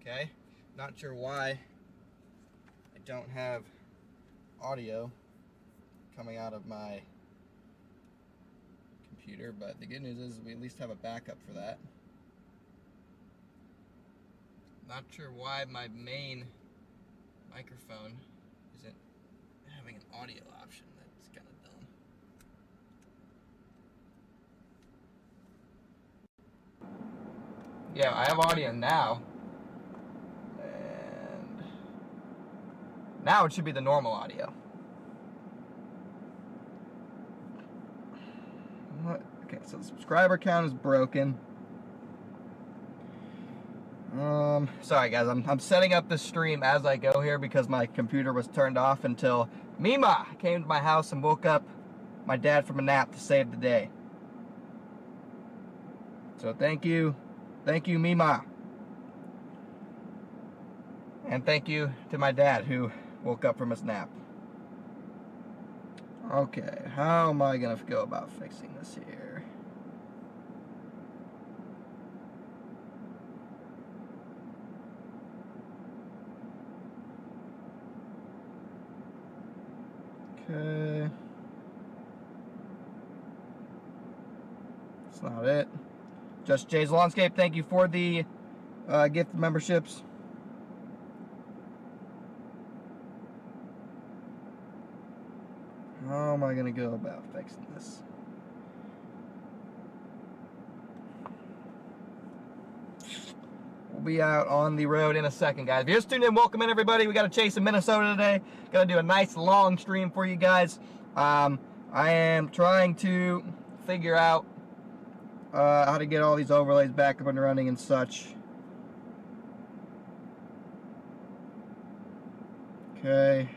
Okay, not sure why I don't have audio coming out of my computer, but the good news is we at least have a backup for that. Not sure why my main microphone isn't having an audio option. That's kind of dumb. Yeah, I have audio now. And now it should be the normal audio. What? Okay, so the subscriber count is broken. Sorry guys, I'm setting up this stream as I go here because my computer was turned off until Mima came to my house and woke up my dad from a nap to save the day. So thank you Mima. And thank you to my dad who woke up from his nap. Okay, how am I gonna go about fixing this here? Okay. That's not it. Just Jay's Lawnscape, thank you for the gift memberships. How am I going to go about fixing this? We'll be out on the road in a second, guys. If you're just tuned in, welcome in, everybody. We got a chase in Minnesota today. Gonna do a nice long stream for you guys. I am trying to figure out how to get all these overlays back up and running and such. Okay,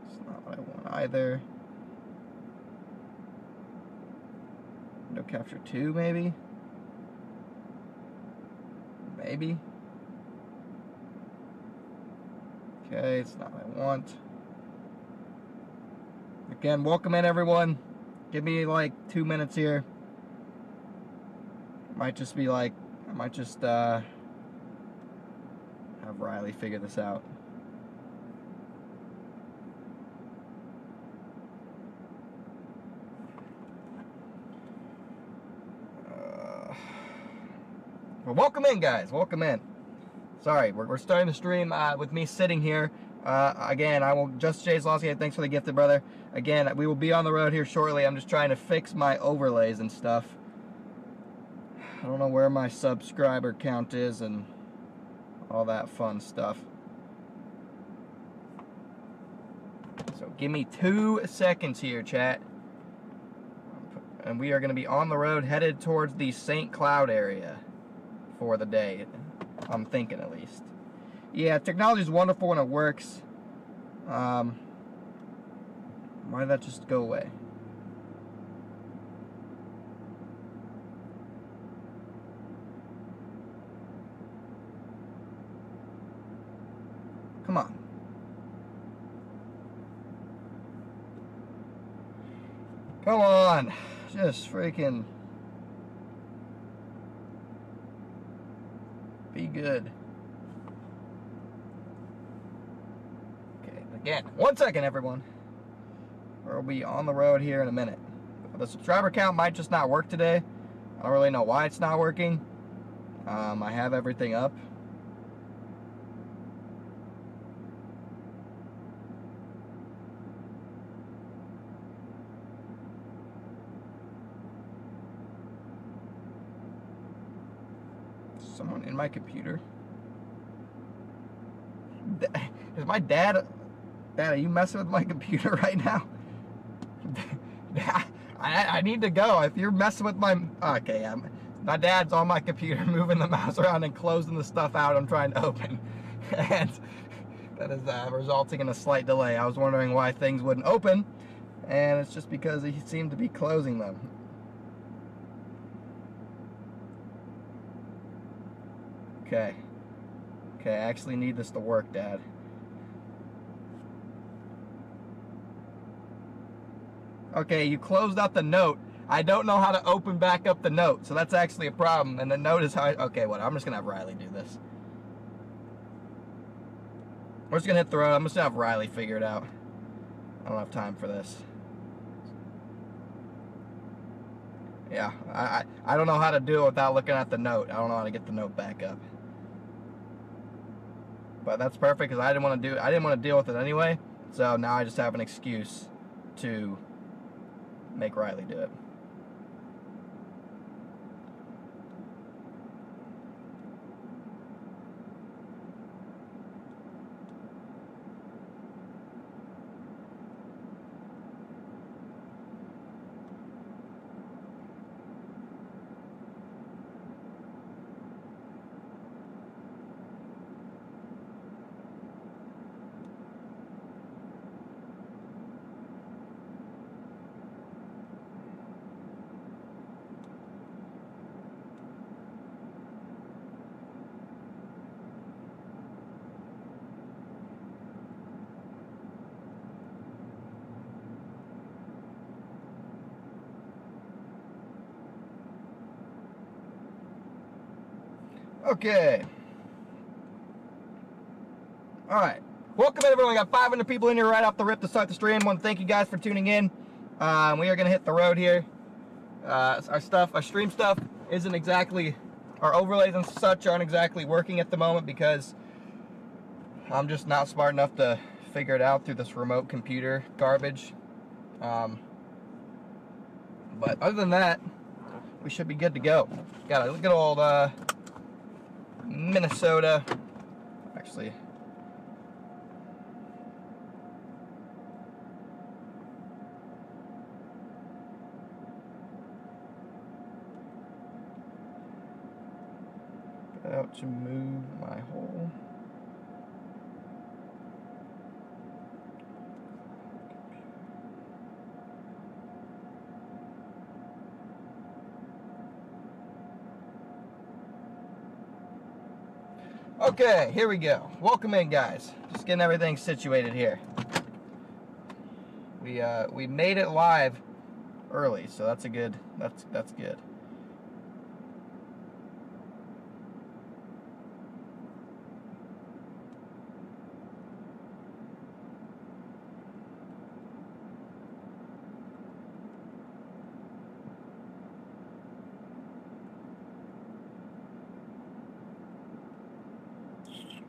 it's not what I want either. Window capture 2, maybe? Maybe? Okay, it's not what I want. Again, welcome in everyone. Give me like 2 minutes here. Might just be like, I might just have Riley figure this out. Well, welcome in, guys. Welcome in. Sorry, we're starting the stream with me sitting here. Again, I will just Jay's Lawnscape. Thanks for the gifted, brother. Again, we will be on the road here shortly. I'm just trying to fix my overlays and stuff. I don't know where my subscriber count is and all that fun stuff. So give me 2 seconds here, chat. And we are going to be on the road headed towards the St. Cloud area for the day. I'm thinking, at least. Yeah, technology is wonderful when it works. Why did that just go away? Come on. Come on. Just freaking be good. Okay, again, 1 second, everyone. We'll be on the road here in a minute. The subscriber count might just not work today. I don't really know why it's not working. I have everything up. Someone in my computer. Is my dad? Dad, are you messing with my computer right now? I need to go. If you're messing with my... Okay, my dad's on my computer moving the mouse around and closing the stuff out I'm trying to open. And that is resulting in a slight delay. I was wondering why things wouldn't open. And it's just because he seemed to be closing them. Okay. Okay, I actually need this to work, Dad. Okay, you closed out the note. I don't know how to open back up the note, so that's actually a problem. And the note is how okay, whatever. I'm just gonna have Riley do this. We're just gonna hit the road. I'm just gonna have Riley figure it out. I don't have time for this. Yeah, I don't know how to do it without looking at the note. I don't know how to get the note back up. But that's perfect because I didn't want to deal with it anyway. So now I just have an excuse to make Riley do it. Okay. All right. Welcome everyone. We got 500 people in here right off the rip to start the stream. I want to thank you guys for tuning in. We are going to hit the road here. Our stream stuff isn't exactly, our overlays and such aren't exactly working at the moment because I'm just not smart enough to figure it out through this remote computer garbage. But other than that, we should be good to go. Got a good old Minnesota. Actually, about to move my whole Okay, here we go. Welcome in, guys. Just getting everything situated here. We made it live early, so that's a good. That's good.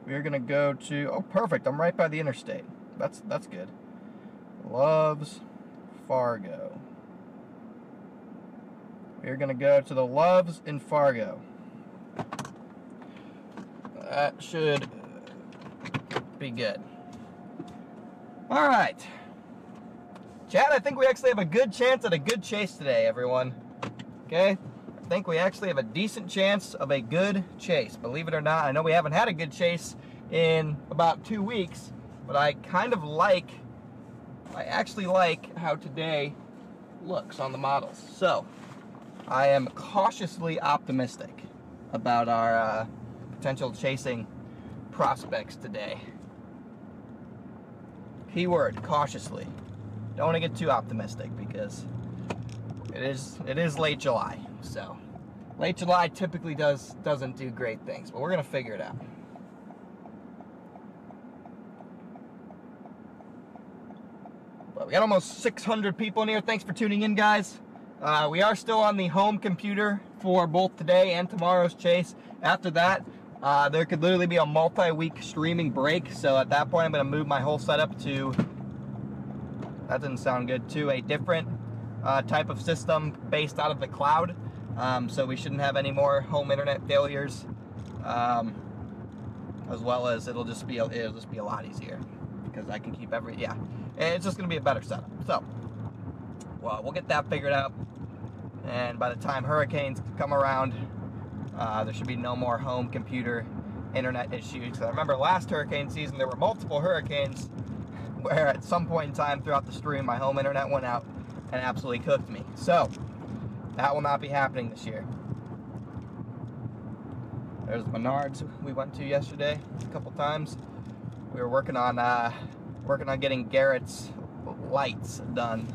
We're gonna go to, oh perfect, I'm right by the interstate. That's good. Loves Fargo. We're gonna go to the Loves in Fargo. That should be good. All right. Chad, I think we actually have a good chance at a good chase today, everyone. Okay? I think we actually have a decent chance of a good chase. Believe it or not, I know we haven't had a good chase in about 2 weeks, but I actually like how today looks on the models. So, I am cautiously optimistic about our potential chasing prospects today. Keyword, cautiously. Don't want to get too optimistic because it is late July. So, late July typically doesn't do great things, but we're gonna figure it out. But we got almost 600 people in here. Thanks for tuning in, guys. We are still on the home computer for both today and tomorrow's chase. After that, there could literally be a multi-week streaming break. So at that point, I'm gonna move my whole setup to, that didn't sound good, to a different type of system based out of the cloud. So we shouldn't have any more home internet failures, as well as it'll just be a lot easier because I can keep it's just gonna be a better setup. So, well, we'll get that figured out, and by the time hurricanes come around, there should be no more home computer internet issues. I remember last hurricane season there were multiple hurricanes where at some point in time throughout the stream my home internet went out and absolutely cooked me. So that will not be happening this year. There's Menards we went to yesterday a couple times. We were working on getting Garrett's lights done.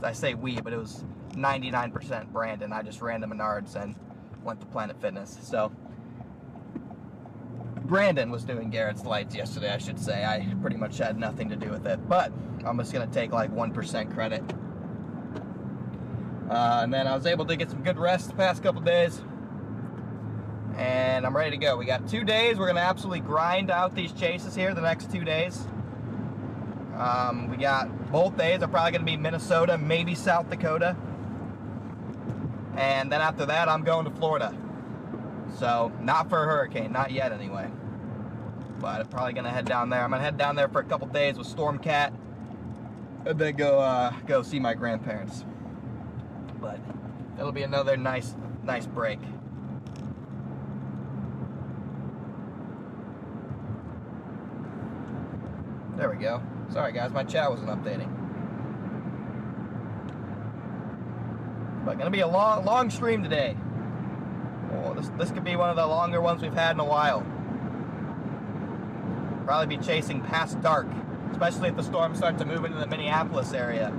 I say we, but it was 99% Brandon. I just ran to Menards and went to Planet Fitness. So Brandon was doing Garrett's lights yesterday, I should say. I pretty much had nothing to do with it, but I'm just gonna take like 1% credit. And then I was able to get some good rest the past couple days, and I'm ready to go. We got 2 days. We're gonna absolutely grind out these chases here the next 2 days. We got both days are probably gonna be Minnesota, maybe South Dakota, and then after that I'm going to Florida. So not for a hurricane, not yet anyway, but I'm probably gonna head down there. I'm gonna head down there for a couple days with Stormcat, and then go see my grandparents. But it'll be another nice break. There we go. Sorry guys, my chat wasn't updating. But gonna be a long stream today. Oh, this could be one of the longer ones we've had in a while. Probably be chasing past dark, especially if the storms start to move into the Minneapolis area.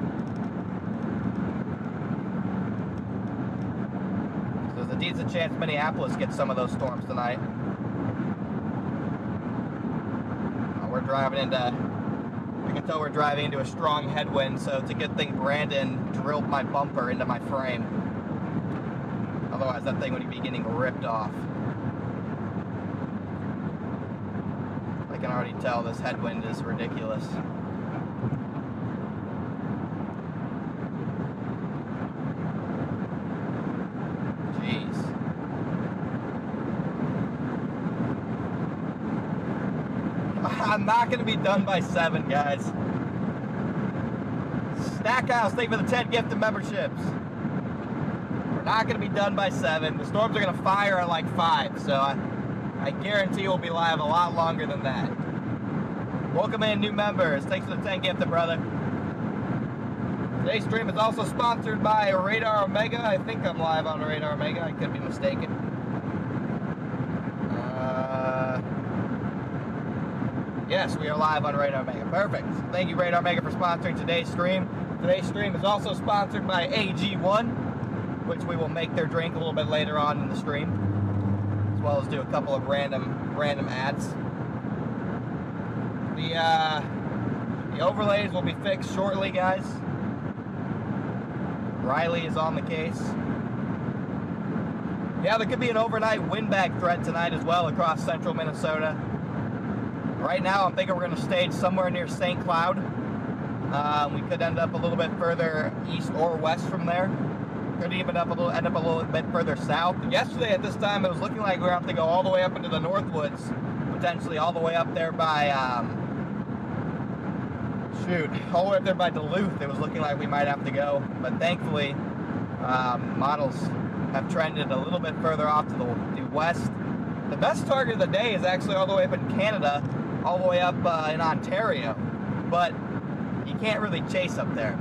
There's a decent chance Minneapolis gets some of those storms tonight. We're driving into, I can tell we're driving into a strong headwind, so it's a good thing Brandon drilled my bumper into my frame. Otherwise that thing would be getting ripped off. I can already tell this headwind is ridiculous. Jeez. I'm not going to be done by 7, guys. Stackhouse, thank you for the 10 gifted memberships. We're not going to be done by 7. The storms are going to fire at like 5, so I guarantee we'll be live a lot longer than that. Welcome in, new members. Thanks for the 10 gifted, brother. Today's stream is also sponsored by Radar Omega. I think I'm live on Radar Omega. I could be mistaken. Yes, we are live on Radar Omega. Perfect. Thank you, Radar Omega, for sponsoring today's stream. Today's stream is also sponsored by AG1, which we will make their drink a little bit later on in the stream, as well as do a couple of random ads. The overlays will be fixed shortly, guys. Riley is on the case. Yeah, there could be an overnight windbag threat tonight as well across central Minnesota. Right now, I'm thinking we're going to stage somewhere near St. Cloud. We could end up a little bit further east or west from there. Could even end up a little bit further south. Yesterday at this time, it was looking like we were going to have to go all the way up into the Northwoods, potentially all the way up there by, all the way up there by Duluth. It was looking like we might have to go, but thankfully, models have trended a little bit further off to the west. The best target of the day is actually all the way up in Canada, all the way up in Ontario, but you can't really chase up there.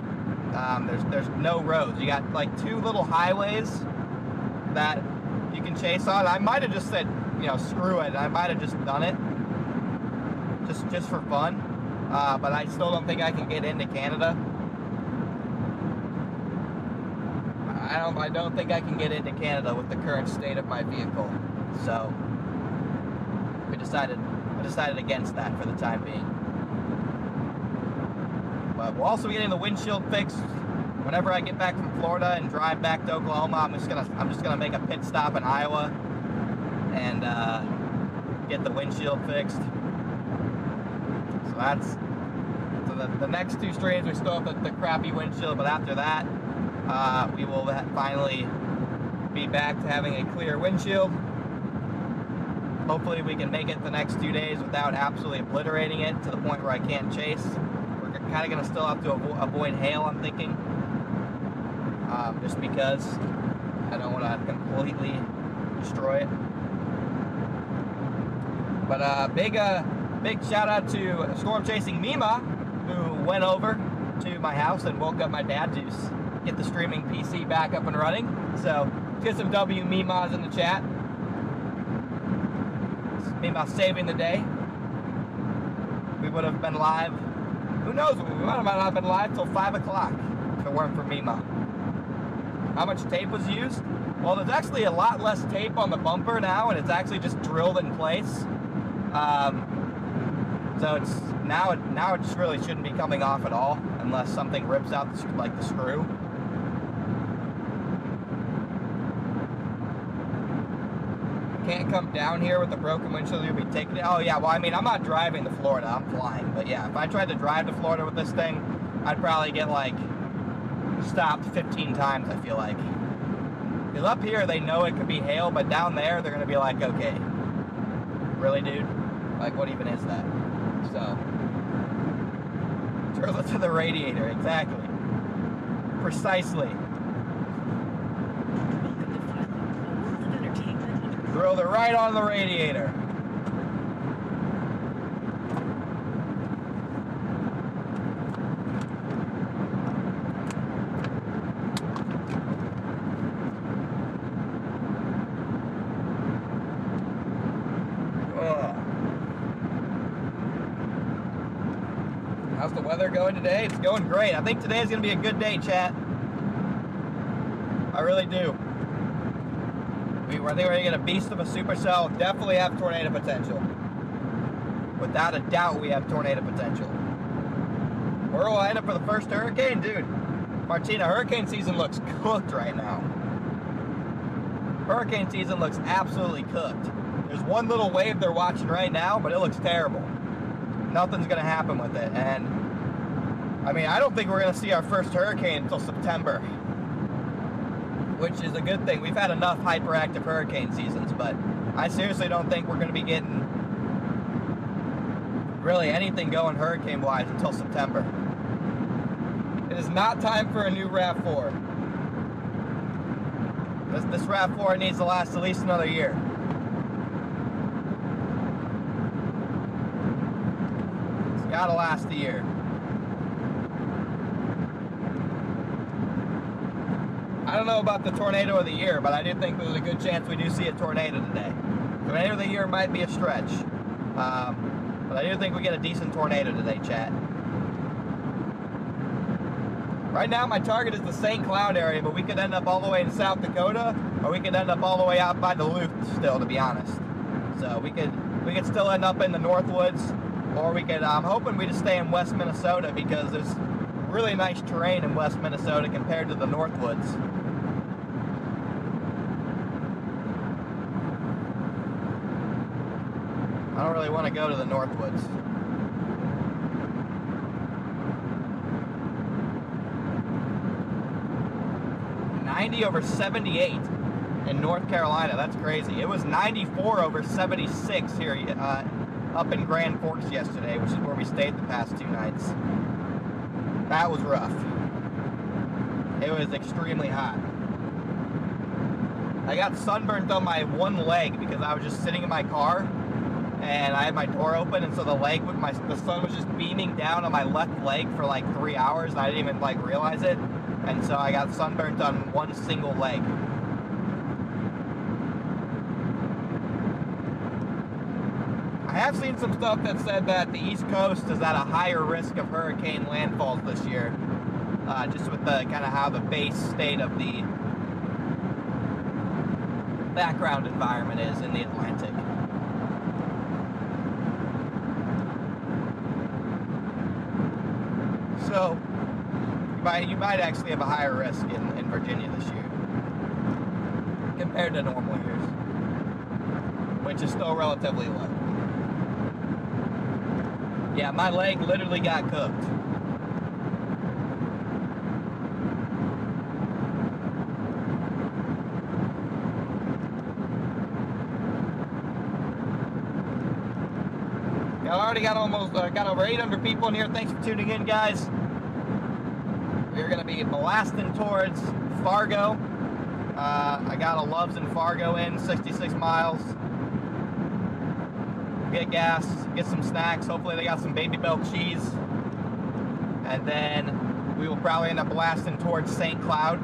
There's no roads. You got like 2 little highways that you can chase on. I might have just said, screw it. I might have just done it, just for fun. But I still don't think I can get into Canada. I don't think I can get into Canada with the current state of my vehicle. So I decided against that for the time being. But we'll also be getting the windshield fixed whenever I get back from Florida and drive back to Oklahoma. I'm just gonna make a pit stop in Iowa and get the windshield fixed. So the next 2 streams we still have the crappy windshield, but after that we will finally be back to having a clear windshield. Hopefully we can make it the next 2 days without absolutely obliterating it to the point where I can't chase. We're kind of going to still have to avoid hail, I'm thinking, just because I don't want to completely destroy it. But big shout out to Storm Chasing Mima, who went over to my house and woke up my dad to get the streaming PC back up and running. So let's get some W Mimas in the chat. Mima saving the day. We would have been live. Who knows? We might not have been live till 5 o'clock if it weren't for Mima. How much tape was used? Well, there's actually a lot less tape on the bumper now, and it's actually just drilled in place. So it's now it just really shouldn't be coming off at all unless something rips out like the screw. Can't come down here with the broken windshield. You'll be taking it. Oh yeah, well I mean I'm not driving to Florida, I'm flying. But yeah, if I tried to drive to Florida with this thing, I'd probably get like stopped 15 times, I feel like. Because up here they know it could be hail, but down there they're gonna be like, okay, really, dude? Like, what even is that? So, drill it to the radiator, exactly. Precisely. Drilled it right on the radiator. How's the weather going today? It's going great. I think today is going to be a good day, chat. I really do. I think we're going to get a beast of a supercell. Definitely have tornado potential. Without a doubt, we have tornado potential. Where will I end up for the first hurricane? Dude, Martina, hurricane season looks cooked right now. Hurricane season looks absolutely cooked. There's one little wave they're watching right now, but it looks terrible. Nothing's going to happen with it. And, I mean, I don't think we're going to see our first hurricane until September. Which is a good thing. We've had enough hyperactive hurricane seasons, but I seriously don't think we're going to be getting really anything going hurricane-wise until September. It is not time for a new RAV4. This RAV4 needs to last at least another year. Gotta last a year. I don't know about the tornado of the year, but I do think there's a good chance we do see a tornado today. Tornado of the year might be a stretch. But I do think we get a decent tornado today, chat. Right now my target is the St. Cloud area, but we could end up all the way in South Dakota, or we could end up all the way out by Duluth still, to be honest. So we could still end up in the Northwoods. Or we could, I'm hoping we just stay in West Minnesota because there's really nice terrain in West Minnesota compared to the Northwoods. I don't really want to go to the Northwoods. /78 in North Carolina. That's crazy. It was 94/76 here up in Grand Forks yesterday, which is where we stayed the past 2 nights. That was rough. It was extremely hot. I got sunburned on my one leg because I was just sitting in my car and I had my door open, and so the sun was just beaming down on my left leg for like 3 hours and I didn't even like realize it, and so I got sunburned on one single leg. I have seen some stuff that said that the East Coast is at a higher risk of hurricane landfalls this year, just with the kind of how the base state of the background environment is in the Atlantic. So you might actually have a higher risk in Virginia this year compared to normal years, which is still relatively low. Yeah, my leg literally got cooked. I already got got over 800 people in here. Thanks for tuning in, guys. We're going to be blasting towards Fargo. I got a Loves in Fargo in, 66 miles. Get gas, get some snacks. Hopefully they got some Baby Bell cheese. And then we will probably end up blasting towards St. Cloud.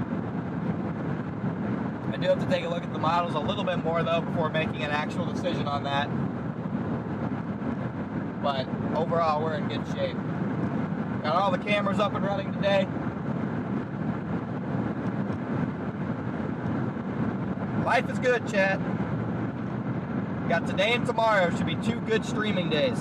I do have to take a look at the models a little bit more though before making an actual decision on that. But overall, we're in good shape. Got all the cameras up and running today. Life is good, chat. Got today and tomorrow. Should be 2 good streaming days.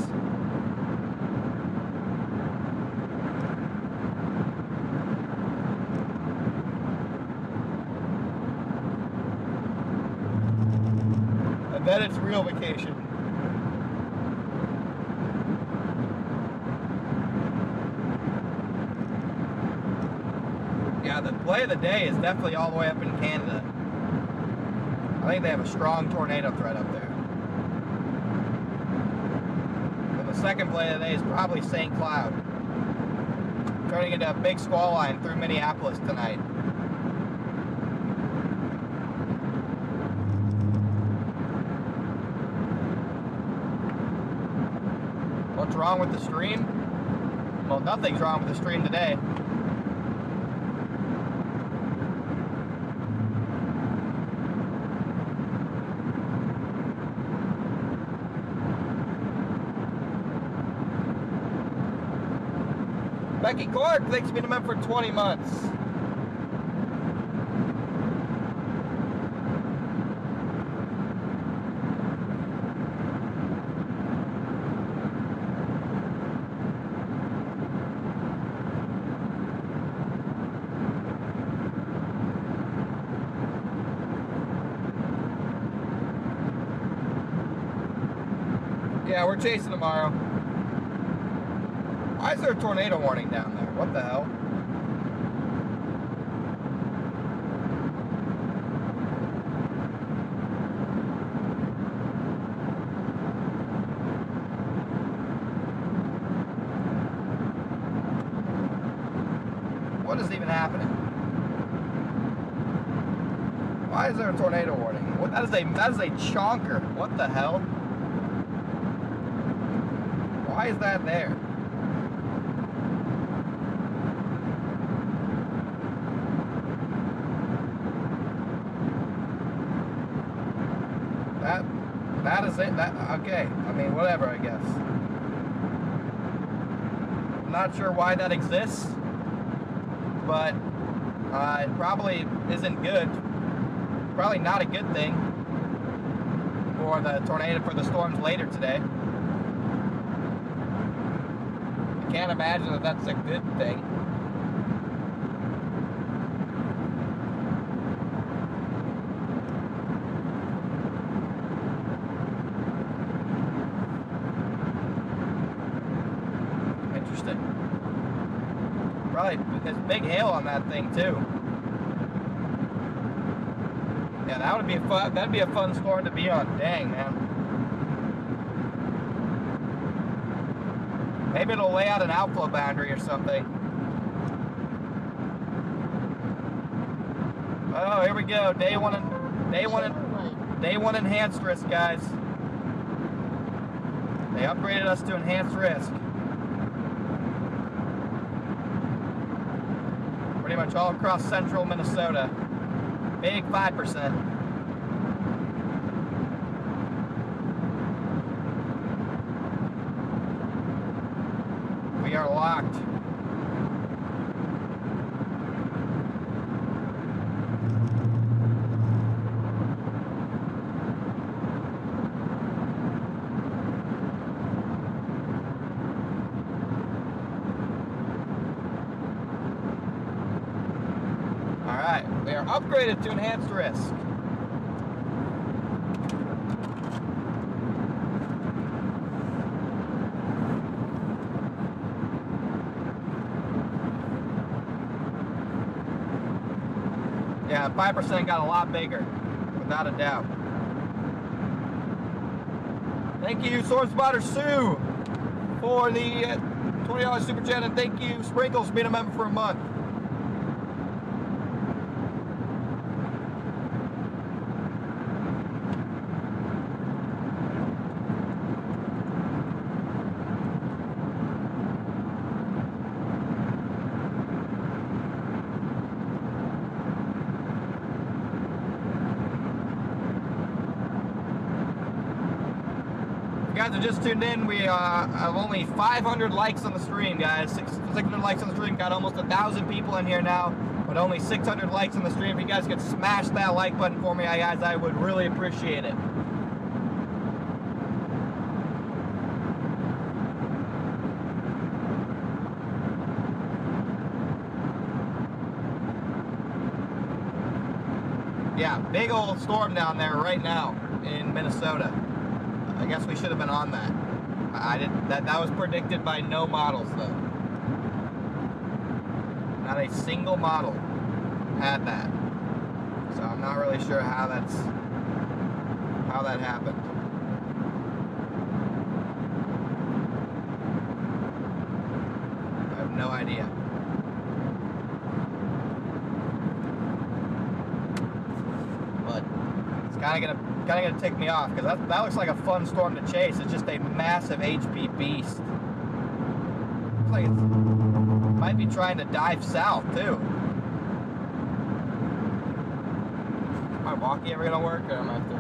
And then it's real vacation. Yeah, the play of the day is definitely all the way up in Canada. I think they have a strong tornado threat up there. And the second play of the day is probably St. Cloud. Turning into a big squall line through Minneapolis tonight. What's wrong with the stream? Well, nothing's wrong with the stream today. Becky Clark, thanks for being a member for 20 months. Yeah, we're chasing tomorrow. Why is there a tornado warning down there? What the hell? What is even happening? Why is there a tornado warning? What, that is a chonker. What the hell? Why is that there? That is it. That okay. I mean, whatever, I guess. I'm not sure why that exists, but it probably isn't good. Probably not a good thing for the storms later today. I can't imagine that that's a good thing. Probably there's big hail on that thing too. Yeah, that would be fun. That'd be a fun storm to be on. Dang, man. Maybe it'll lay out an outflow boundary or something. Oh, here we go. Day one enhanced risk, guys. They upgraded us to enhanced risk. Pretty much all across central Minnesota. Big 5%. We are locked. They are upgraded to enhanced risk. Yeah, 5% got a lot bigger, without a doubt. Thank you, Sword Spotter Sue, for the $20 super chat, and thank you, Sprinkles, for being a member for a month. Guys, just tuned in. We have only 500 likes on the stream, guys. 600 likes on the stream. Got almost 1,000 people in here now, but only 600 likes on the stream. If you guys could smash that like button for me, guys, I would really appreciate it. Yeah, big old storm down there right now in Minnesota. I guess we should have been on that. I didn't. That was predicted by no models though. Not a single model had that. So I'm not really sure how that happened. I have no idea. But it's kind of gonna tick me off because that looks like a fun storm to chase. It's just a massive HP beast. Looks like it might be trying to dive south too. Is my walkie ever gonna work, or am I have to?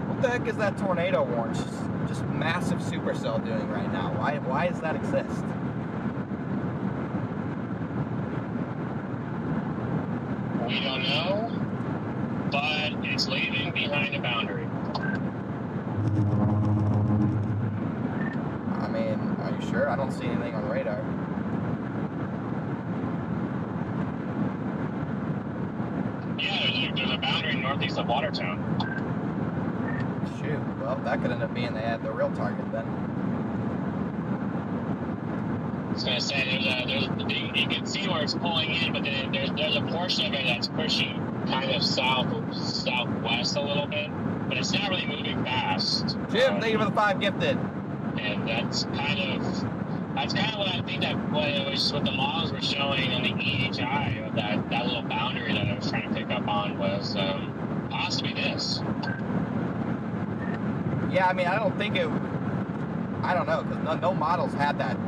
What the heck is that tornado warning? Just massive supercell doing right now? Why does that exist? We don't know, but it's leaving behind a boundary. I mean, are you sure? I don't see anything on the radar. Yeah, there's a boundary northeast of Watertown. Shoot, well, that could end up being the real target then. I was gonna say you can see where it's pulling in, but then there's a portion of it that's pushing kind of southwest a little bit, but it's not really moving fast. Jim, thank you for the 5 gifted. And that's kind of what I think what the models were showing on the EHI of that little boundary that I was trying to pick up on was possibly this. Yeah, I mean, I don't think it. I don't know because no models had that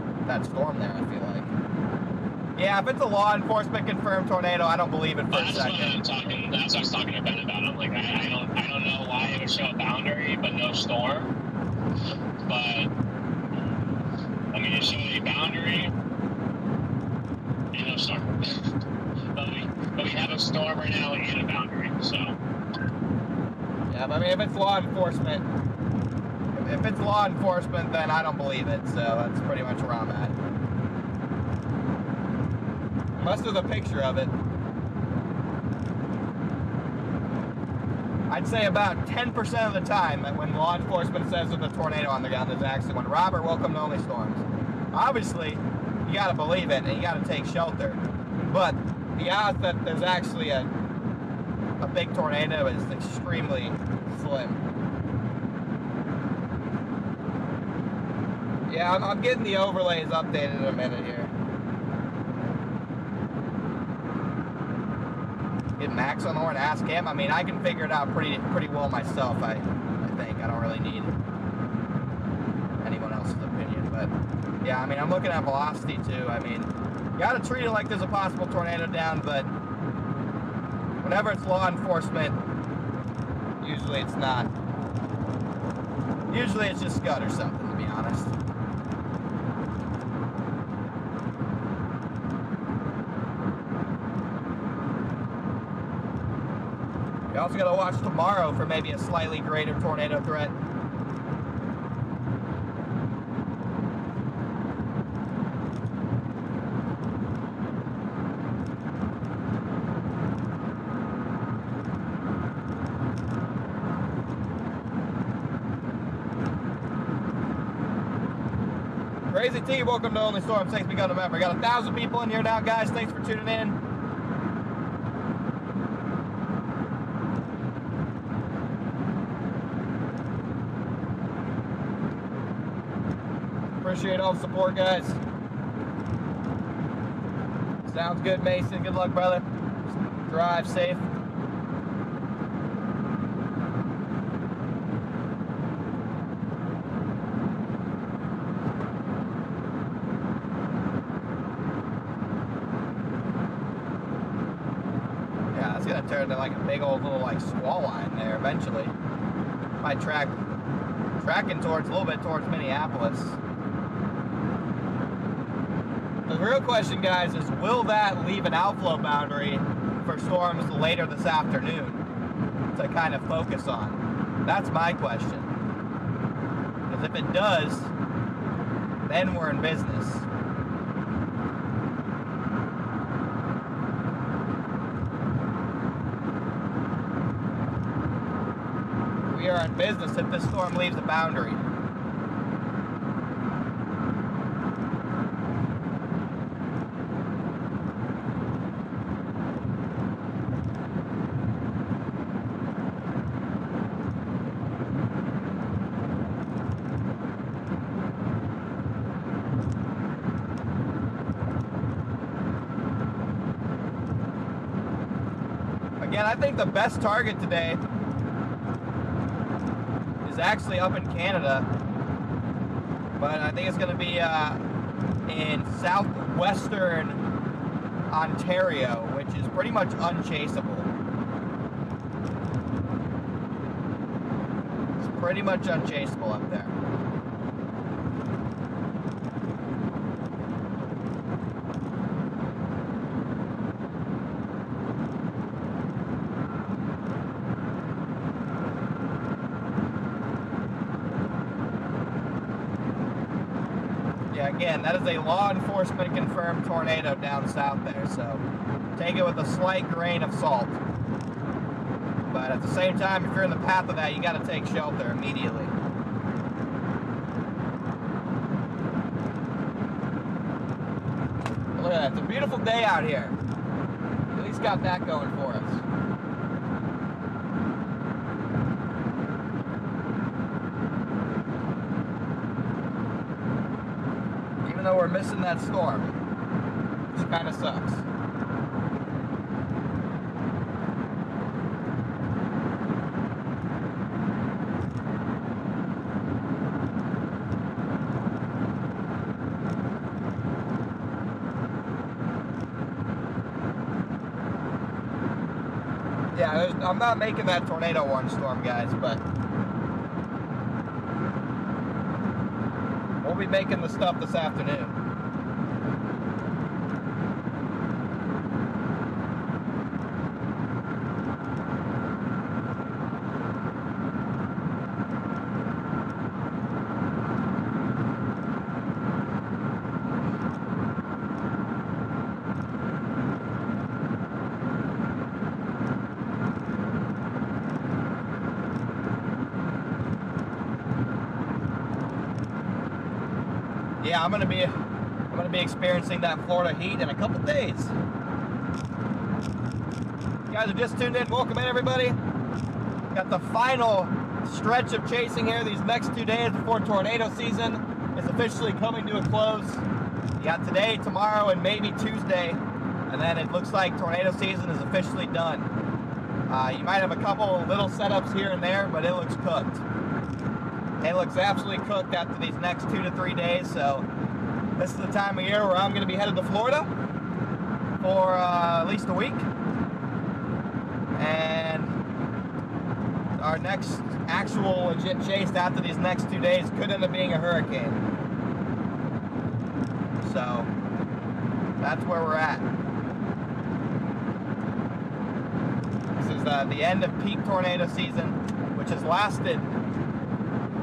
storm there. I feel like. Yeah, if it's a law enforcement confirmed tornado, I don't believe it for a second. That's what I was talking to Ben about. I'm like, I don't know why it would show a boundary but no storm. But I mean, it showed a boundary and no storm. but we have a storm right now and a boundary. So. Yeah, but I mean, if it's law enforcement, then I don't believe it. So that's pretty much where I'm at. Unless there's a picture of it. I'd say about 10% of the time that when law enforcement says there's a tornado on the ground, there's actually one. Robert, welcome to Only Storms. Obviously, you gotta believe it and you gotta take shelter. But the odds that there's actually a big tornado is extremely slim. Yeah, I'm getting the overlays updated in a minute here. Get Max on the horn, ask him. I mean, I can figure it out pretty well myself. I think I don't really need anyone else's opinion. But yeah, I mean, I'm looking at velocity too. I mean, you gotta treat it like there's a possible tornado down, but whenever it's law enforcement, usually it's not. Usually it's just scud or something, to be honest. You also gotta watch tomorrow for maybe a slightly greater tornado threat. Crazy T, welcome to Only Storms. Thanks for becoming a member. We got 1,000 people in here now, guys. Thanks for tuning in. Appreciate all the support, guys. Sounds good, Mason. Good luck, brother. Drive safe. Yeah, that's gonna turn into like a big old little like squall line there eventually. Might tracking towards a little bit towards Minneapolis. The real question, guys, is will that leave an outflow boundary for storms later this afternoon to kind of focus on? That's my question. Because if it does, then we're in business. we are in business if this storm leaves the boundary. Again, I think the best target today is actually up in Canada, but I think it's going to be in southwestern Ontario, which is pretty much unchaseable. It's pretty much unchaseable up there. Yeah, again, that is a law enforcement confirmed tornado down south there, so take it with a slight grain of salt. But at the same time, if you're in the path of that, you got to take shelter immediately. Look at that, it's a beautiful day out here. At least got that going for us. Even though we're missing that storm, which kind of sucks. Yeah, I'm not making that tornado warning storm, guys, but we'll be making the stuff this afternoon. Yeah, I'm gonna be experiencing that Florida heat in a couple days. You guys are just tuned in. Welcome in, everybody. Got the final stretch of chasing here these next 2 days before tornado season is officially coming to a close. You got today, tomorrow, and maybe Tuesday, and then it looks like tornado season is officially done. You might have a couple little setups here and there, but it looks cooked. It looks absolutely cooked after these next 2 to 3 days, so this is the time of year where I'm going to be headed to Florida for at least a week. And our next actual legit chase after these next 2 days could end up being a hurricane. So that's where we're at. This is the end of peak tornado season, which has lasted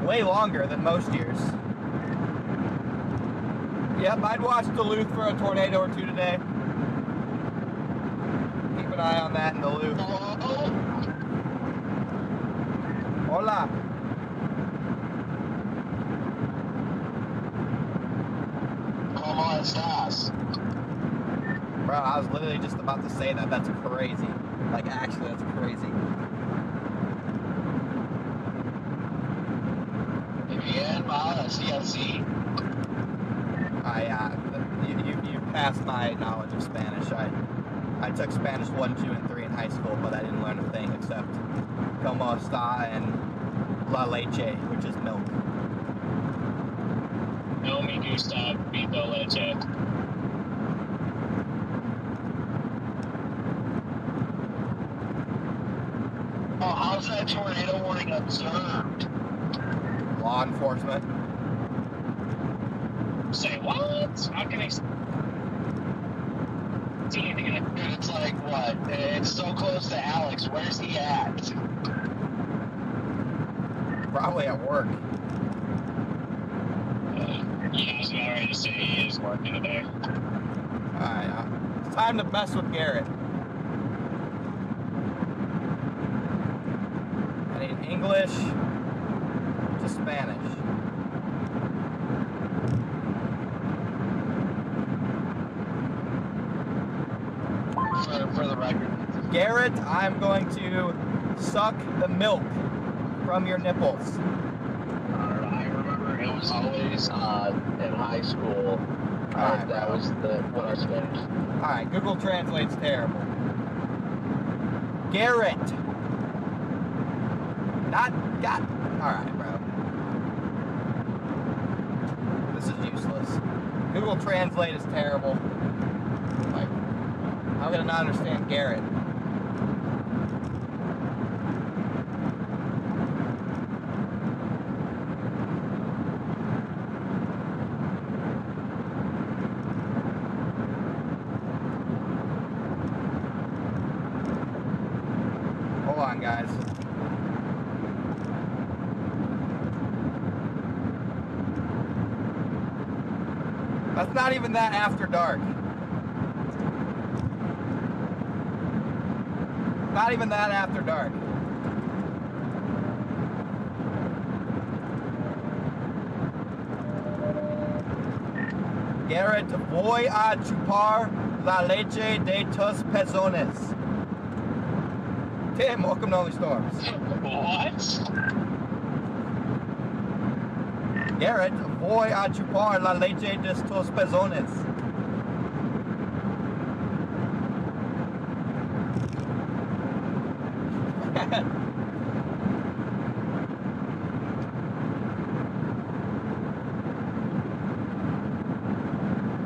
way longer than most years. Yep, I'd watch Duluth for a tornado or two today. Keep an eye on that in Duluth. Hola. ¿Cómo estás? Bro, I was literally just about to say that. That's crazy. Like, actually, that's crazy. Bien, mal, así, así. You passed my knowledge of Spanish. I took Spanish 1, 2, and 3 in high school, but I didn't learn a thing except como está and la leche, which is milk. No me gusta pito leche. Oh, how's that tornado warning observed? Law enforcement. Say what? How can I see anything in it? Dude, it's like, what? It's so close to Alex. Where's he at? Probably at work. Yeah, I was about ready to say he is working today. Alright, it's time to mess with Garrett. And English to Spanish. For the record. Garrett, I'm going to suck the milk from your nipples. I remember it was always in high school. Alright, that was what our Spanish. Alright, Google Translate's terrible. Garrett. Not got. Alright, bro. This is useless. Google Translate is terrible. Like, how am I gonna not understand Garrett? Hold on, guys. That's not even that after dark. Not even that after dark. Garrett, voy a chupar la leche de tus pezones. Tim, welcome to Only Storms. What? Garrett, voy a chupar la leche de tus pezones.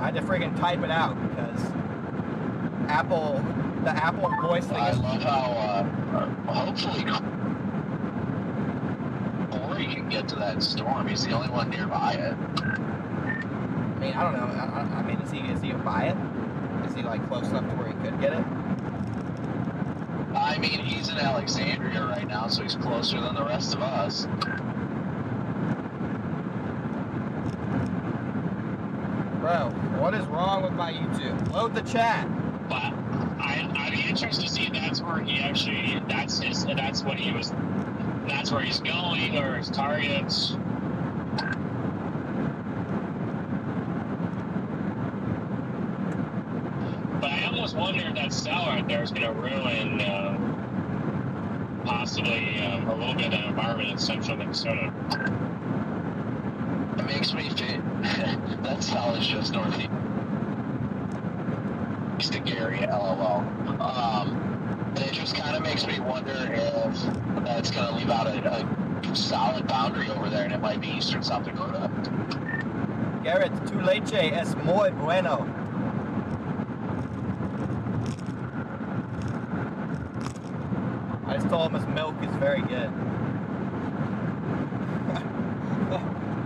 I had to friggin' type it out because the Apple voice thing I is. love how hopefully Corey can get to that storm. He's the only one nearby it. I mean, I don't know. I mean, is he by it? Is he like close enough to where he could get it? I mean, he's in Alexandria right now, so he's closer than the rest of us. Bro, what is wrong with my YouTube? Load the chat. But I'd be interested to see if that's where he actually, that's where he's going, or his targets. But I almost wonder if that cell right there is going to ruin possibly a little bit of the environment in central Minnesota. It makes me think that cell is just northeast of Gary, LOL. It just kind of makes me wonder if that's going to leave out a solid boundary over there, and it might be eastern South Dakota. Garrett, tu leche es muy bueno. I just told him his milk is very good.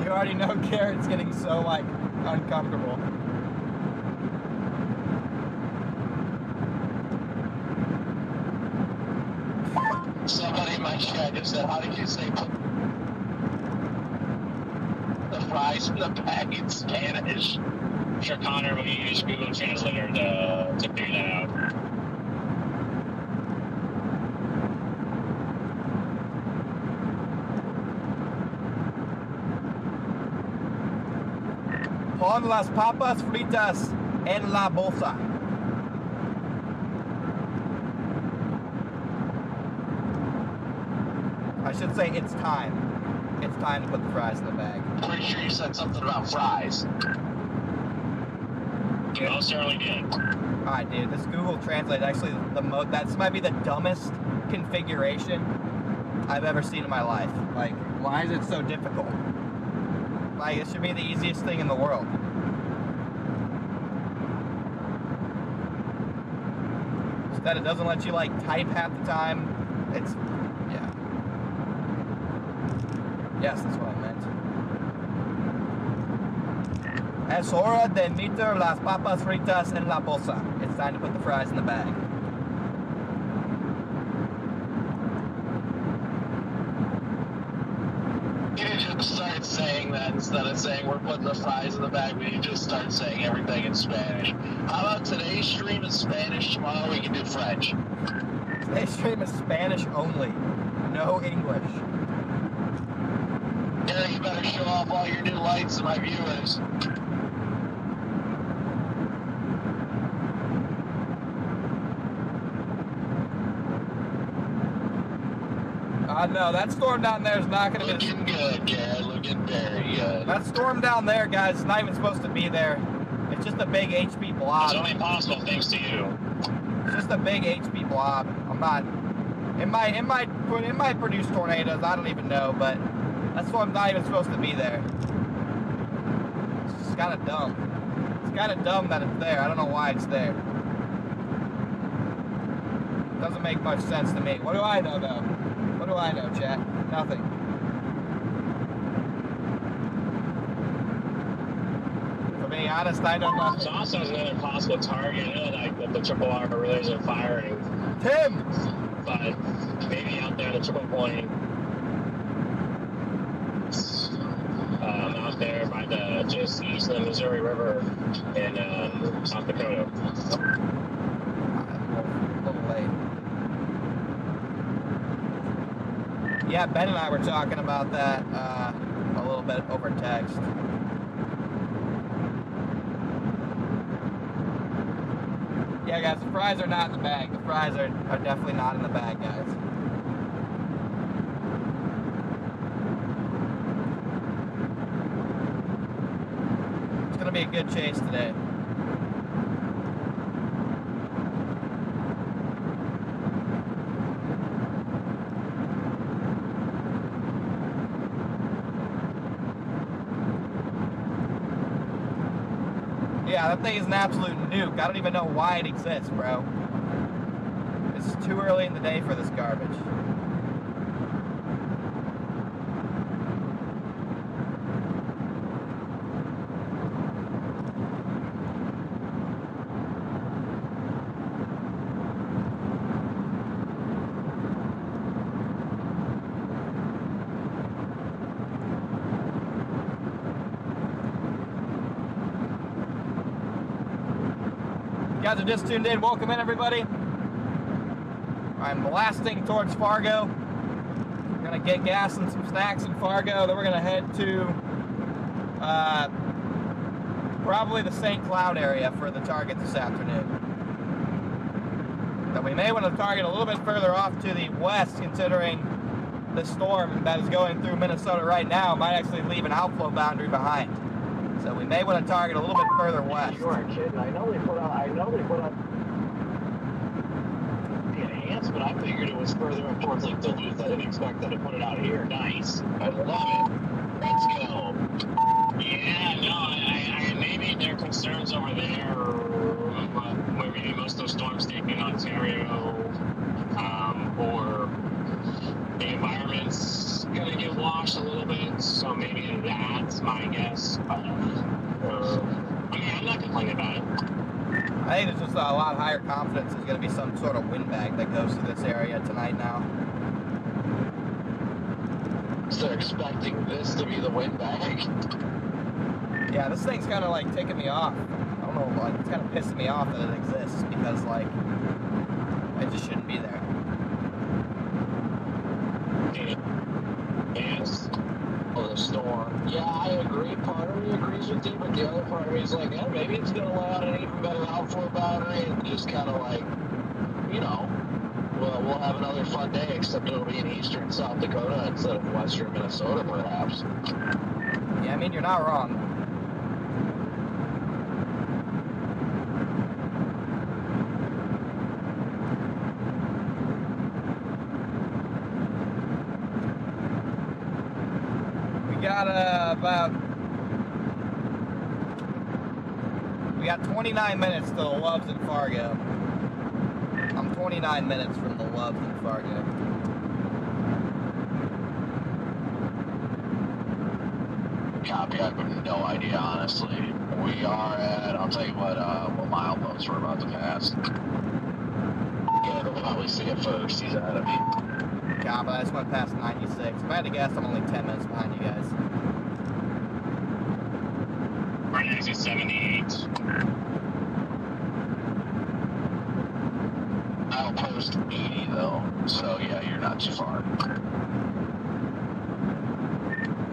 You already know Garrett's getting so, like, uncomfortable. Somebody in my chat just said, how did you say put the fries in the bag in Spanish? I'm sure Connor will use Google Translator to figure that out. Pon las papas fritas en la bolsa. I should say it's time. It's time to put the fries in the bag. Pretty sure you said something about fries. You most certainly did. Alright, dude, this Google Translate actually that might be the dumbest configuration I've ever seen in my life. Like, why is it so difficult? Like, it should be the easiest thing in the world. Instead, it doesn't let you, like, type half the time. It's, yeah. Yes, that's what I meant. Es hora de meter las papas fritas en la bolsa. It's time to put the fries in the bag. You need to just start saying that instead of saying we're putting the fries in the bag. We need to just start saying everything in Spanish. How about today's stream is Spanish, tomorrow we can do French? Today's stream is Spanish only. no English. Yeah, you better show off all your new lights to my viewers. No, that storm down there is not going to be... Looking good, Garrett. Looking very good. That storm down there, guys, is not even supposed to be there. It's just a big HP blob. It's only possible thanks to you. It's just a big HP blob. I'm not... It might produce tornadoes. I don't even know, but that storm's not even supposed to be there. It's just kind of dumb. It's kind of dumb that it's there. I don't know why it's there. Doesn't make much sense to me. What do I know, though? What do I know, chat? Nothing. To be honest, I know nothing. There's also another possible target, like the triple R relays are firing. Tim! But maybe out there, the triple point. Out there by just east of the Missouri River in South Dakota. A little late. Yeah, Ben and I were talking about that a little bit over text. Yeah, guys, the fries are not in the bag. The fries are definitely not in the bag, guys. It's going to be a good chase today. Yeah, that thing is an absolute nuke. I don't even know why it exists, bro. It's too early in the day for this garbage. You guys are just tuned in. Welcome in, everybody. I'm blasting towards Fargo. We're gonna get gas and some snacks in Fargo. Then we're gonna head to probably the St. Cloud area for the target this afternoon. Then we may want to target a little bit further off to the west, considering the storm that is going through Minnesota right now might actually leave an outflow boundary behind. So we may want to target a little bit further west. You aren't kidding. I know they put out the enhancement. I figured it was further up towards like Duluth. I didn't expect them to put it out here. Nice. I love it. Let's go. Yeah, no, I maybe their concerns over there, where maybe most of those storms taking in Ontario, or the environment's gonna get washed a little bit, so maybe that's my guess. I mean, I'm not complaining about it. I think there's just a lot higher confidence there's going to be some sort of windbag that goes through this area tonight now. So they're expecting this to be the windbag? Yeah, this thing's kind of like ticking me off. I don't know, like, it's kind of pissing me off that it exists because, like, it just shouldn't be there. Yes. Oh, the storm. Yeah, I agree. Part of me agrees with you, but the other part of me is like, yeah, maybe it's going to lay out an even better outflow boundary and just kind of like, you know, we'll have another fun day, except it'll be in eastern South Dakota instead of western Minnesota, perhaps. Yeah, I mean, you're not wrong. We got 29 minutes to the Loves in Fargo. I'm 29 minutes from the Loves in Fargo. Copy, I have no idea, honestly. We are at, I'll tell you what milepost we're about to pass. Yeah, they'll probably see it first. He's ahead of me. Copy, I just went past 96. If I had to guess, I'm only 10 minutes behind you guys. Right now he's at 78. Outpost coast 80 though, so yeah, you're not too far.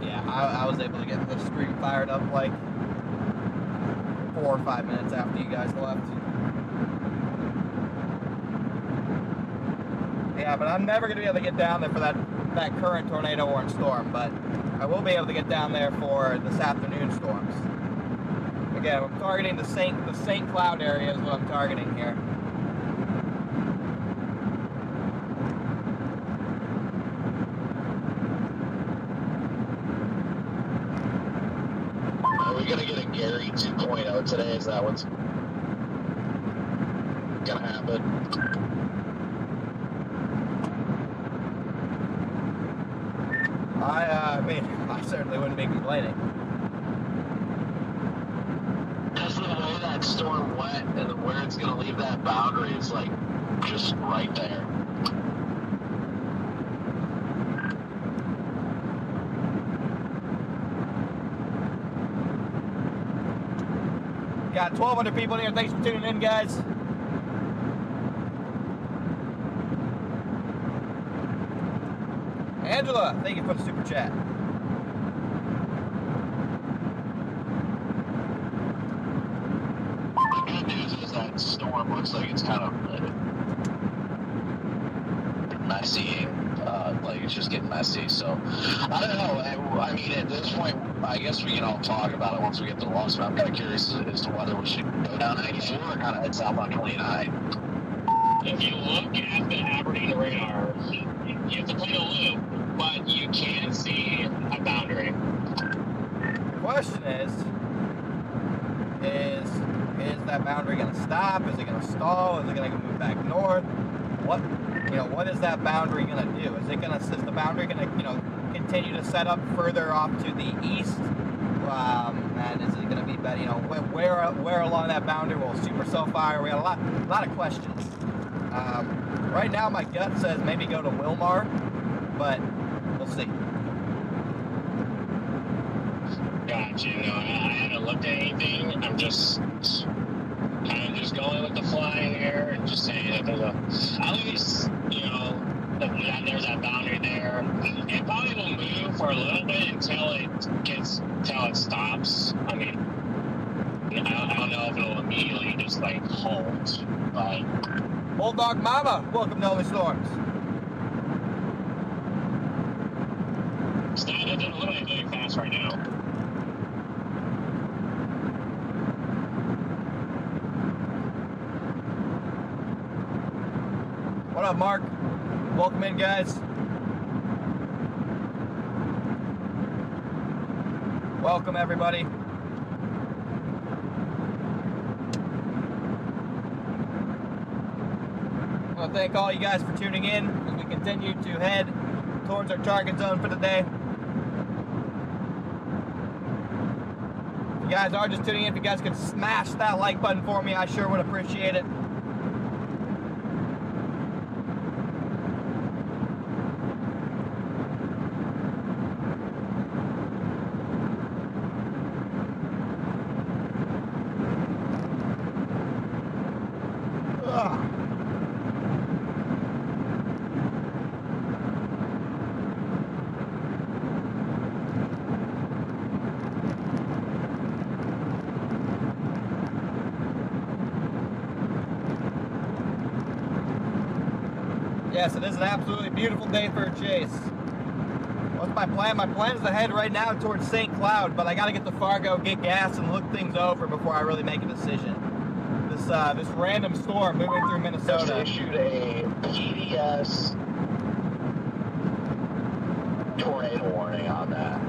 Yeah, I was able to get the stream fired up like 4 or 5 minutes after you guys left. Yeah, but I'm never going to be able to get down there for that current tornado warning storm, but I will be able to get down there for this afternoon storms. Again, I'm targeting the St. Cloud area is what I'm targeting here. Are we gonna get a Gary 2.0 today? Is that what's gonna happen? I mean, I certainly wouldn't be complaining. Because the way that storm went and where it's gonna leave that boundary is like just right there. Got 1,200 people here. Thanks for tuning in, guys. Angela, thank you for the super chat. The good news is that storm looks like it's kind of messy. Like it's just getting messy. So I don't know. I mean, at this point, I guess we can all talk about it once we get to the loss. But I'm kind of curious as to whether we should go down 94 or kind of head south on 29. If you look at the Aberdeen radar, you have to play the loop, but you can see a boundary. The question is that boundary going to stop? Is it going to stall? Is it going to move back north? What is that boundary going to do? Is the boundary going to, continue to set up further off to the east? And is it going to be better, where along that boundary will supercell fire? We got a lot of questions. Right now, my gut says maybe go to Wilmar, but we'll see. Gotcha. I haven't looked at anything. I'm just kind of just going with the fly in here and just saying that there's at least, there's that boundary there. It probably will move for a little bit until it stops. I mean, I don't know if it'll immediately just like halt, but. Bulldog Mama, welcome to Only Storms. It doesn't look like very fast right now. What up, Mark? Welcome in, guys. Welcome, everybody. I want to thank all you guys for tuning in as we continue to head towards our target zone for the day. If you guys are just tuning in, if you guys could smash that like button for me, I sure would appreciate it. Yes, it is an absolutely beautiful day for a chase. What's my plan? My plan is to head right now towards St. Cloud, but I got to get to Fargo, get gas, and look things over before I really make a decision. This random storm moving through Minnesota. They issued a PDS tornado warning on that.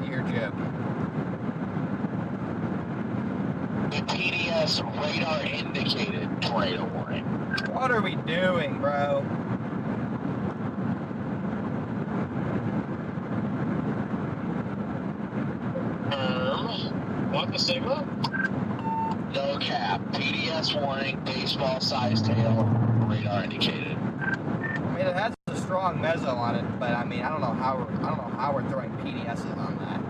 You're joking. The PDS radar indicated tornado warning. What are we doing, bro? What the signal? No cap. PDS warning, baseball size tail, radar indicated. I mean, it has a strong meso on it, but I mean, I don't know how we're throwing PDSs on that.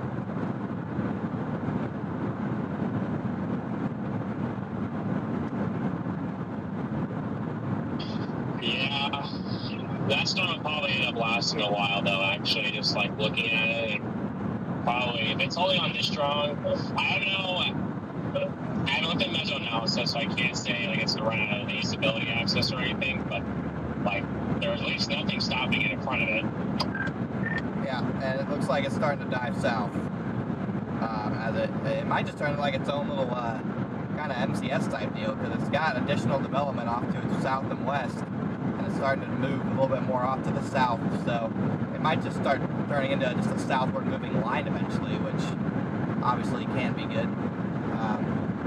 That storm will probably end up lasting a while, though, actually, just like looking at it. And probably, if it's holding on this strong, I don't know. I haven't looked at meso analysis, so I can't say like it's going to run out of the stability axis or anything, but like there's at least nothing stopping it in front of it. Yeah, and it looks like it's starting to dive south. As it might just turn into like its own little kind of MCS type deal, because it's got additional development off to its south and west, and it's starting to move a little bit more off to the south, so it might just start turning into just a southward moving line eventually, which obviously can be good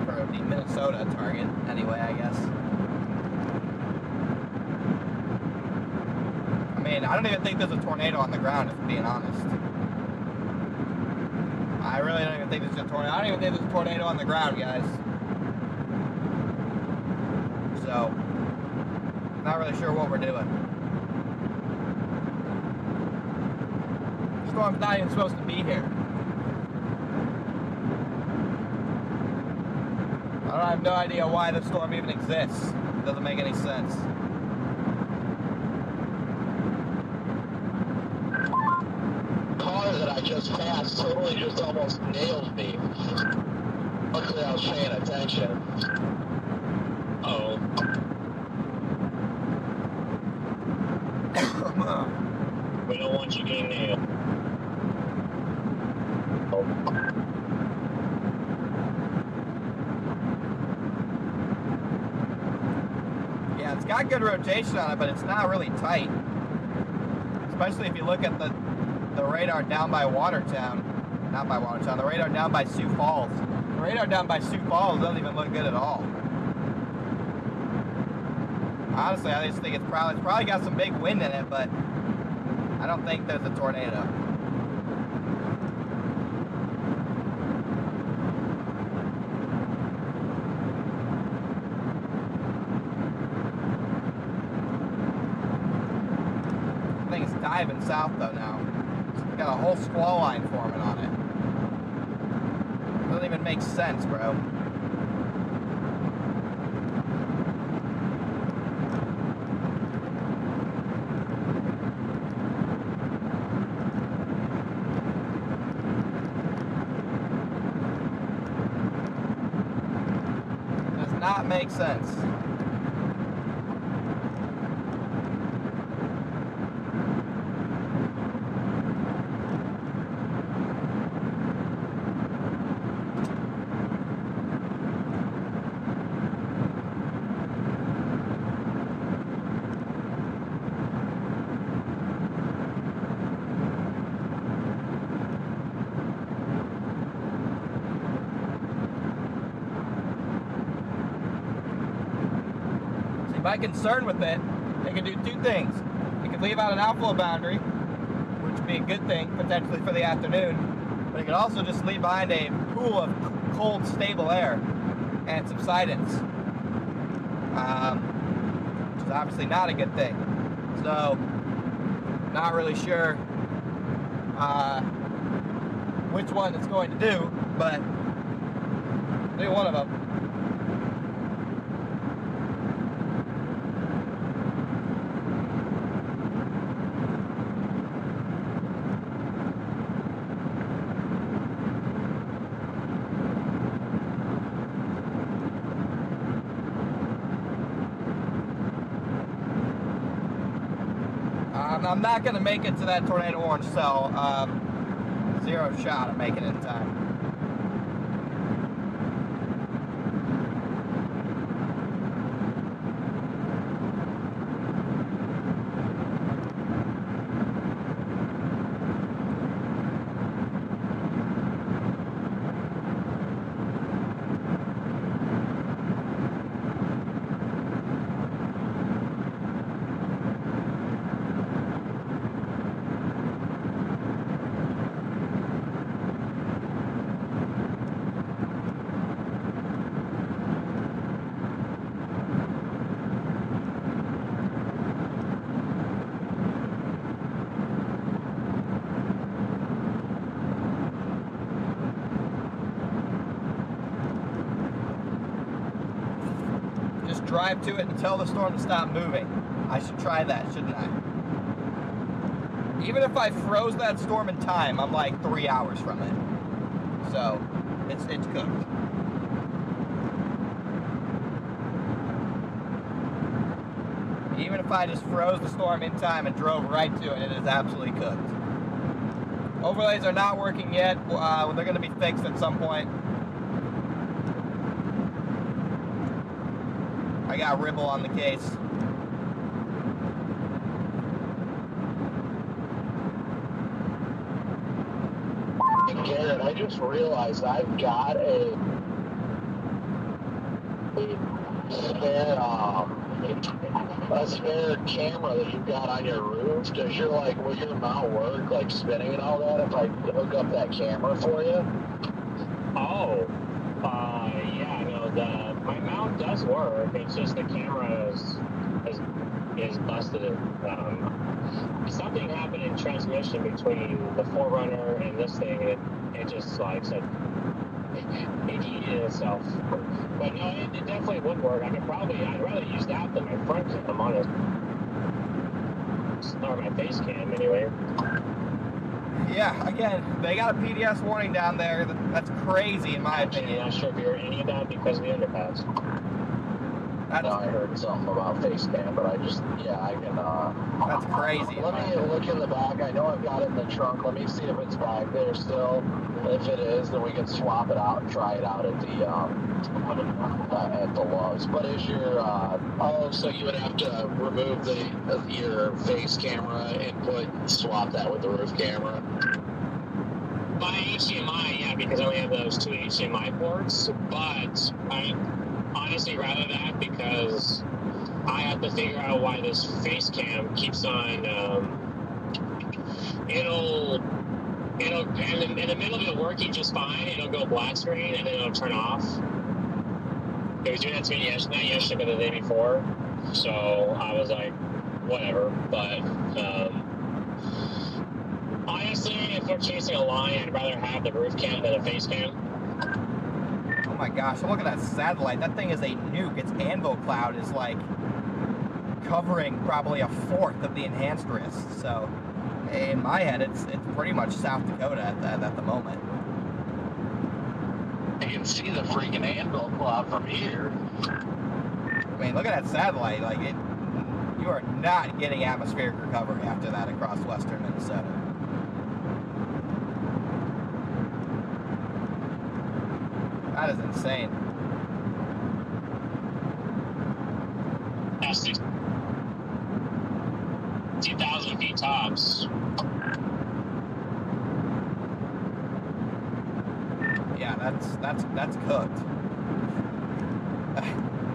for the Minnesota target anyway, I guess. I mean, I don't even think there's a tornado on the ground, if I'm being honest. I really don't even think there's a tornado. I don't even think there's a tornado on the ground, guys. So, not really sure what we're doing. The storm's not even supposed to be here. I have no idea why the storm even exists. It doesn't make any sense. Car that I just passed totally just almost nailed me. Luckily I was paying attention. Oh. We don't want you getting nailed. Yeah, it's got good rotation on it, but it's not really tight. Especially if you look at the radar down by Watertown. Not by Watertown, the radar down by Sioux Falls. The radar down by Sioux Falls doesn't even look good at all. Honestly, I just think it's probably got some big wind in it, but I don't think there's a tornado. I think it's diving south though now. It's got a whole squall line forming on it. Doesn't even make sense, bro. Does not make sense. My concern with it can do two things. It could leave out an outflow boundary, which would be a good thing potentially for the afternoon, but it could also just leave behind a pool of cold, stable air and subsidence, which is obviously not a good thing. So, not really sure which one it's going to do, but do one of them. I'm not going to make it to that tornado orange cell. Zero shot of making it in time. Drive to it and tell the storm to stop moving. I should try that, shouldn't I? Even if I froze that storm in time, I'm like 3 hours from it. So, it's cooked. Even if I just froze the storm in time and drove right to it, it is absolutely cooked. Overlays are not working yet. They're going to be fixed at some point. I got Ribble on the case. Garrett, I just realized I've got a spare camera that you've got on your roof. Does your will your mount work like spinning and all that if I hook up that camera for you? Oh, yeah, no, my mount does work. It's just the camera is busted. Something happened in transmission between the 4Runner and this thing. It just like said it heated itself. But no, it definitely would work. I'd rather use that than my front cam, honest. Or my face cam, anyway. Yeah, again, they got a PDS warning down there. That's crazy, in my opinion. I'm not sure if you heard any of that because of the underpass. No, I heard something about face cam, but I can. That's crazy. Let me look in the back. I know I've got it in the trunk. Let me see if it's back there still. If it is, then we can swap it out and try it out at the Loves. But is your so you would have to remove your face camera input and swap that with the roof camera? My HDMI, yeah, because I only have those 2 HDMI ports, but I honestly rather that because I have to figure out why this face cam keeps on, it'll in the middle of it working just fine, it'll go black screen and then it'll turn off. It was doing that to me not yesterday, but the day before, so I was like, whatever, but, honestly, if we're chasing a line, I'd rather have the roof cam than a face cam. Oh my gosh, look at that satellite. That thing is a nuke. Its anvil cloud is like covering probably 1/4 of the enhanced risk. So in my head, it's pretty much South Dakota at the moment. You can see the freaking anvil cloud from here. I mean, look at that satellite. Like you are not getting atmospheric recovery after that across western Minnesota. That is insane. That's 2,000 feet tops. Yeah, that's cooked.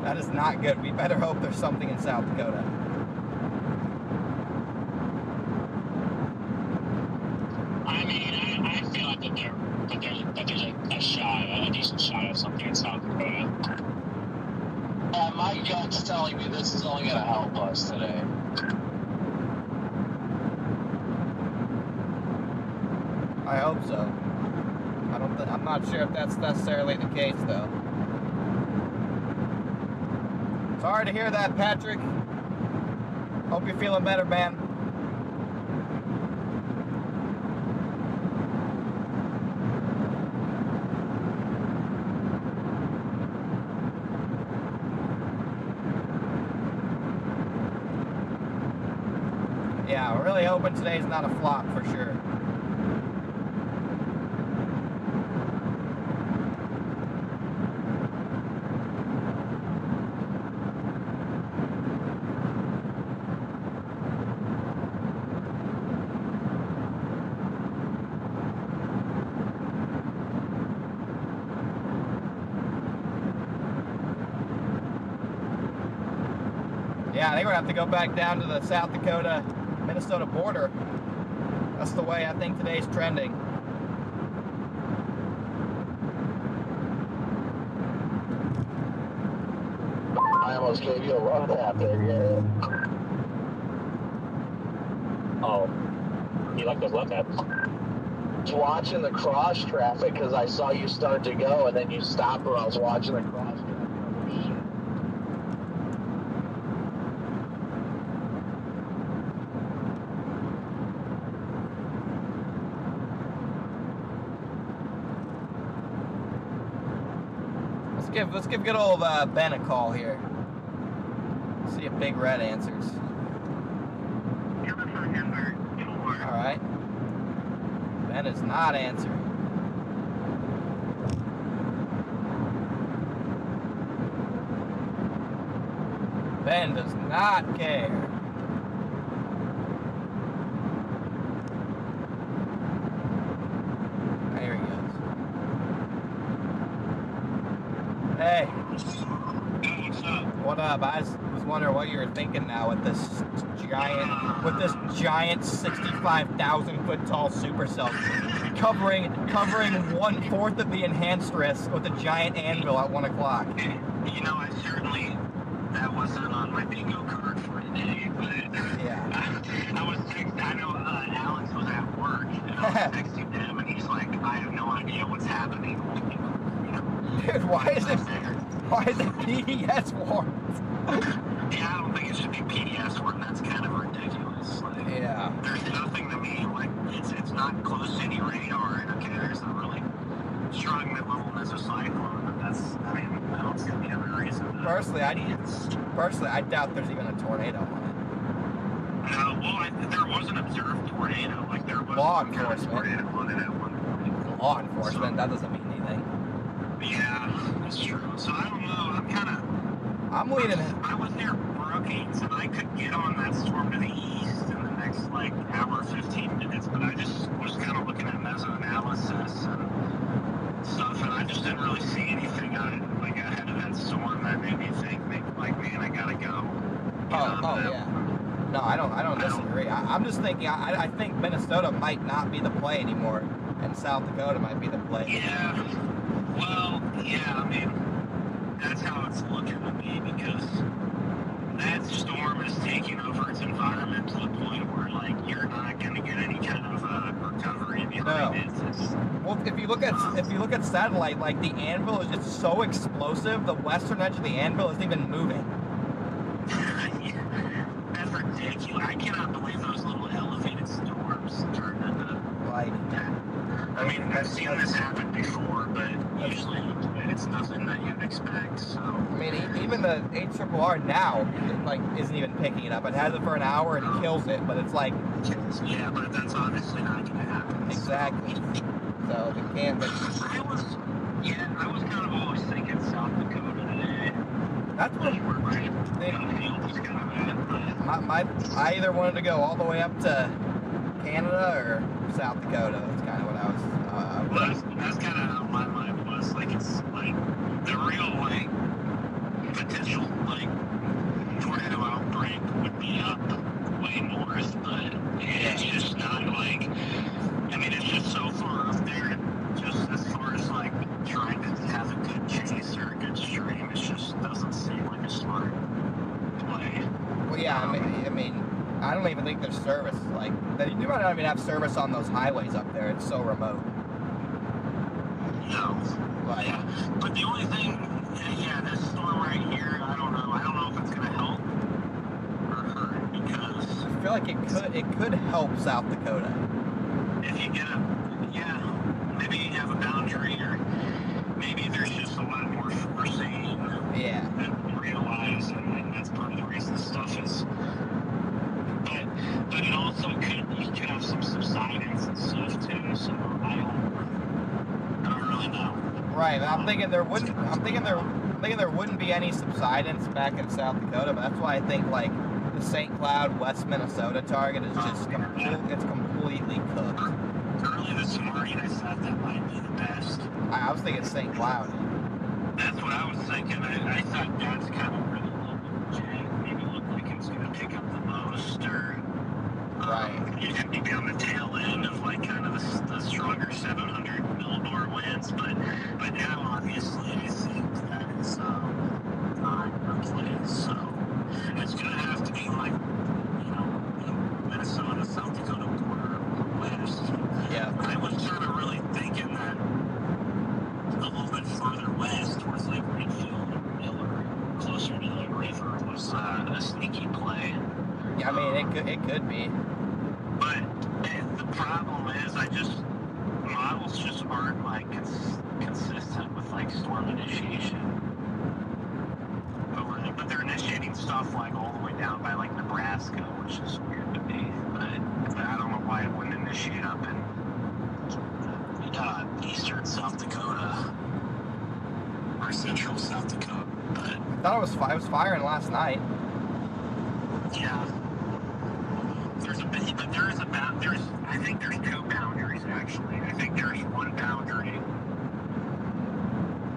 That is not good. We better hope there's something in South Dakota. I mean, I feel like that there's a decent shot of something in South Dakota. My gut's telling me this is only going to help us today. I hope so. I'm not sure if that's necessarily the case, though. Sorry to hear that, Patrick. Hope you're feeling better, man. Yeah, we're really hoping today's not a flop for sure. Yeah, I think we're gonna have to go back down to the South Dakota-Minnesota border. That's the way I think today's trending. I almost gave you a run out there, Garrett. Oh, you like those left taps? Just watching the cross traffic because I saw you start to go and then you stopped while I was watching the cross traffic. let's give good old Ben a call here. See if Big Red answers. Telephone number 4. All right. Ben is not answering. Ben does not care. There he goes. Hey. What's up? What up? I was wondering what you were thinking now with this giant 65,000 foot tall supercell covering 1/4 of the enhanced risk with a giant anvil at 1 o'clock. You know, that wasn't on my bingo card for today, but Yeah. I know Alex was at work, and I was texting him, and he's like, I have no idea what's happening. You know, Dude, why is it PDS warrant? Yeah, I don't think it should be PDS work. That's kind of ridiculous. Like, Yeah. there's nothing to me, like, it's not close to any radar, and okay, there's a really strong mid-level mesocyclone, but I don't see any other reason. Personally, I doubt there's even a tornado on No, well, there was an observed tornado. Like, there was Law some kind of enforcement. tornado on it at one point. it. Law enforcement, that doesn't mean anything. Yeah, that's true. So I don't know. I'm leaning. I was near Brookings, and I could get on that storm to the east in the next, like, hour, 15 minutes, but I just was kind of looking at meso-analysis and stuff, and I just didn't really see anything on it, like, ahead of that storm that made me think, like, man, I gotta go. Yeah. No, I don't disagree. I'm just thinking. I think Minnesota might not be the play anymore, and South Dakota might be the play. Yeah. Well, yeah, I mean, that's how it's looking to me, because that storm is taking over its environment to the point where, like, you're not going to get any kind of recovery behind it. Well, if you look at satellite, like, the anvil is just so explosive. The western edge of the anvil isn't even moving. That's ridiculous. I cannot believe those little elevated storms turned into Like, that. I mean, I've seen this happen before, but usually it's nothing that you'd expect. So I mean, even the HRRR now, like, isn't even picking it up. It has it for an hour and it kills it, but it's like, yeah, but that's obviously not going to happen. exactly. So it can't. But I was kind of always thinking South Dakota today. that's what Where my field was kind of at. I either wanted to go all the way up to Canada or South Dakota. That's kind of what I was. Well, that's kind of how my mind was. Like, it's like the real, like, potential, like, tornado outbreak would be up way north, but it's just not, like, I mean, it's just so far up there, and just as far as, like, trying to have a good chase or a good stream, it just doesn't seem like a smart play. Well, yeah, I mean, I don't even think there's service. Like, you might not even have service on those highways up there. It's so remote. No. Like, Yeah. But the only thing, this storm right here, I don't know if it's going to help or hurt, because I feel like it could help South Dakota. if you get maybe you have a boundary, or maybe there's just a lot more forcing Yeah. than we realize, and that's part of the reason stuff is. But it also you could have some subsidence and stuff too. So I don't really know. Right. I'm thinking there wouldn't be any subsidence back in South Dakota, but that's why I think, like, the St. Cloud, West Minnesota target is just completely cooked. Early this morning, I thought that might be the best. I was thinking St. Cloud. That's what I was thinking. I thought that's kind of where the local jet maybe looked like it's going to pick up the most, or Right. maybe on the tail end of, like, kind of the stronger 700 millibar winds. But now, obviously, I think that is not a place. So it's going to have to be, like, Minnesota, South Dakota border west. Yeah. I was sort of really thinking that a little bit further west, towards, like, Greenfield or Miller, closer to the river, was a sneaky play. Yeah. I mean, it could be. But the problem is, models just aren't, like, consistent with, like, storm initiation. thought it was firing last night. Yeah. I think there's two boundaries actually. I think there's one boundary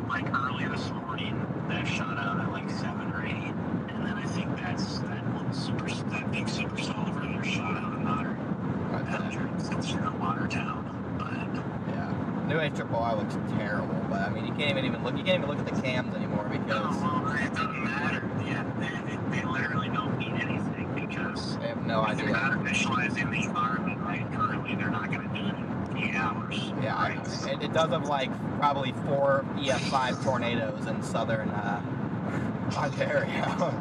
like early this morning that shot out at like 7 or 8, and then I think that big supercell over there shot out another boundary. It's considered Watertown, but yeah, new HRI looks terrible. But I mean, you can't even look. You can't even look at the cams anymore because well, it doesn't matter. Yeah, they literally don't mean anything because they have no idea. They're not initializing the environment right currently. They're not going to do it in 8 hours. Yeah, right? it does have like probably 4 EF5 tornadoes in southern Ontario.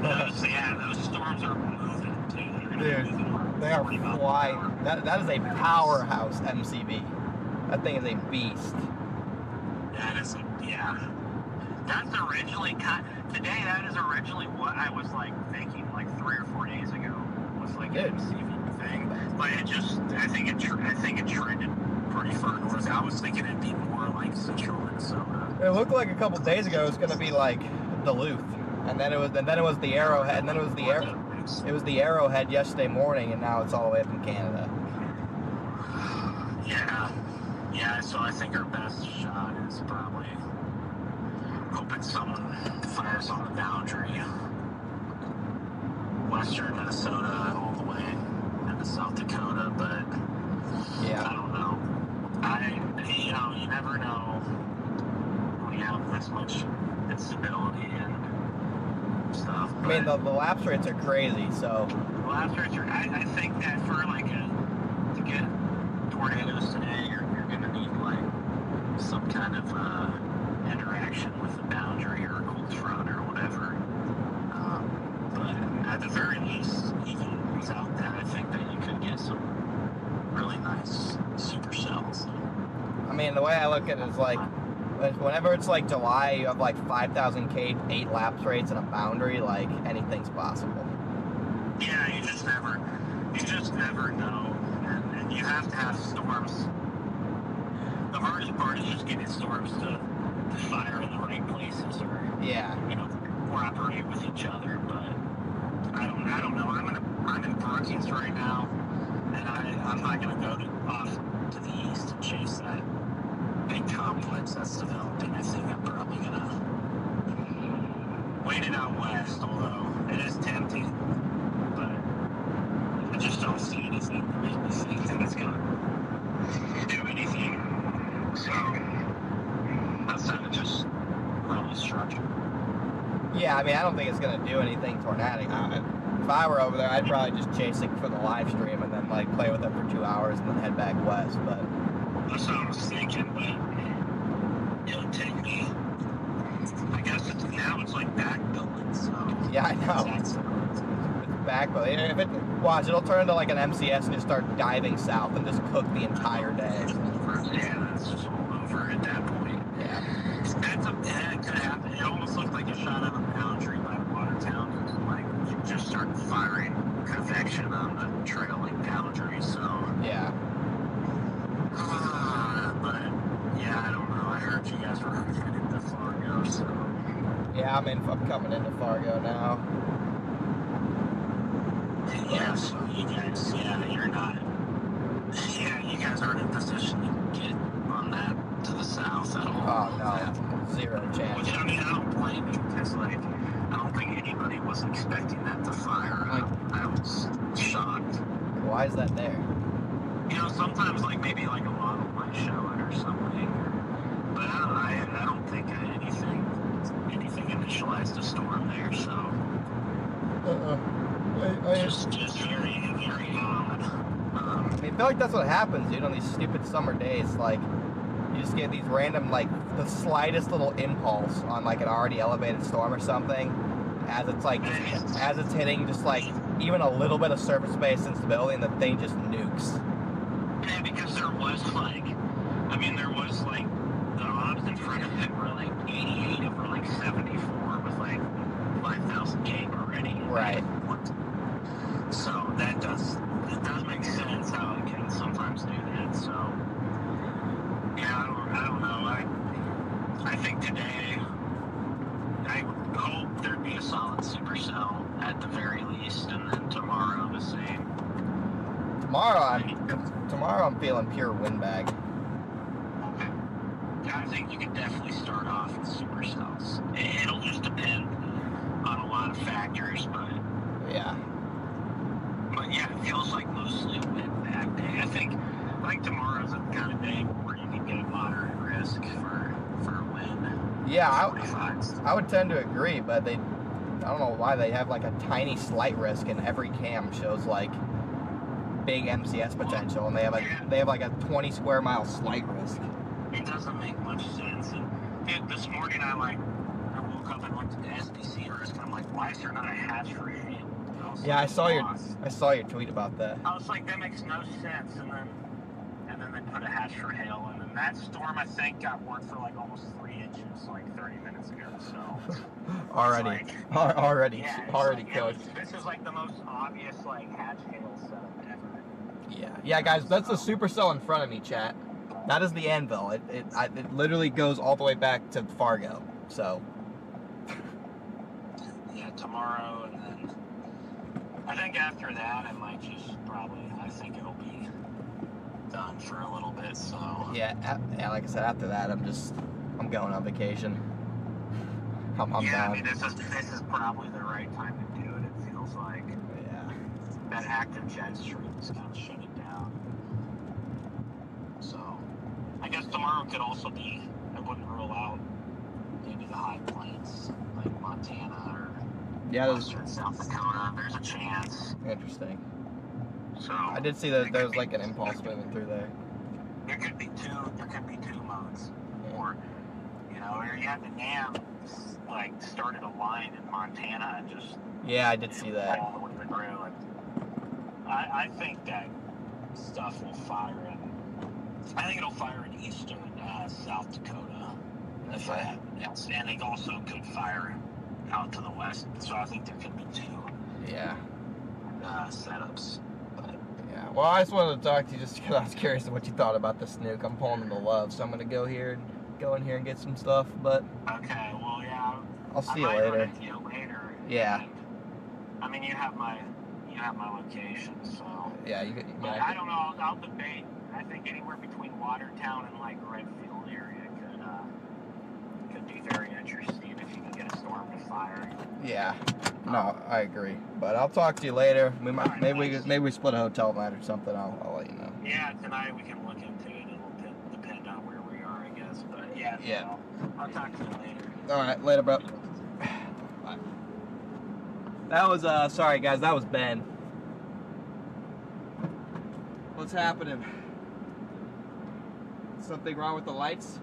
Those storms are moving too. Dude, they are flying. That is a powerhouse MCV. That thing is a beast. That's originally today. That is originally what I was like thinking like 3 or 4 days ago was like an MCV thing, but I think it trended pretty far north. I was thinking it'd be more like central Minnesota. It looked like a couple days ago it was going to be like Duluth, and then it was the Arrowhead, and then it was the Arrowhead yesterday morning, and now it's all the way from Canada. Yeah. So I think our best shot is probably hoping someone fires on the boundary, western Minnesota all the way into South Dakota, but yeah, I don't know. You never know when you have this much instability and stuff. I mean, the lapse rates are crazy, so. The lapse rates are, I think that for to get tornadoes today, you're going to need like some kind of interaction with the boundary or a cold front or whatever. But at the very least, even without that, I think that you could get some really nice supercells. I mean, the way I look at it is like, whenever it's like July, you have like 5,000 K, 8 lapse rates and a boundary, like anything's possible. Yeah, you just never know. And you have to have storms. The hardest part is just getting storms to fire in the right places or, cooperate with each other. But I don't know. I'm in Brookings right now, and I'm not going to go off to the east and chase that big complex that's developing. I think I'm probably going to wait it out west, although it is tempting. But I just don't see anything to make me think that it's going to do anything. So, outside of just probably structure. Yeah, I mean, I don't think it's going to do anything tornadic. If I were over there, I'd probably just chase it for the live stream and then like play with it for 2 hours and then head back west. But that's what I was thinking. But it'll take me. I guess it's like back building. So yeah, I know. It's back building. If it'll turn into like an MCS and just start diving south and just cook the entire day. Yeah, that's just all over at that point. Yeah. It could happen. It almost looked like a shot on a boundary by Watertown. Like you just start firing convection on the trailing boundary. So yeah. But yeah, I don't know. I heard you guys were headed to Fargo, so yeah, I'm coming into Fargo now. Yeah, so you guys, you're not. Yeah, you guys aren't in position to get on that to the south at all. Oh no, zero chance. Which I mean, I don't blame you because like I don't think anybody was expecting that to fire. I was shocked. Why is that there? Sometimes like maybe like a model might show it or something, but I don't think anything initialized a storm there. So just very very odd. I feel like that's what happens, dude, on these stupid summer days. Like, you just get these random, like, the slightest little impulse on, like, an already elevated storm or something, as it's, like, as it's hitting just, like, even a little bit of surface space instability, and the thing just nukes. Yeah, because there was, like, the odds in front of it were, like, 88 over, like, 74 with, like, 5,000 K already. Right. So, it does make sense how it can sometimes do that, so, yeah, I don't know, I think today, I hope Tomorrow I'm feeling pure windbag. Okay. Yeah, I think you can definitely start off with supercells. It'll just depend on a lot of factors, but Yeah. Yeah, it feels like mostly a windbag day. I think like tomorrow's the kind of day where you can get a moderate risk for a wind. Yeah, I would tend to agree, but I don't know why they have like a tiny slight risk, and every cam shows like big MCS potential, and they have like a 20 square mile slight risk. It doesn't make much sense. And dude, this morning I woke up and looked at the SBC risk, and I'm like, why is there not a hatch for it? Yeah, I saw your tweet about that. I was like, that makes no sense. And then they put a hatch for hail, and then that storm I think got warned for like almost 3 inches like 30 minutes ago. So already killed. This is like the most obvious like hatch hail setup ever. Yeah, guys, that's the supercell in front of me, chat. That is the anvil. It literally goes all the way back to Fargo. So. Yeah, tomorrow, and then I think after that I might just I think it'll be done for a little bit. So. Yeah, like I said, after that I'm going on vacation. I'm down. I mean, this is probably the right time to do it. It feels like. Yeah. That active jet stream is kind of shutting down. So, I guess tomorrow could also be, I wouldn't rule out maybe the high plains, like Montana or western South Dakota. There's a chance. Interesting. So, I did see that there was like an impulse moving through there. There could be two modes. Or, or you have the NAM like started a line in Montana and just I did see that. All the way through. And I think that stuff will fire I think it'll fire in eastern South Dakota. That's right. And it also could fire out to the west. So I think there could be two setups. But, yeah. Well, I just wanted to talk to you just because I was curious what you thought about this nuke. I'm pulling the love, so I'm gonna go in here and get some stuff. But okay, well, yeah. I'll see you later. Yeah. I mean, you have my location, so. Yeah, But I don't know. I'll debate. I think anywhere between Watertown and like Redfield area could be very interesting if you can get a storm to fire. Yeah. No, I agree. But I'll talk to you later. We might maybe we split a hotel night or something. I'll let you know. Yeah, tonight we can look into it. It'll depend on where we are, I guess. But yeah. Yeah. So I'll talk to you later. All right, later, bro. Bye. That was sorry guys. That was Ben. What's happening? Something wrong with the lights?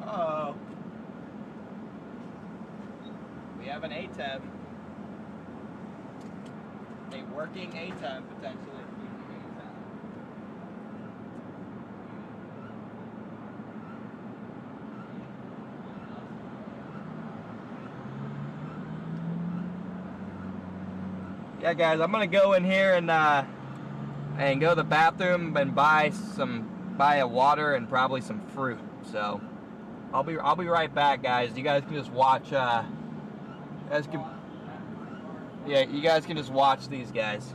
Uh-oh. We have an ATEV. A working ATEV, potentially. Yeah, guys, I'm gonna go in here and go to the bathroom and buy a water and probably some fruit. So I'll be right back, guys. You guys can just watch. You guys can just watch these guys.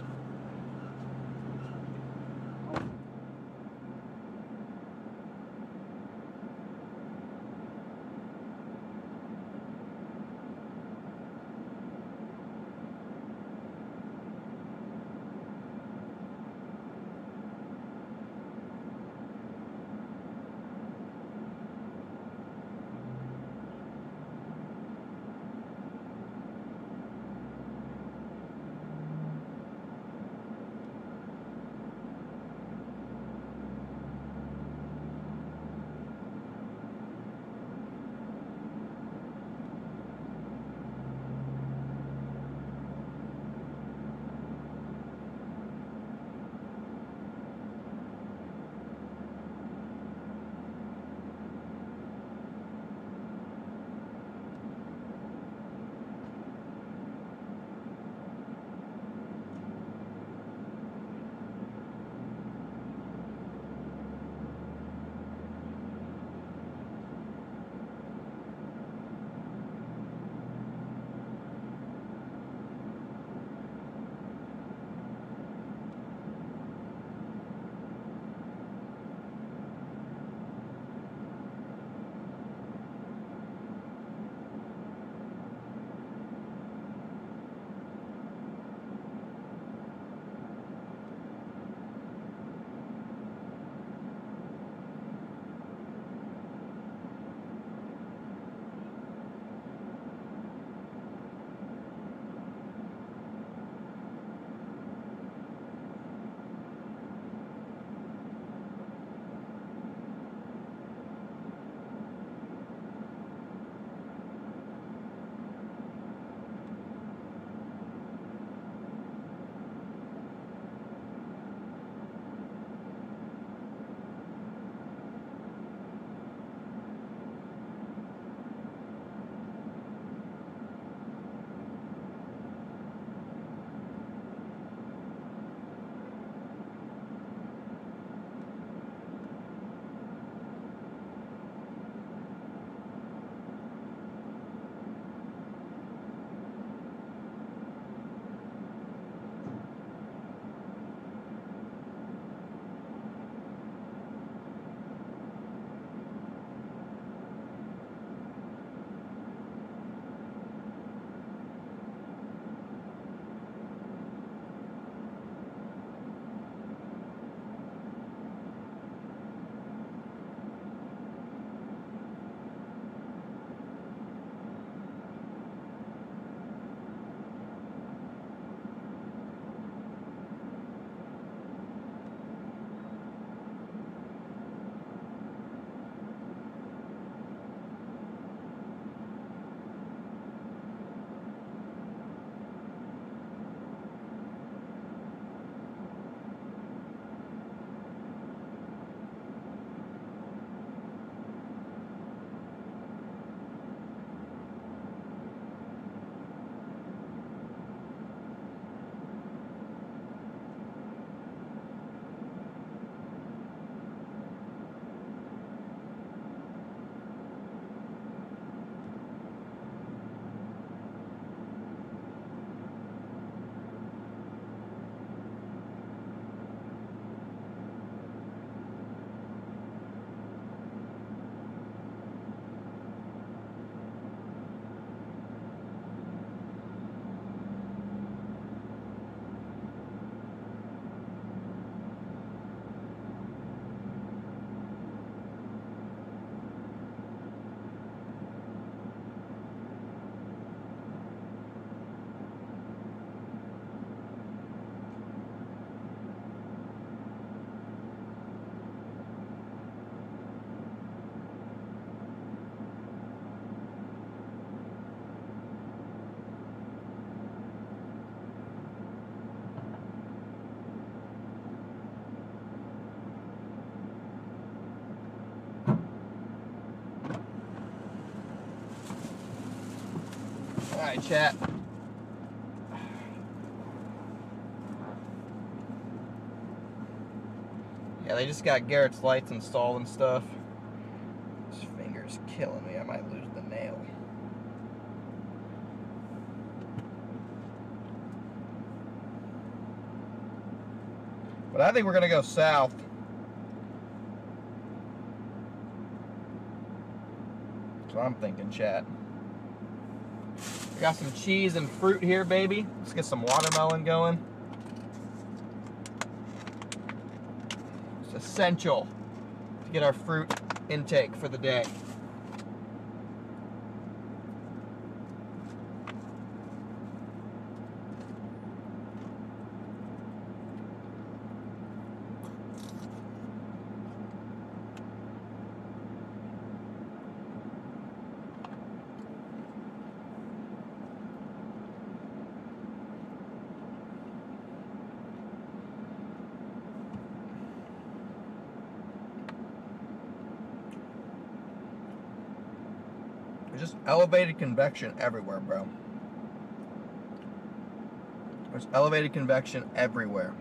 Alright, chat. Yeah, they just got Garrett's lights installed and stuff. This finger's killing me. I might lose the nail. But I think we're gonna go south. That's what I'm thinking, chat. We got some cheese and fruit here, baby. Let's get some watermelon going. It's essential to get our fruit intake for the day. Just elevated convection everywhere, bro. There's elevated convection everywhere.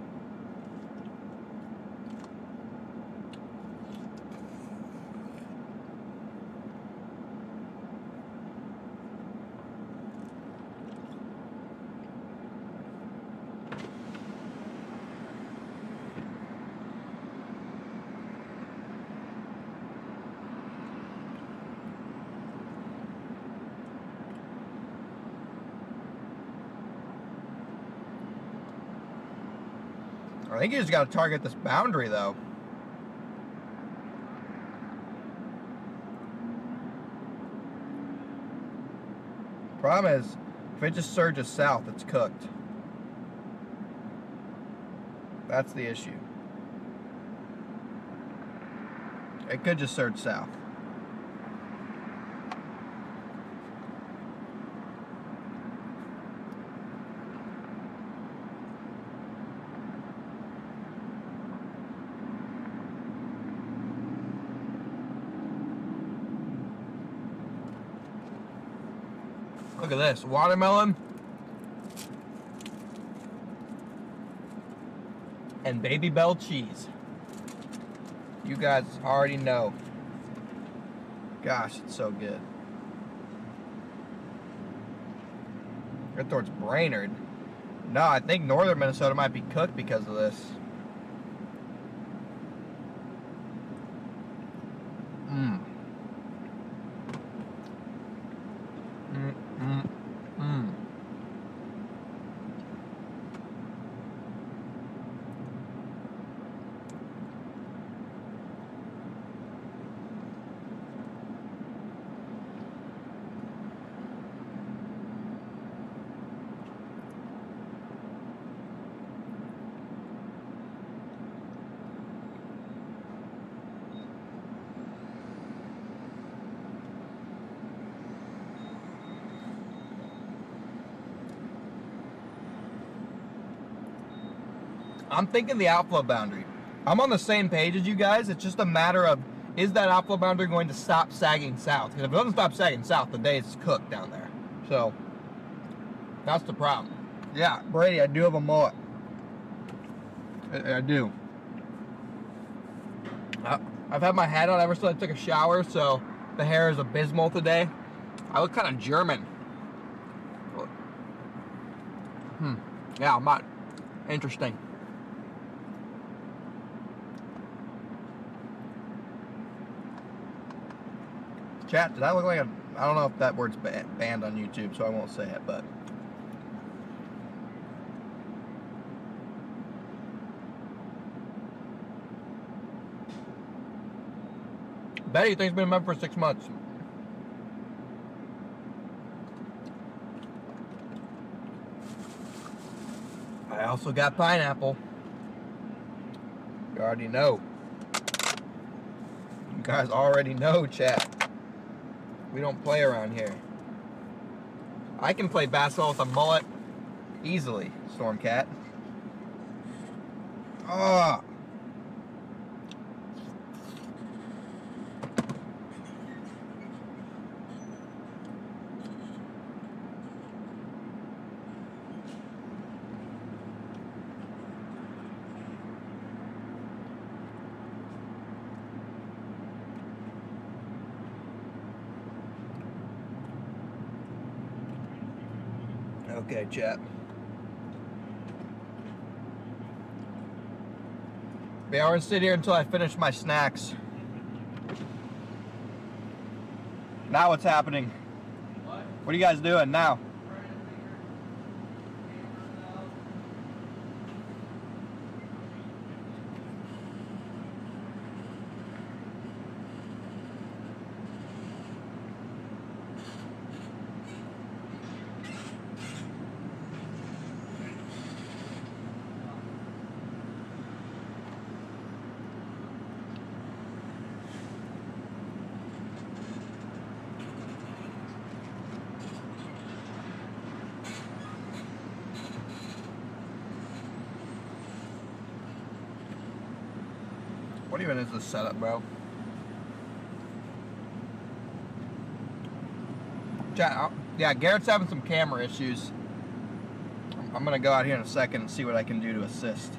I think you just got to target this boundary, though. Problem is, if it just surges south, it's cooked. That's the issue. It could just surge south. Look at this, watermelon and Baby Bell cheese. You guys already know. Gosh, it's so good. Right towards Brainerd. No, I think northern Minnesota might be cooked because of this. I'm thinking the outflow boundary. I'm on the same page as you guys. It's just a matter of, is that outflow boundary going to stop sagging south? Because if it doesn't stop sagging south, the day is cooked down there. So, that's the problem. Yeah, Brady, I do have a mullet. I do. I've had my hat on ever since I took a shower, so the hair is abysmal today. I look kind of German. Yeah, I'm not interesting. Chat, did I look like I don't know if that word's banned on YouTube, so I won't say it, but. Betty thinks it's been a member for 6 months. I also got pineapple. You already know. You guys already know, chat. We don't play around here. I can play basketball with a mullet easily, Stormcat. Oh. Okay, chat. Yeah, we're gonna sit here until I finish my snacks. Now what's happening? What are you guys doing now? What even is this setup, bro? Chat, yeah, Garrett's having some camera issues. I'm gonna go out here in a second and see what I can do to assist.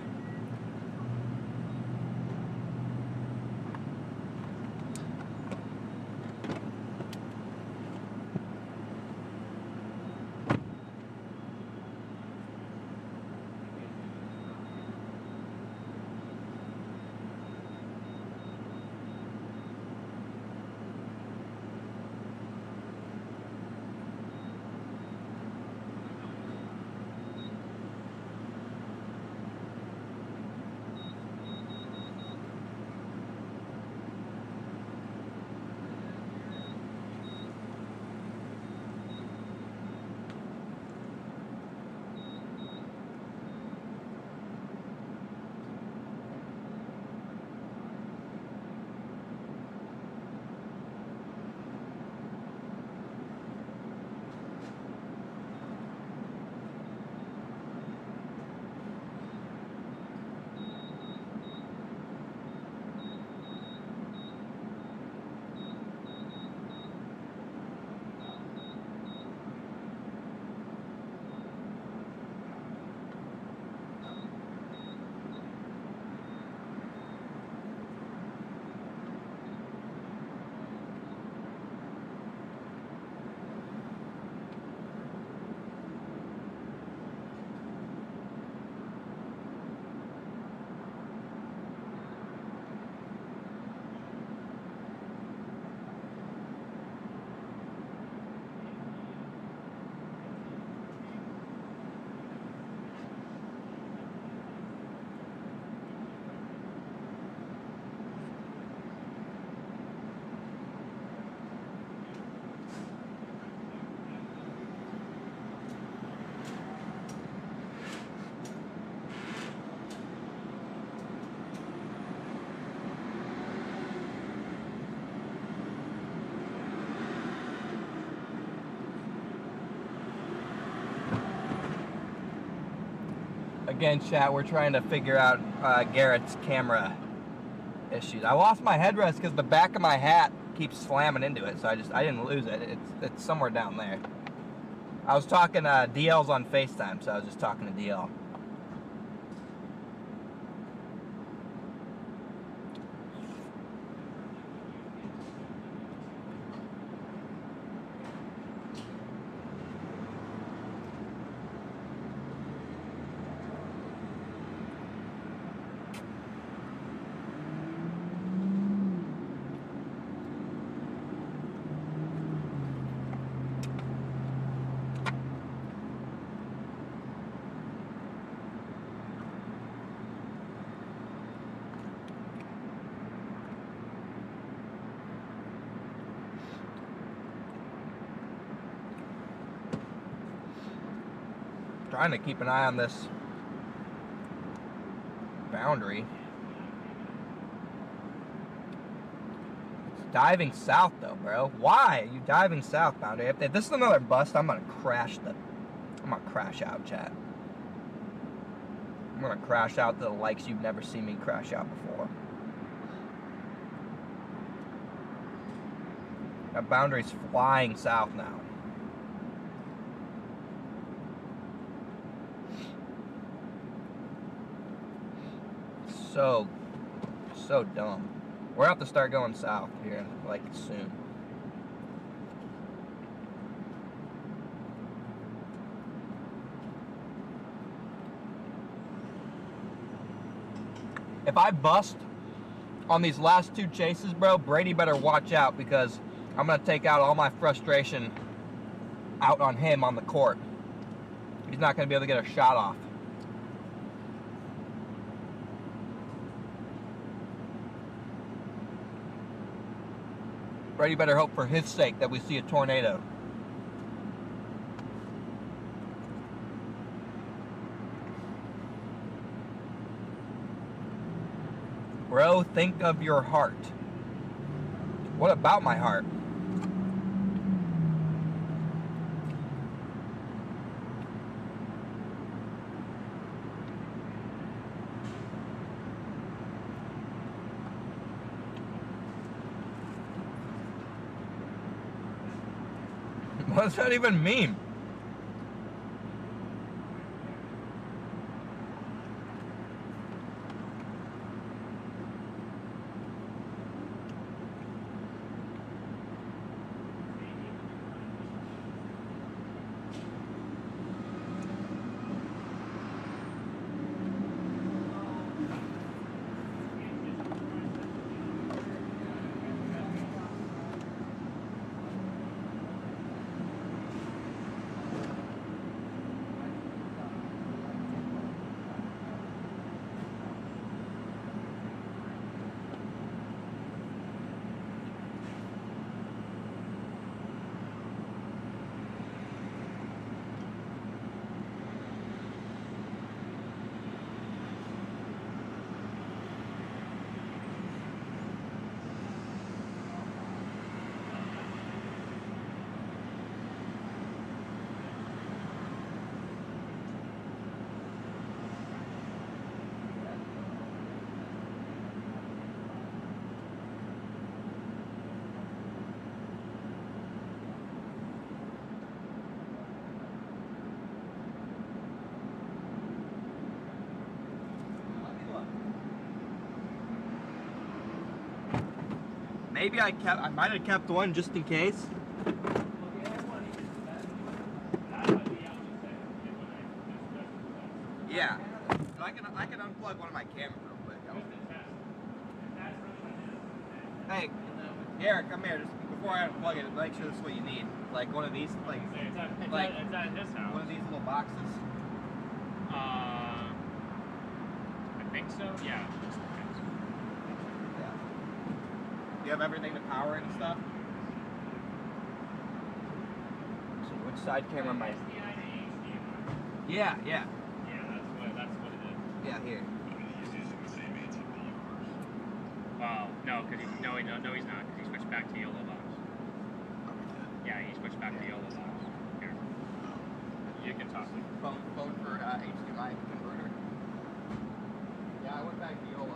Again, chat, we're trying to figure out Garrett's camera issues. I lost my headrest because the back of my hat keeps slamming into it, so I didn't lose it. It's somewhere down there. I was talking DL's on FaceTime, so I was just talking to DL. Trying to keep an eye on this boundary. It's diving south though, bro. Why are you diving south, boundary? If this is another bust, I'm gonna crash out, chat. I'm gonna crash out to the likes you've never seen me crash out before. That boundary's flying south now. So dumb. We're gonna have to start going south here, like, soon. If I bust on these last 2 chases, bro, Brady better watch out, because I'm going to take out all my frustration out on him on the court. He's not going to be able to get a shot off. Brady better hope for his sake that we see a tornado. Bro, think of your heart. What about my heart? What does that even mean? Maybe I might have kept one just in case. Yeah. I can unplug one of my cameras real quick. Hey, Eric, come here. Just before I unplug it, make sure this is what you need. Like one of these, like It's at his house. one of these little boxes. I think so. Yeah. Yeah. Do you have everything to power it and stuff? So which side camera am I? Yeah. Yeah, that's what it is. Yeah, here. No, because he's not, because he switched back to YOLO box. Yeah, he switched back to YOLO box. Here. You can talk. Phone for HDMI converter. Yeah, I went back to YOLO.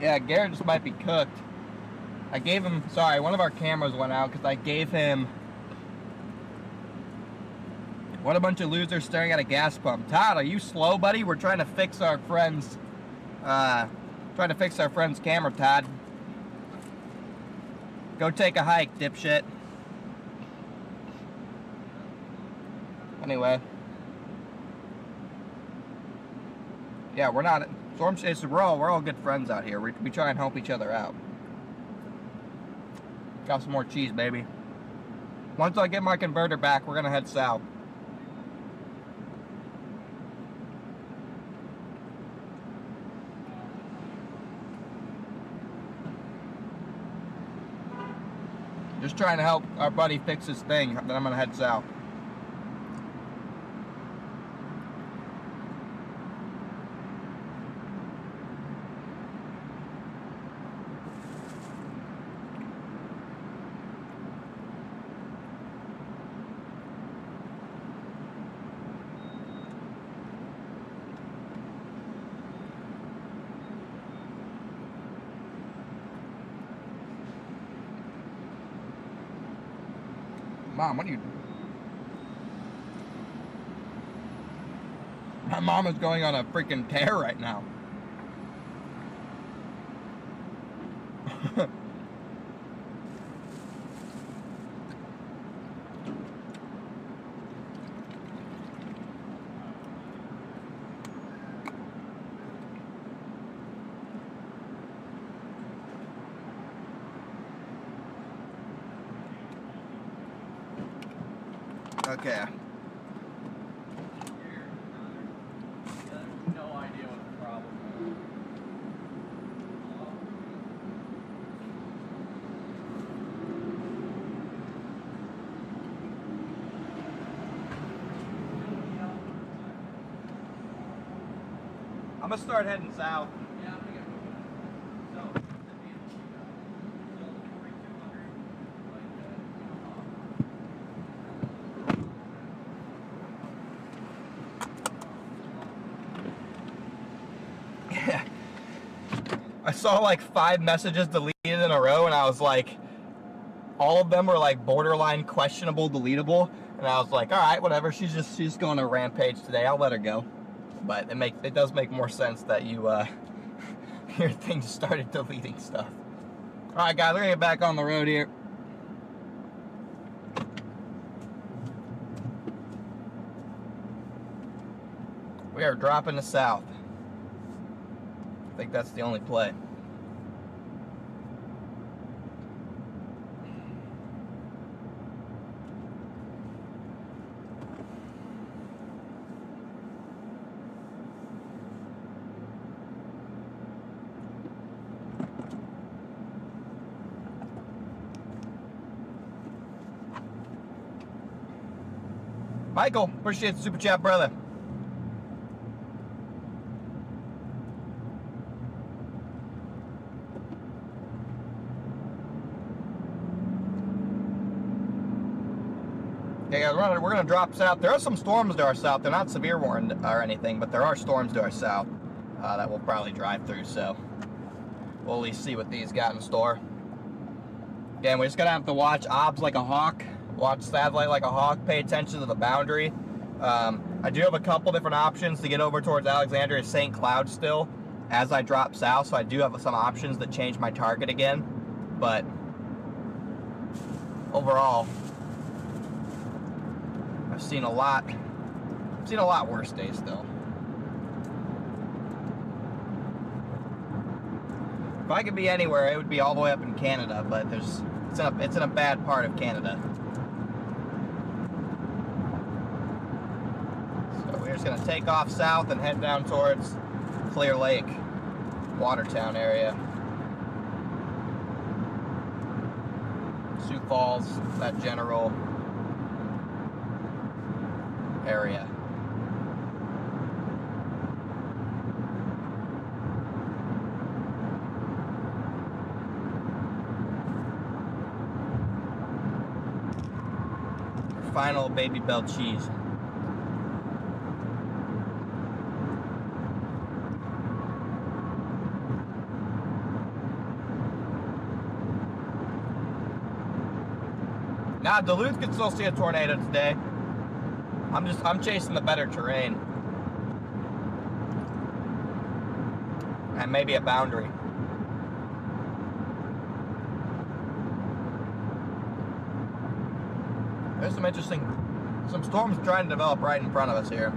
Yeah, Garrett just might be cooked. I gave him, sorry, one of our cameras went out because I gave him, what a bunch of losers staring at a gas pump. Todd, are you slow, buddy? We're trying to fix our friend's, camera, Todd. Go take a hike, dipshit. Anyway. Yeah, we're not, Storm Chaser, we're all good friends out here. We try and help each other out. Got some more cheese, baby. Once I get my converter back, we're gonna head south. Just trying to help our buddy fix his thing, then I'm gonna head south. Mom, what are you... My mom is going on a freaking tear right now. Okay. No idea what the problem I'm gonna start heading south. Yeah, I'm gonna get moving. So, the vehicle we got. So, the 4200, Yeah. I saw like 5 messages deleted in a row, and I was like, all of them were like borderline questionable, deletable, and I was like, all right, whatever. She's just going on a rampage today. I'll let her go. But it does make more sense that you your thing just started deleting stuff. All right, guys, we're gonna get back on the road here. We are dropping to south. I think that's the only play. Michael, appreciate the super chat, brother. Okay, guys, we're gonna drop south. There are some storms to our south. They're not severe warned or anything, but there are storms to our south that we'll probably drive through. So we'll at least see what these got in store. Again, we're just gonna have to watch obs like a hawk. Watch satellite like a hawk, pay attention to the boundary. I do have a couple different options to get over towards Alexandria, St. Cloud still, as I drop south, so I do have some options that change my target again, but overall, I've seen a lot worse days though. If I could be anywhere, it would be all the way up in Canada, but it's in a bad part of Canada. We're just going to take off south and head down towards Clear Lake, Watertown area. Sioux Falls, that general area. Our final Baby Bell cheese. Now Duluth could still see a tornado today. I'm chasing the better terrain. And maybe a boundary. There's some storms trying to develop right in front of us here.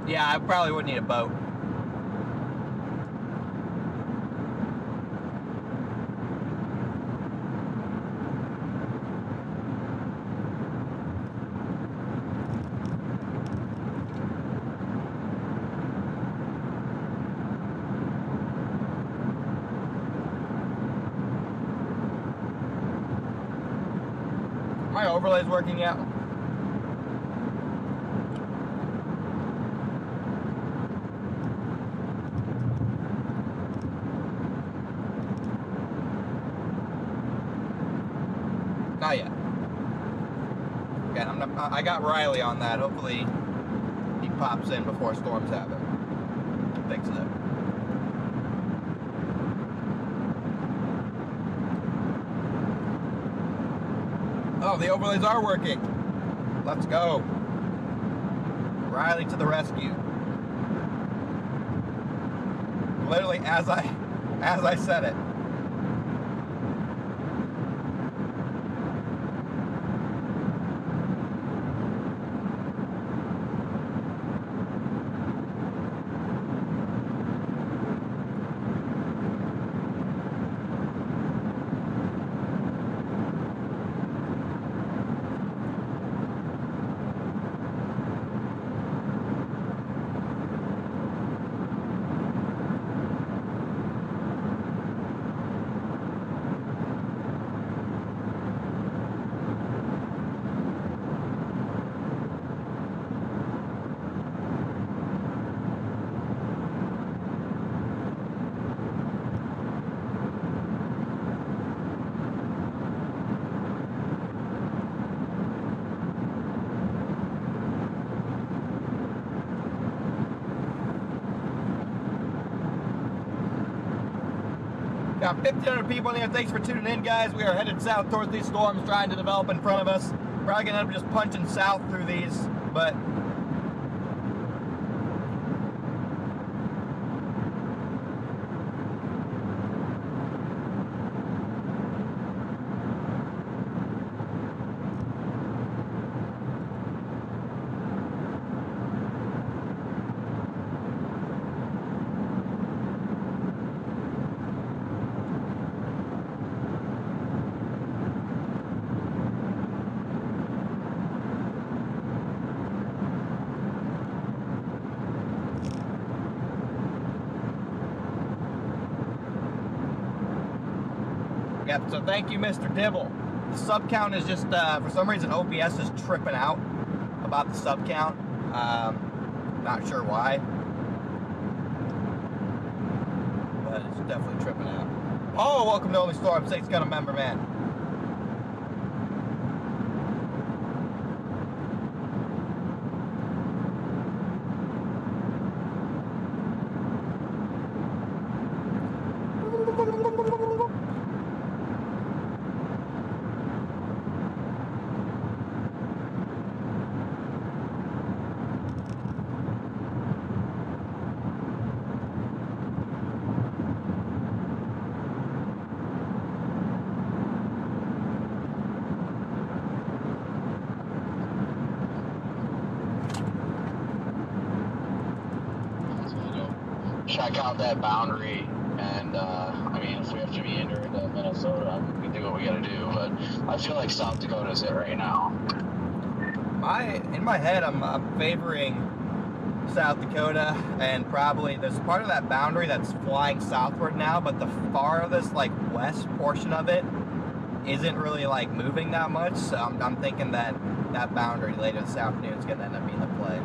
Yeah, I probably would need a boat. My overlay's working out. Not yet. Again, I got Riley on that. Hopefully he pops in before storms happen. Fix it. Oh, the overlays are working. Let's go. Riley to the rescue. Literally as I said it. Got 1,500 people in here. Thanks for tuning in, guys. We are headed south towards these storms trying to develop in front of us. Probably gonna end up just punching south through these, but yeah, so thank you, Mr. Dibble. The sub count is just, for some reason, OBS is tripping out about the sub count. Not sure why, but it's definitely tripping out. Oh, welcome to Only Storm. Sake's got a member, man. Check out that boundary, and I mean, if we have to be into Minnesota, we can do what we gotta do. But I feel like South Dakota's it right now. In my head, I'm favoring South Dakota, and probably there's part of that boundary that's flying southward now, but the farthest like west portion of it isn't really like moving that much. So I'm thinking that boundary later this afternoon is gonna end up being the play.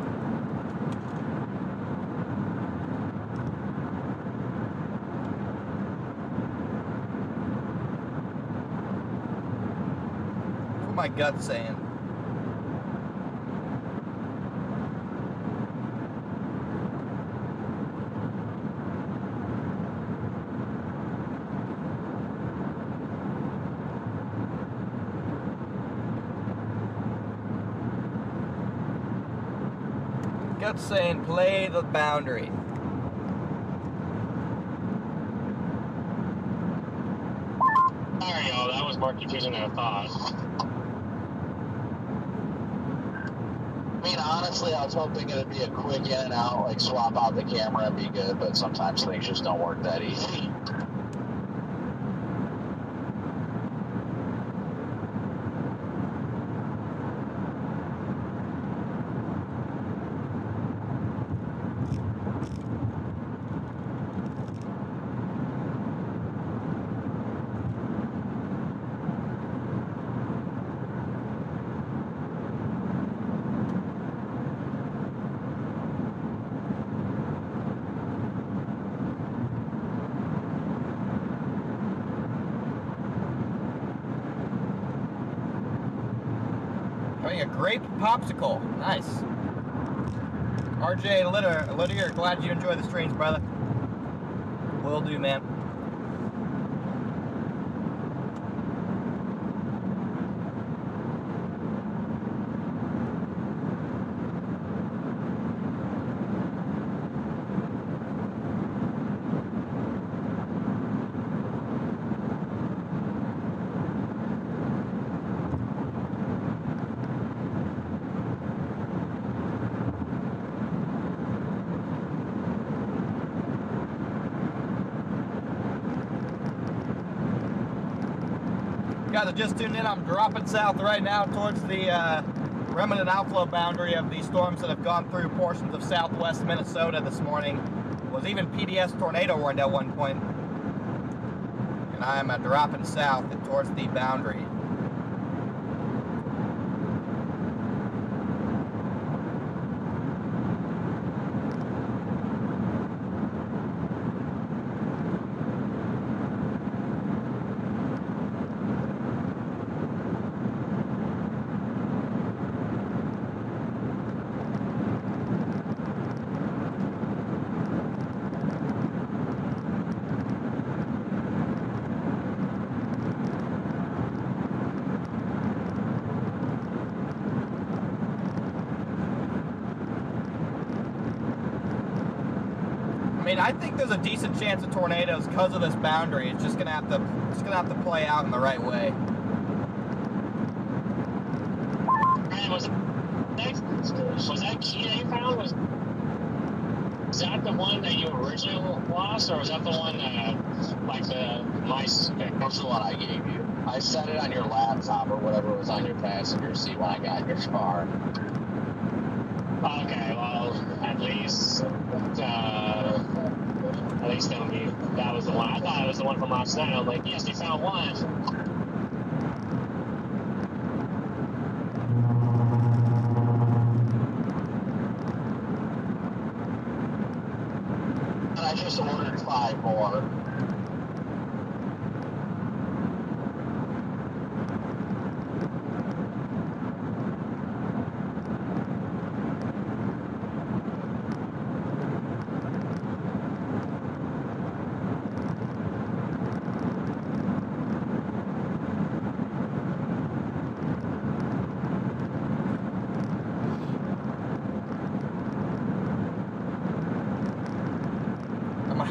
My gut's saying. Scott's saying play the boundary. Sorry, y'all, that was more confusing than I thought. I mean, honestly, I was hoping it'd be a quick in and out, like swap out the camera and be good, but sometimes things just don't work that easy. Having a grape popsicle. Nice. RJ Lydier, glad you enjoy the streams, brother. Will do, man. Guys are just tuned in. I'm dropping south right now towards the remnant outflow boundary of the storms that have gone through portions of southwest Minnesota this morning. Was even PDS tornado warned at one point. And I am dropping south towards the boundary. I mean, I think there's a decent chance of tornadoes because of this boundary. It's just gonna have to play out in the right way. Man, was that key that you found? Was that the one that you originally lost, or was that the one like the mice? That's the one I gave you. I set it on your laptop or whatever was on your passenger seat when I got in your car. Okay, well, at least tell me that was the one. I thought it was the one from last night. I'm like, yes, you found one. And I just ordered 5 more.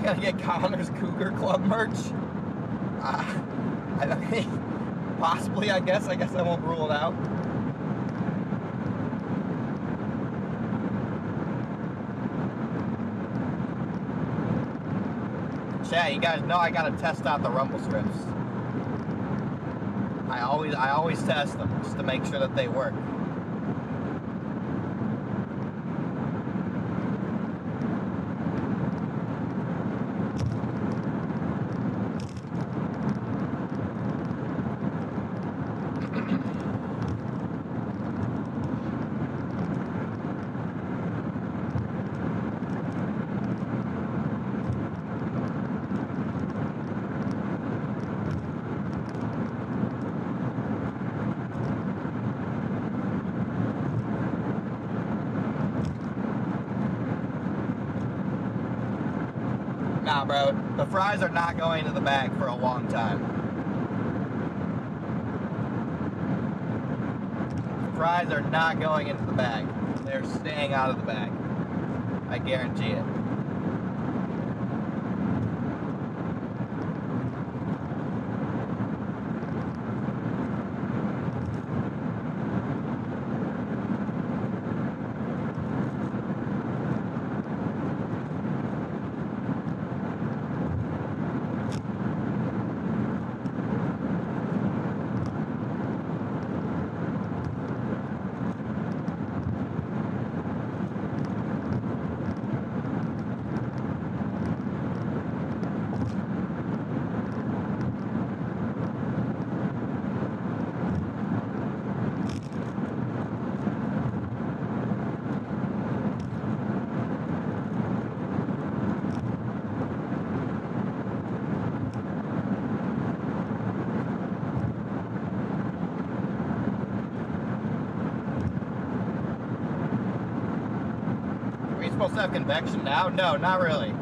Gotta get Connor's Cougar Club merch. I mean, possibly. I guess I won't rule it out. Chat, you guys know I gotta test out the rumble strips. I always test them just to make sure that they work. Nah, bro, the fries are not going to the bag for a long time. Fries are not going into the bag. They're staying out of the bag. I guarantee it. Are we supposed to have convection now? No, not really.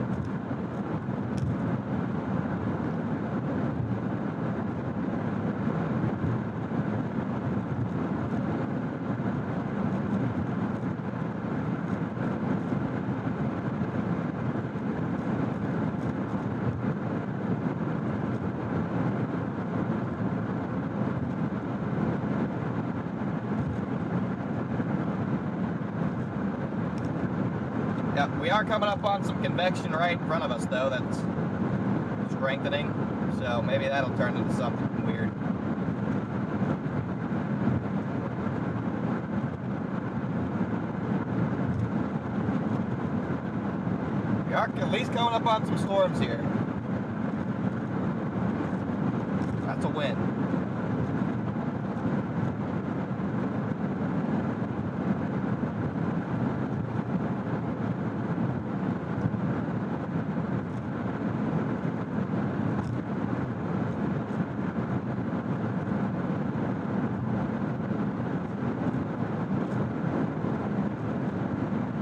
Yep, we are coming up on some convection right in front of us, though. That's strengthening, so maybe that'll turn into something weird. We are at least coming up on some storms here. That's a win.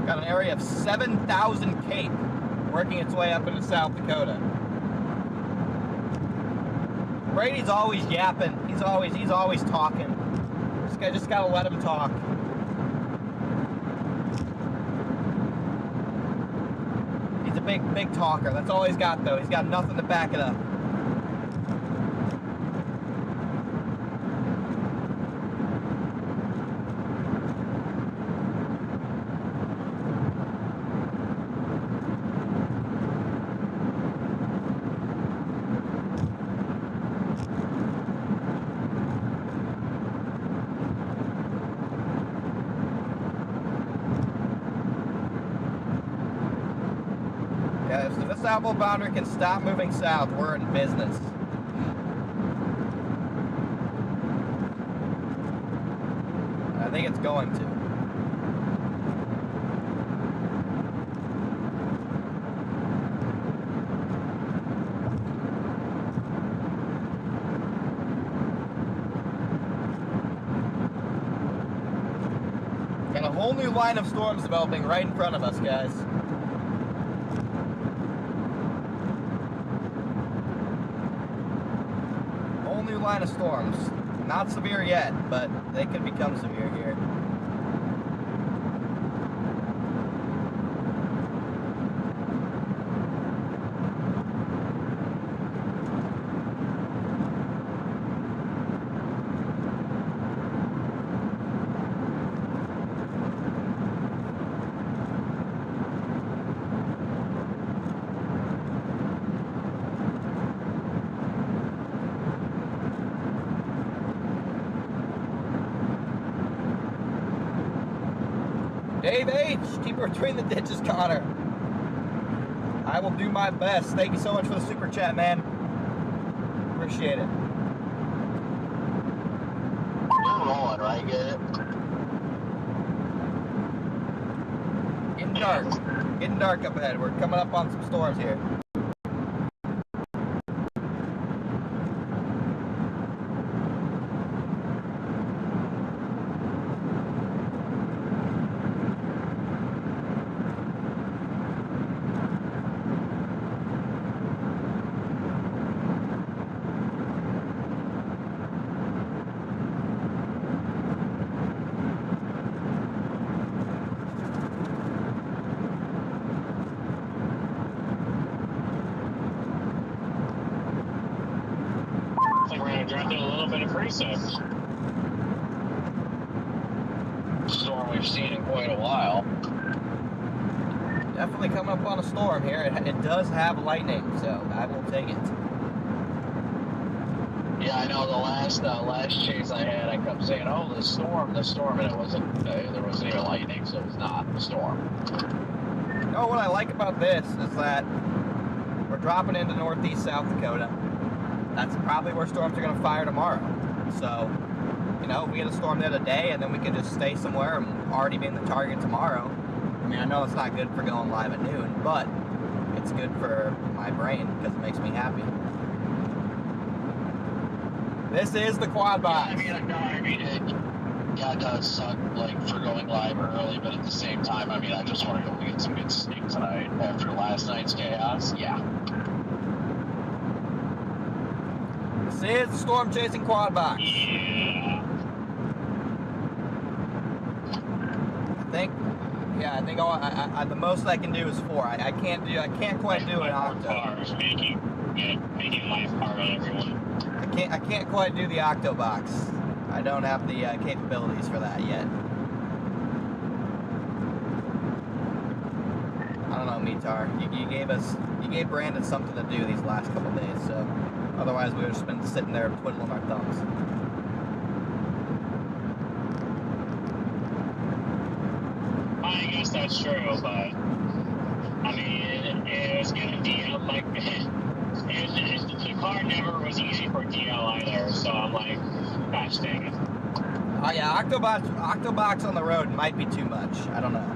Got an area of 7,000 cape working its way up into South Dakota. Brady's always yapping. He's always talking. This guy just gotta let him talk. He's a big talker. That's all he's got, though. He's got nothing to back it up. Yeah, if the southbound boundary can stop moving south, we're in business. I think it's going to. Got a whole new line of storms developing right in front of us, guys. New line of storms. Not severe yet, but they could become severe here. Dave H, keep her between the ditches, Connor. I will do my best. Thank you so much for the super chat, man. Appreciate it. You're rolling, right? Get it? Getting dark up ahead. We're coming up on some storms here. 36. Storm we've seen in quite a while. Definitely coming up on a storm here. It does have lightning, so I will take it. Yeah, I know the last chase I had, I kept saying, "Oh, the storm," and it wasn't. There wasn't even lightning, so it was not a storm. You know what I like about this is that we're dropping into northeast South Dakota. That's probably where storms are going to fire tomorrow. So, you know, if we get a storm there today, and then we can just stay somewhere and already be in the target tomorrow. I mean, I know it's not good for going live at noon, but it's good for my brain because it makes me happy. This is the quad box. Yeah, I mean, it does suck, like, for going live early, but at the same time, I mean, I just want to go get some good sleep tonight after last night's chaos. Yeah. This is the storm chasing quad box. Yeah. I think the most I can do is 4. I can't quite do an octo. Cars making life hard on everyone. I can't quite do the octo box. I don't have the capabilities for that yet. I don't know, Mitar. You gave Brandon something to do these last couple days, so otherwise we would have just been sitting there twiddling our thumbs. I guess that's true, but I mean, it was gonna DL like the car never was easy for DL either. So I'm like, gosh dang it. Oh yeah, Octobox on the road might be too much. I don't know.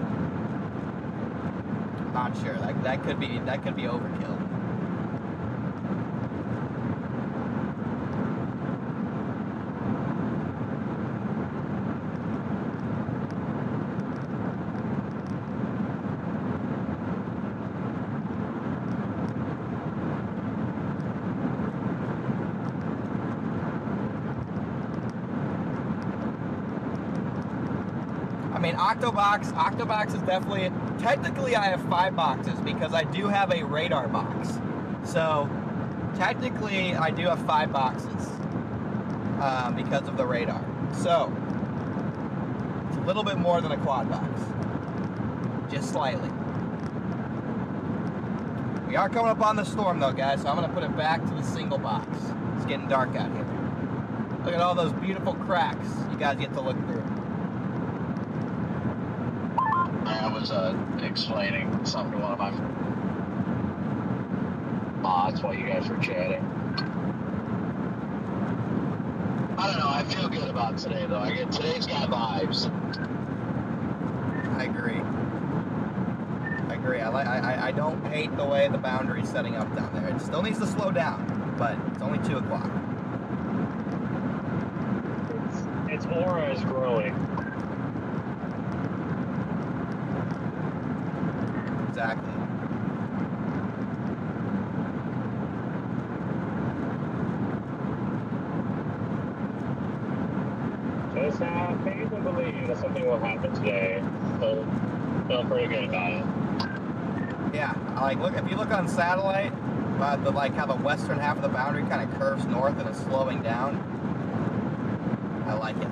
Not sure. That could be overkill. I mean, Octobox is definitely, technically I have 5 boxes because I do have a radar box. So, technically I do have 5 boxes because of the radar. So, it's a little bit more than a quad box. Just slightly. We are coming up on the storm though, guys, so I'm going to put it back to the single box. It's getting dark out here. Look at all those beautiful cracks you guys get to look through. I was explaining something to one of my mods while you guys were chatting. I don't know, I feel good about today though. Today's got vibes. I agree. I don't hate the way the boundary's setting up down there. It still needs to slow down, but it's only 2 o'clock. Its aura is growing. Exactly. Just faith and believe that something will happen today. Feel pretty good about it. Yeah, if you look on satellite, how the western half of the boundary kind of curves north and is slowing down. I like it.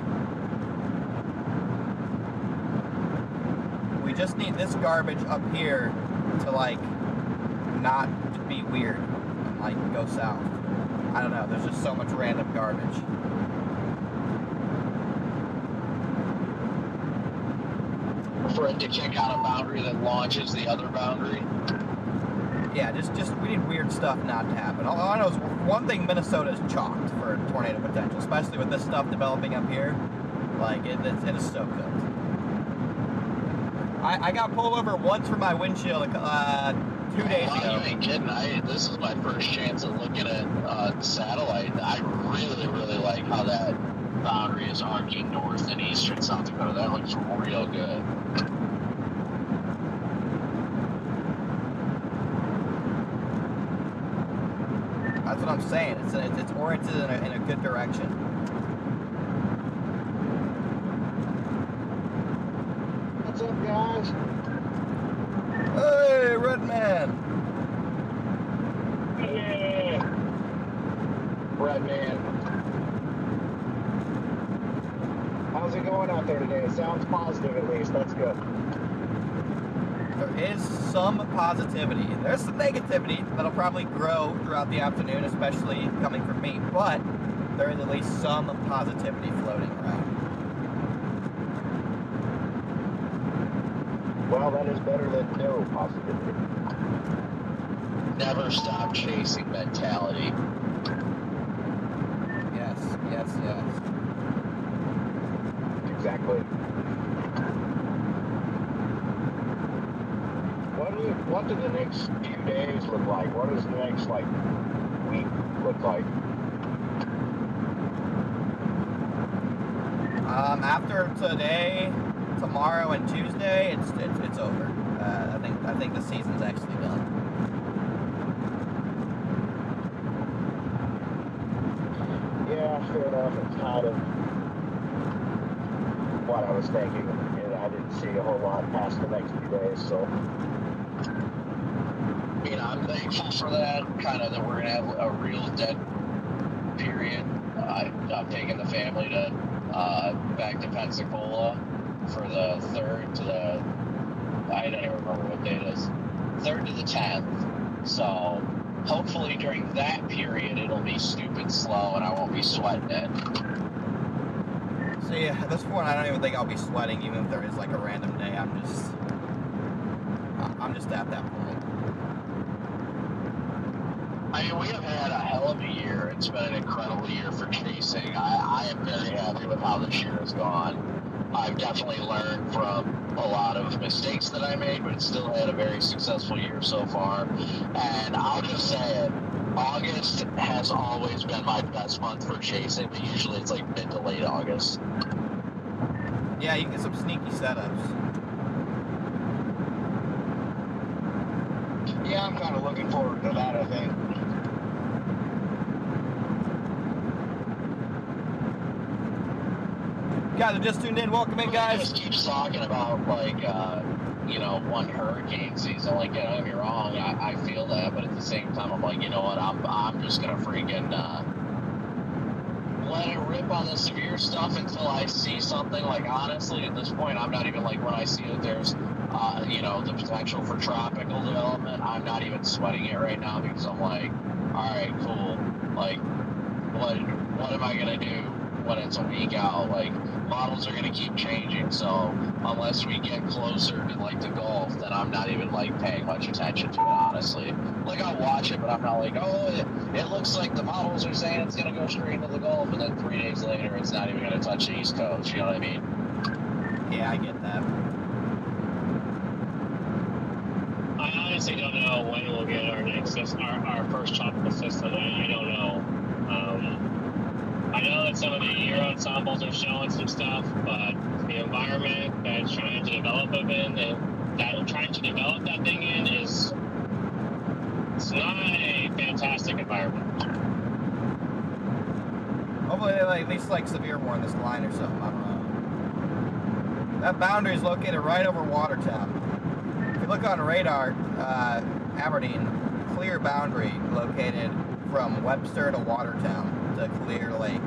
We just need this garbage up here to not be weird and go south. I don't know, there's just so much random garbage. For it to kick out a boundary that launches the other boundary. Yeah, just we need weird stuff not to happen. All I know is one thing, Minnesota is chalked for tornado potential, especially with this stuff developing up here. It is so cooked. I got pulled over once for my windshield 2 days ago. You ain't kidding. This is my first chance at looking at satellite. I really, really like how that boundary is arcing north and eastern South Dakota. That looks real good. That's what I'm saying. It's oriented in a good direction. What's up, guys? Hey, Redman! Yeah. Red man. How's it going out there today? It sounds positive at least. That's good. There is some positivity. There's some negativity that'll probably grow throughout the afternoon, especially coming from me, but there is at least some positivity floating around. Well, that is better than no positivity. Never stop chasing mentality. Yes, yes, yes. Exactly. What do the next few days look like? What does the next week look like? After today, tomorrow, and Tuesday, it's over. I think the season's actually done. Yeah, fair enough. It's kind of what I was thinking, and I didn't see a whole lot past the next few days, so. I mean, I'm thankful for that, kind of that we're going to have a real dead period. I'm taking the family to back to Pensacola for the 3rd to the, I don't even remember what day it is, 3rd to the 10th. So hopefully during that period it'll be stupid slow and I won't be sweating it. See, at this point, I don't even think I'll be sweating, even if there is a random day. I'm just at that point. I mean, we have had a hell of a year. It's been an incredible year for chasing. I am very happy with how this year has gone. I've definitely learned from a lot of mistakes that I made, but still had a very successful year so far. And I'll just say it, August has always been my best month for chasing, but usually it's mid to late August. Yeah, you get some sneaky setups. Yeah, I'm kind of looking forward to that, I think. Guys, just tuned in. Welcome in, guys. Just keeps talking about one hurricane season. Don't get me wrong, I feel that, but at the same time, I'm like, you know what? I'm just gonna freaking let it rip on the severe stuff until I see something. Honestly, at this point, I'm not even when I see that there's the potential for tropical development. I'm not even sweating it right now because I'm like, all right, cool. What am I gonna do when it's a week out? Models are going to keep changing, so unless we get closer to the Gulf, then I'm not even paying much attention to it, honestly. I'll watch it, but I'm not it looks like the models are saying it's going to go straight into the Gulf, and then 3 days later it's not even going to touch the East Coast, you know what I mean? Yeah, I get that. I honestly don't know when we'll get our first tropical system. I don't know. I know that some of the year ensembles are showing some stuff, but the environment that it's trying to develop that thing in it's not a fantastic environment. Hopefully they at least severe warn this line or something. I don't know. That boundary is located right over Watertown. If you look on radar, Aberdeen, clear boundary located from Webster to Watertown. To Clear Lake,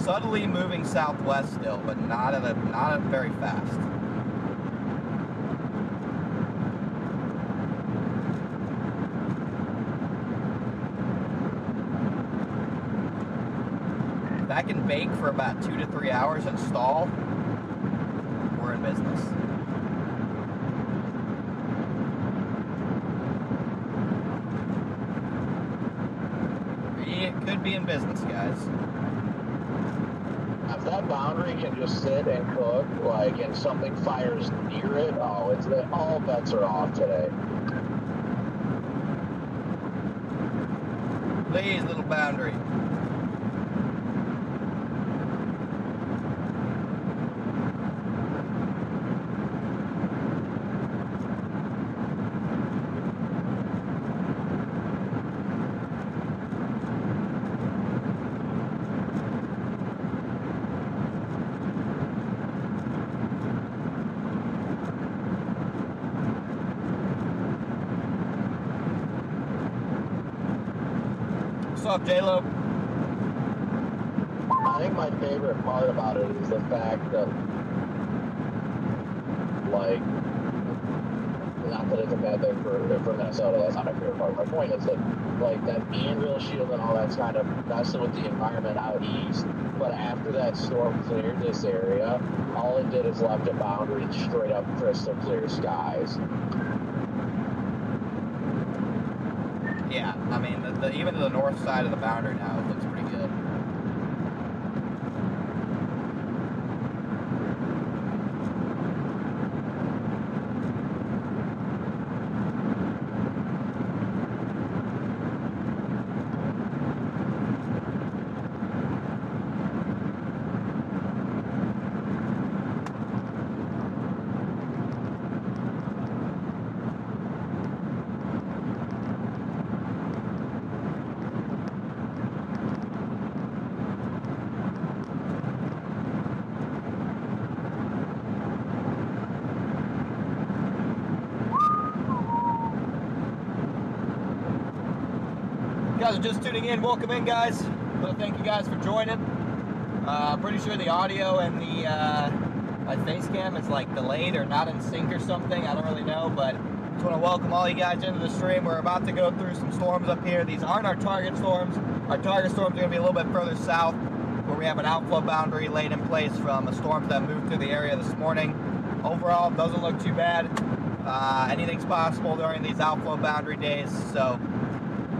subtly moving southwest still, but not very fast. If that can bake for about 2 to 3 hours and stall, we're in business. Could be in business, guys. If that boundary can just sit and cook, and something fires near it, all bets are off today. Please, little boundary. I What's up, J-Lo? think my favorite part about it is the fact that, like, not that it's a bad thing for Minnesota, that's not my favorite part. My point is that, like, that handrail shield and all that's kind of messing with the environment out east. But after that storm cleared this area, all it did is left a boundary straight up crystal clear skies. Yeah, I mean, even to the north side of the boundary now, it looks pretty good. You guys are just tuning in, welcome in, guys. So thank you guys for joining. Pretty sure the audio and the my face cam is like delayed or not in sync or something. I don't really know, but just want to welcome all you guys into the stream. We're about to go through some storms up here. These aren't our target storms. Our target storms are going to be a little bit further south, where we have an outflow boundary laid in place from storms that moved through the area this morning. Overall, doesn't look too bad. Anything's possible during these outflow boundary days, so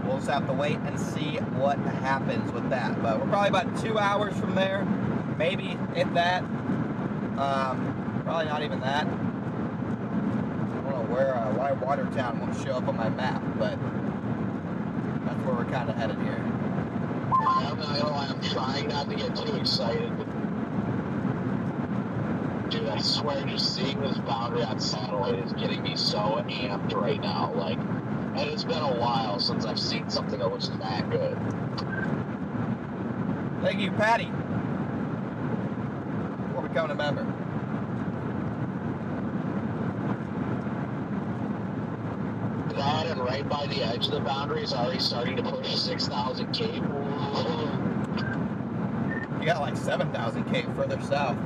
we'll just have to wait and see what happens with that. But we're probably about 2 hours from there, maybe if that. Probably not even that. I don't know why Watertown won't show up on my map, but that's where we're kind of headed here. I'm not gonna lie, I'm trying not to get too excited. Dude, I swear, just seeing this boundary on satellite is getting me so amped right now. Like, and it's been a while since I've seen something that looks that good. Thank you, Patty, for becoming a member. That and right by the edge of the boundary is already starting to push 6,000 Cape. You got like 7,000 Cape further south.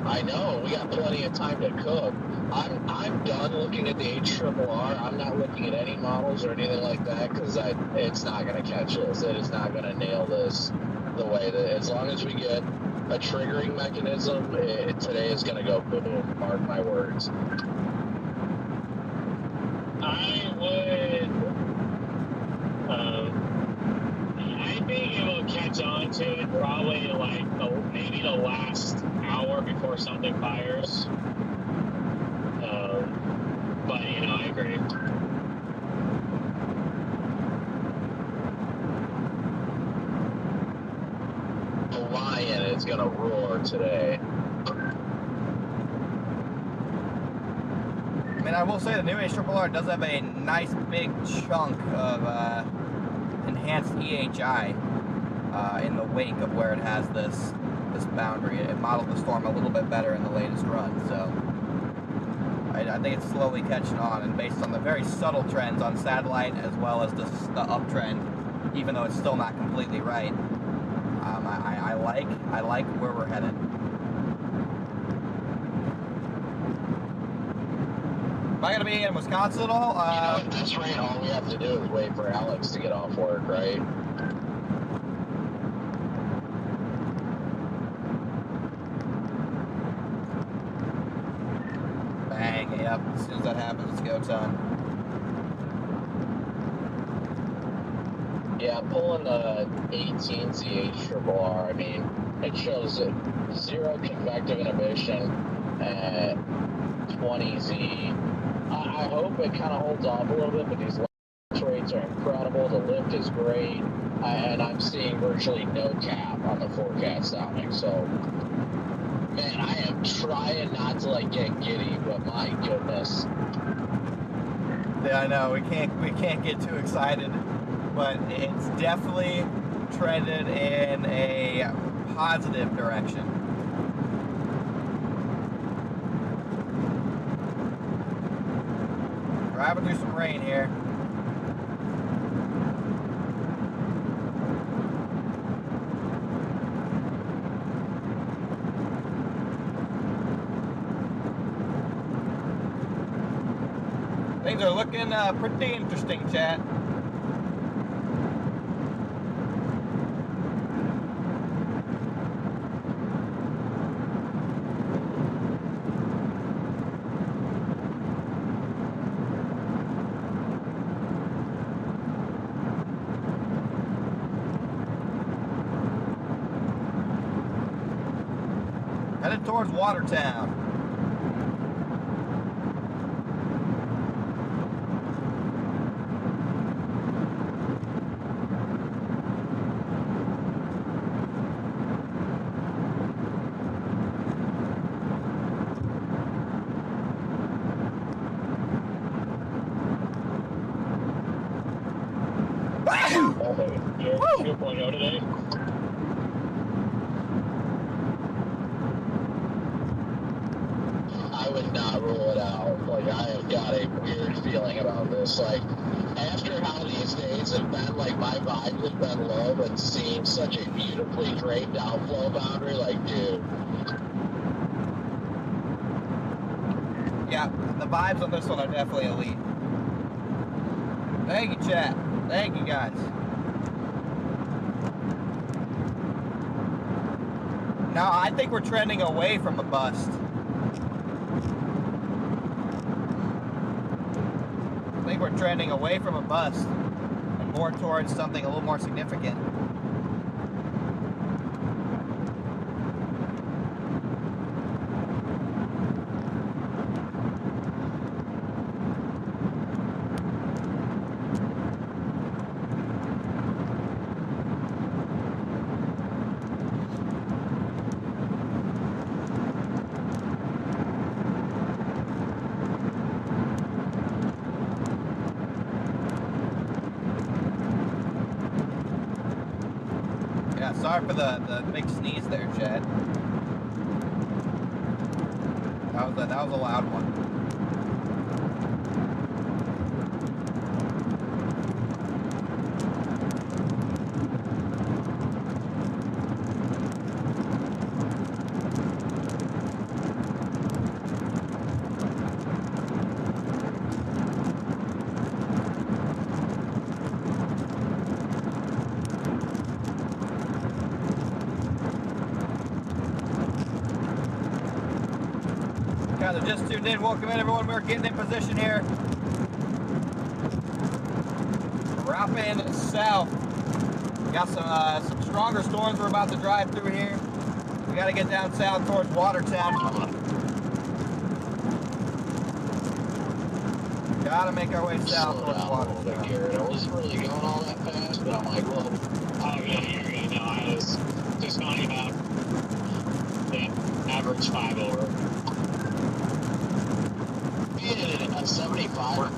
I know, we got plenty of time to cook. I'm done looking at the HRRR. I'm not looking at any models or anything like that because it's not going to catch us. It is not going to nail this the way that, as long as we get a triggering mechanism, today is going to go boom. Mark my words. I would, I'd be able to catch on to it probably like maybe the last hour before something fires. But you know, I agree. The lion is going to roar today. I mean, I will say the new HRRR does have a nice big chunk of enhanced EHI in the wake of where it has this boundary. It modeled the storm a little bit better in the latest run, so I think it's slowly catching on, and based on the very subtle trends on satellite as well as the uptrend, even though it's still not completely right, I like where we're headed. Am I going to be in Wisconsin at all? You know, at this rate, all we have to do is wait for Alex to get off work, right? Bang, yep. As soon as that happens, it's go time. Yeah, pulling the 18Z HRRR, I mean, it shows 0 convective inhibition at 20Z. I hope it kind of holds off a little bit, but these launch rates are incredible. The lift is great, and I'm seeing virtually no cap on the forecast sounding. So, man, I am trying not to like get giddy, but my goodness. Yeah, I know we can't get too excited, but it's definitely trended in a positive direction. Driving through some rain here. Things are looking pretty interesting, chat. Headed towards Watertown. You're 2.0 today? I would not rule it out. Like, I have got a weird feeling about this. Like, after how these days have been, like, my vibe has been low, but seeing such a beautifully draped outflow boundary, like, dude. Yeah, the vibes on this one are definitely elite. Thank you, chat. Thank you, guys. Now, I think we're trending away from a bust. I think we're trending away from a bust and more towards something a little more significant. Yeah, sorry for the big sneeze there, Chad. That was a loud one. Guys are just tuned in. Welcome in, everyone. We're getting in position here. Dropping south. We got some stronger storms we're about to drive through here. We got to get down south towards Watertown. Got to make our way south Slow towards down a little bit, Watertown. Garrett. I wasn't really going all that fast, but I'm like, well, Oh, yeah, you're good. No, I was just talking about the average 5 over. being a 75.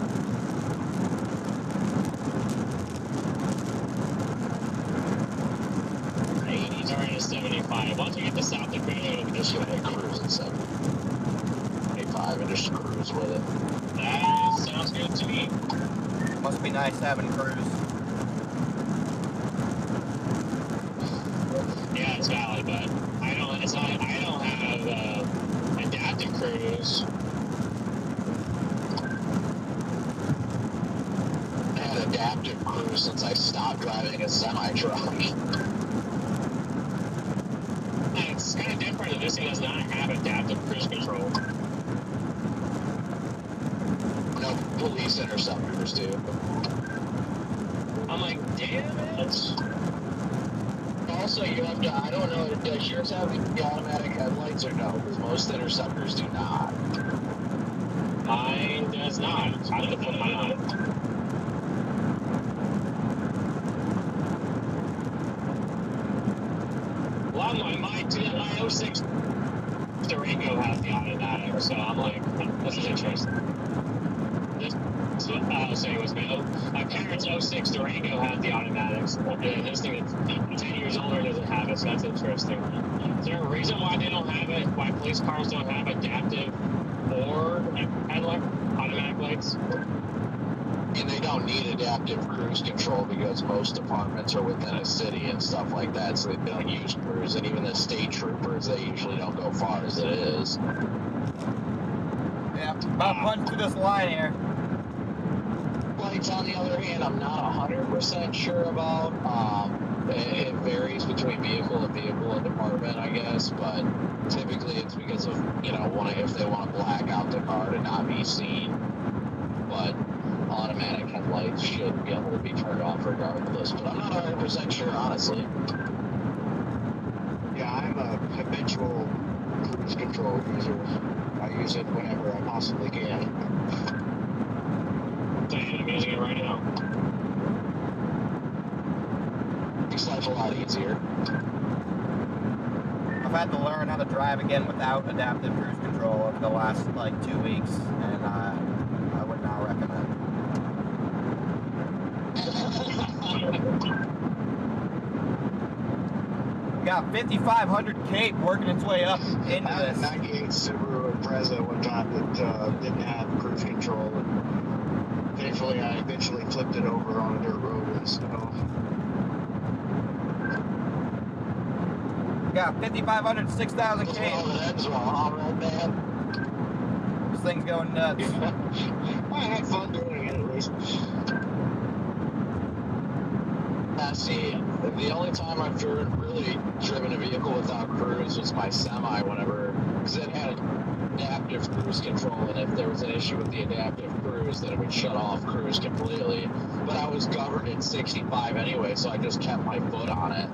80s are in a 75. Once you get to South Dakota, it'll be Just gonna cruise at 75 and just cruise with it. That sounds good to me. Must be nice having cruise. Yeah, it's valid, but I don't have adaptive cruise. I had adaptive cruise since I stopped driving a semi-truck. It's kind of different that this thing does not have adaptive cruise control. No, police interceptors do. I'm like, damn it. Also, you have to, I don't know, does yours have the automatic headlights or no? Because most interceptors do not. Mine does not. I have to put mine on. Well, my 06 Durango has the automatic, so I'm like, this is interesting. So it was my parents' 06 Durango had the automatics, and this thing that's 10 years older doesn't have it, so that's interesting. Is there a reason why they don't have it? Why police cars don't have adaptive or headlight automatic lights? And they don't need adaptive cruise control because most departments are within a city and stuff like that, so they don't use cruise. And even the state troopers, they usually don't go far as it is. Yeah, about punch through this line here. headlights, on the other hand, I'm not 100% sure about. It varies between vehicle and vehicle and department, I guess, but typically it's because of, if they want to black out the car to not be seen. But automatic headlights should be able to be turned off regardless, but I'm not 100% sure, honestly. Yeah, I'm a habitual cruise control user. I use it whenever I possibly can. I'm using it right now. Makes life a lot easier. I've had to learn how to drive again without adaptive cruise control over the last 2 weeks, and I would not recommend. We got 5500 Cape working its way up into I had a this. 98 Subaru Impreza one time that didn't have cruise control, and thankfully I eventually flipped it over on a dirt road in the snow. We got 5500, 6000 What's Cape. wrong with that? Is it all right, man? This thing's going nuts. I had fun doing it at least. See, the only time I've really driven a vehicle without cruise was my semi, because it had adaptive cruise control, and if there was an issue with the adaptive cruise, then it would shut off cruise completely. But I was governed at 65 anyway, so I just kept my foot on it.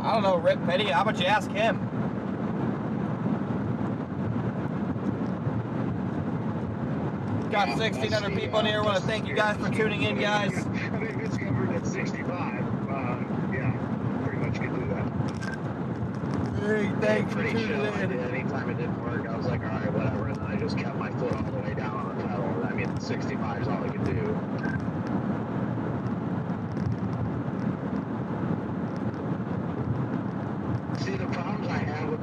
I don't know, Rip Petty, how about you ask him? Got 1,600 people in here. I want to thank you guys for tuning in, guys. I mean, if it's covered at 65, yeah, pretty much could do that. Hey, thanks for Pretty tuning chill. I in. did. Anytime it didn't work, I was like, all right, whatever, and then I just kept my foot all the way down on the pedal. I mean, 65 is all I could do. See, the problems I have with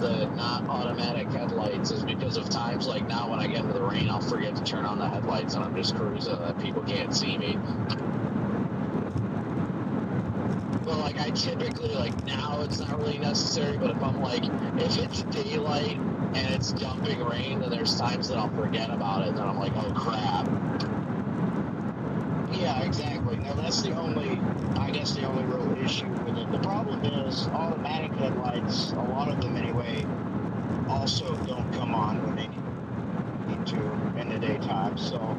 the not automatic headlights is because of times like now when I get into the rain, I'll forget to turn on the headlights and I'm just cruising and people can't see me. But I typically, now it's not really necessary, but if it's daylight and it's dumping rain, then there's times that I'll forget about it and then I'm like, oh crap. Yeah, exactly. Now that's the only real issue with it. The problem is automatic headlights, a lot of them anyway, also don't come on when they need to in the daytime. So,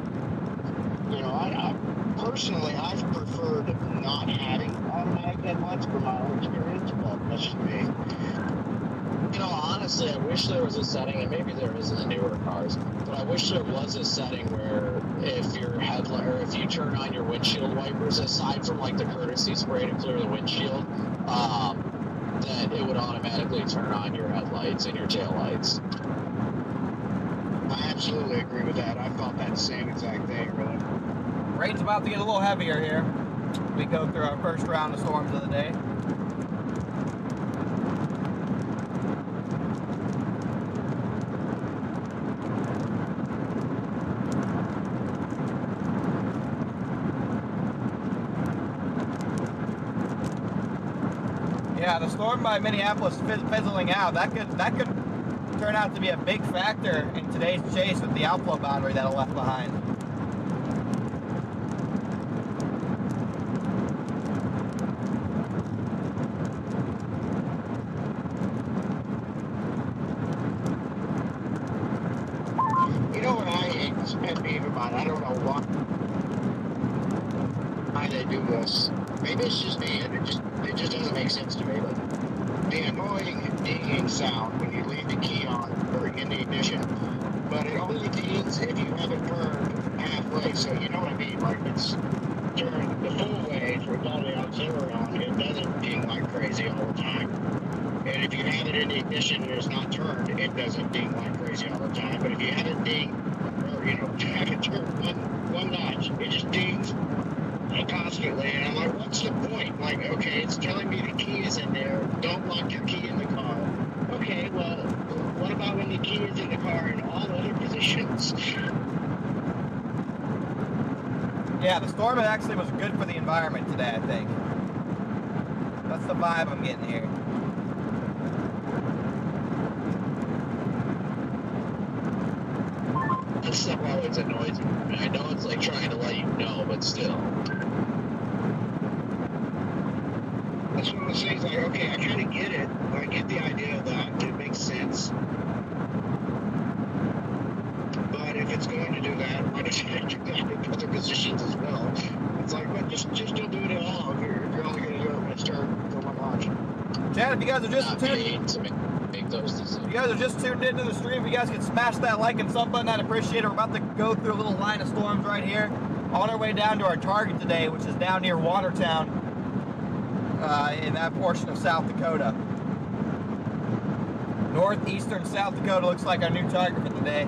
I personally, I've preferred not having automatic headlights for my own experience, but that's just me. Honestly, I wish there was a setting, and maybe there is in the newer cars, but I wish there was a setting where if your headlight, or if you turn on your windshield wipers, aside from the courtesy spray to clear the windshield, then it would automatically turn on your headlights and your taillights. I absolutely agree with that. I thought that same exact thing, really. Rain's about to get a little heavier here. We go through our first round of storms of the day. Yeah, the storm by Minneapolis fizzling out. That could turn out to be a big factor in today's chase with the outflow boundary that I left behind. You know what it's pet peeve about? I don't know why they do this. Maybe it's just me, and it just doesn't make sense to me. But the annoying dinging sound when you leave the key on or in the ignition, but it only dings if you haven't turned halfway. So you know what I mean? It's turned the full way with all the auxiliary on. It doesn't ding like crazy all the time. And if you have it in the ignition and it's not turned, it doesn't ding like crazy all the time. But if you have it ding, or haven't turned one notch, it just dings constantly. And I'm like, what's the point? Okay, it's telling me the key is in there. Don't lock your key in the car. Okay, well, what about when the key is in the car in all other positions? Yeah, the storm actually was good for the environment today, I think. That's the vibe I'm getting here. that stuff always annoys me. I mean, I know it's like trying to let you know, but still. That's one of those things like, okay, I kind of get it. I get the idea of that. It makes sense. But if it's going to do that, why don't you do that in other positions as well? It's like, well, just don't do it at all. If you're only going to do it when it's turned for one watch. Chad, if you guys are just tuned, to make those decisions. if you guys are just tuned into the stream, if you guys could smash that like and sub button, I'd appreciate it. We're about to go through a little line of storms right here on our way down to our target today, which is down near Watertown in that portion of South Dakota. Northeastern South Dakota looks like our new target for the day.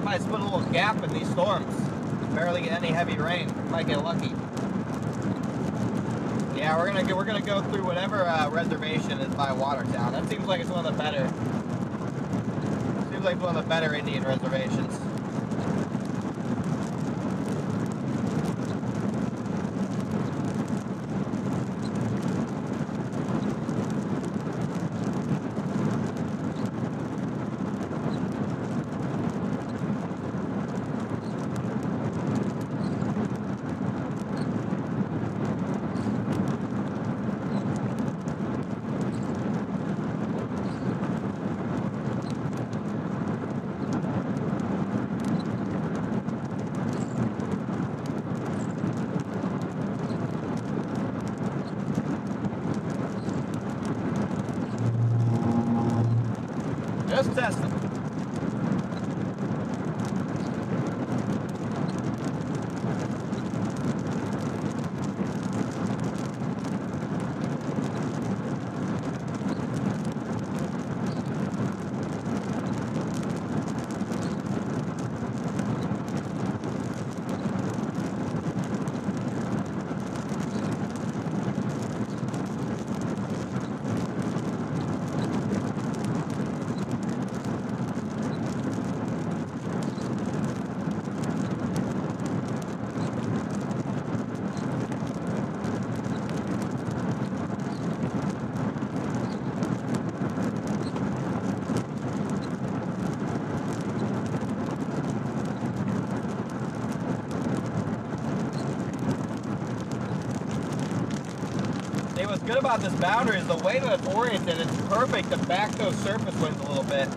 Might split a little gap in these storms. Barely get any heavy rain. Might get lucky. Yeah, we're gonna go through whatever reservation is by Watertown. That seems like it's one of the better. Seems like one of the better Indian reservations. Just testing. What's good about this boundary is the way that it's oriented. It's perfect to back those surface winds a little bit.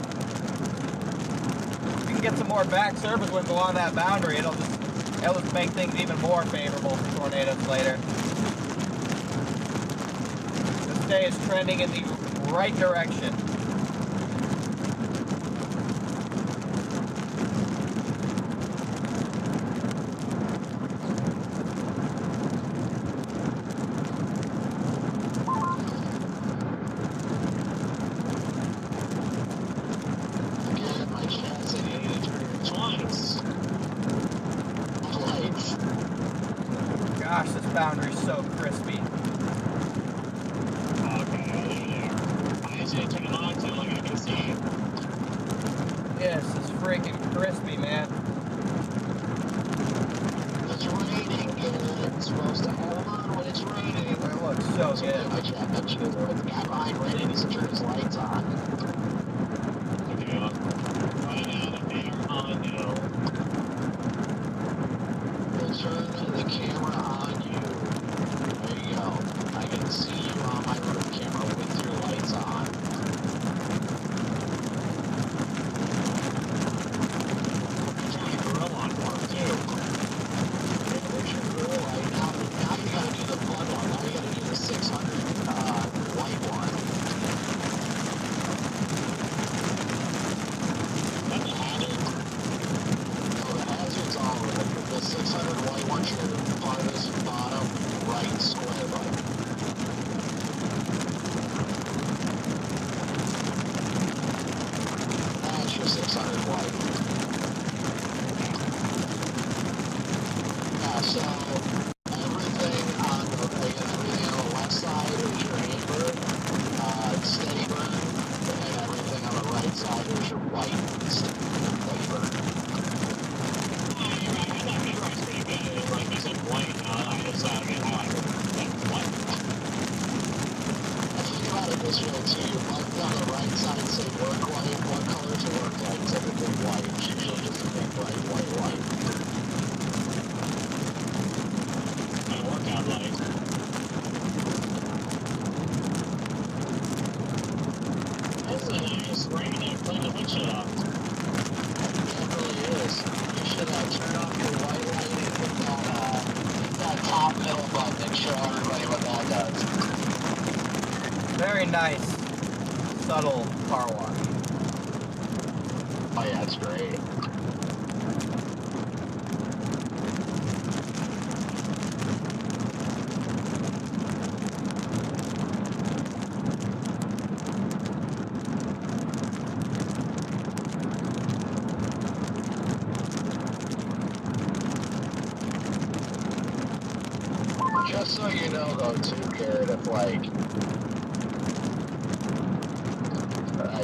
If you can get some more back surface winds along that boundary, it'll just make things even more favorable for tornadoes later. This day is trending in the right direction. Gosh, this boundary's so crispy. Yes, it's freaking crispy, man. So good. I can't mention it. The guy behind Reddit needs to turn his lights on. Okay, well, right now that they are on now. We'll turn the camera on you. There you go. I can see you on my road camera with your lights on. Turn the grill on for him, too. There's your grill light. Now you gotta do the flood one. Now you gotta do the 600 white one. That's a hazard. No, the hazard's all over. The 600 white one's your farthest bottom right square light. That's your 600 white. Yeah, so everything on the left side is your amber, steady burn, and everything on the right side is your white, steady burn. Oh, you're right. I thought Midway's pretty good. It was like you said white. I just get how I heard that white. I think about it this way too. Your buttons on the right side say work light. What color's a work light? Typically white. It's usually just a big bright white light. My workout light. That's a nice rain to clean the windshield off. It really is. You should turn off your white light and hit that top middle button and show everybody what that does. Very nice, subtle car wash. Oh yeah, it's great. Just so you know though too, Garrett, if like,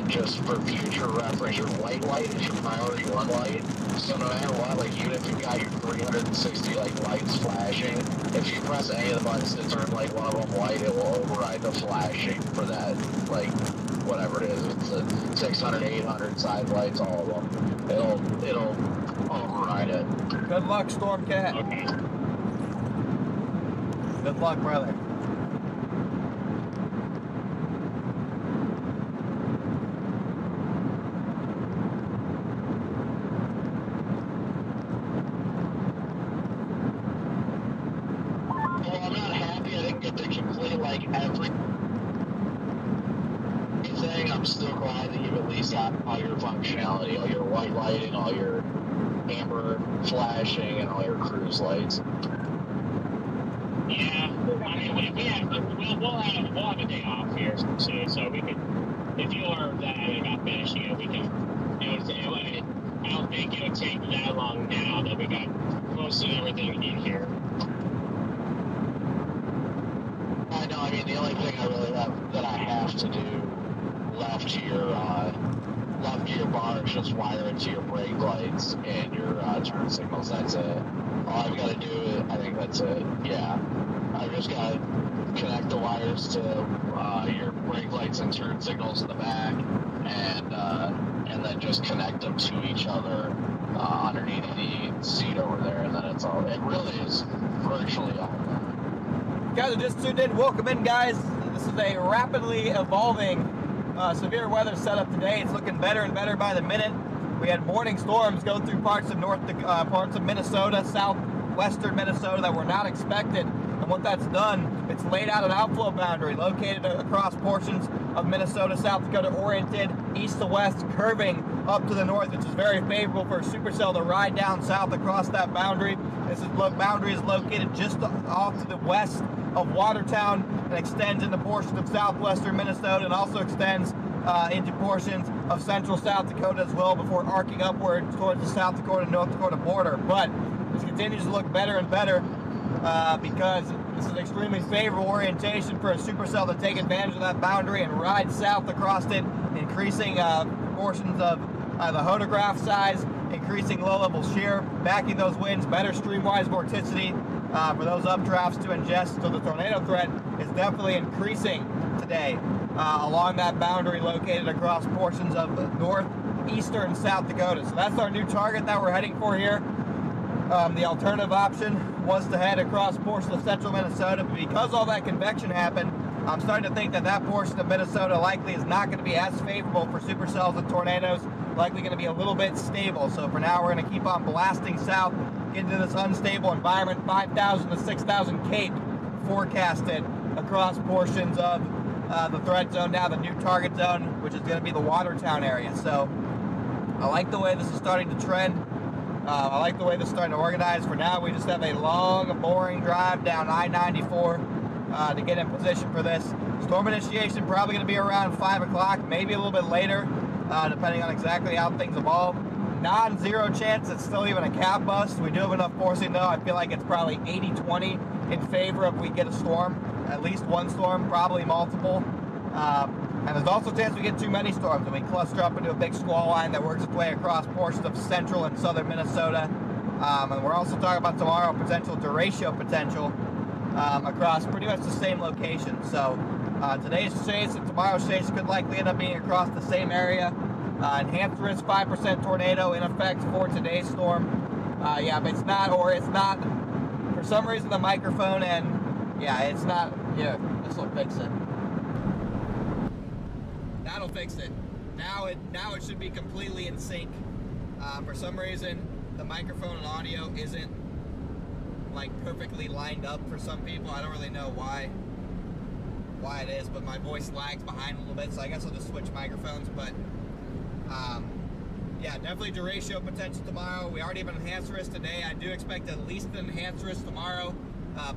just for future reference, your white light is your priority one light. So no matter what, like even if you've got your 360 like lights flashing, if you press any of the buttons to turn like one of them white, it will override the flashing for that, like whatever it is. It's the 600, 800 side lights, all of them. It'll override it. Good luck, Stormcat. Okay. Good luck, brother. Well, I'm not happy I didn't get to complete like everything. I'm still glad that you've at least got all your functionality, all your white lighting, all your amber flashing, and all your cruise lights. Yeah, I mean, we'll have a day off here soon, so we can, if you are that adamant about finishing it, we can, I don't think it would take that long now that we got most of everything in here. I know, I mean, the only thing I really have that I have to do left to your bar is just wire it to your brake lights and your turn signals. That's it. All I've got to do is, I think that's it. Yeah. I've just got to connect the wires to your brake lights and turn signals in the back, and then just connect them to each other underneath the seat over there, and then it's all. It really is virtually all done. Guys who just tuned in, welcome in, guys. This is a rapidly evolving severe weather setup today. It's looking better and better by the minute. We had morning storms go through parts of Minnesota, southwestern Minnesota that were not expected. And what that's done, it's laid out an outflow boundary located across portions of Minnesota, South Dakota, oriented east to west, curving up to the north, which is very favorable for a supercell to ride down south across that boundary. This boundary is located just off to the west of Watertown and extends into portions of southwestern Minnesota and also extends into portions of central South Dakota as well before arcing upward towards the South Dakota, North Dakota border. But this continues to look better and better because this is an extremely favorable orientation for a supercell to take advantage of that boundary and ride south across it, increasing portions of the hodograph size, increasing low-level shear, backing those winds, better streamwise vorticity, for those updrafts to ingest. So the tornado threat is definitely increasing today along that boundary located across portions of north, eastern South Dakota. So that's our new target that we're heading for here. The alternative option was to head across portions of central Minnesota, but because all that convection happened, I'm starting to think that that portion of Minnesota likely is not going to be as favorable for supercells and tornadoes, likely going to be a little bit stable. So for now, we're going to keep on blasting south, get into this unstable environment. 5,000 to 6,000 Cape forecasted across portions of the threat zone, now the new target zone, which is going to be the Watertown area. So I like the way this is starting to trend. I like the way this is starting to organize. For now, we just have a long, boring drive down I-94 to get in position for this. Storm initiation probably going to be around 5 o'clock, maybe a little bit later, depending on exactly how things evolve. Non-zero chance it's still even a cap bust. We do have enough forcing, though. I feel like it's probably 80-20 in favor if we get a storm, at least one storm, probably multiple. And there's also a chance we get too many storms and we cluster up into a big squall line that works its way across portions of central and southern Minnesota. And we're also talking about tomorrow potential derecho potential across pretty much the same location. So today's chase and tomorrow's chase could likely end up being across the same area. Enhanced risk 5% tornado in effect for today's storm. Yeah, but it's not, for some reason the microphone and yeah, it's not, here, this will fix it. That'll fix it. Now it should be completely in sync. For some reason, the microphone and audio isn't like perfectly lined up for some people. I don't really know why it is, but my voice lags behind a little bit, so I guess I'll just switch microphones. But yeah, definitely derecho potential tomorrow. We already have an enhanced risk today. I do expect at least an enhanced risk tomorrow,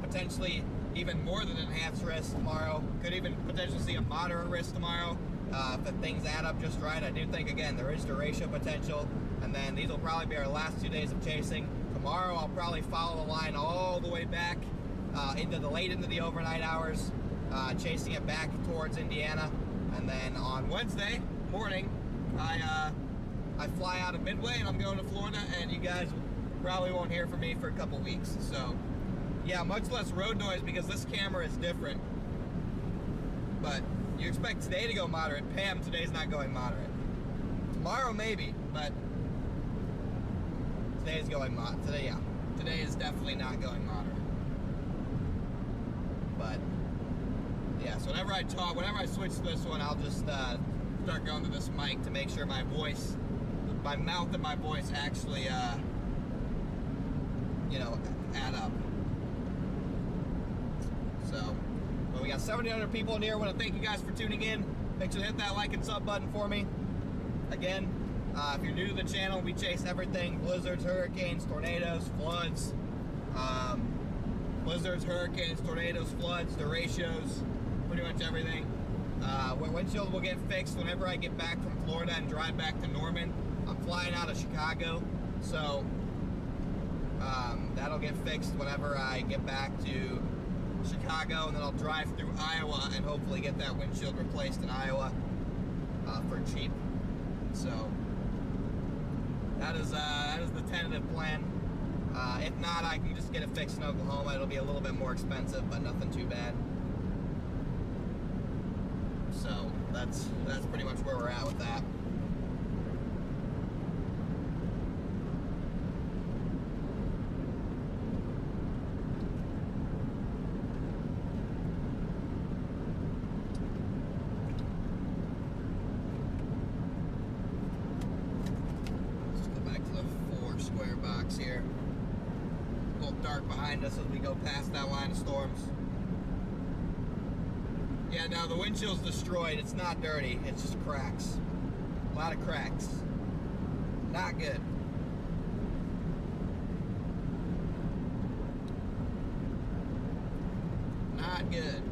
potentially even more than enhanced risk tomorrow. Could even potentially see a moderate risk tomorrow. If things add up just right. I do think, again, there is derecho potential, and then these will probably be our last 2 days of chasing. Tomorrow I'll probably follow the line all the way back into the overnight hours, chasing it back towards Indiana, and then on Wednesday morning I fly out of Midway and I'm going to Florida, and you guys probably won't hear from me for a couple weeks. So yeah, much less road noise because this camera is different, but you expect today to go moderate. Pam, today's not going moderate. Tomorrow maybe, but today's going moderate. Today is definitely not going moderate. But yeah, so whenever I switch to this one, I'll just start going to this mic to make sure my voice, my mouth and my voice actually, you know, add up. So. We got 700 people in here. I want to thank you guys for tuning in. Make sure to hit that like and sub button for me. Again, if you're new to the channel, we chase everything: blizzards, hurricanes, tornadoes, floods, floods, derechos, pretty much everything. Windshield will get fixed whenever I get back from Florida and drive back to Norman. I'm flying out of Chicago, so that'll get fixed whenever I get back to Chicago, and then I'll drive through Iowa and hopefully get that windshield replaced in Iowa for cheap. So that is the tentative plan. If not, I can just get it fixed in Oklahoma. It'll be a little bit more expensive, but nothing too bad. So that's pretty much where we're at with that. Here. A little dark behind us as we go past that line of storms. Yeah, now the windshield's destroyed. It's not dirty. It's just cracks. A lot of cracks. Not good. Not good.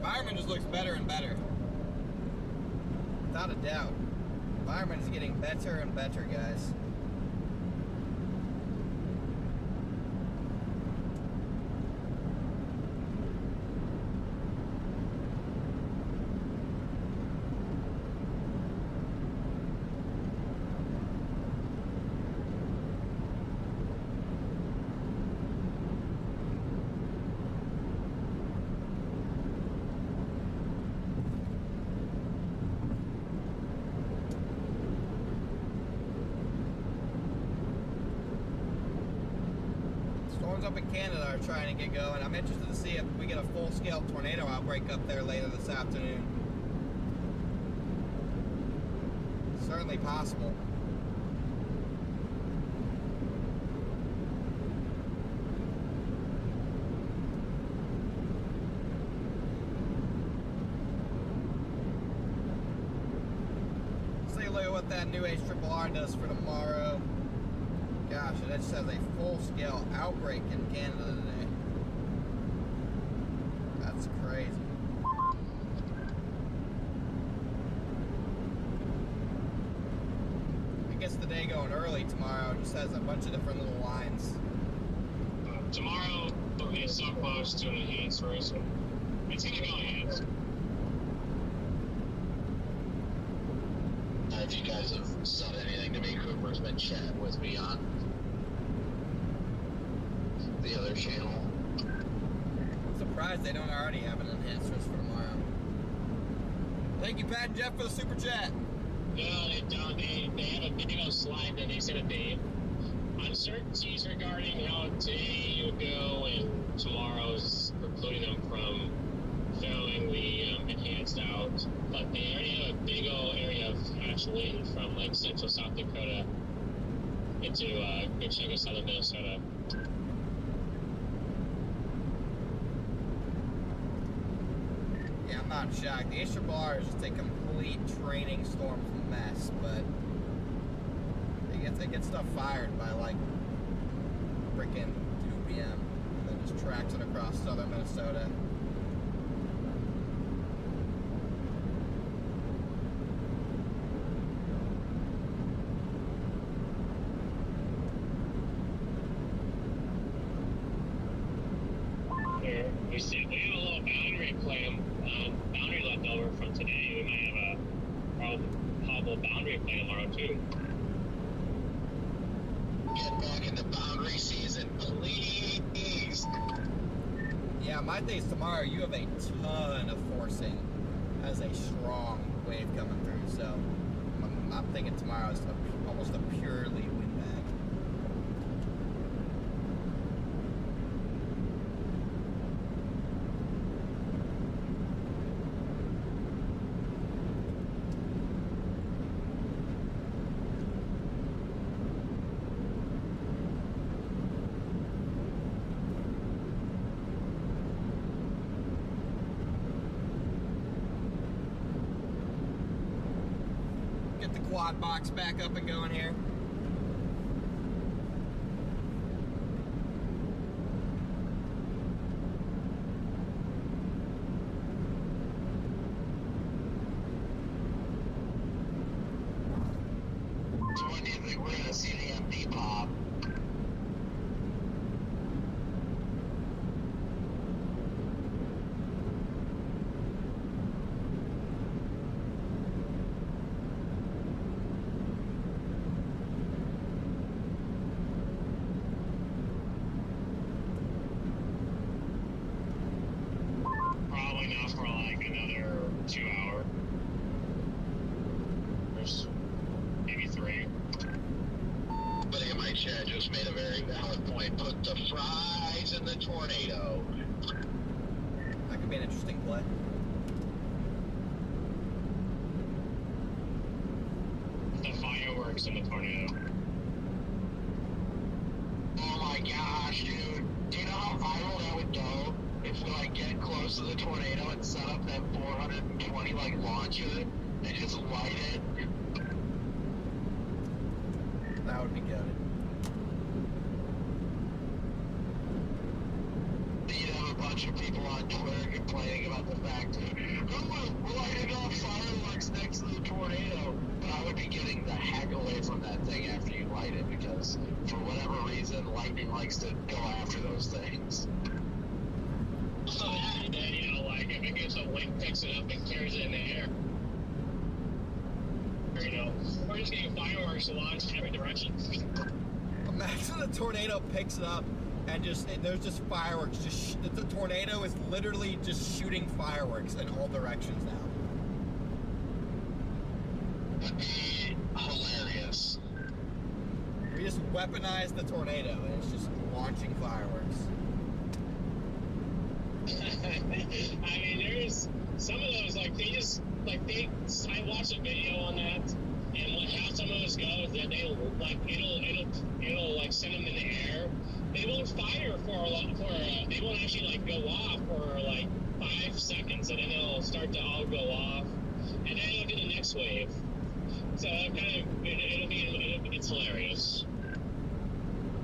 environment just looks better and better. Without a doubt. Environment is getting better and better, guys. Up in Canada are trying to get going. I'm interested to see if we get a full-scale tornado outbreak up there later this afternoon. Certainly possible. Let's take a look at what that new HRRR does for tomorrow. Gosh, it just has a full-scale outbreak in Canada today. That's crazy. It gets the day going early tomorrow. It just has a bunch of different little lines. Tomorrow will be so close to an enhanced race. It's gonna go enhanced. If you guys have said anything to me, Cooper's been chatting with me on the other channel. I'm surprised they don't already have an enhanced race for tomorrow. Thank you, Pat and Jeff, for the super chat. No, they don't. They have a big old slide that they said that they uncertainties regarding how today you go and tomorrow's precluding them from filling the enhanced out. But they already have a big old area of hatch wind from like central South Dakota into a good chunk of southern Minnesota. Yeah, I'm not shocked. The HRRR is just a complete training storm mess, but they get stuff fired by like freaking 2 p.m. and then just tracks it across southern Minnesota. We have a little boundary boundary left over from today. We might have a probable boundary play tomorrow too. Get back into boundary season, please. Yeah, my day's tomorrow. You have a ton of forcing as a strong wave coming through, so I'm thinking tomorrow is almost a purely windbag. Quad box back up and going here. So when do you think we're going to see the MD pop? Chad just made a very valid point. Put the fries in the tornado. That could be an interesting play. The fireworks in the tornado. Oh my gosh, dude. Do you know how viral that would go if we like get close to the tornado and set up that 420 like launch it and just light it? That would be good. You'd have a bunch of people on Twitter complaining about about the fact of who lighted off fireworks next to the tornado. But I would be getting the heck away from that thing after you light it, because for whatever reason, lightning likes to go after those things. So that, you know, like if it gets a wind, picks it up and carries it in the air. Or, you know, we're just getting fireworks launched in every direction. Imagine the tornado picks it up and there's just fireworks. The tornado is literally just shooting fireworks in all directions now. Would be hilarious. We just weaponized the tornado and it's just launching fireworks. I mean, there's some of those, like, I watched a video on that, and how some of those go is that they'll, like, it'll, like, send them in the air. They won't fire they won't actually, like, go off for, like, 5 seconds, and then they'll start to all go off, and then they'll get the next wave. So, it's hilarious.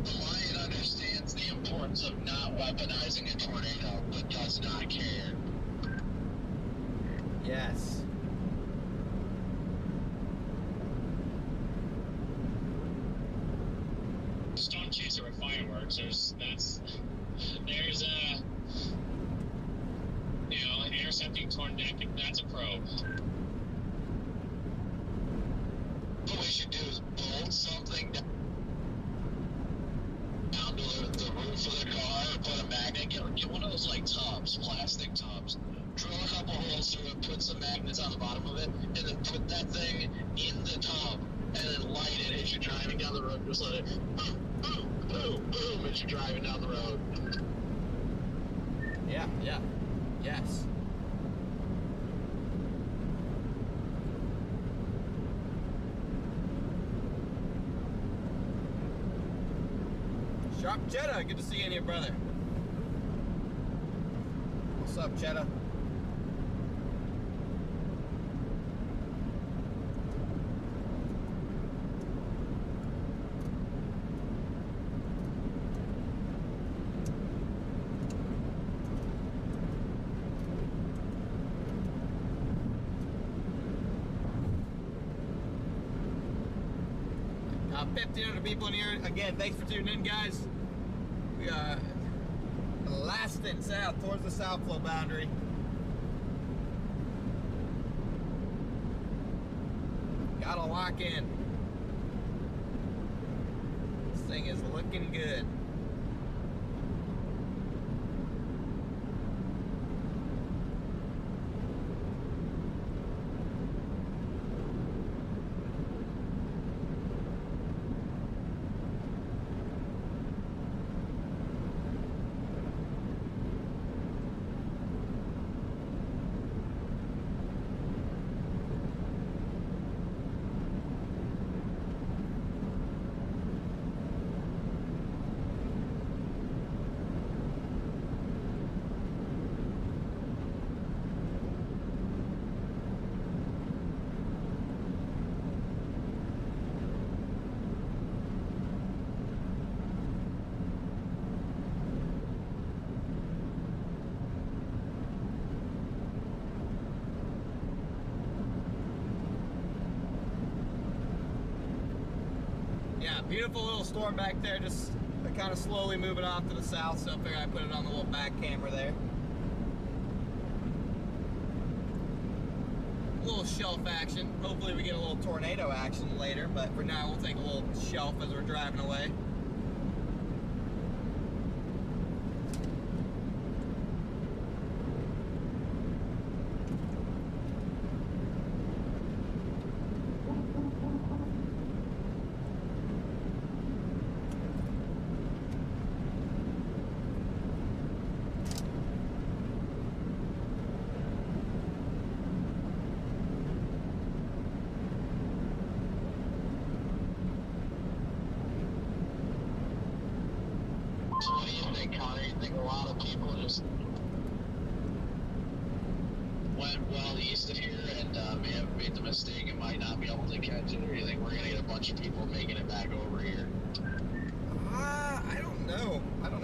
The lion understands the importance of not weaponizing a tornado, but does not care. Yes. Storm chaser with fireworks. There's an intercepting tornado. That's a probe. What we should do is bolt something down to the roof of the car, put a magnet, get one of those like tubs, plastic tubs, drill a couple holes through it, put some magnets on the bottom of it, and then put that thing in the tub, and then light it as you're driving down the road. Just let it boom, boom, boom, boom as you're driving down the road. Yeah, yes. Sharp Cheddar, good to see you in here, brother. What's up, Cheddar? Got 1,500 people in here. Again, thanks for tuning in, guys. We are blasting south towards the south flow boundary. Gotta lock in. This thing is looking good. Beautiful little storm back there, just kind of slowly moving off to the south, so I figured I'd put it on the little back camera there. A little shelf action. Hopefully we get a little tornado action later, but for now we'll take a little shelf as we're driving away.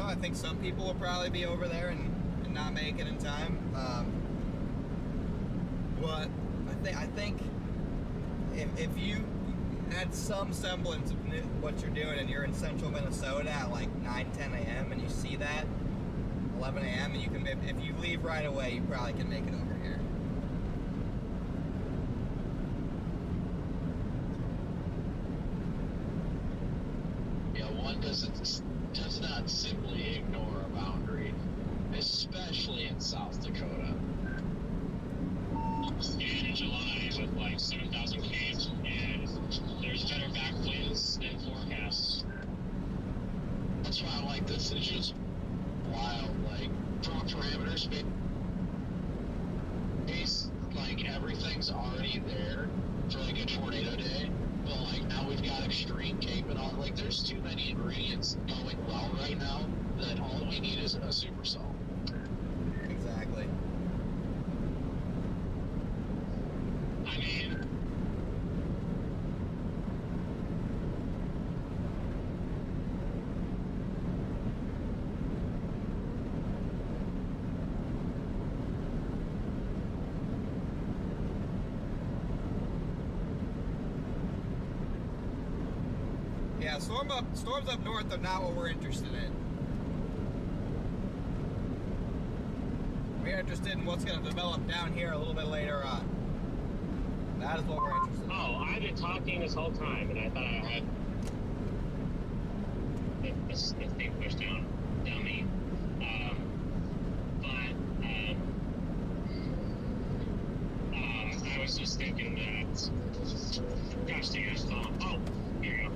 I think some people will probably be over there and not make it in time. But I think if you had some semblance of what you're doing and you're in central Minnesota at like 9, 10 a.m. and you see that 11 a.m. and you can, if you leave right away, you probably can make it over here. Yeah, one does not simply ignore a boundary, especially in South Dakota. And in July with like 7,000 feet, and there's better backplanes than forecasts. That's why I like this. It's just wild, like from parameter space, like everything's already there for like a tornado day. But like now we've got extreme cape and all. Like there's too many ingredients going well right now that all we need is a supercell. Exactly. I mean, Yeah, storms up north are not what we're interested in. We're interested in what's going to develop down here a little bit later on. That is what we're interested in. oh, I've been talking this whole time, and I thought I had this thing pushed down me. I was just thinking that, gosh, dang, I was calling. Oh, here you go.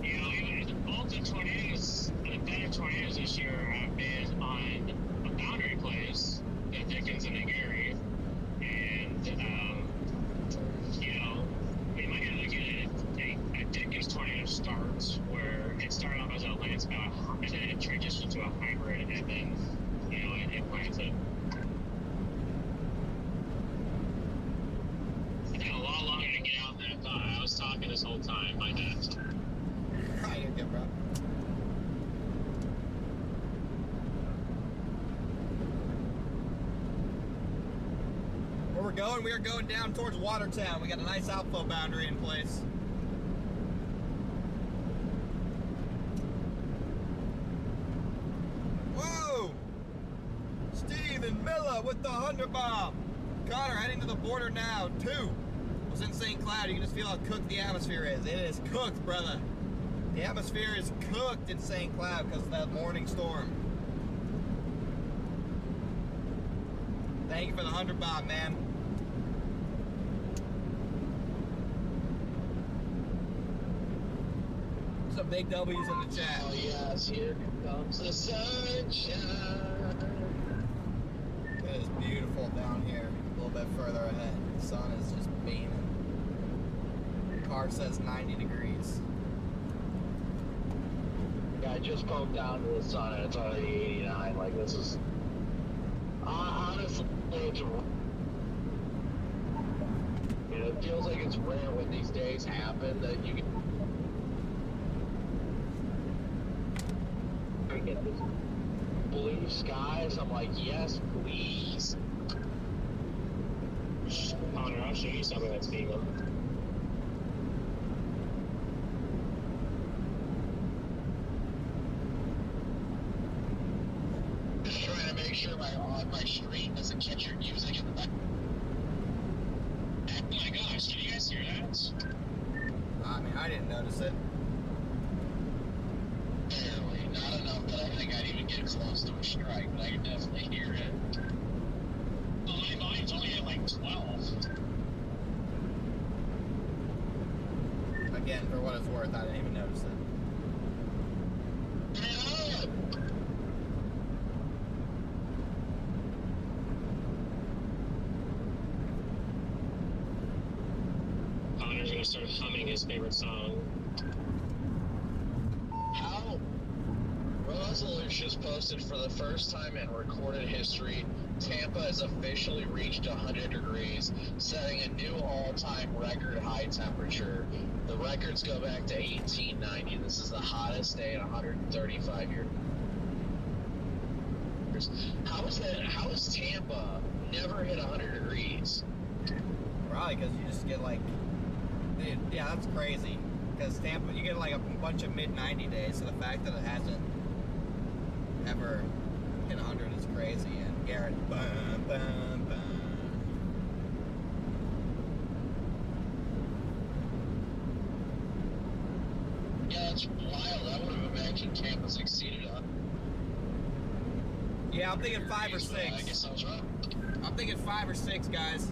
You know, all the tornadoes, the better tornadoes this year have been on a boundary place, the Dickens and the Gary, and you know, we might have to get a Dickens tornado starts where it started off as a landspot and then it transitioned to a hybrid, and then you know it plants it. It took a lot longer to get out than I thought. I was talking this whole time. My bad. You're good, bro. Where we're going, we are going down towards Watertown. We got a nice outflow boundary in place. Whoa! Steve and Milla with the 100 bomb. Connor heading to the border now. 2 was in St. Cloud. You can just feel how cooked the atmosphere is. It is cooked, brother. The atmosphere is cooked in St. Cloud because of that morning storm. Thank you for the 100 bomb, man. Some big W's in the chat. Oh yes, here comes the sunshine. It is beautiful down here, a little bit further ahead. The sun is just beaming. The car says 90 degrees. Yeah, I just poked down to the sun and it's already 89. Like, this is... honestly, it's... it feels like it's rare when these days happen that you get this blue skies. I'm like, yes, please. Connor, I'll show you something that's legal. Just trying to make sure my stream doesn't catch your music in the back. Oh my gosh, can you guys hear that? I mean, I didn't notice it. Barely, not enough that I think I'd even get close to a strike, but I can definitely hear it. Well, my volume's only at like 12. Again, for what it's worth, I didn't even notice it. Connor's gonna start humming his favorite song. How? Rosalind just posted for the first time in recorded history, Tampa has officially reached 100 degrees, setting a new all-time record high temperature. The records go back to 1890. This is the hottest day in 135 years. How is Tampa never hit 100 degrees? Probably because you just get like, dude, yeah, that's crazy. Because Tampa, you get like a bunch of mid-90 days, so the fact that it hasn't ever hit 100 is crazy. And Garrett, bum, bum, bum. Yeah, it's wild. I would have imagined Tampa succeeded on. Yeah, I'm thinking 5 or 6. I guess I was wrong. I'm thinking 5 or 6, guys.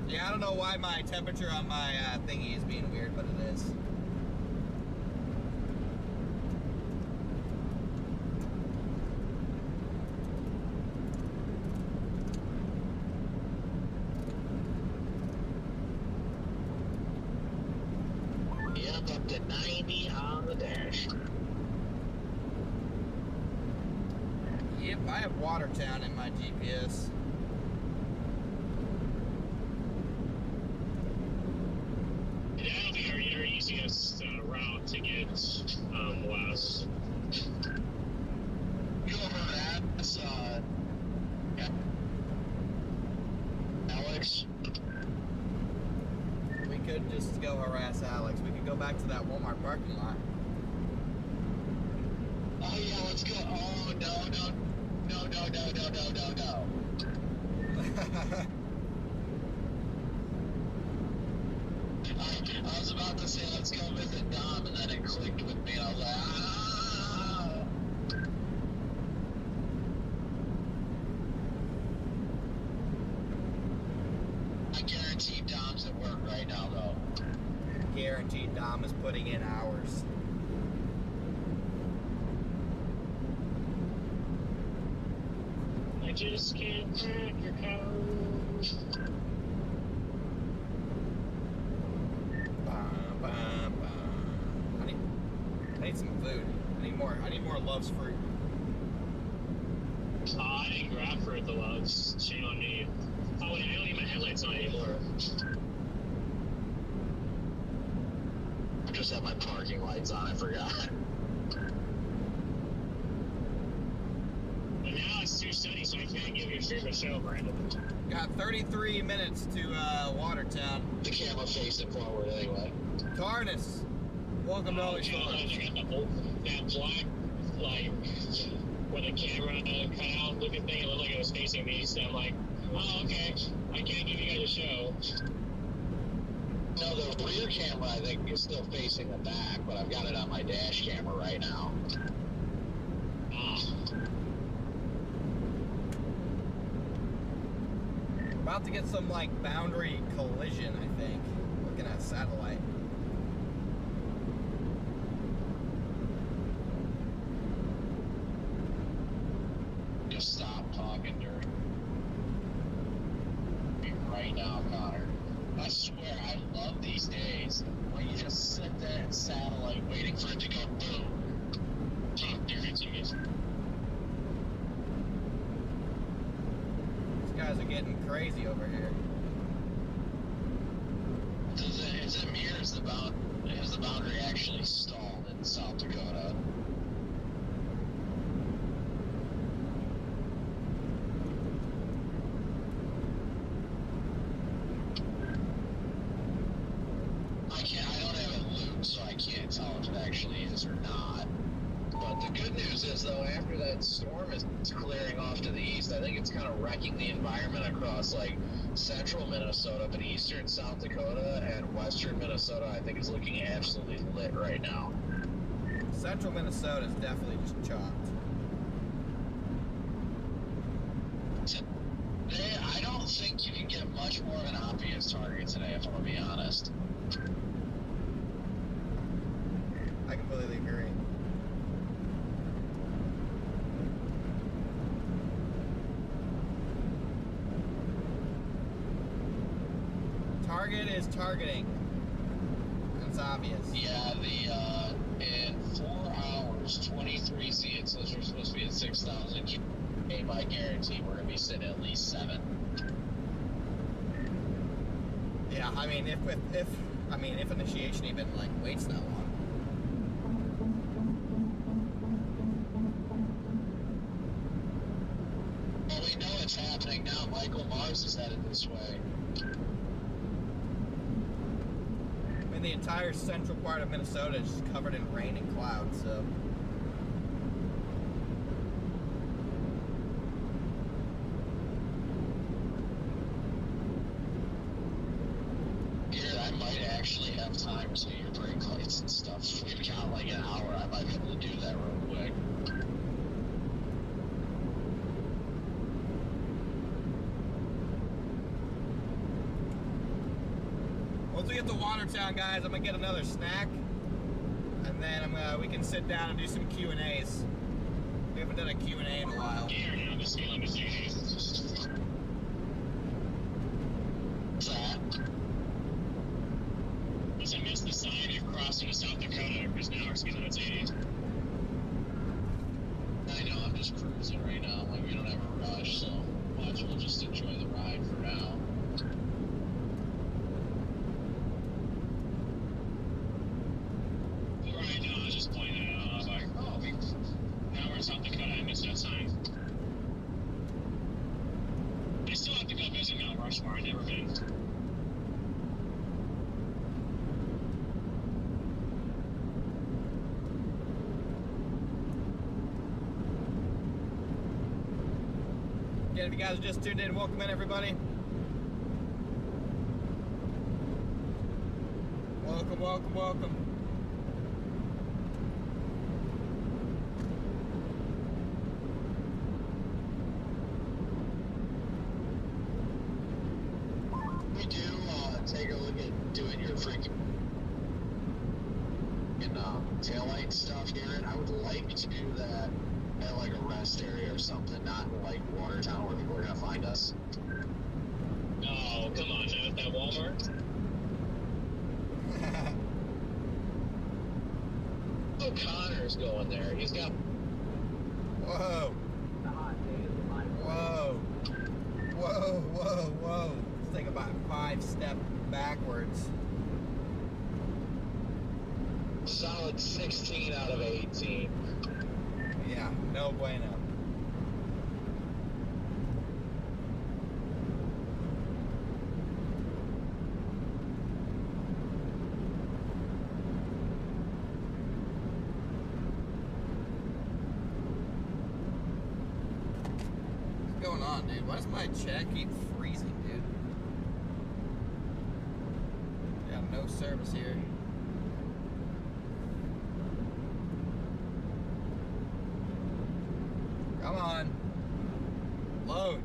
Yeah, I don't know why my temperature on my thingy is being weird, but it is. Yep, up to 90 on the dash. Yep, I have Watertown in my GPS. That'll be your easiest route to get west. Go over that. That's, yeah. Alex. We could just go harass Alex. We could go back to that Walmart parking lot. Oh yeah, let's go. Oh no. I was about to say let's go visit Dom, and then it clicked with me. I was like, ah. I guarantee Dom's at work right now, though. Guaranteed Dom is putting in hours. I just can't crack your code. I need some food. I need more Love's fruit. I didn't grab fruit at the Loves. Shame on me. Oh wait, I don't need my headlights on anymore. I just have my parking lights on. I forgot. But now it's too sunny, so I can't give you a stream of show, Brandon. Got 33 minutes to Watertown. The camera facing forward anyway. Tarnis, welcome to Holy Storm. That black, like, where the camera cut out looking thing, it looked like it was facing me, so I'm like, oh, okay, I can't give you guys a show. No, the rear camera, I think, is still facing the back, but I've got it on my dash camera right now. About to get some, like, boundary collision, I think. Looking at satellite. Just stop talking during right now, Connor. I swear, I love these days when you just sit there in satellite waiting for it to go boom. There it is. These guys are getting crazy over here. Is it me or is the boundary actually stalled in South Dakota? I don't have it looped, so I can't tell if it actually is or not. But the good news is, though, after that storm is clearing off to the east, I think it's kind of wrecking the environment across, like, central Minnesota, but eastern South Dakota and western Minnesota, I think, is looking absolutely lit right now. Central Minnesota is definitely just chopped. Today, I don't think you can get much more of an obvious target today, if I'm going to be honest. I completely agree. Target is targeting. That's obvious. Yeah, in 4 hours, 23 seats, those are supposed to be at 6,000. game, I guarantee we're gonna be sitting at least 7. Yeah, I mean, if initiation even like waits that long. Well, we know it's happening now. Michael Mars is headed this way. I mean, the entire central part of Minnesota is just covered in rain and clouds, so. Here, I might actually have time to your brake lights and stuff. If we count like an hour, I might be able to do that real quick. Once we get to Watertown, guys, I'm gonna get another snack, and then we can sit down and do some Q&As. We haven't done a Q&A in a while. Here now, the ceiling is easy. What's that? Once I miss the sign, you're crossing to South Dakota, because now our speed limit's 80. I know, I'm just cruising right now. Like, we don't have a rush, so might as well just enjoy the ride for now. Right now, I was just pointing it out. I was like, oh, now we're in South Dakota, I missed that sign. I still have to go visit Mount Rushmore, I've never been. Again, if you guys just tuned in, welcome in, everybody. Welcome, welcome, welcome. We do take a look at doing your freaking taillight stuff, Garrett. I would like to do that at like a rest area or something, not in like Watertown where people are gonna find us. Oh, come on, now, at that Walmart? O'Connor's going there. He's got. Whoa. Whoa. Whoa, whoa, whoa. Let's take about 5 steps backwards. Solid 16 out of 18. Yeah, no bueno. What's going on, dude? Why does my chat keep freezing, dude? Yeah, no service here. Come on. Load.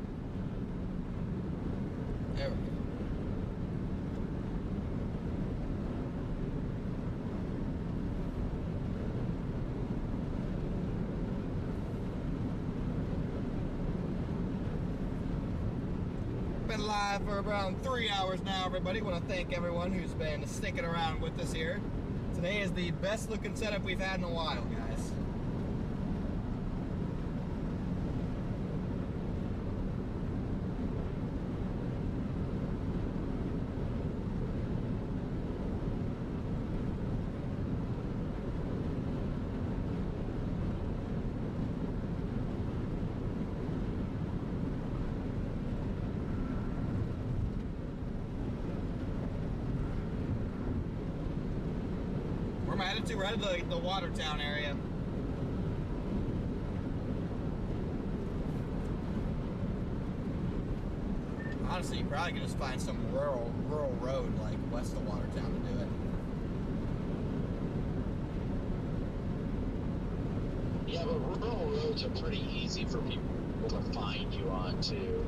There we go. Been live for around 3 hours now, everybody. Want to thank everyone who's been sticking around with us here. Today is the best looking setup we've had in a while, guys. We're headed to the Watertown area. Honestly, you probably could just find some rural road like west of Watertown to do it. Yeah, but rural roads are pretty easy for people to find you on, too.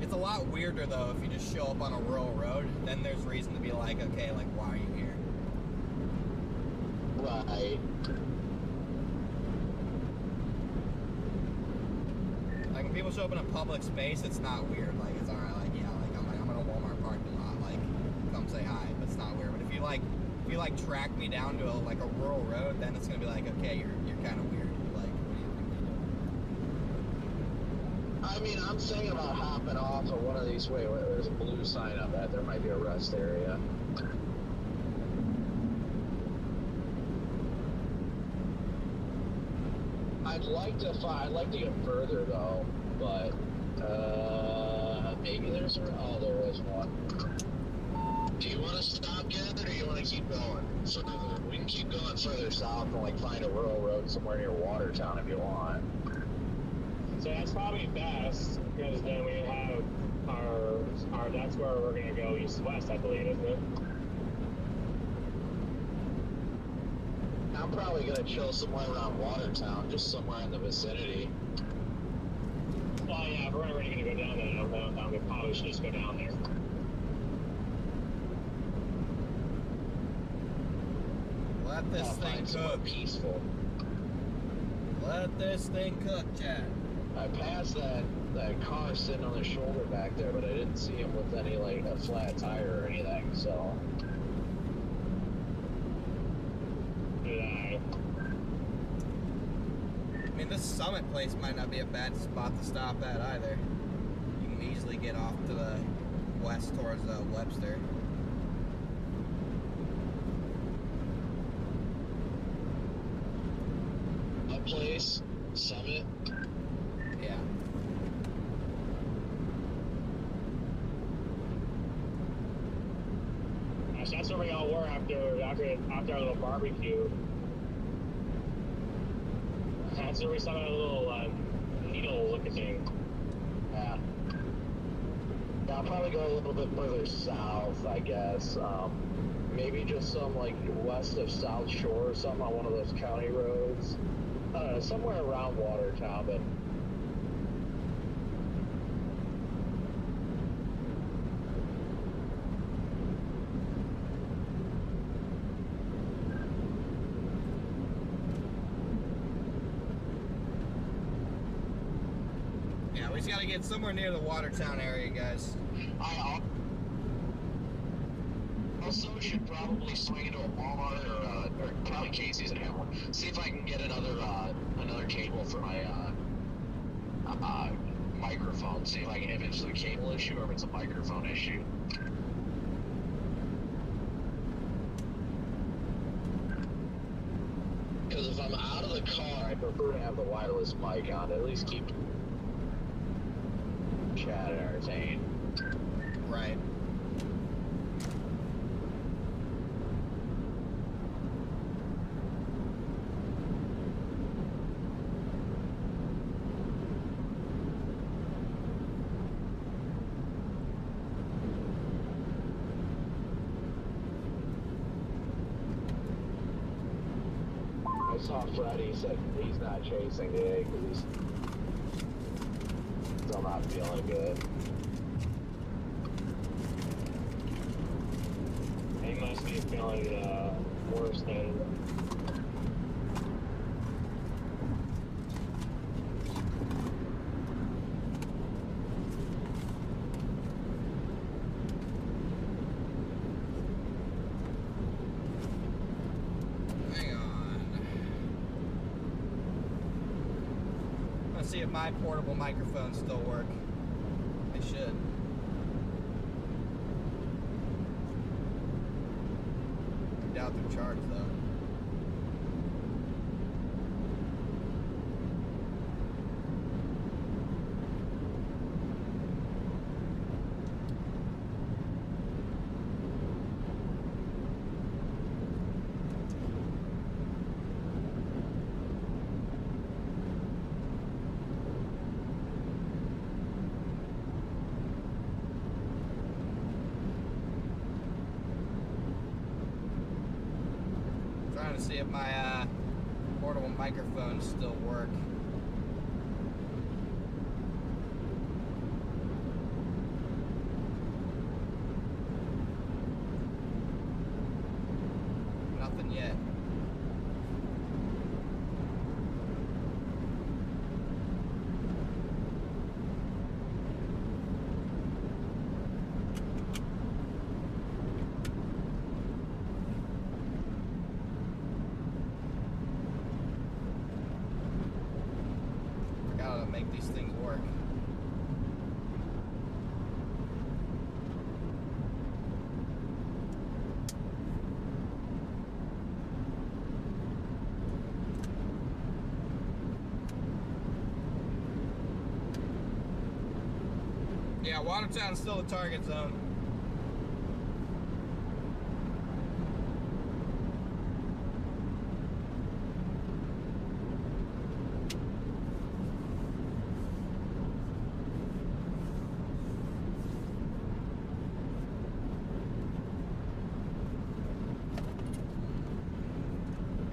It's a lot weirder, though, if you just show up on a rural road. Then there's reason to be like, okay, like, why are you here? Right. Like, when people show up in a public space, it's not weird. Like, it's alright. Like, yeah, like, I'm in a Walmart parking lot. Like, come say hi. But it's not weird. But if you track me down to a rural road, then it's gonna be like, okay, you're kind of weird. Like, what do you think you're doing? mean, I'm thinking about hopping off of one of these. Wait, there's a blue sign up that there might be a rest area. I'd like to get further though, but maybe there is one. Do you want to stop yet, or do you want to keep going further? We can keep going further south and like find a rural road somewhere near Watertown if you want. So that's probably best, because then we have our that's where we're gonna go east-west, I believe, isn't it? I'm probably gonna chill somewhere around Watertown, just somewhere in the vicinity. Well, yeah, if we're already gonna go down there, we probably should just go down there. Let this thing Find somewhere cook. peaceful. Let this thing cook, Chad. I passed that car sitting on the shoulder back there, but I didn't see him with any like a flat tire or anything. So. Did I? I mean, this summit place might not be a bad spot to stop at either. You can easily get off to the west towards Webster. A place, Summit. Yeah. Gosh, that's where we all were after our little barbecue. That's where we saw that little needle-looking thing. Yeah. I'll probably go a little bit further south, I guess. Maybe just some like west of South Shore or something on one of those county roads. Somewhere around Watertown, but Yeah, we just gotta get somewhere near the Watertown area, guys. I also should probably swing into a Walmart or probably Casey's and Hamlin. See if I can get another cable for my microphone. See if it's a cable issue or if it's a microphone issue. because if I'm out of the car, I prefer to have the wireless mic on to at least keep Chad entertained. Right. I saw Freddie said he's not chasing today because he's still not feeling good. He must be feeling worse than. Hang on. Let's see if my portable microphones still work. They should. I doubt they're charged though. Trying to see if my portable microphones still work. Nothing yet. Gotta make these things work. Yeah, Watertown's still the target zone.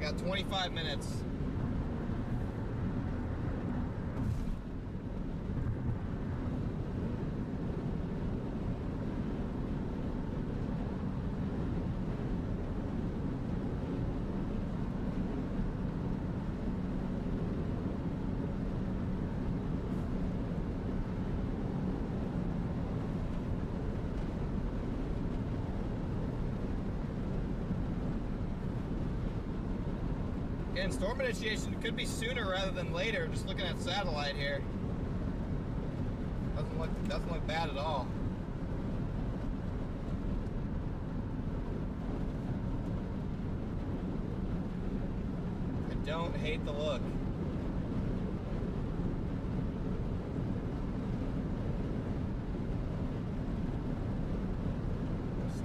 Got 25 minutes. Again, storm initiation could be sooner rather than later. Just looking at satellite here, doesn't look bad at all. I don't hate the look.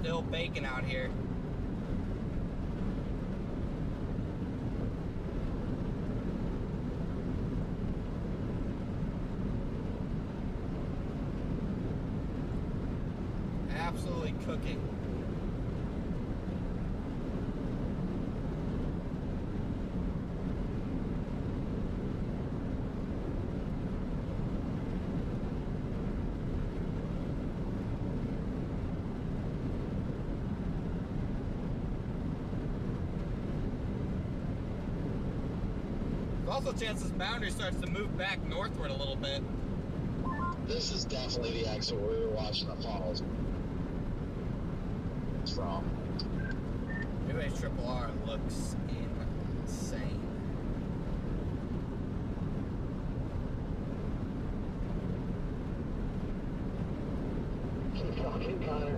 Still baking out here. Absolutely cooking. There's also a chance this boundary starts to move back northward a little bit. This is definitely the exit where we were watching the funnels from. New Triple R looks insane. Keep talking, Connor.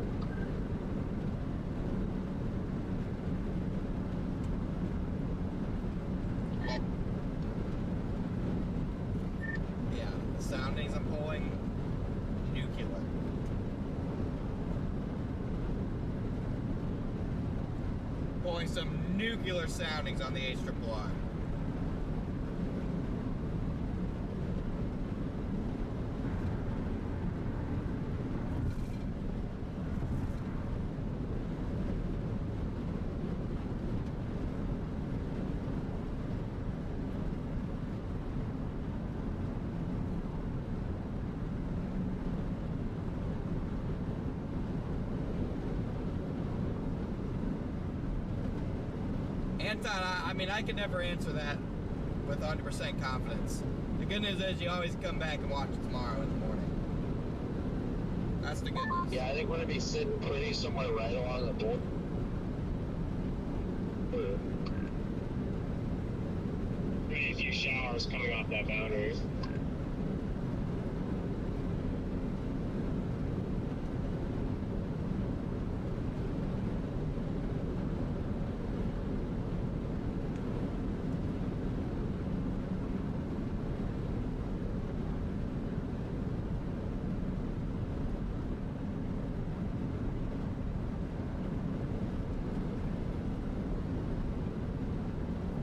Yeah, the soundings I'm pulling, nuclear. Pulling some nuclear soundings on the HRRR. Anton, I mean, I can never answer that with 100% confidence. The good news is you always come back and watch it tomorrow in the morning. That's the good news. Yeah, I think we're going to be sitting pretty somewhere right along the border. Pretty few showers coming off that boundary.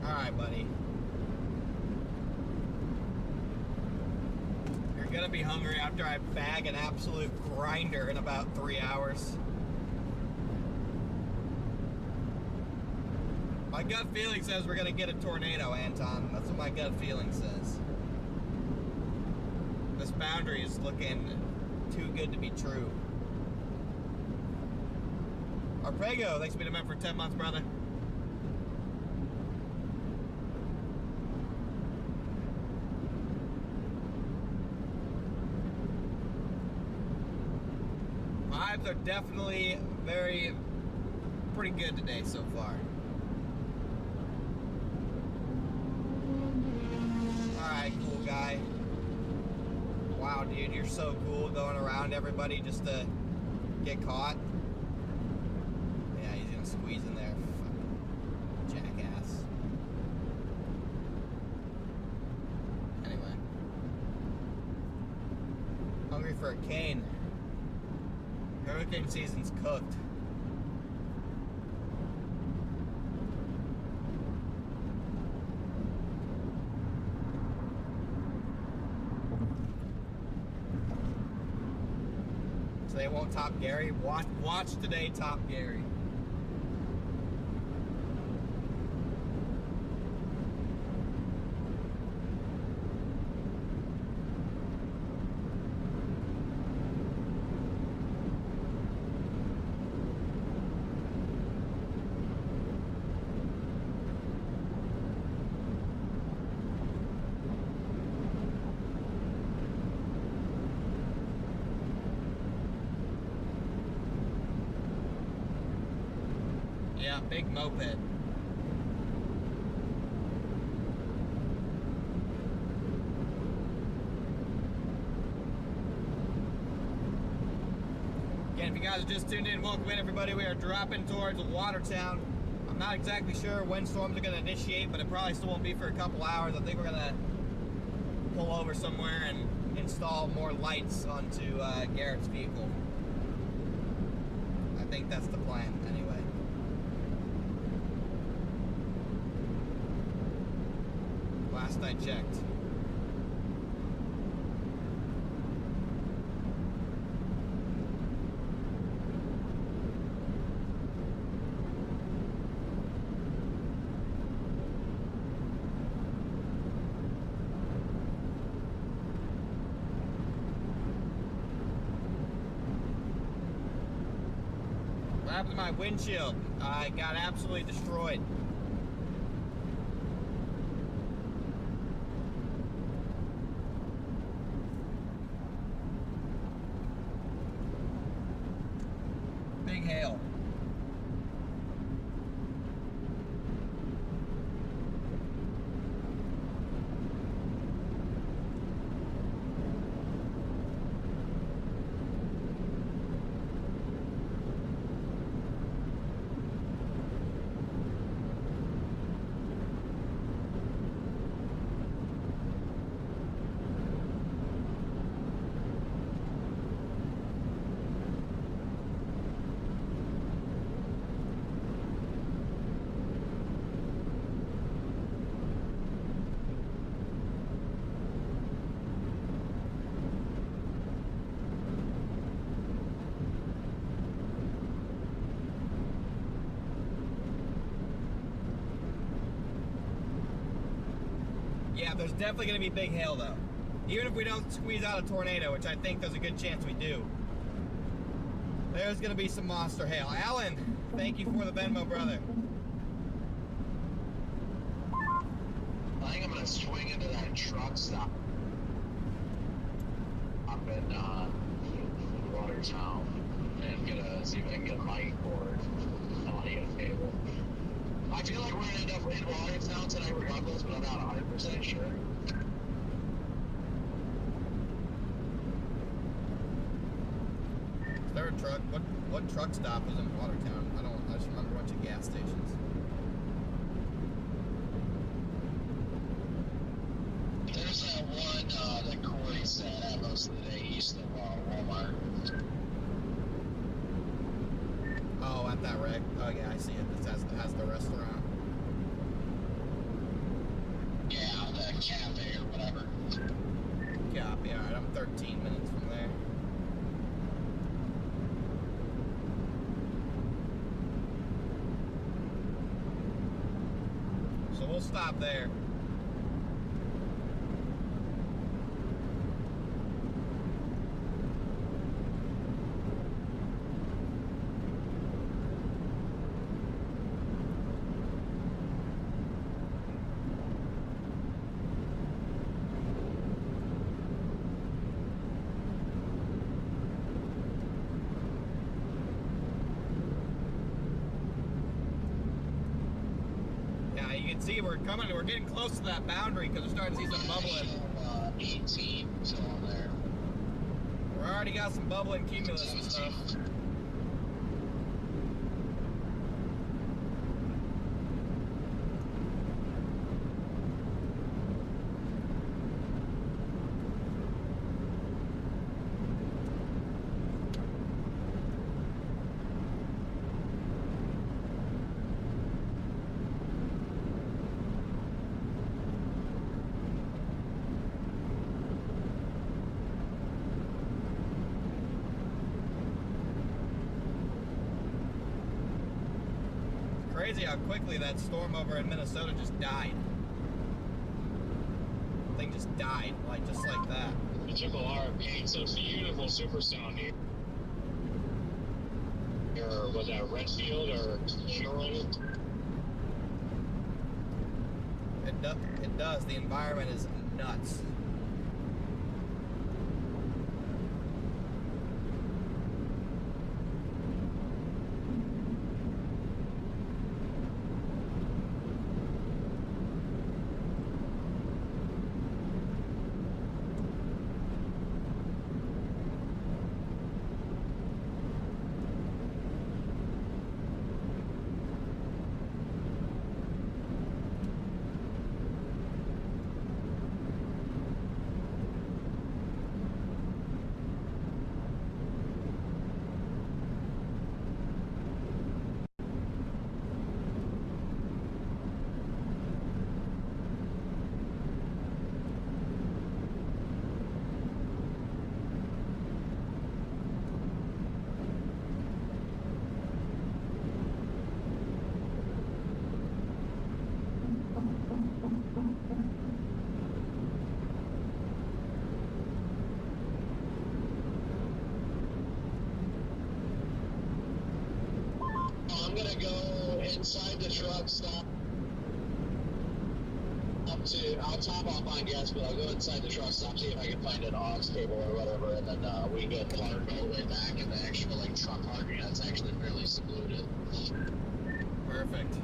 Alright, buddy. You're gonna be hungry after I bag an absolute grinder in about 3 hours. My gut feeling says we're gonna get a tornado, Anton. That's what my gut feeling says. This boundary is looking too good to be true. Arpego, thanks for being a member for 10 months, brother. Vibes are definitely pretty good today so far. Alright, cool guy. Wow, dude, you're so cool going around everybody just to get caught. Yeah, he's gonna squeeze in there. Fucking jackass. Anyway. Hungry for a cane. Hurricane season's cooked. So they won't top Gary. Watch today top Gary. Yeah, big moped. Again, if you guys are just tuned in, welcome in everybody. We are dropping towards Watertown. I'm not exactly sure when storms are going to initiate, but it probably still won't be for a couple hours. I think we're going to pull over somewhere and install more lights onto Garrett's vehicle. I think that's the plan anyway. Last I checked. What happened to my windshield? I got absolutely destroyed. Big hail. Yeah, there's definitely going to be big hail though. Even if we don't squeeze out a tornado, which I think there's a good chance we do, there's going to be some monster hail. Alan, thank you for the Venmo, brother. I think I'm going to swing into that truck stop up in Watertown and see if I can get a mic or audio cable. I feel like we're going to end up in Watertown tonight regardless, but I'm not 100% sure. Is there a truck? What truck stop is in Watertown? I just remember a bunch of gas stations. There's that one that Corey sat at most of the day east of Walmart. Oh, at that wreck. Oh yeah, I see it. It has the restaurant. Yeah, the cafe or whatever. Copy. Alright, I'm 13 minutes from there. So we'll stop there. See, we're getting close to that boundary because we're starting to see some bubbling. 18 still on there. We're already got some bubbling cumulus and stuff. crazy how quickly that storm over in Minnesota just died. The thing just died, like just like that. It took a lot of pain, so it's a beautiful supercell near. Or was that Redfield or Sherwood? It does. The environment is nuts. I'm gonna go inside the truck, stop. I'll top off my gas, but I'll go inside the truck stop, see if I can find an aux cable or whatever, and then we can go park all the way back in the actual like truck parking that's actually fairly secluded. Perfect.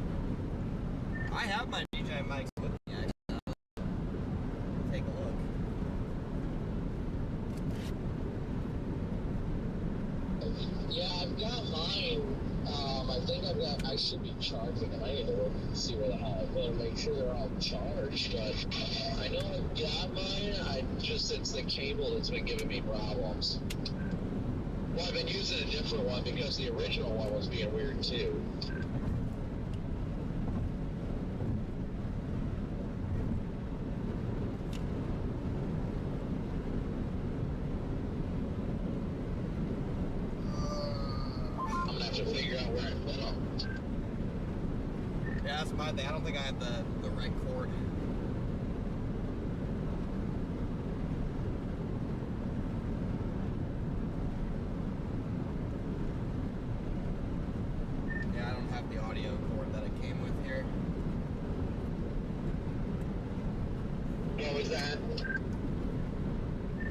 I have my DJ mics with me. Take a look. Yeah, I've got mine. I think I should be charging them. I need to look and see where the hell I put them, make sure they're all charged. But I know I've got mine. It's the cable that's been giving me problems. Well, I've been using a different one because the original one was being weird too. Yeah, that's my thing. I don't think I have the right cord. Yeah, I don't have the audio cord that it came with here. What was that?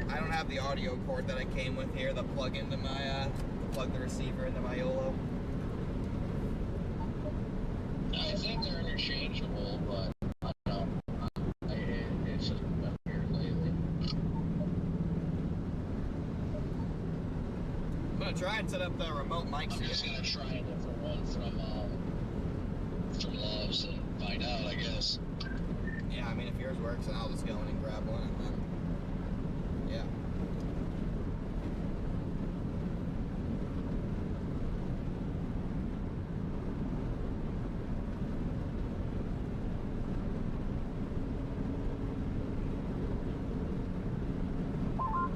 I don't have the audio cord that it came with here, the plug into my, plug the receiver into my YOLO. I think they're interchangeable, but I don't know. It's just been weird lately. I'm gonna try and set up the remote mics I'm here. just gonna try a different one from Love's and find out, I guess. Yeah, I mean, if yours works, then I'll just go in and grab one and then, yeah.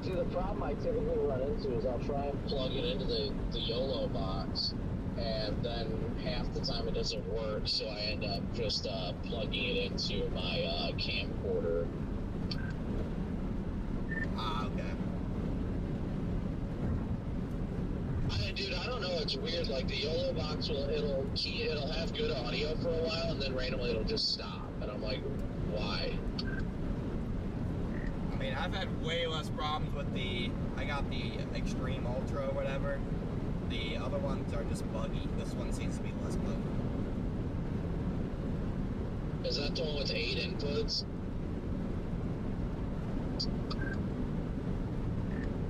See, the problem I typically run into is I'll try and plug it into the YOLO box, and then half the time it doesn't work, so I end up just plugging it into my camcorder. Ah, okay. Dude, I don't know, it's weird, like the YOLO box it'll have good audio for a while, and then randomly it'll just stop, and I'm like, why? I mean, I've had way less problems with I got the Extreme Ultra or whatever. The other ones are just buggy. This one seems to be less buggy. Is that the one with 8 inputs?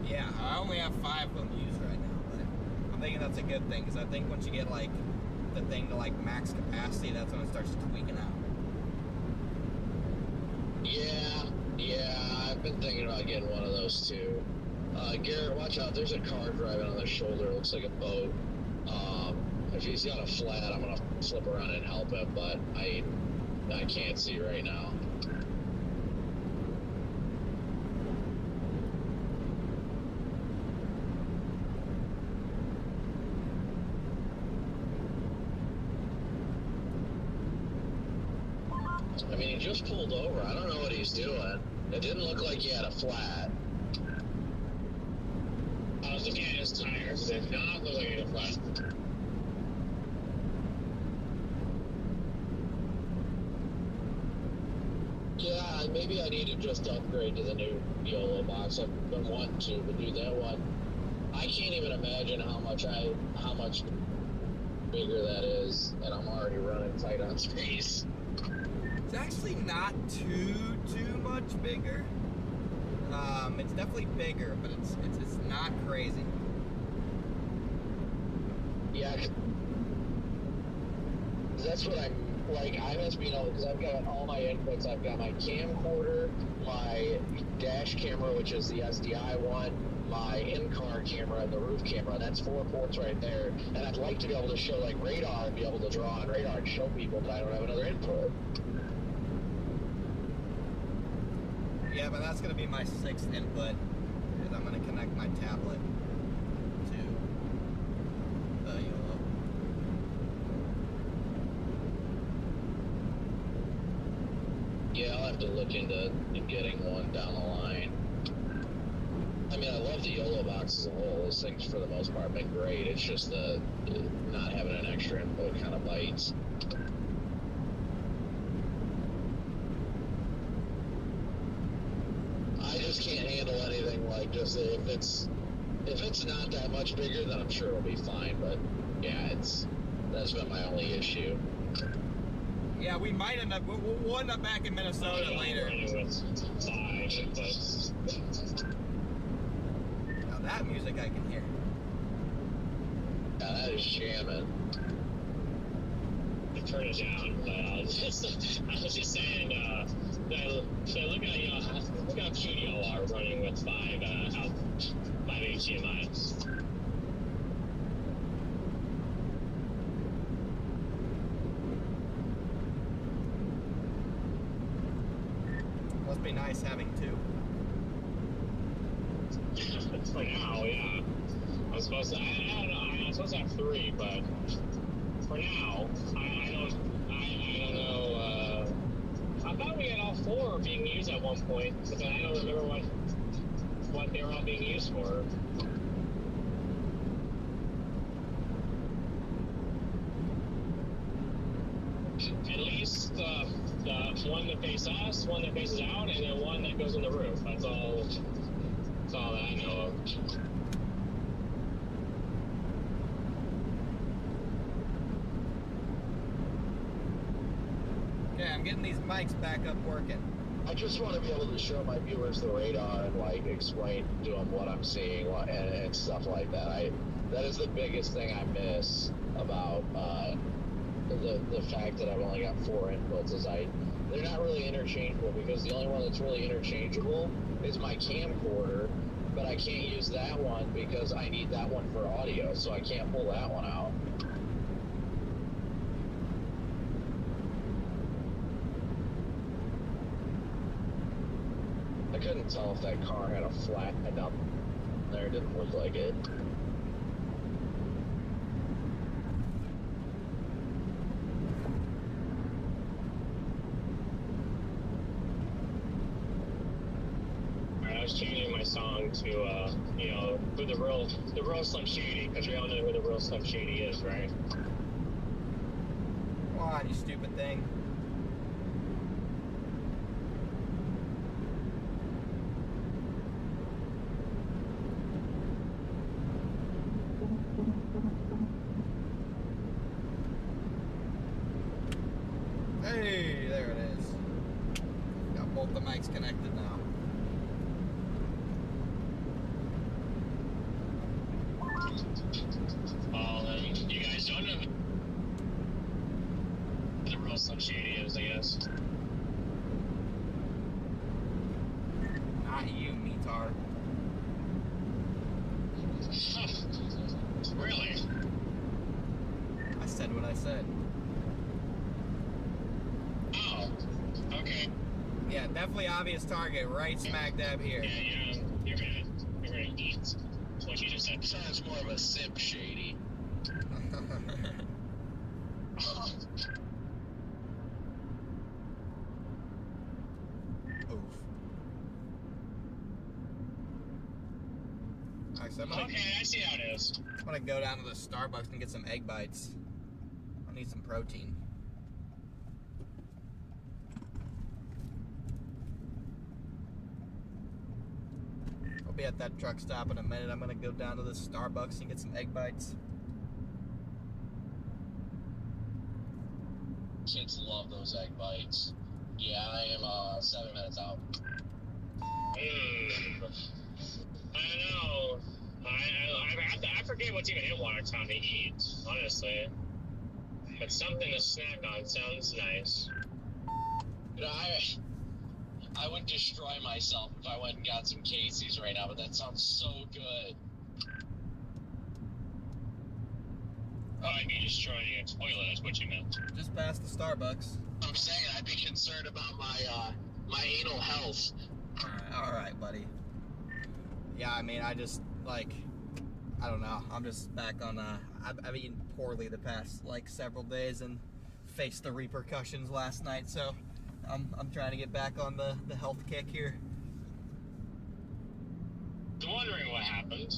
Yeah, I only have 5 of them used right now, but I'm thinking that's a good thing, because I think once you get, like, the thing to, like, max capacity, that's when it starts tweaking out. Yeah, I've been thinking about getting one of those too. Garrett, watch out, there's a car driving on the shoulder, looks like a boat. If he's got a flat, I'm gonna flip around and help him, but I can't see right now. I mean, he just pulled over. I don't know what he's doing. It didn't look like he had a flat. I was looking at his tires. It did not look like he had a flat. Yeah, maybe I need to just upgrade to the new YOLO box. I've been wanting to, but do that one. I can't even imagine how much bigger that is, and I'm already running tight on space. It's actually not too much bigger. It's definitely bigger, but it's not crazy. Yeah, that's what I'm like. I must be because I've got all my inputs. I've got my camcorder, my dash camera, which is the SDI one, my in-car camera, and the roof camera. That's 4 ports right there. And I'd like to be able to show like radar and be able to draw on radar and show people, but I don't have another input. Yeah, but that's gonna be my 6th input, because I'm gonna connect my tablet to the YOLO. Yeah, I'll have to look into getting one down the line. I mean, I love the YOLO box as a whole. Those things, for the most part, have been great. It's just the not having an extra input kind of bites. I just can't handle anything like just if it's not that much bigger, then I'm sure it'll be fine. But yeah, that's been my only issue. Yeah, we might end up. We'll end up back in Minnesota later. Now that music I can hear. Yeah, that is jamming. I turn it down, but I was just saying. So look at how cute y'all are running with 5 HDMIs. Must be nice having 2. For now, yeah. I'm supposed to. I don't know. I'm supposed to have 3, but for now, I don't know. I thought we had all 4 being used at one point, but then I don't remember what they were all being used for. At least the one that faces us, one that faces out, and then one that goes on the roof. That's all that I know of. Okay, I'm getting these mics back up working. I just want to be able to show my viewers the radar and like explain to them what I'm seeing and stuff like that. That is the biggest thing I miss about the fact that I've only got 4 inputs. They're not really interchangeable, because the only one that's really interchangeable is my camcorder, but I can't use that one because I need that one for audio, so I can't pull that one out. I couldn't tell if that car had a flat up there. It didn't look like it. I was changing my song to, who the real Slim Shady, because we all know who the real Slim Shady is, right? Come on, you stupid thing. Hey, there it is. Got both the mics connected now. You guys don't know who the real Slim Shady is, I guess. Not you, metard. Really? I said what I said. Oh, okay. Yeah, definitely obvious target, right smack dab here. Yeah, you're gonna eat what you just said. Sounds more of a simp shady. So Okay, I see how it is. I'm gonna go down to the Starbucks and get some egg bites. I need some protein. I'll be at that truck stop in a minute. I'm gonna go down to the Starbucks and get some egg bites. Kids love those egg bites. Yeah, I am 7 minutes out. I know. I forget what's even in Watertown to eat, honestly. But something to snack on sounds nice. You know, I would destroy myself if I went and got some Casey's right now, but that sounds so good. Oh, I'd be destroying a toilet, is what you meant. Just past the Starbucks. I'm saying I'd be concerned about my anal health. All right, buddy. Yeah, I mean, I just, like, I don't know. I'm just back on, I've eaten poorly the past, like, several days and faced the repercussions last night, so I'm trying to get back on the health kick here. I'm wondering what happened.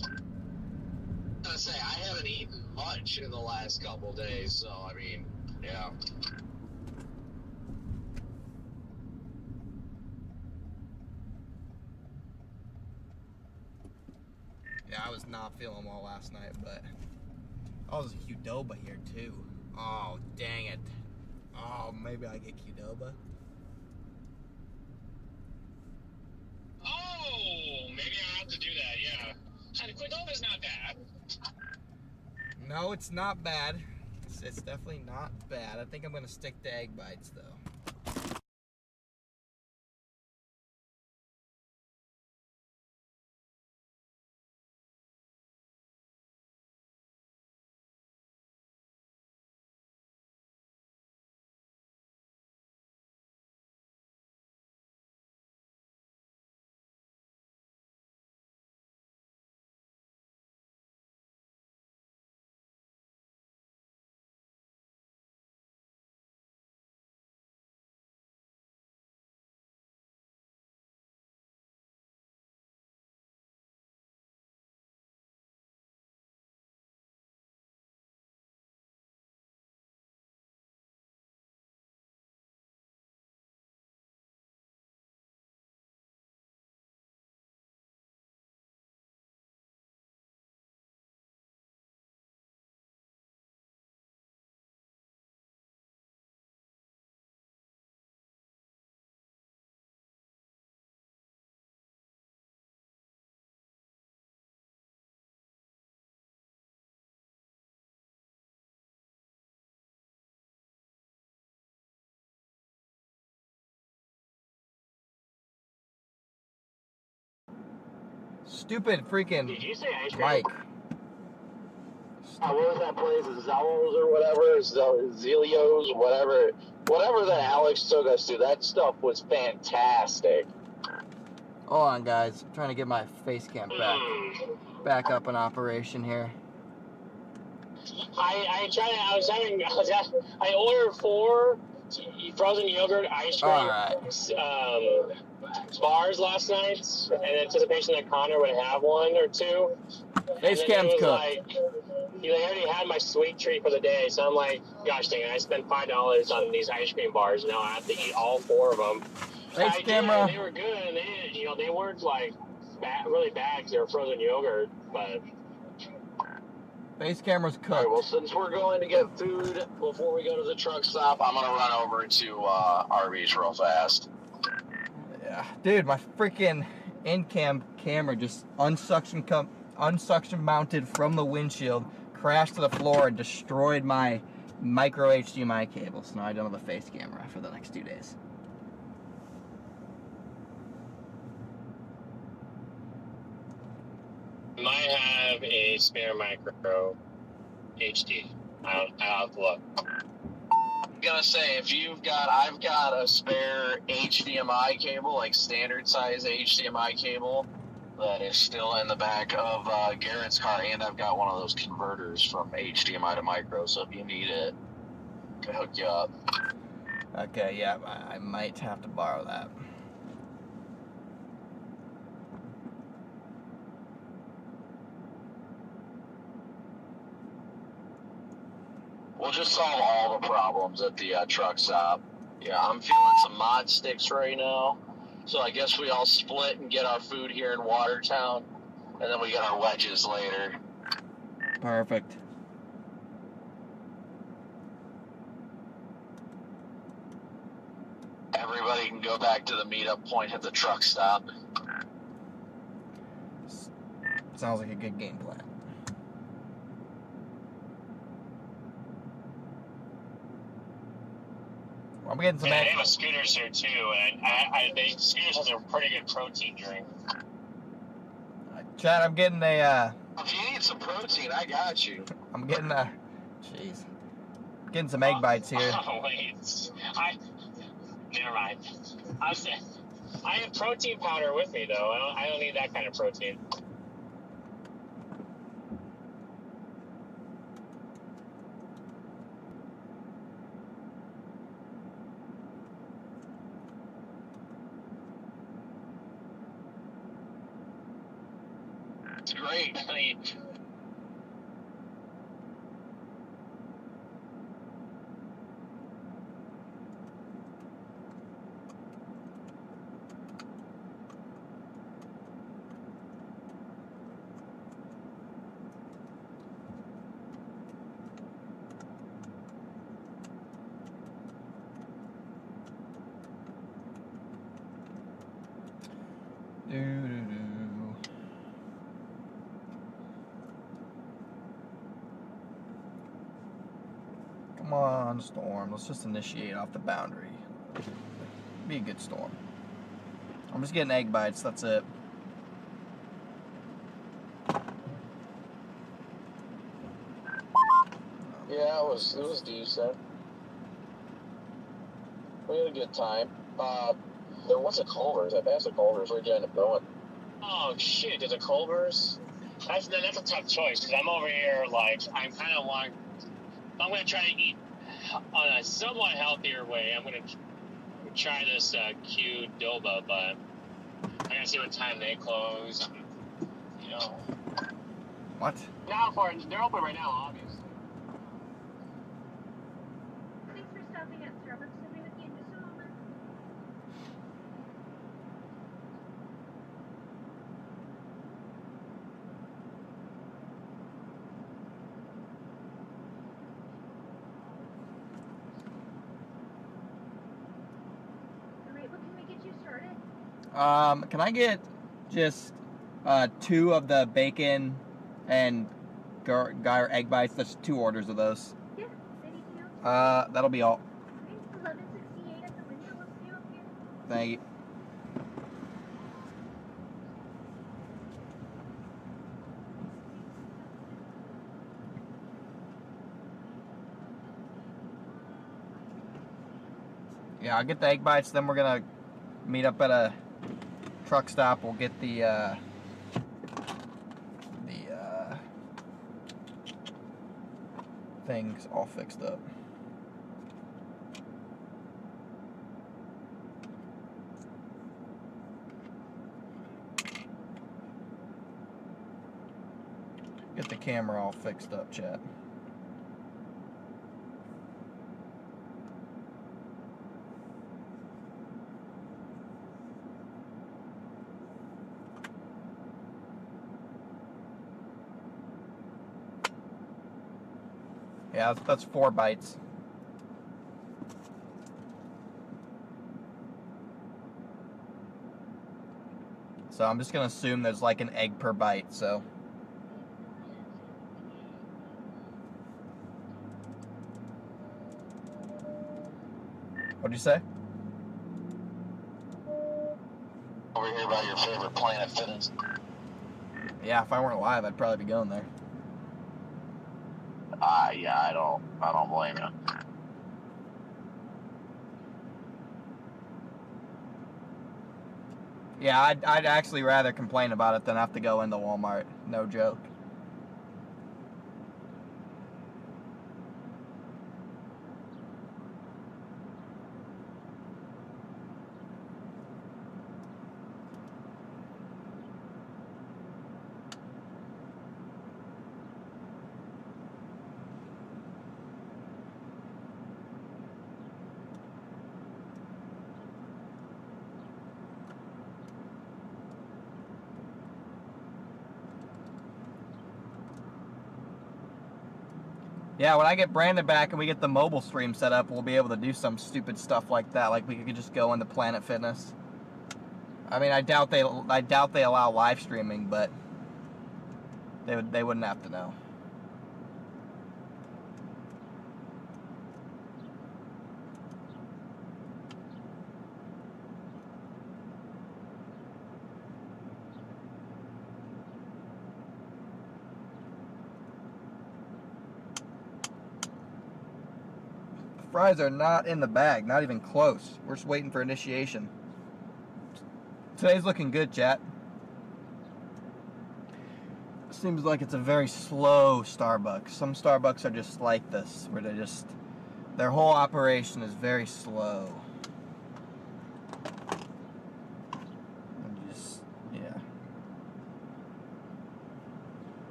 I was gonna say, I haven't eaten much in the last couple days, so, I mean, yeah. Yeah, I was not feeling well last night, but I was Qdoba here too. Oh, dang it. Oh, maybe I get Qdoba. Oh, maybe I have to do that, yeah. And Qdoba's not bad. No, it's not bad. It's definitely not bad. I think I'm going to stick to egg bites, though. Stupid freaking Did you say ice cream? Mike. What was that place? Zellos or whatever? Zelios, whatever that Alex took us to. That stuff was fantastic. Hold on, guys. I'm trying to get my face cam back up in operation here. I ordered 4 frozen yogurt ice cream bars last night in anticipation that Connor would have 1 or 2. Face cam's cooked. Like, he already had my sweet treat for the day, so I'm like, gosh dang it, I spent $5 on these ice cream bars. Now I have to eat all 4 of them. Face camera. They were good, and they weren't like really bad because they were frozen yogurt, but. Face camera's cooked. All right, well, since we're going to get food before we go to the truck stop, I'm going to run over to Arby's real fast. Yeah, dude, my freaking in-cam camera just unsuction mounted from the windshield, crashed to the floor, and destroyed my micro HDMI cable. So now I don't have a face camera for the next 2 days. Might have a spare micro HD. I'll have to look. I'm gonna say, I've got a spare HDMI cable, like standard size HDMI cable, that is still in the back of Garrett's car, and I've got one of those converters from HDMI to micro, so if you need it, I can hook you up. Okay, yeah, I might have to borrow that. We'll just solve all the problems at the truck stop. Yeah, I'm feeling some mod sticks right now. So I guess we all split and get our food here in Watertown, and then we get our wedges later. Perfect. Everybody can go back to the meetup point at the truck stop. Sounds like a good game plan. I'm getting some. Yeah, they have scooters here too, and scooters has a pretty good protein drink. Chad, I'm getting a. If you need some protein, I got you. I'm getting a. Jeez. Getting some egg bites here. Oh wait, never mind. I have protein powder with me though. I don't need that kind of protein. It's great. Come on, storm. Let's just initiate off the boundary. Be a good storm. I'm just getting egg bites. That's it. Yeah, it was decent. We had a good time. There was a Culver's. I passed a Culver's. Where'd you end up going? Oh shit, there's a Culver's. That's a tough choice because I'm over here I'm kind of want. I'm gonna try to eat on a somewhat healthier way. I'm gonna try this Qdoba, but I gotta see what time they close. What? Now for it, they're open right now, obviously. Thanks for stopping at Starbucks. I'll be with you in just a moment. Alright, what can we get you started? Can I get just 2 of the bacon and gyre egg bites? That's 2 orders of those. Yeah, anything else? That'll be all. Alright, 1168 at the window. We'll see you up here. Thank you. Yeah, I'll get the egg bites, then we're gonna meet up at a truck stop. We'll get the things all fixed up. Get the camera all fixed up, chat. Yeah, that's 4 bites. So I'm just gonna assume there's like an egg per bite, so. What'd you say? Over here about your favorite Planet Fitness. Yeah, if I weren't live, I'd probably be going there. Yeah, I don't blame you. Yeah, I'd actually rather complain about it than have to go into Walmart. No joke. Yeah, when I get Brandon back and we get the mobile stream set up, we'll be able to do some stupid stuff like that. Like we could just go into Planet Fitness. I mean, I doubt they allow live streaming, but they wouldn't have to know. Fries are not in the bag, not even close. We're just waiting for initiation. Today's looking good, chat. Seems like it's a very slow Starbucks. Some Starbucks are just like this, where their whole operation is very slow. Yeah.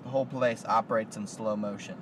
The whole place operates in slow motion.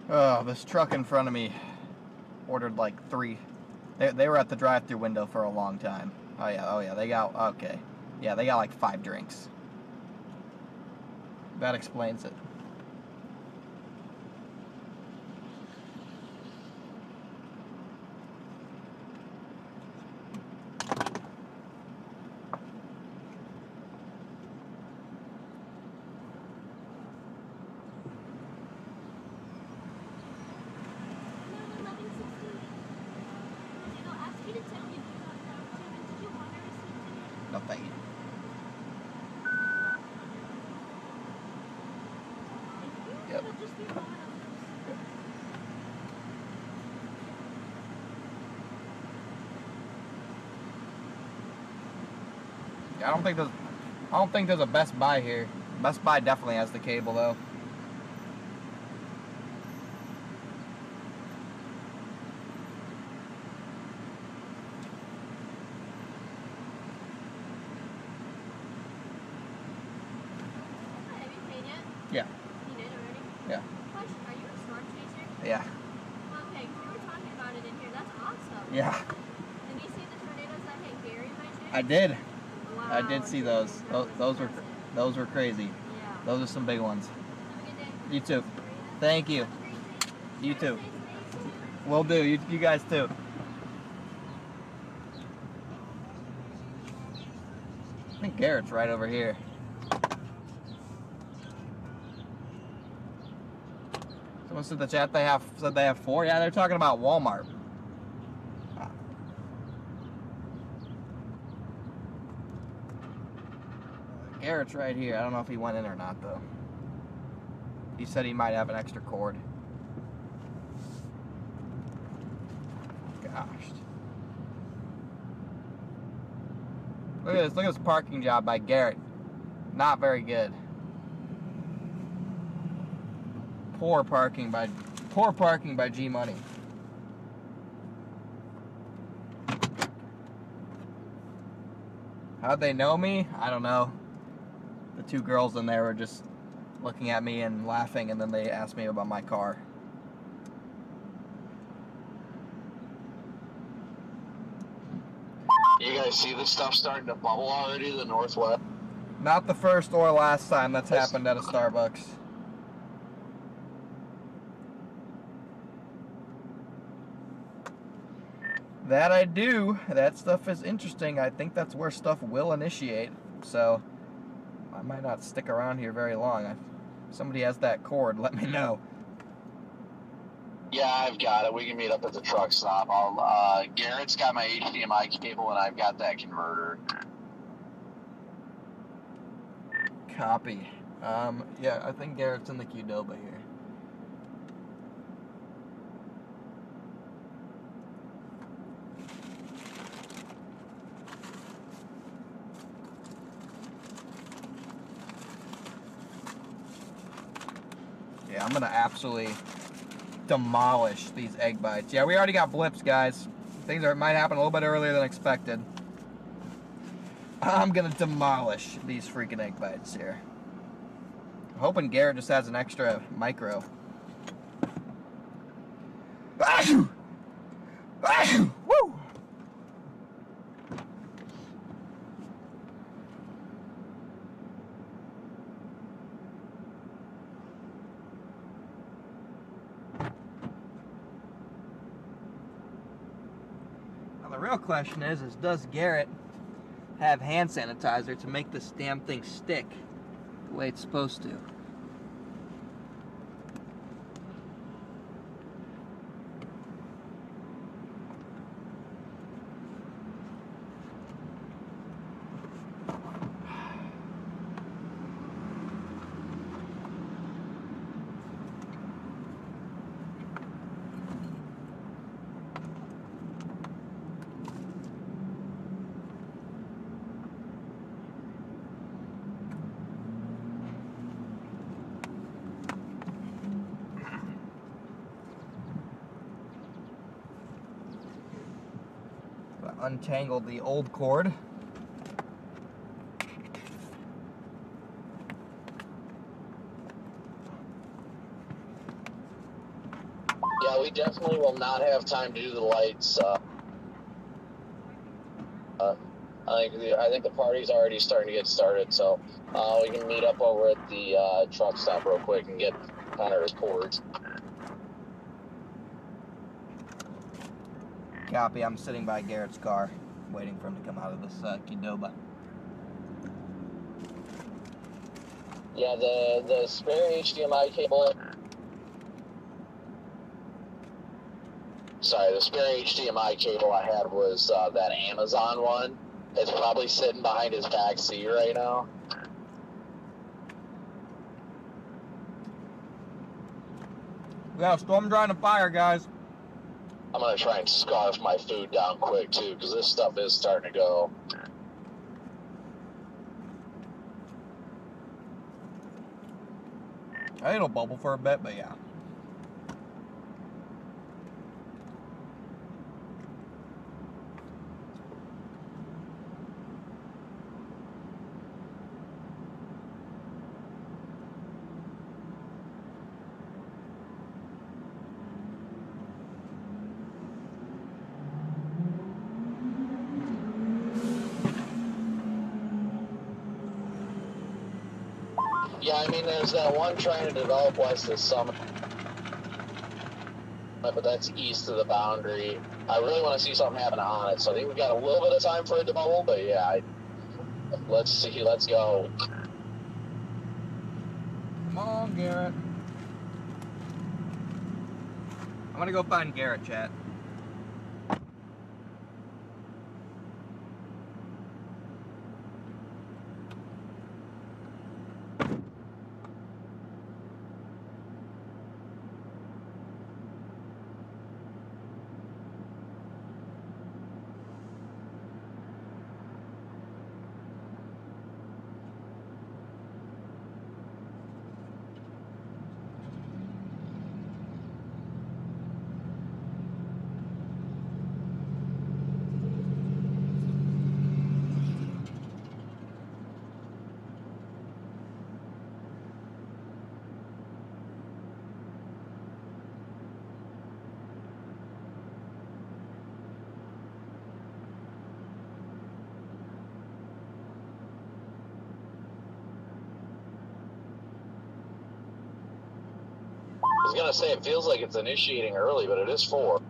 Oh, this truck in front of me ordered like 3. They were at the drive-thru window for a long time. Oh yeah, they got, okay. Yeah, they got like 5 drinks. That explains it. No, thank you. Yep. I don't think there's a Best Buy here. Best Buy definitely has the cable though. Yeah. You did already? Yeah. Question, are you a storm chaser? Yeah. Okay, 'cause we were talking about it in here. That's awesome. Yeah. Have you seen the tornadoes that hit Gary by chance? I did. Wow, I did see those. dude, that was impressive. Those were crazy. Yeah. Those are some big ones. Have a good day. You too. Thank you. Have a great day. You Try to too. stay safe. Will do. You guys too. I think Garrett's right over here. Someone said the chat said they have 4. Yeah, they're talking about Walmart. Garrett's right here. I don't know if he went in or not though. He said he might have an extra cord. Gosh. Look at this. Look at this parking job by Garrett. Not very good. Poor parking by G Money. How'd they know me? I don't know. The 2 girls in there were just looking at me and laughing, and then they asked me about my car. You guys see this stuff starting to bubble already, the Northwest? Not the first or last time that's happened at a Starbucks. That I do. That stuff is interesting. I think that's where stuff will initiate. So I might not stick around here very long. If somebody has that cord, let me know. Yeah, I've got it. We can meet up at the truck stop. Garrett's got my HDMI cable, and I've got that converter. Copy. Yeah, I think Garrett's in the Qdoba here. Yeah, I'm gonna absolutely demolish these egg bites. Yeah, we already got blips, guys. Things might happen a little bit earlier than expected. I'm gonna demolish these freaking egg bites here. I'm hoping Garrett just has an extra micro. Achoo! Achoo! Woo! Now the real question is does Garrett have hand sanitizer to make this damn thing stick the way it's supposed to? Untangled the old cord. Yeah, we definitely will not have time to do the lights. I think the party's already starting to get started, so we can meet up over at the truck stop real quick and get Hunter's cords. Copy. I'm sitting by Garrett's car, waiting for him to come out of this Qdoba. Yeah, the spare HDMI cable. Sorry, the spare HDMI cable I had was that Amazon one. It's probably sitting behind his back seat right now. We got a storm drying a fire, guys. I'm gonna try and scarf my food down quick too, because this stuff is starting to go. I think it'll bubble for a bit, but yeah. Yeah, I mean, there's that one trying to develop west of Summit, but that's east of the boundary. I really want to see something happen on it, so I think we've got a little bit of time for it to bubble, but yeah, let's see, let's go. Come on, Garrett. I'm gonna go find Garrett, chat. I was gonna say it feels like it's initiating early, but it is 4.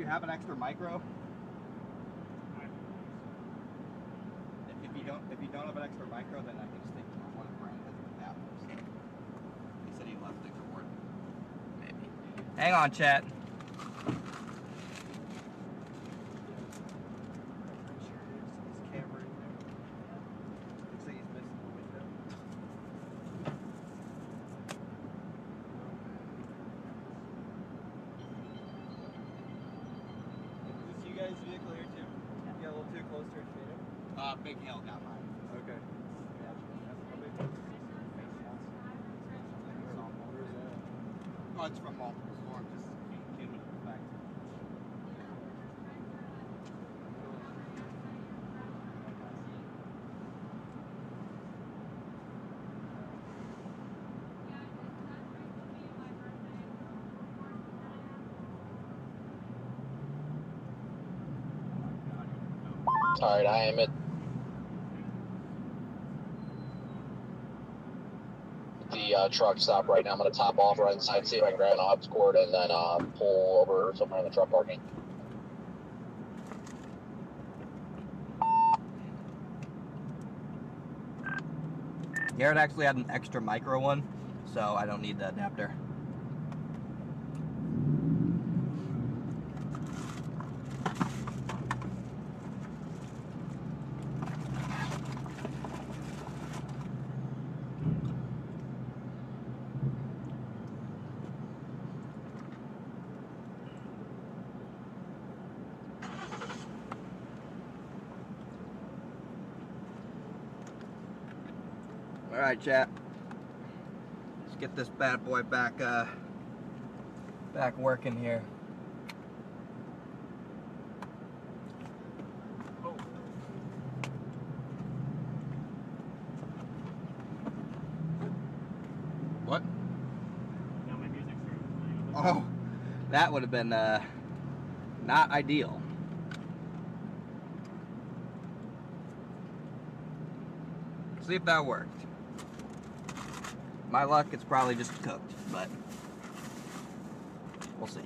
you have an extra micro? If you don't have an extra micro, then I can just take one brand that's the adapter. So he said he left the cord. Maybe. Hang on, chat. Vehicle here too? Get a little too close to your Big Hill got mine. Okay. Oh, it's from multiple storms. Just cumulative effect. Alright, I am at the truck stop right now. I'm going to top off right inside, see if I can grab an aux cord, and then pull over somewhere in the truck parking. Garrett actually had an extra micro one, so I don't need the adapter. All right, chat. Let's get this bad boy back working here. Oh. What? Now my music started. Oh, that would have been not ideal. See if that worked. My luck, it's probably just cooked, but we'll see.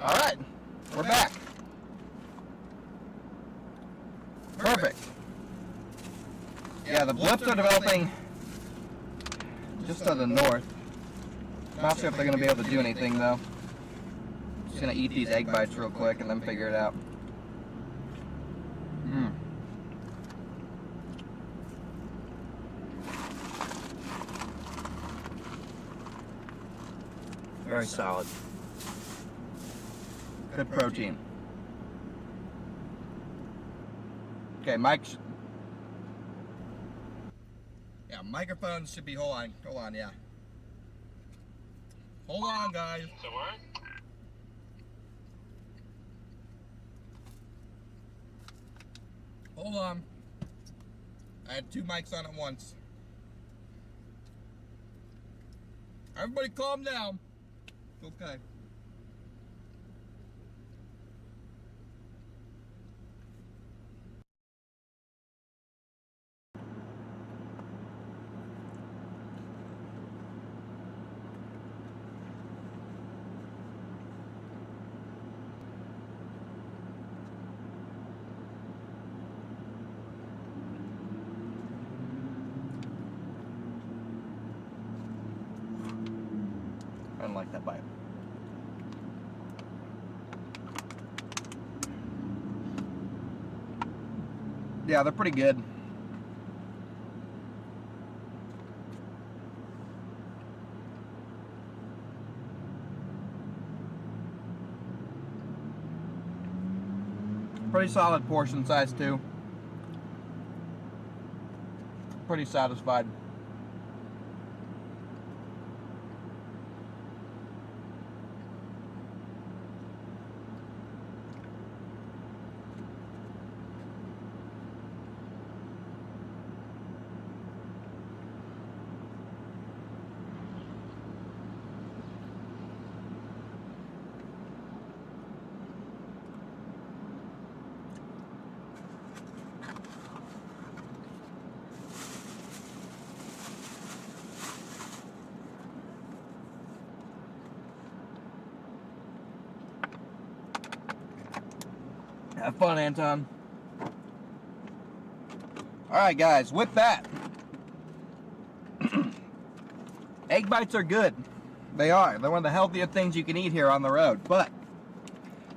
All right, we're back. Perfect. Yeah, the blips are developing just to the north. Not sure if they're going to be able to do anything, though. Just going to eat these egg bites real quick and then figure it out. Very solid. Good protein. Okay, mics. Yeah, microphones should be. Hold on, yeah. Hold on, guys. So what? Hold on. I had two mics on at once. Everybody calm down. It's okay. I don't like that bite. Yeah, they're pretty good. Pretty solid portion size too. Pretty satisfied. Have fun, Anton. Alright, guys, with that, egg bites are good. They are. They're one of the healthier things you can eat here on the road. But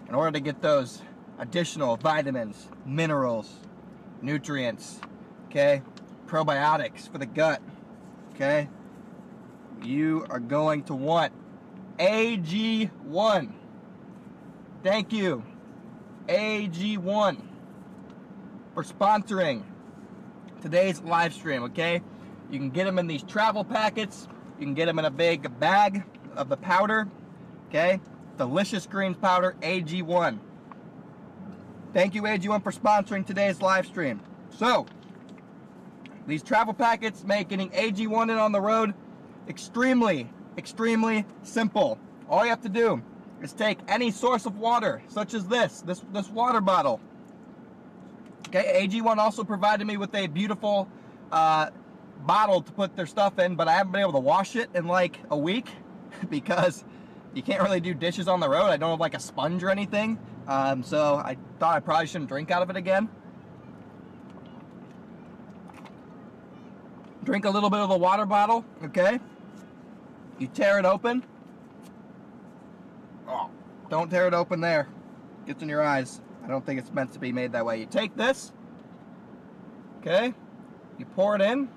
in order to get those additional vitamins, minerals, nutrients, okay, probiotics for the gut, okay, you are going to want AG1. Thank you, AG1, for sponsoring today's live stream, okay? You can get them in these travel packets. You can get them in a big bag of the powder, okay? Delicious Greens powder, AG1. Thank you, AG1, for sponsoring today's live stream. So, these travel packets make getting AG1 in on the road extremely, extremely simple. All you have to do is take any source of water, such as this water bottle. Okay, AG1 also provided me with a beautiful bottle to put their stuff in, but I haven't been able to wash it in like a week because you can't really do dishes on the road. I don't have like a sponge or anything, so I thought I probably shouldn't drink out of it again. Drink a little bit of the water bottle, okay? You tear it open. Oh, don't tear it open there. Gets in your eyes. I don't think it's meant to be made that way. You take this, okay? You pour it in.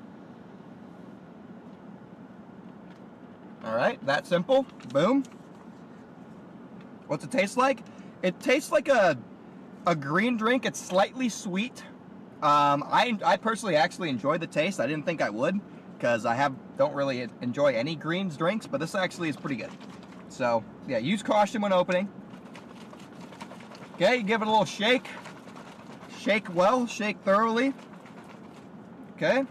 All right, that simple. Boom. What's it taste like? It tastes like a green drink. It's slightly sweet. I personally actually enjoy the taste. I didn't think I would because I don't really enjoy any greens drinks, but this actually is pretty good. So yeah, use caution when opening. Okay, you give it a little shake. Shake well, shake thoroughly. Okay.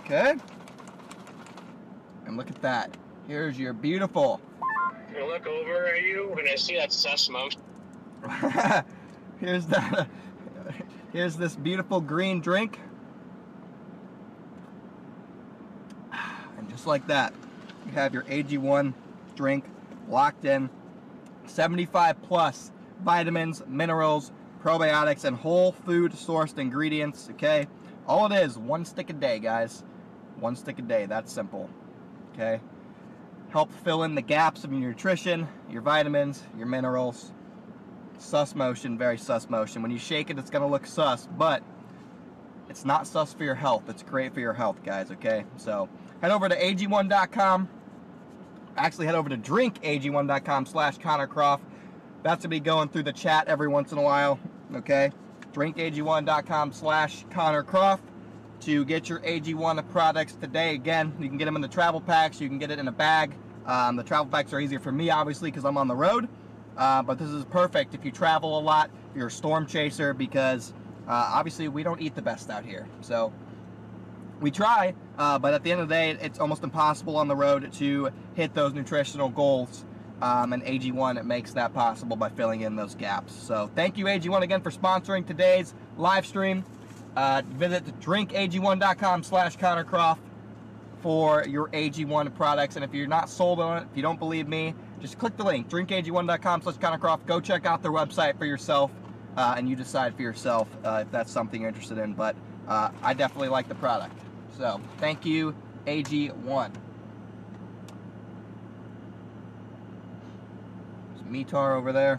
Okay. And look at that. Here's your beautiful. I look over at you and I see that sus motion. Here's this beautiful green drink. And just like that, you have your AG1 drink locked in. 75 plus vitamins, minerals, probiotics, and whole food sourced ingredients, okay? All it is, one stick a day, guys. One stick a day, that's simple, okay? Help fill in the gaps of your nutrition, your vitamins, your minerals. Sus motion, very sus motion. When you shake it, it's gonna look sus, but it's not sus for your health. It's great for your health, guys, okay? So head over to ag1.com. Actually, head over to drinkag1.com/ConnorCroft. That's to be going through the chat every once in a while, okay? drinkag1.com/ConnorCroft to get your AG1 products today. Again, you can get them in the travel packs. You can get it in a bag. The travel packs are easier for me, obviously, because I'm on the road. But this is perfect if you travel a lot, if you're a storm chaser, because obviously we don't eat the best out here. So we try, but at the end of the day, it's almost impossible on the road to hit those nutritional goals. And AG1, it makes that possible by filling in those gaps. So thank you, AG1, again for sponsoring today's live stream. Visit drinkag1.com/ConnorCroft for your AG1 products. And if you're not sold on it, if you don't believe me, just click the link, drinkag1.com/ConnorCroft. Go check out their website for yourself, and you decide for yourself if that's something you're interested in. But I definitely like the product. So thank you, AG1. There's Mitar over there.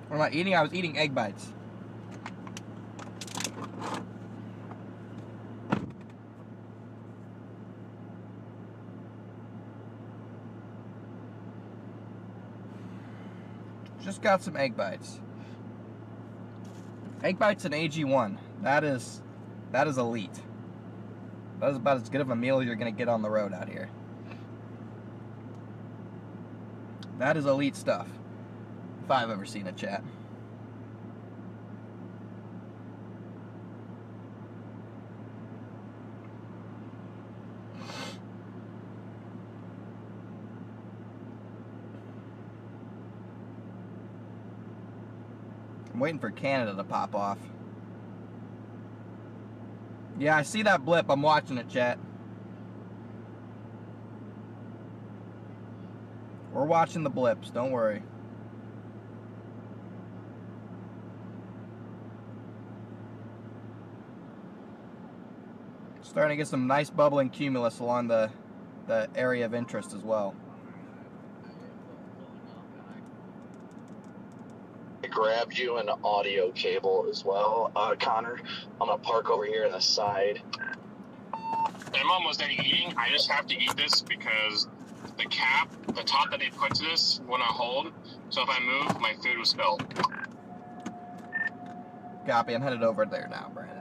What am I eating? I was eating egg bites. Just got some egg bites. Egg bites and AG1. That is elite. That is about as good of a meal you're gonna get on the road out here. That is elite stuff. If I've ever seen it, chat. I'm waiting for Canada to pop off. Yeah, I see that blip. I'm watching it, chat. We're watching the blips. Don't worry. Starting to get some nice bubbling cumulus along the area of interest as well. I grabbed you an audio cable as well, Connor. I'm gonna park over here on the side. I'm almost done eating. I just have to eat this because the cap, the top that they put to this, will not hold. So if I move, my food will spill. Copy. I'm headed over there now, Brandon.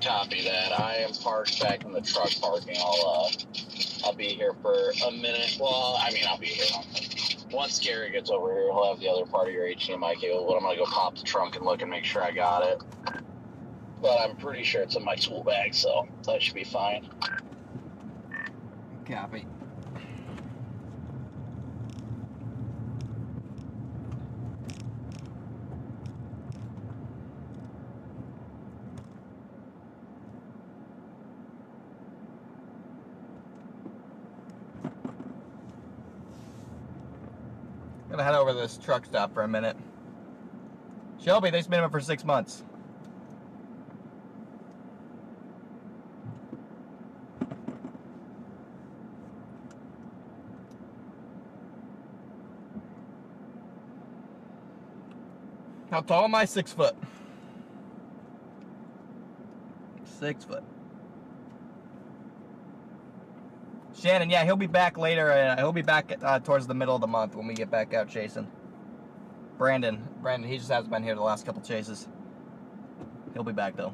Copy that. I am parked back in the truck parking. I'll be here for a minute. Well, I mean, I'll be here. Once Gary gets over here, he'll have the other part of your HDMI cable, but I'm gonna go pop the trunk and look and make sure I got it. But I'm pretty sure it's in my tool bag, so that should be fine. Copy. Gonna head over to this truck stop for a minute. Shelby, they've been up for 6 months. How tall am I? 6 foot. 6 foot. Shannon, yeah, he'll be back later. He'll be back towards the middle of the month when we get back out chasing. Brandon, he just hasn't been here the last couple chases. He'll be back though.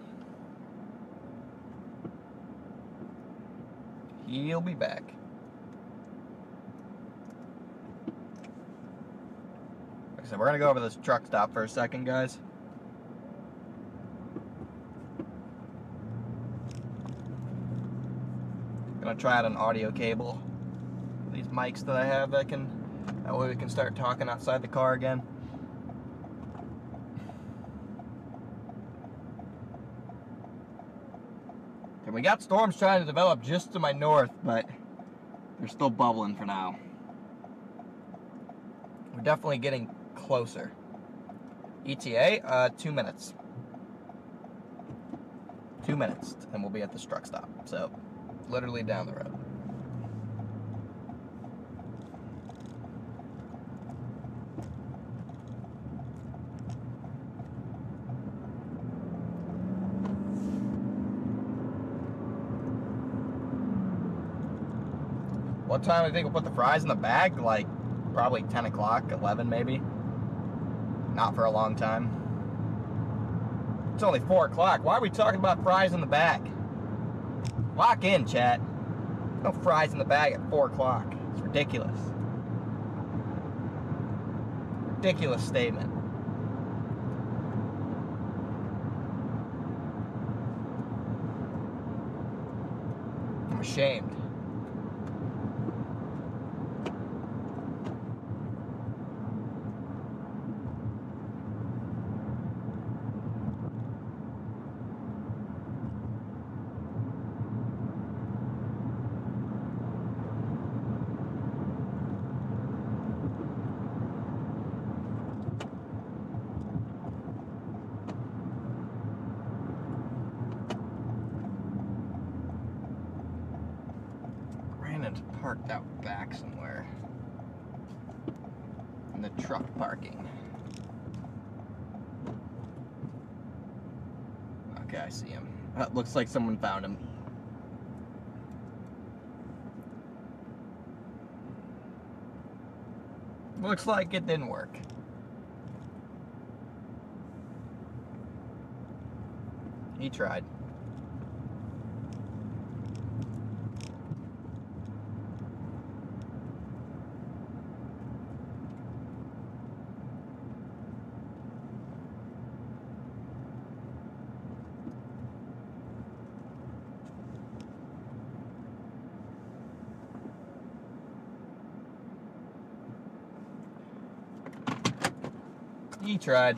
He'll be back. Like I said, we're gonna go over this truck stop for a second, guys. Gonna try out an audio cable. These mics that I have that way we can start talking outside the car again. And we got storms trying to develop just to my north, but they're still bubbling for now. We're definitely getting closer. ETA, 2 minutes. 2 minutes, and we'll be at this truck stop. So, literally down the road. What time do you think we'll put the fries in the bag? Like, probably 10 o'clock, 11 maybe. Not for a long time. It's only 4 o'clock. Why are we talking about fries in the bag? Lock in, chat. No fries in the bag at 4 o'clock. It's ridiculous. Ridiculous statement. I'm ashamed. Parked out back somewhere in the truck parking. Okay, I see him. Looks like someone found him. Looks like it didn't work. He tried. He tried.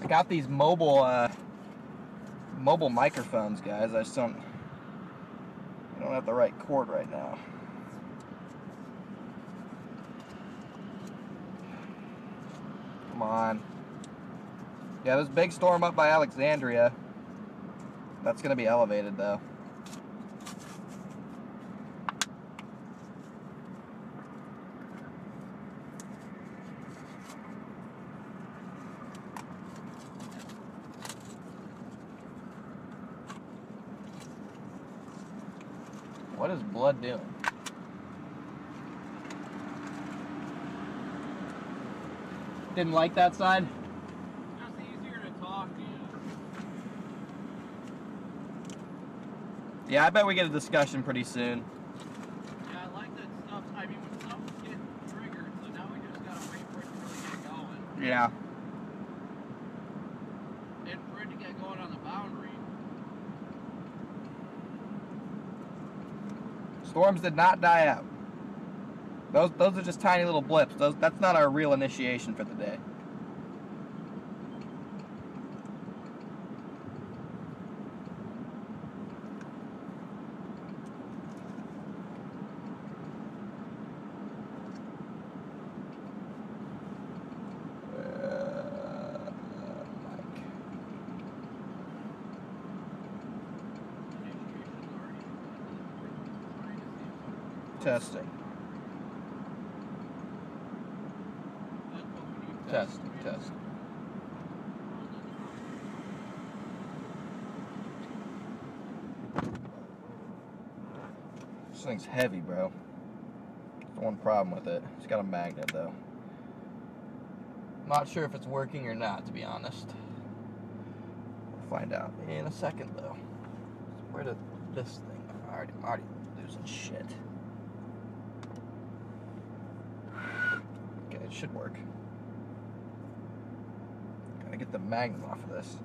I got these mobile microphones, guys. I don't have the right cord right now. Come on. Yeah, this big storm up by Alexandria. That's gonna be elevated though. What is blood doing? Didn't like that side? Just easier to talk to you. Yeah, I bet we get a discussion pretty soon. Yeah, I like that stuff. I mean, when stuff's getting triggered, so now we just gotta wait for it to really get going. Yeah. And for it to get going on the boundary. Storms did not die out. Those are just tiny little blips. That's not our real initiation for the day. Testing. Test. This thing's heavy, bro. That's the one problem with it. It's got a magnet, though. Not sure if it's working or not, to be honest. We'll find out in a second, though. Where did this thing? I'm already losing shit. Okay, it should work. Gotta get the magnet off of this.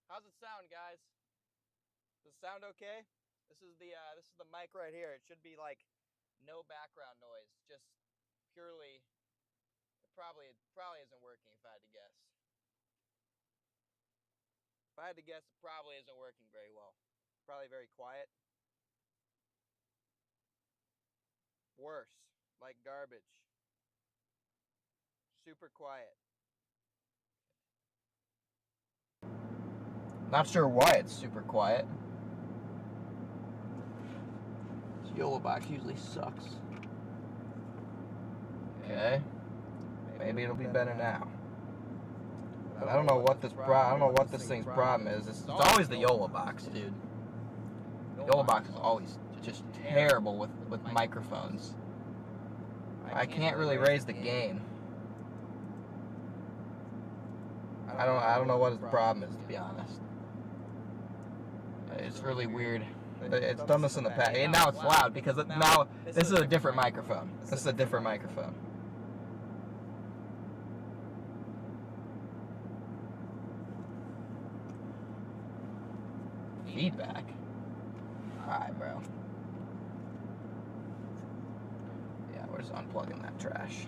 How's it sound, guys? Does it sound okay? This is the mic right here. It should be like no background noise, just purely. It probably isn't working if I had to guess. If I had to guess, it probably isn't working very well. Probably very quiet. Worse, like garbage. Super quiet. Not sure why it's super quiet. This YOLO box usually sucks. Okay. Maybe it'll be better now. But I don't know what this thing's problem is. It's always the YOLO box, dude. YOLO box is always just terrible with microphones. I can't really raise the gain. I don't know what his problem is, to be honest. It's really weird. It's done this in the past, and now it's loud because now this is a different microphone. This is a different microphone. Feedback. All right, bro. Yeah, we're just unplugging that trash.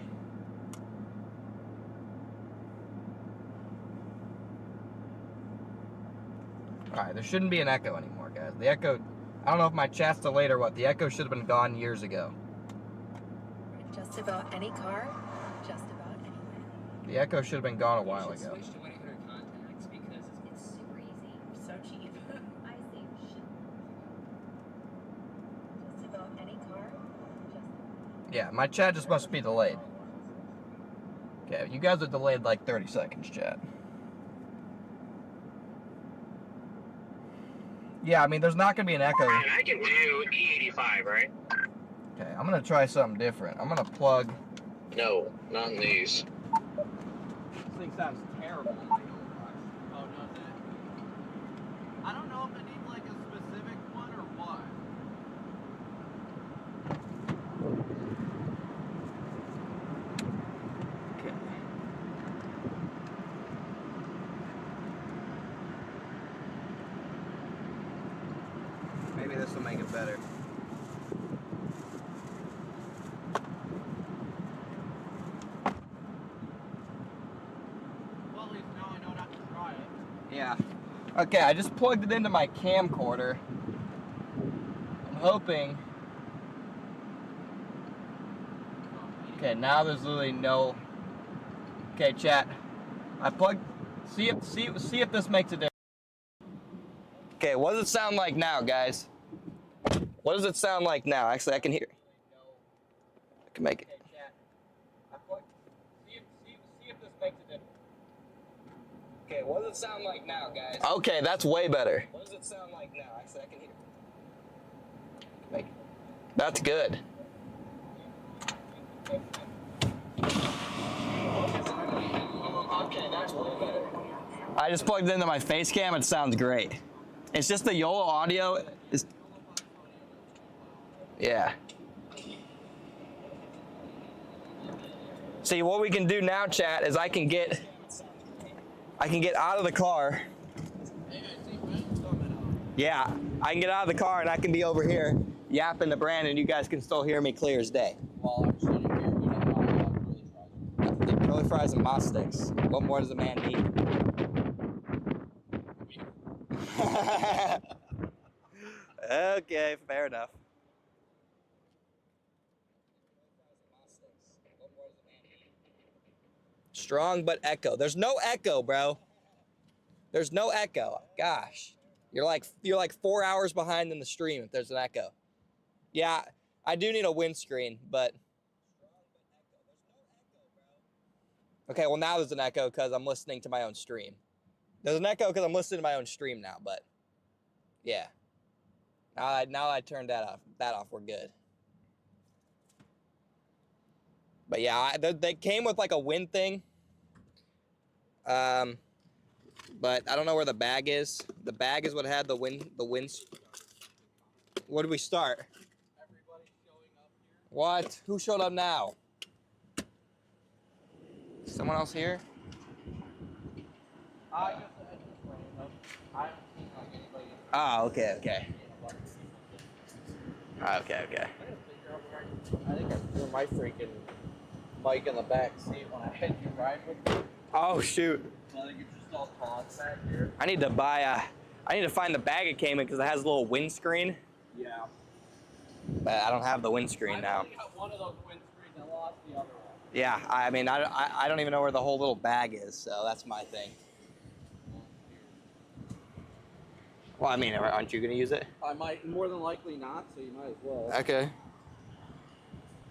Alright, there shouldn't be an echo anymore, guys. The echo, I don't know if my chat's delayed or what. The echo should have been gone years ago. Just about any car, just about anywhere. The echo should have been gone a while ago. Switch to 1-800 contacts because it's super easy, so cheap. I save shit. Just about any car, just. Yeah, my chat just must be delayed. Okay, you guys are delayed like 30 seconds, chat. Yeah, I mean, there's not going to be an echo. And I can do E85, right? Okay, I'm going to try something different. I'm going to plug... No, not in these. This thing sounds terrible. Oh, does it? I don't know if it needs like a specific one or what. Okay. Maybe this will make it better. Well, at least now I know not to try it. Yeah. Okay, I just plugged it into my camcorder. I'm hoping... Okay, now there's literally no... Okay, chat. I plugged... See if this makes a difference. Okay, what does it sound like now, guys? What does it sound like now? Actually, I can hear. I can make it. See if this makes a difference. Okay, what does it sound like now, guys? Okay, that's way better. What does it sound like now? Actually, I can hear. Make it. That's good. Okay, that's way better. I just plugged it into my face cam. It sounds great. It's just the YOLO audio is. Yeah. See, what we can do now, chat, is I can get out of the car. Yeah, I can get out of the car and I can be over here yapping to Brandon. You guys can still hear me clear as day. Well, I'm sitting here, we don't know curly Curly fries and moss sticks. What more does a man need? Okay, fair enough. Strong but echo. There's no echo, bro. There's no echo. Gosh. You're like 4 hours behind in the stream if there's an echo. Yeah, I do need a windscreen, but okay, well now there's an echo because I'm listening to my own stream. There's an echo because I'm listening to my own stream now, but yeah. Now I turned that off, we're good. But yeah, they came with like a wind thing. But I don't know where the bag is. The bag is what had the wind. What did we start? Everybody showing up here. What? Who showed up now? Someone else here? I haven't seen like anybody. Oh, okay. Okay. I think I threw my freaking mic in the back seat when I had you ride with me. Oh shoot. So I think it's just all tossed back here. I need to find the bag it came in because it has a little windscreen. Yeah. But I don't have the windscreen now. I only got one of those windscreens and lost the other one. Yeah, I mean, I don't even know where the whole little bag is, so that's my thing. Well, I mean, aren't you going to use it? I might, more than likely not, so you might as well. Okay.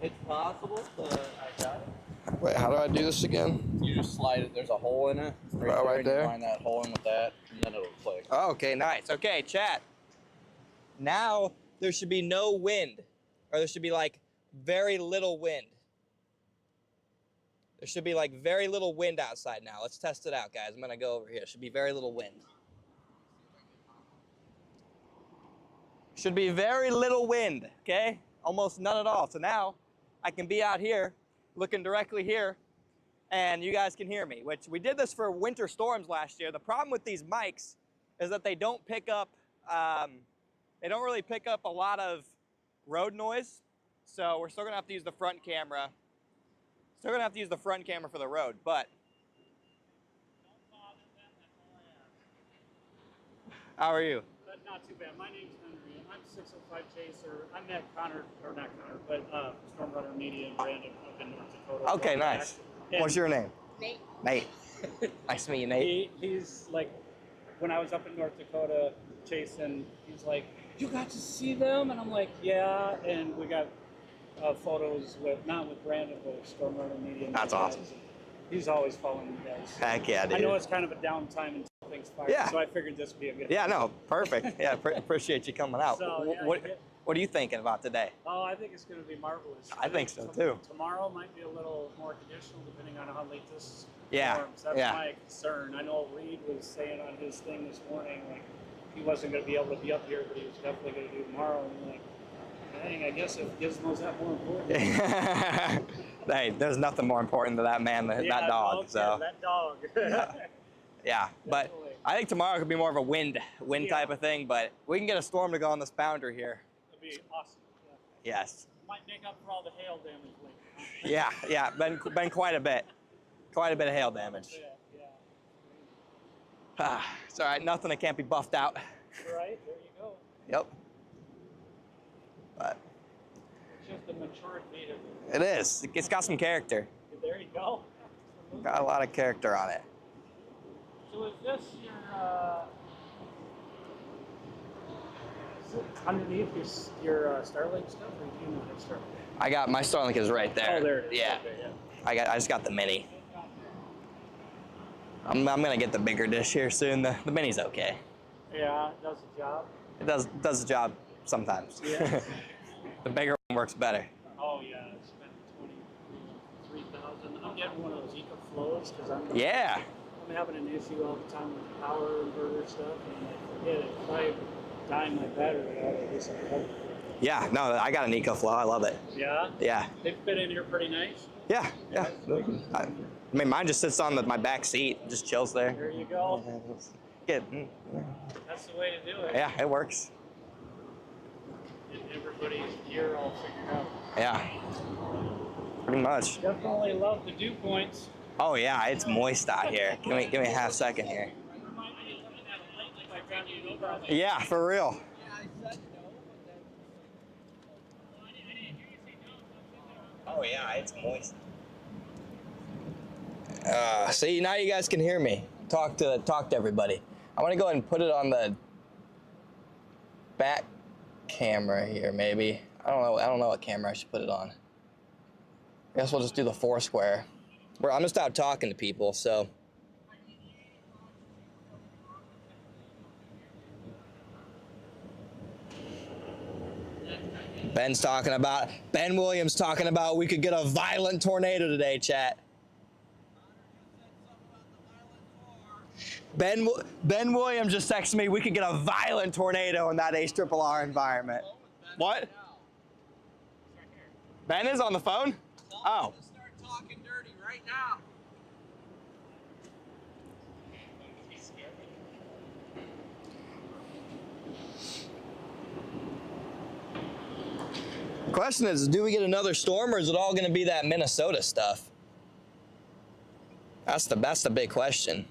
It's possible, but I got it. Wait, how do I do this again? You just slide it, there's a hole in it. Right and there? You find that hole in with that, and then it'll click. Oh, okay, nice. Okay, chat. Now there should be no wind, or there should be like very little wind. There should be like very little wind outside now. Let's test it out, guys. I'm gonna go over here. Should be very little wind. Should be very little wind, okay? Almost none at all. So now I can be out here looking directly here and you guys can hear me, which we did this for winter storms last year. The problem with these mics is that they don't pick up, they don't really pick up a lot of road noise. So we're still gonna have to use the front camera. Still gonna have to use the front camera for the road, but. How are you? Not too bad. My name's Henry. I'm 605 Chaser. I met Connor, or not Connor, but Storm Runner Media and Brandon up in North Dakota. Okay, nice. What's your name? Nate. Nate. Nice to meet you, Nate. He's like, when I was up in North Dakota chasing, he's like, you got to see them? And I'm like, yeah. And we got photos with, not with Brandon, but with Storm Runner Media. That's awesome. He's always following you guys. Heck yeah, dude. I know it's kind of a downtime until things fire, Yeah. so I figured this would be a good Yeah, no, perfect. Yeah, appreciate you coming out. So, yeah, what are you thinking about today? Oh, I think it's going to be marvelous. I think so too. Tomorrow might be a little more conditional depending on how late this Yeah, storms. That's my concern. I know Reed was saying on his thing this morning, like, he wasn't going to be able to be up here, but he was definitely going to do tomorrow. And I'm like, dang, I guess if Gizmo's that more important. Hey, there's nothing more important than that man, that dog. Okay, so that dog. yeah, but I think tomorrow could be more of a wind type of thing, but we can get a storm to go on this boundary here. That'd be awesome. Yeah. Yes. Might make up for all the hail damage later. Yeah, been quite a bit. Quite a bit of hail damage. Yeah. It's all right, nothing that can't be buffed out. Right, there you go. Yep. But It's just a matured vehicle. it is. It's got some character. There you go. Got a lot of character on it. So is this underneath your Starlink stuff, or do you not have Starlink? I got my Starlink is right there. Oh, there it is. Yeah. Okay, yeah. I just got the mini. I'm gonna get the bigger dish here soon. The mini's okay. Yeah, it does the job. It does the job sometimes. Yeah. The bigger one works better. Oh yeah, I spent $23,000. I'm getting one of those EcoFlows because I'm having an issue all the time with the power inverter stuff, and I'm like, forget it. If I die my battery out, at least I have. Yeah, no, I got an EcoFlow. I love it. Yeah? Yeah. They fit in here pretty nice. Yeah. I mean, mine just sits on my back seat, just chills there. There you go. Good. That's the way to do it. Yeah, it works. Get everybody's gear all figured out. Yeah. Pretty much. Definitely love the dew points. Oh yeah, it's moist out here. Give me a half second here. Yeah, for real. Oh yeah, it's moist. See, now you guys can hear me. Talk to everybody. I want to go ahead and put it on the back camera here, maybe. I don't know what camera I should put it on. I guess we'll just do the Foursquare. I'm just out talking to people, so. Ben Williams talking about we could get a violent tornado today, chat. Ben Williams just texted me we could get a violent tornado in that ARRR environment. What? Ben is on the phone? Oh. Start talking dirty right now. Question is, do we get another storm or is it all going to be that Minnesota stuff? That's the big question.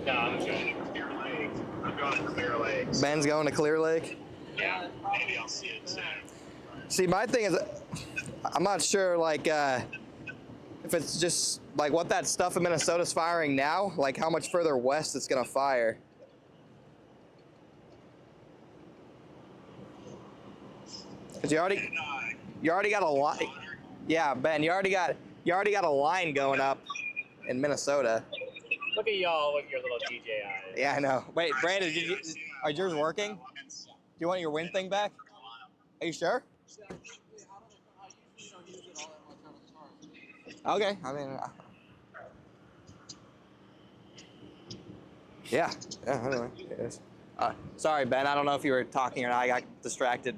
No, I'm going to Clear Lake. I'm going to Clear Lake. Ben's going to Clear Lake? Yeah, maybe I'll see it soon. See, my thing is, I'm not sure, like, if it's just, like, what that stuff in Minnesota's firing now, like, how much further west it's going to fire. Because you already got a line. Yeah, Ben, you already got a line going up in Minnesota. Look at y'all with your little DJI. Yeah, I know. Wait, Brandon, are yours working? Do you want your wind thing back? Are you sure? Okay, I mean, yeah, anyway. Yes. Sorry, Ben, I don't know if you were talking or not. I got distracted,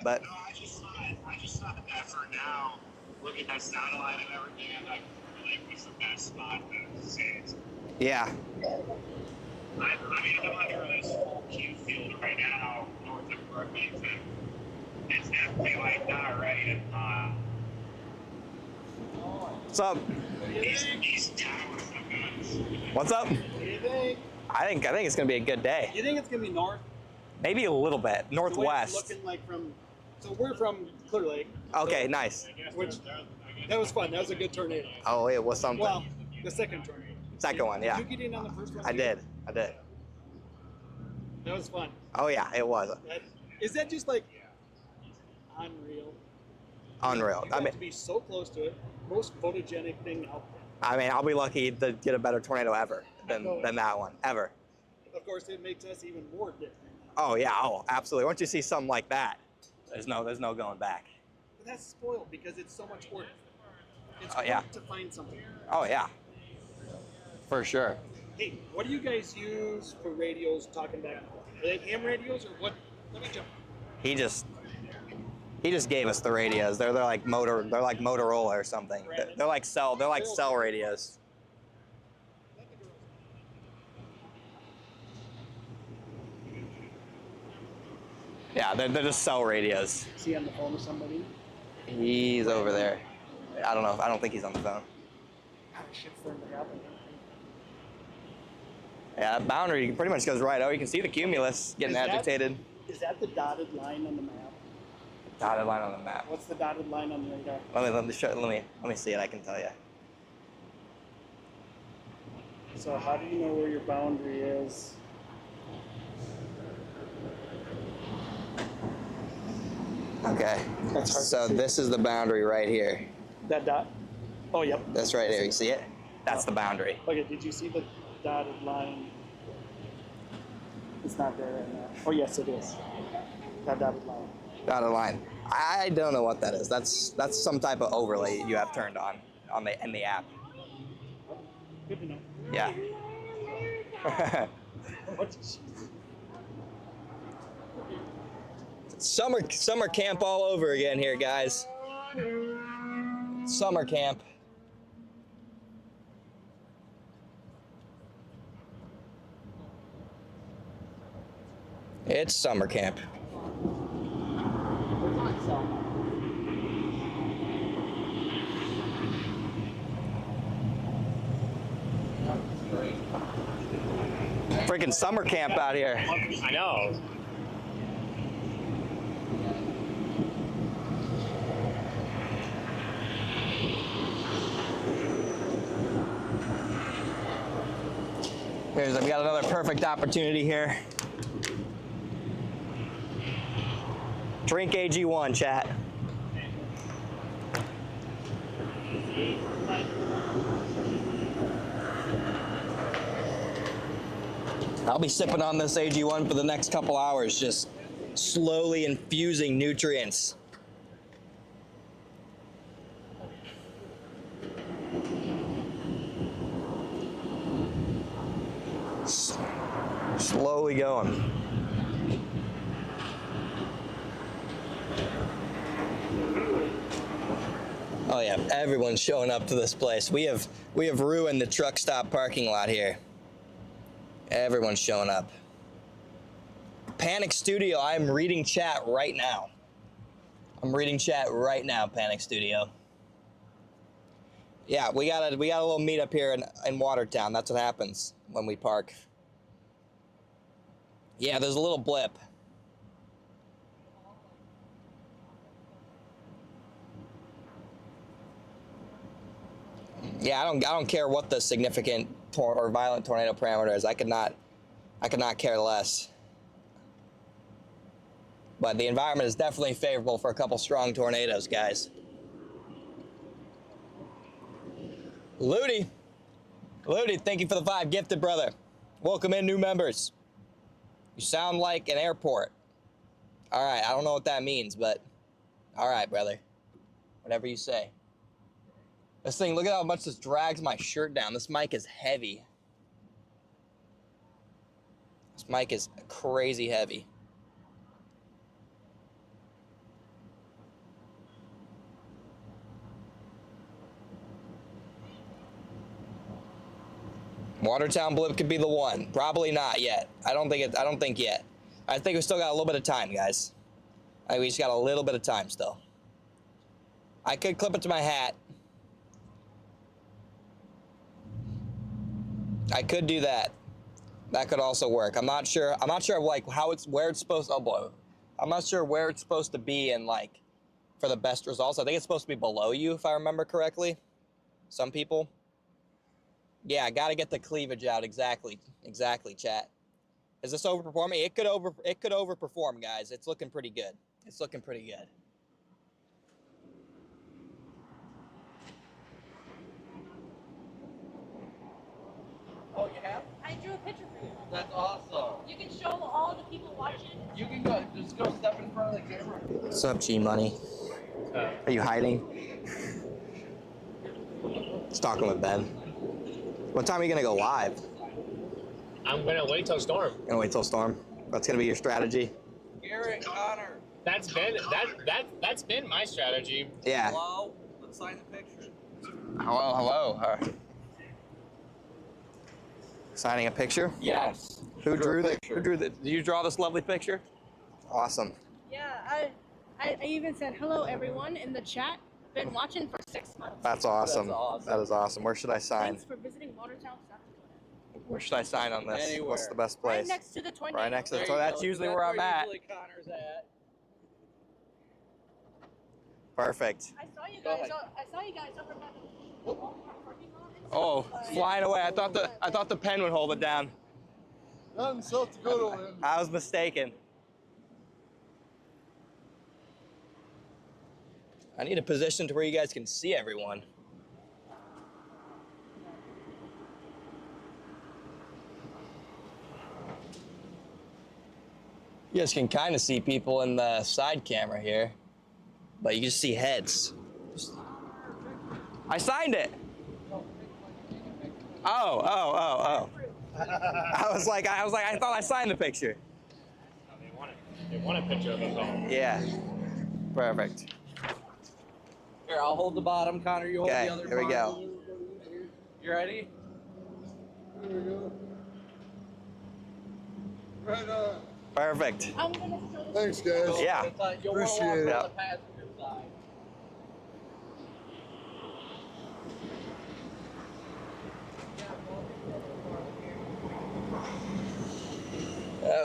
but. No, I just thought that for now, looking at satellite and everything, like was the best spot to see it. Yeah. I mean, I'm under this full Q field right now, north of Brookings, and it's definitely like not ready to What's up? these towers of guns. What's up? What do you think? I think it's gonna be a good day. You think it's gonna be north? Maybe a little bit northwest. So it's looking like from. So we're from Clear Lake. Okay, nice. Which that was fun. That was a good tornado. Oh, it was something. Well, the second tornado. Second one, yeah. Did you get in on the first one? I did. That was fun. Oh yeah, it was Is that just like unreal? unreal. You got to be so close to it. Most photogenic thing out there. I mean, I'll be lucky to get a better tornado ever than that one ever. Of course, it makes us even more different. Oh yeah, oh absolutely. Once you see something like that, there's no going back. But that's spoiled because it's so much work. It's Oh, yeah. work to find something. Oh yeah, for sure. Hey, what do you guys use for radios talking back and forth? Are they ham radios or what? Let me jump. He just gave us the radios. They're like Motorola or something. They're like cell radios. Yeah, they're just cell radios. Is he on the phone with somebody? He's over there. I don't know. I don't think he's on the phone. Shit's starting to happen. Yeah, that boundary pretty much goes right over. You can see the cumulus getting agitated. Is that the dotted line on the map? Dotted line on the map. What's the dotted line on the radar? Let me see it. I can tell you. So how do you know where your boundary is? Okay. That's hard So to see. this is the boundary right here. That dot? Oh, yep. That's right here. You see it? That's the boundary. Okay, did you see the dotted line? It's not there right now. Oh, yes, it is. That dotted line. Dotted line. I don't know what that is. That's some type of overlay you have turned on in the app. Good to know. Yeah. Summer camp all over again here, guys. Summer camp. It's summer camp. Freaking summer camp out here. I know. I've got another perfect opportunity here. Drink AG1, chat. I'll be sipping on this AG1 for the next couple hours, just slowly infusing nutrients. Slowly going. Oh yeah, everyone's showing up to this place. We have ruined the truck stop parking lot here. Everyone's showing up. Panic Studio, I'm reading chat right now. Panic Studio. Yeah, we got a little meetup here in Watertown. That's what happens when we park. Yeah, there's a little blip. Yeah, I don't care what the significant or violent tornado parameter is. I could not care less. But the environment is definitely favorable for a couple strong tornadoes, guys. Ludi, thank you for the 5 gifted, brother. Welcome in new members. You sound like an airport. All right, I don't know what that means, but all right, brother. Whatever you say. This thing, look at how much this drags my shirt down. This mic is heavy. This mic is crazy heavy. Watertown blip could be the one. Probably not yet. I don't think yet. I think we still got a little bit of time, guys. We just got a little bit of time still. I could clip it to my hat. I could do that. That could also work. I'm not sure like where it's supposed to, oh boy. I'm not sure where it's supposed to be and like for the best results. I think it's supposed to be below you if I remember correctly. Some people. Yeah, I gotta get the cleavage out. Exactly, chat. Is this overperforming? It could overperform, guys. It's looking pretty good. It's looking pretty good. Oh, you have? I drew a picture for you. That's awesome. You can show all the people watching. You can go, just go step in front of the camera. What's up, G Money? Are you hiding? Just talking with Ben. What time are you gonna go live? I'm gonna wait till storm. Gonna wait till storm. That's gonna be your strategy. Garrett, Connor. That's been my strategy. Yeah. Hello. Let's sign the picture. Hello. Signing a picture? Yes. Who drew the? Did you draw this lovely picture? Awesome. Yeah, I even said hello everyone in the chat. Been watching for 6 months. That's awesome. That's awesome. That is awesome. Where should I sign? Thanks for visiting Watertown, South Dakota. Where should I sign on this? Anywhere. What's the best place? Right next to the tornado. Right next to There the. So you that's go. usually where I'm at. Usually Connor's at. Perfect. I saw you Go guys. ahead. I saw you guys over by the Walmart parking lot. Oh, flying away. I thought the pen would hold it down. Not in South Dakota, man. I was mistaken. I need a position to where you guys can see everyone. You guys can kind of see people in the side camera here, but you just see heads. I signed it. Oh. I was like, I thought I signed the picture. They want a picture of us all. Yeah. Perfect. Here, I'll hold the bottom, Connor. You hold Okay, the other here we bottom. go. You ready? There we go. Right on. Perfect. I'm gonna show the Thanks, guys. Yeah. You'll Appreciate want to it. walk on the passenger side.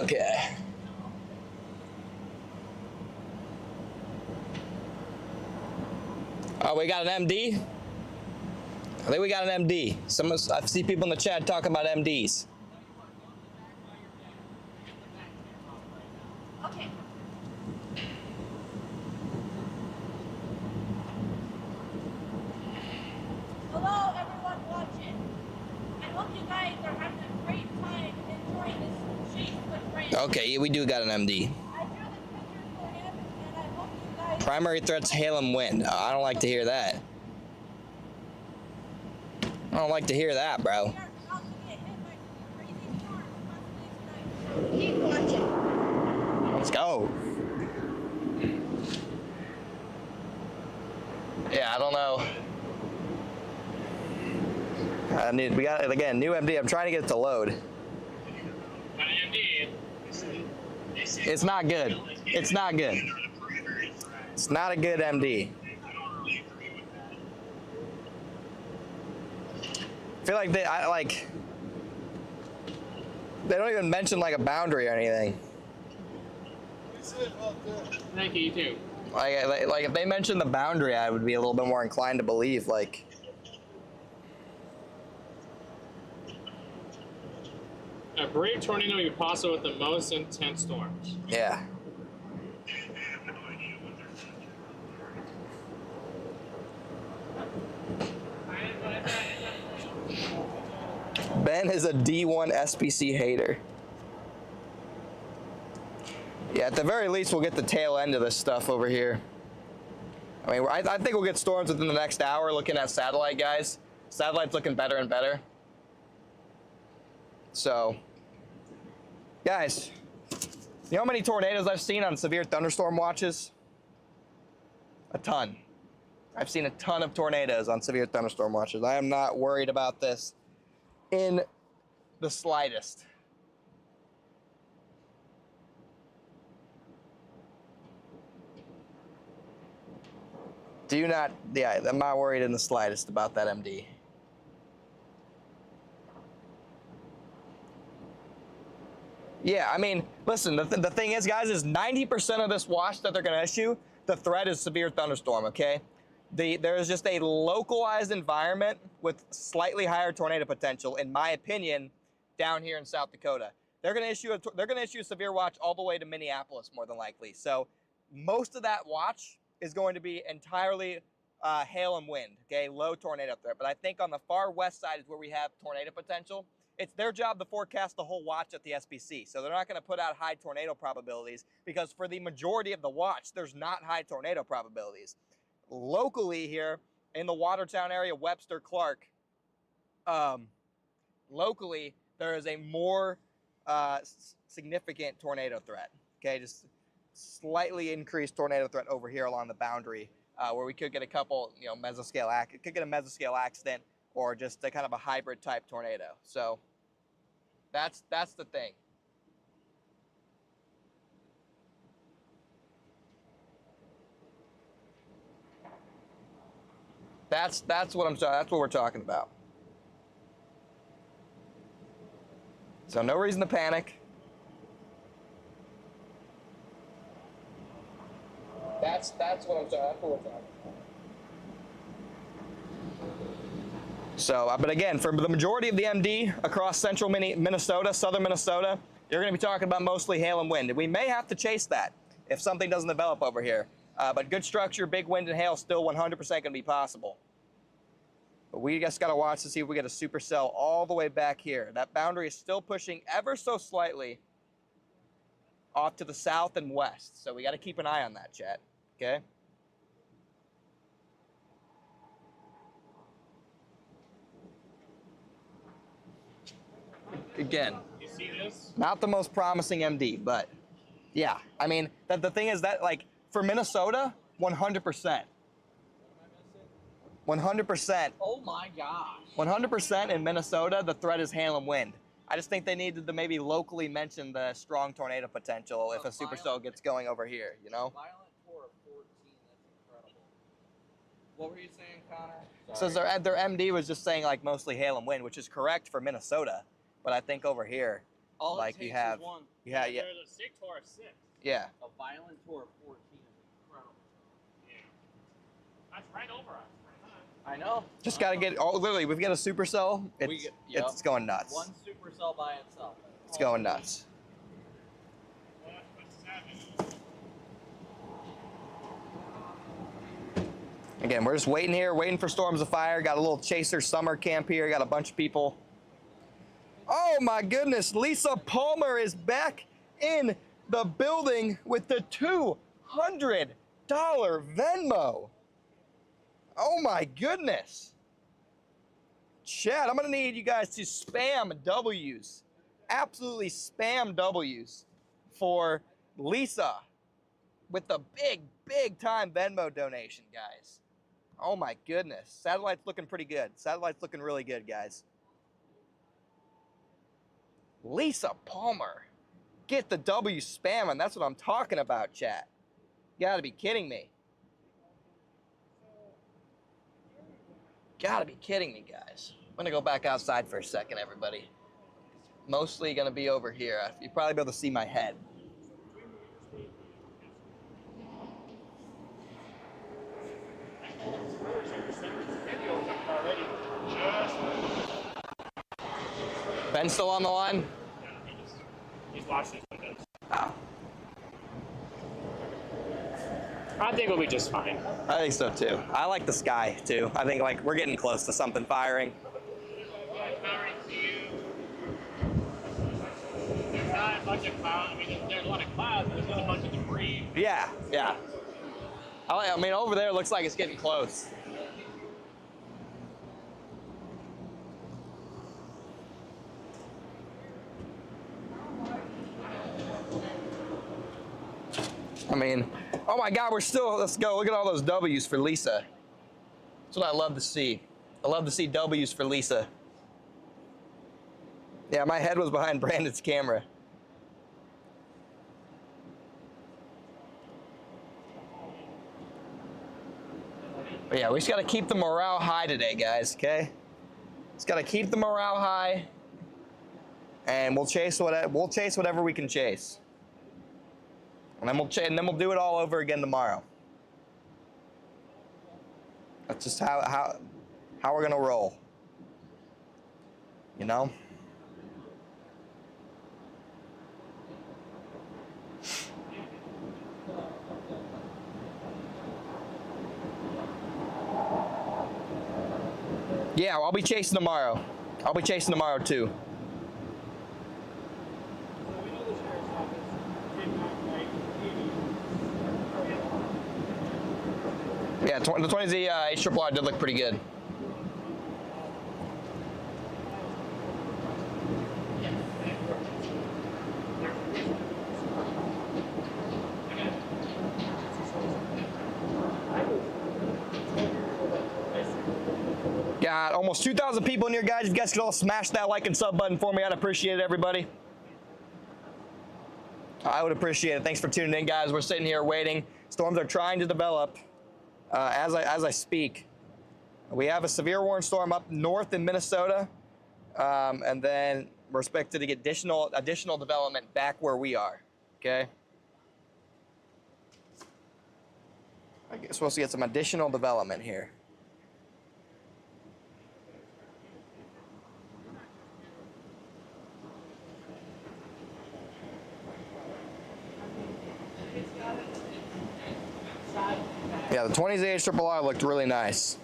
Okay. Oh, we got an MD? I think we got an MD. I see people in the chat talking about MDs. Okay. Hello, everyone watching. I hope you guys are having a great time enjoying this chase with friends. Okay, yeah, we do got an MD. I drew this picture for him, and I hope you guys. Primary threats, hail and wind. Oh, I don't like to hear that. I don't like to hear that, bro. We are about to get hit by some crazy storms possibly tonight. Keep watching. Let's go. Yeah, I don't know. We got it again, new MD. I'm trying to get it to load. It's not good. It's not good. It's not a good MD. I feel like they don't even mention like a boundary or anything. Thank you, you too. Like if they mentioned the boundary, I would be a little bit more inclined to believe like. A brave tornado may be possible with the most intense storms. Yeah. Ben is a D1 SPC hater. Yeah, at the very least, we'll get the tail end of this stuff over here. I mean, I think we'll get storms within the next hour looking at satellite, guys. Satellite's looking better and better. So, guys, you know how many tornadoes I've seen on severe thunderstorm watches? A ton. I've seen a ton of tornadoes on severe thunderstorm watches. I am not worried about this in the slightest. Yeah, I'm not worried in the slightest about that MD. Yeah, I mean, listen, the thing is, guys, is 90% of this watch that they're going to issue, the threat is severe thunderstorm, okay? There is just a localized environment with slightly higher tornado potential, in my opinion, down here in South Dakota. They're going to issue a severe watch all the way to Minneapolis, more than likely. So most of that watch is going to be entirely hail and wind, okay? Low tornado threat. But I think on the far west side is where we have tornado potential. It's their job to forecast the whole watch at the SPC. So they're not going to put out high tornado probabilities because for the majority of the watch, there's not high tornado probabilities. Locally here in the Watertown area, Webster, Clark, locally there is a more significant tornado threat, okay? Just slightly increased tornado threat over here along the boundary where we could get a couple, you know, mesoscale accident or just a kind of a hybrid type tornado. So that's the thing. That's what we're talking about. So no reason to panic. That's what we're talking about. So, but again, for the majority of the MD across central Minnesota, southern Minnesota, you're going to be talking about mostly hail and wind. We may have to chase that if something doesn't develop over here. But good structure, big wind and hail still 100% going to be possible. But we just got to watch to see if we get a supercell all the way back here. That boundary is still pushing ever so slightly off to the south and west. So we got to keep an eye on that, chat. Okay? Again, You see this? not the most promising MD, but yeah. I mean, the thing is that, like, for Minnesota, 100%. 100%. Oh my gosh. 100% in Minnesota, the threat is hail and wind. I just think they needed to maybe locally mention the strong tornado potential if a supercell gets going over here, you know? Violent tour of 14, that's incredible. What were you saying, Connor? So their MD was just saying like mostly hail and wind, which is correct for Minnesota. But I think over here, all like it takes you have, is one. yeah. There's a sick tour of 6. Yeah. A violent tour of 14 is incredible. Yeah. That's right over us. I know. Just got to get, literally, we've got a supercell. It's going nuts. One supercell by itself. It's going nuts. Again, we're just waiting here, waiting for storms of fire. Got a little chaser summer camp here. Got a bunch of people. Oh my goodness, Lisa Palmer is back in the building with the $200 Venmo. Oh my goodness. Chat, I'm gonna need you guys to spam W's. Absolutely spam W's for Lisa with the big time Venmo donation, guys. Oh my goodness. Satellite's looking pretty good. Satellite's looking really good, guys. Lisa Palmer. Get the W spamming. That's what I'm talking about, chat. You gotta be kidding me. Gotta be kidding me, guys. I'm gonna go back outside for a second, everybody. Mostly gonna be over here. You'll probably be able to see my head. Ben's still on the line? Yeah, he's watched his windows. Oh. I think we'll be just fine. I think so too. I like the sky too. I think like we're getting close to something firing. There's not a bunch of clouds. I mean, there's a lot of clouds, but there's not a bunch of debris. Yeah, yeah. I mean, over there it looks like it's getting close. I mean, oh my God, let's go. Look at all those W's for Lisa. That's what I love to see. I love to see W's for Lisa. Yeah, my head was behind Brandon's camera. But yeah, we just got to keep the morale high today, guys, okay? Just got to keep the morale high, and we'll chase whatever we can chase. And then we'll do it all over again tomorrow. That's just how we're gonna roll. You know? Yeah, I'll be chasing tomorrow. I'll be chasing tomorrow too. Yeah, the 20Z HRRR did look pretty good. Got almost 2,000 people in here, guys. If you guys could all smash that like and sub button for me, I'd appreciate it, everybody. I would appreciate it. Thanks for tuning in, guys. We're sitting here waiting. Storms are trying to develop. As I speak, we have a severe warning storm up north in Minnesota, and then we're expected to get additional development back where we are. Okay. I guess we're supposed to get some additional development here. Yeah, the 20Z HRRR looked really nice.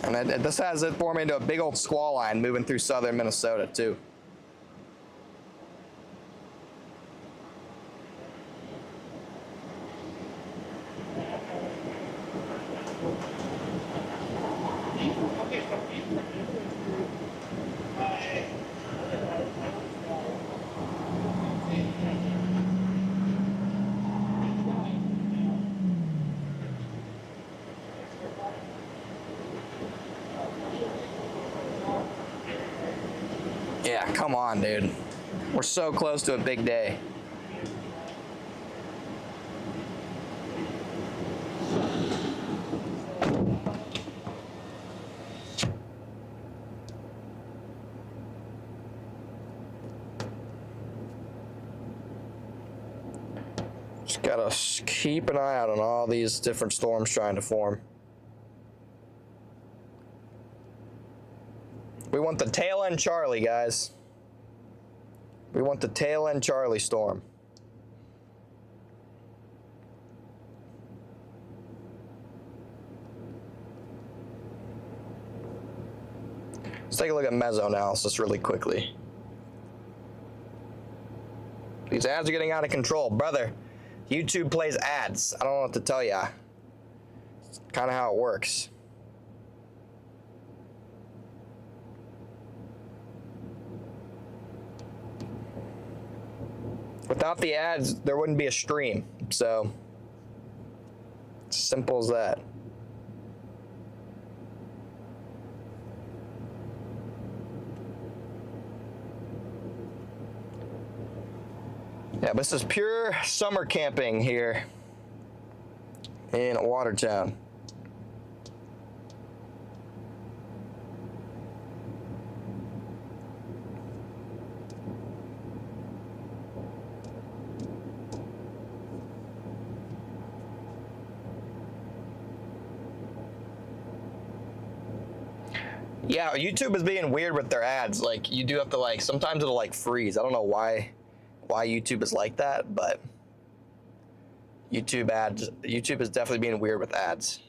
And this has it form into a big old squall line moving through southern Minnesota too. Yeah, come on, dude. We're so close to a big day. Just gotta keep an eye out on all these different storms trying to form. We want the tail end Charlie, guys. We want the tail end Charlie storm. Let's take a look at mesoanalysis really quickly. These ads are getting out of control. Brother, YouTube plays ads. I don't know what to tell ya. It's kind of how it works. Without the ads, there wouldn't be a stream. So, it's simple as that. Yeah, this is pure summer camping here in Watertown. Yeah, YouTube is being weird with their ads. Like, you do have to, like, sometimes it'll, like, freeze. I don't know why YouTube is like that, but YouTube is definitely being weird with ads.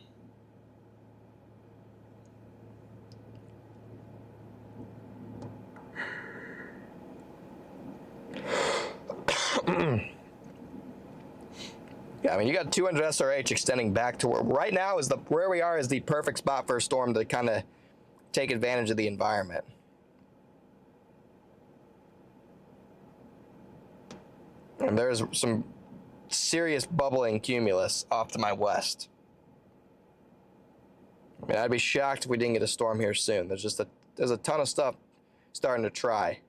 Yeah, I mean, you got 200 SRH extending back to where where we are is the perfect spot for a storm to kind of take advantage of the environment. And there's some serious bubbling cumulus off to my west. I mean, I'd be shocked if we didn't get a storm here soon. There's a ton of stuff starting to try.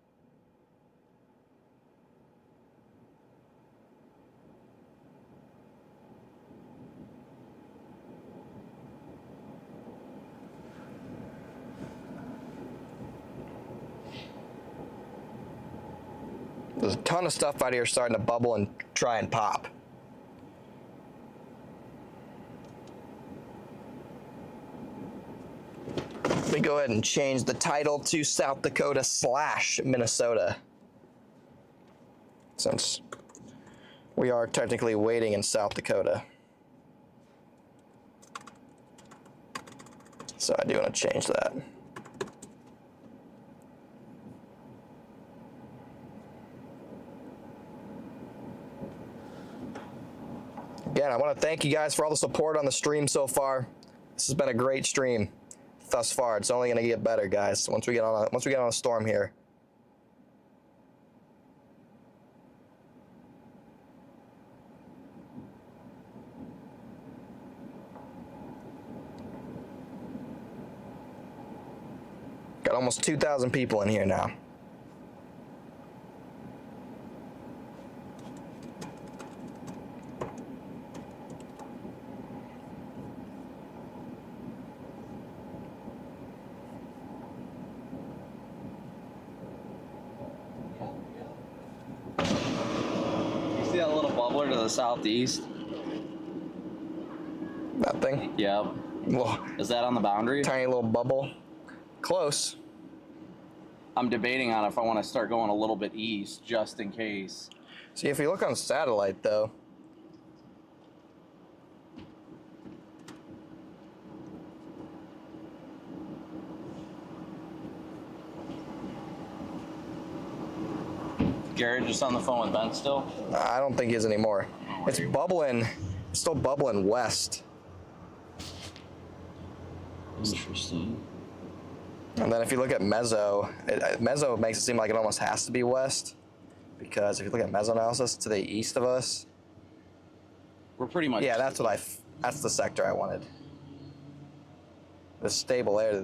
There's a ton of stuff out here starting to bubble and try and pop. Let me go ahead and change the title to South Dakota / Minnesota, since we are technically waiting in South Dakota. So I do want to change that. Again, I want to thank you guys for all the support on the stream so far. This has been a great stream thus far. It's only going to get better, guys, once we get on a storm here. Got almost 2,000 people in here now. To the southeast. That thing? Yep. Well, is that on the boundary? Tiny little bubble. Close. I'm debating on if I want to start going a little bit east just in case. See, if you look on satellite though, Garrett just on the phone with Ben still? I don't think he is anymore. It's bubbling, it's still bubbling west. Interesting. And then if you look at Meso, Meso makes it seem like it almost has to be west, because if you look at Meso analysis to the east of us, we're pretty much. Yeah, that's the sector I wanted. The stable air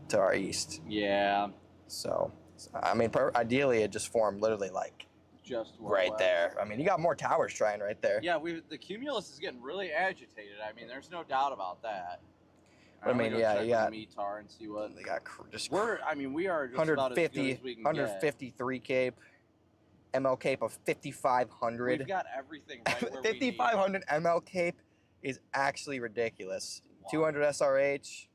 to our east. Yeah. So, I mean, ideally it just formed literally like just right there. I mean, you got more towers trying right there. Yeah, the cumulus is getting really agitated. I mean, there's no doubt about that. I mean, yeah, you got METAR and see what they got. Just we are just 150, about as good as we can 153 cape, ML cape of 5,500. We've got everything right where 5,500 ML cape is actually ridiculous. Wow. 200 SRH.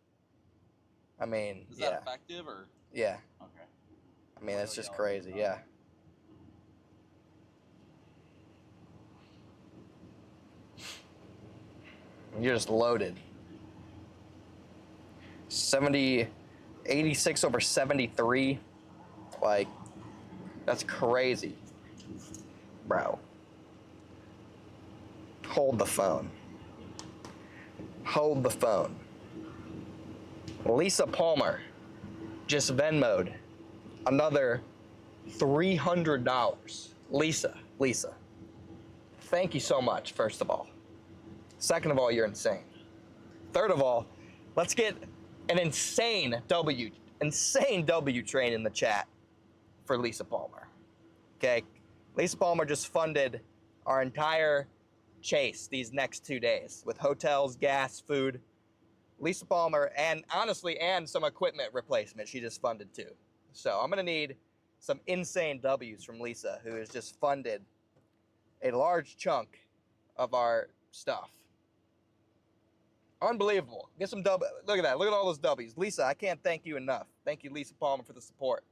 I mean, is that effective or? Yeah. Okay. I mean, it's just crazy. Yeah. You're just loaded. 86 over 73. Like, that's crazy. Bro. Hold the phone. Hold the phone. Lisa Palmer just Venmo'd another $300. Lisa. Thank you so much, first of all. Second of all, you're insane. Third of all, let's get an insane W train in the chat for Lisa Palmer. Okay? Lisa Palmer just funded our entire chase these next 2 days with hotels, gas, food. Lisa Palmer, and honestly, and some equipment replacement she just funded too. So I'm gonna need some insane W's from Lisa, who has just funded a large chunk of our stuff. Unbelievable. Get some W. Look at that. Look at all those W's. Lisa, I can't thank you enough. Thank you, Lisa Palmer, for the support.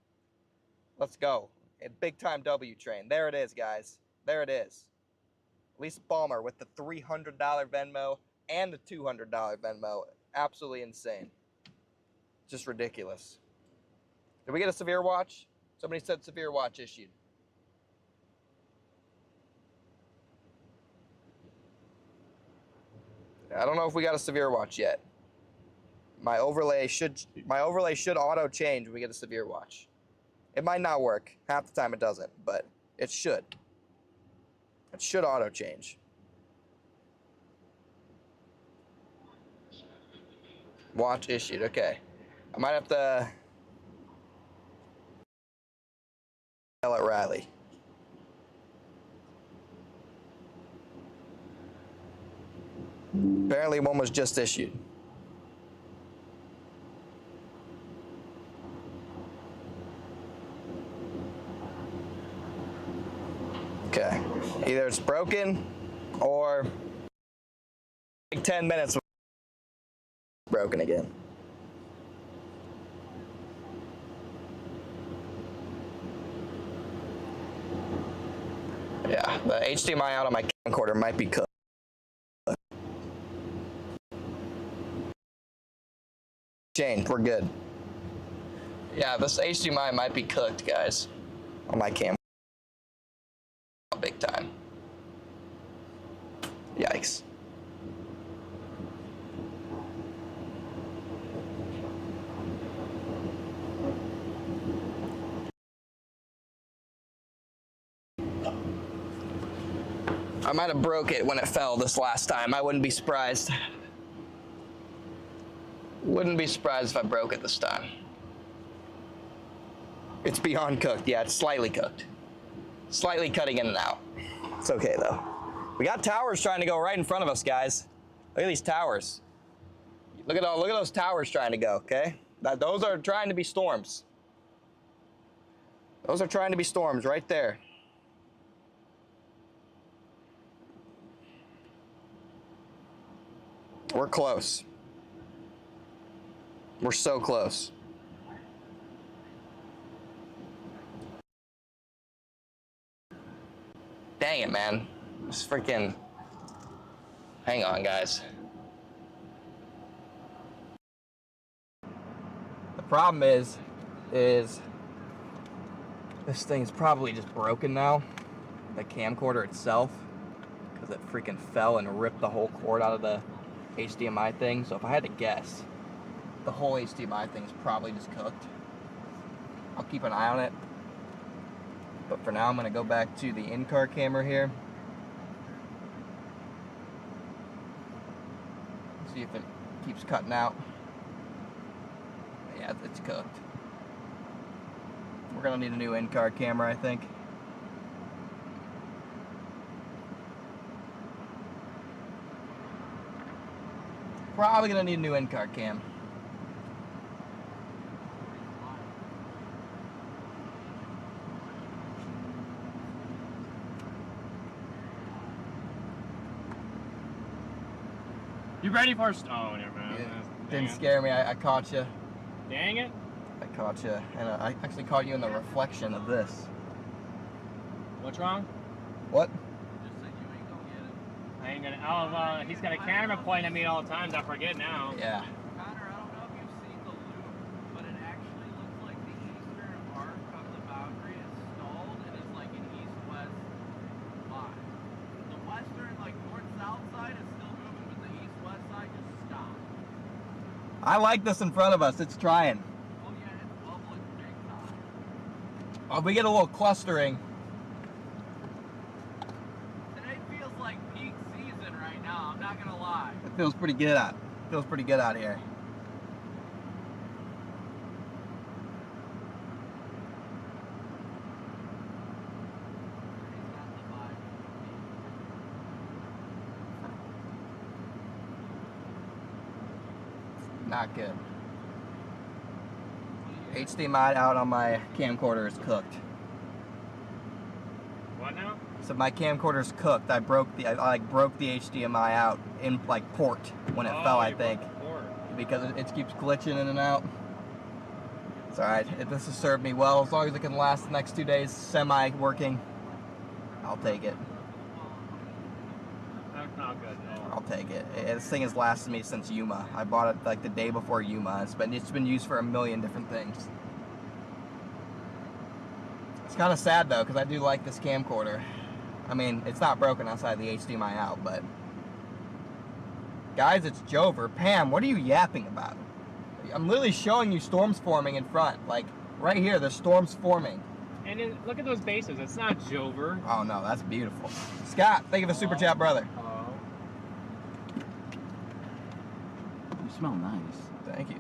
Let's go. A big time W train. There it is, guys. There it is. Lisa Palmer with the $300 Venmo and the $200 Venmo. Absolutely insane. Just ridiculous. Did we get a severe watch? Somebody said severe watch issued. I don't know if we got a severe watch yet. My overlay should auto change when we get a severe watch. It might not work. Half the time it doesn't, but it should. It should auto change. Watch issued. Okay. I might have to yell at Riley. Apparently one was just issued. Okay. Either it's broken or like 10 minutes broken again. Yeah, the HDMI out on my camcorder might be cooked. Changed, we're good. Yeah, this HDMI might be cooked, guys, on my cam. Big time. Yikes. I might have broke it when it fell this last time. I wouldn't be surprised. Wouldn't be surprised if I broke it this time. It's beyond cooked. Yeah, it's slightly cooked. Slightly cutting in and out. It's okay though. We got towers trying to go right in front of us, guys. Look at these towers. Look at those towers trying to go, okay? Those are trying to be storms. Those are trying to be storms right there. We're close. We're so close. Dang it, man. This freaking... Hang on, guys. The problem is this thing's probably just broken now. The camcorder itself. Because it freaking fell and ripped the whole cord out of the HDMI thing. So if I had to guess, the whole HDMI thing's probably just cooked. I'll keep an eye on it. But for now, I'm going to go back to the in-car camera here. See if it keeps cutting out. Yeah, it's cooked. We're going to need a new in-car camera, I think. Probably going to need a new in-car cam. You ready for a stone? Oh, never mind. Yeah, didn't scare me. I caught you. Dang it. I caught you. And I actually caught you in the reflection of this. What's wrong? What? Just said you ain't gonna get him. I ain't gonna. Oh, he's got a camera pointing at me all the time. I forget now. Yeah. Connor, I don't know if you've seen the loop, but it actually looks like the eastern arc of the boundary is stalled and is like an east-west line. The western, like north-south side is still moving, but the east-west side just stopped. I like this in front of us. It's trying. Oh yeah, it's bubbling big time. Oh, we get a little clustering. Today feels like peak season right now, I'm not gonna lie. It feels pretty good out. Feels pretty good out here. Not good. HDMI out on my camcorder is cooked. What now? So my camcorder's cooked. I broke the HDMI out in like port when it fell, I think, because it keeps glitching in and out. It's all right. This has served me well. As long as it can last the next 2 days, semi-working, I'll take it. That's not good. No. I'll take it. This thing has lasted me since Yuma. I bought it like the day before Yuma. It's been used for a million different things. It's kind of sad though, because I do like this camcorder. I mean, it's not broken outside the HDMI out, but Guys, it's Jover. Pam, what are you yapping about? I'm literally showing you storms forming in front. Like, right here, there's storms forming. And look at those bases. It's not Jover. Oh, no, that's beautiful. Scott, thank you for the super chat, brother. Hello. You smell nice. Thank you.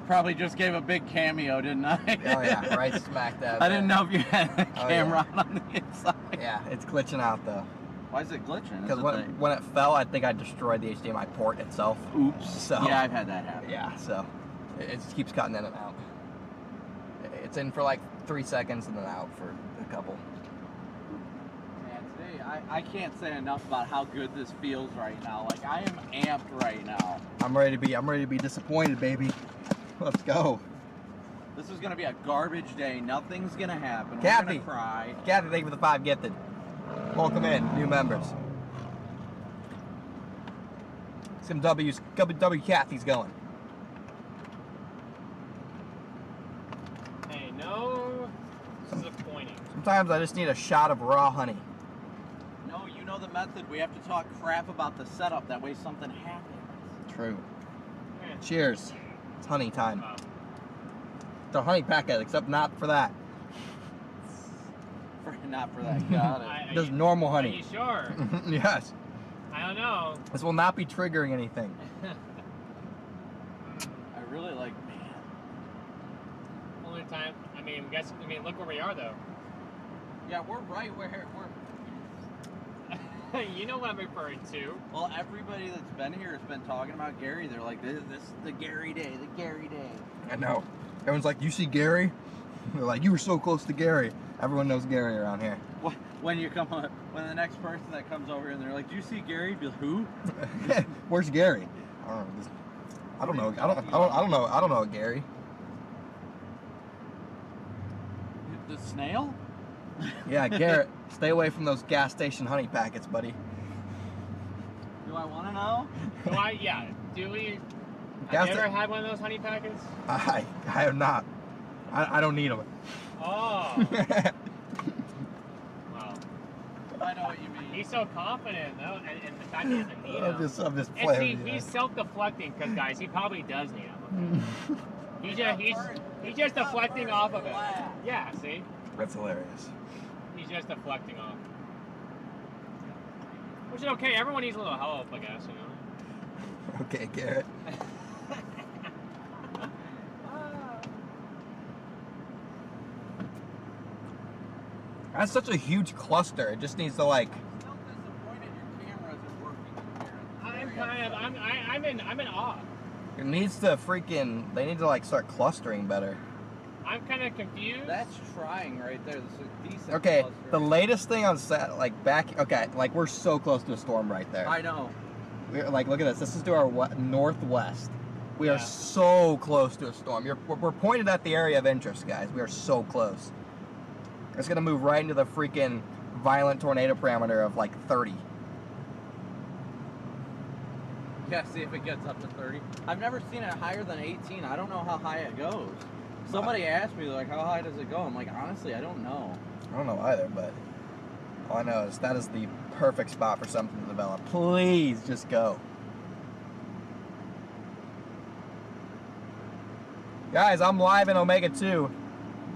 Probably just gave a big cameo, didn't I? Oh, yeah, right smack dab. I didn't know if you had the Oh, camera on the inside. Yeah, it's glitching out, though. Why is it glitching? Because when it fell, I think I destroyed the HDMI port itself. Oops. So, yeah, I've had that happen. Yeah, so it just keeps cutting in and out. It's in for like 3 seconds and then out for a couple. Man, today I can't say enough about how good this feels right now. Like, I am amped right now. I'm ready to be disappointed, baby. Let's go. This is gonna be a garbage day. Nothing's gonna happen. Kathy. We're gonna cry. Kathy, thank you for the 5 gifted. Welcome in, new members. Some W Kathy's going. Hey, no disappointing. Sometimes I just need a shot of raw honey. No, you know the method. We have to talk crap about the setup. That way something happens. True. Yeah. Cheers. It's honey time. Wow. It's a honey packet, except not for that. Not for that. Got it. Just normal honey. Are you sure? Yes. I don't know. This will not be triggering anything. I really like, man. Only time. I mean, look where we are though. Yeah, we're right where we're. You know what I'm referring to. Well, everybody that's been here has been talking about Gary. They're like, this is the Gary day, the Gary day. I know. Everyone's like, you see Gary? They're like, you were so close to Gary. Everyone knows Gary around here. When you come on, when the next person that comes over and they're like, do you see Gary? Be like, who? Where's Gary? I don't know. I don't know Gary. The snail? Yeah, Garrett, stay away from those gas station honey packets, buddy. Do I want to know? Do we? Gas Have you ever had one of those honey packets? I have not. I don't need them. Oh. Wow. I know what you mean. He's so confident though, and the fact he doesn't need them. I'm just playing. He's self-deflecting because guys, he probably does need them. Okay? He's just deflecting off of it. Yeah, see? That's hilarious. He's just deflecting off. Which is okay. Everyone needs a little help, I guess, you know. Okay, Garrett. That's such a huge cluster. It just needs to like. Still disappointed your camera isn't working here. I'm in awe. It needs to freaking. They need to like start clustering better. I'm kind of confused. That's trying right there. This is a decent Okay, cluster. the latest thing on set, like back. Okay, like we're so close to a storm right there. I know. We're like, look at this. This is to our northwest. We are so close to a storm. We're pointed at the area of interest, guys. We are so close. It's gonna move right into the freaking violent tornado parameter of like 30. Yeah, see if it gets up to 30. I've never seen it higher than 18. I don't know how high it goes. Somebody asked me, like, how high does it go? I'm like, honestly, I don't know. I don't know either, but all I know is that is the perfect spot for something to develop. Please just go. Guys, I'm live in Omega 2,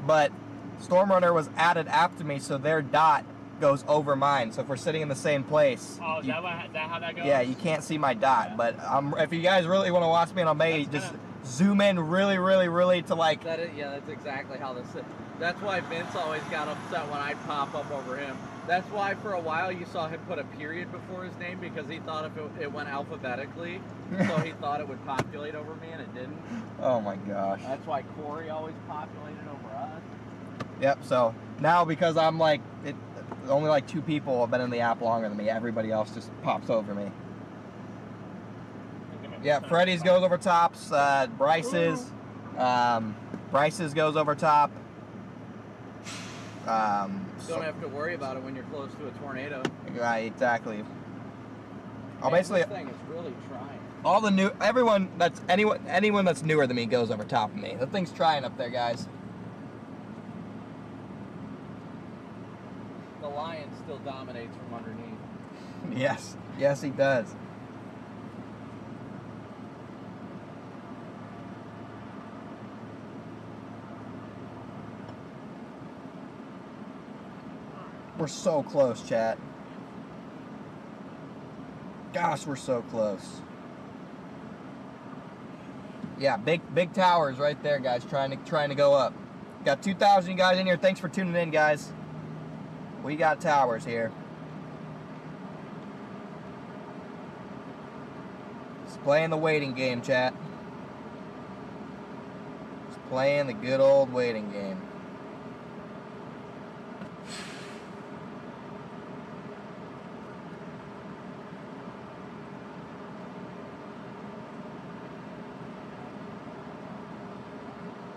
but Stormrunner was added after me, so their dot goes over mine. So if we're sitting in the same place, Oh, is that how that goes? yeah, you can't see my dot. But if you guys really want to watch me on Omega, just zoom in really, really, really to like. Yeah, that's exactly how this is. That's why Vince always got upset when I pop up over him. That's why for a while you saw him put a period before his name, because he thought if it went alphabetically, so he thought it would populate over me, and it didn't. Oh my gosh. That's why Corey always populated over us. Yep. So now because I'm like only like 2 people have been in the app longer than me. Everybody else just pops over me. Yeah, Freddy's goes over tops. Bryce's goes over top. Don't have to worry about it when you're close to a tornado. Right, exactly. Man, Basically, this thing is really trying. all the anyone that's newer than me goes over top of me. The thing's trying up there, guys. lion still dominates from underneath. Yes. Yes, he does. We're so close, chat. Gosh, we're so close. Yeah, big towers right there, guys. Trying to go up. Got 2,000 guys in here. Thanks for tuning in, guys. We got towers here. Just playing the waiting game, chat. Just playing the good old waiting game.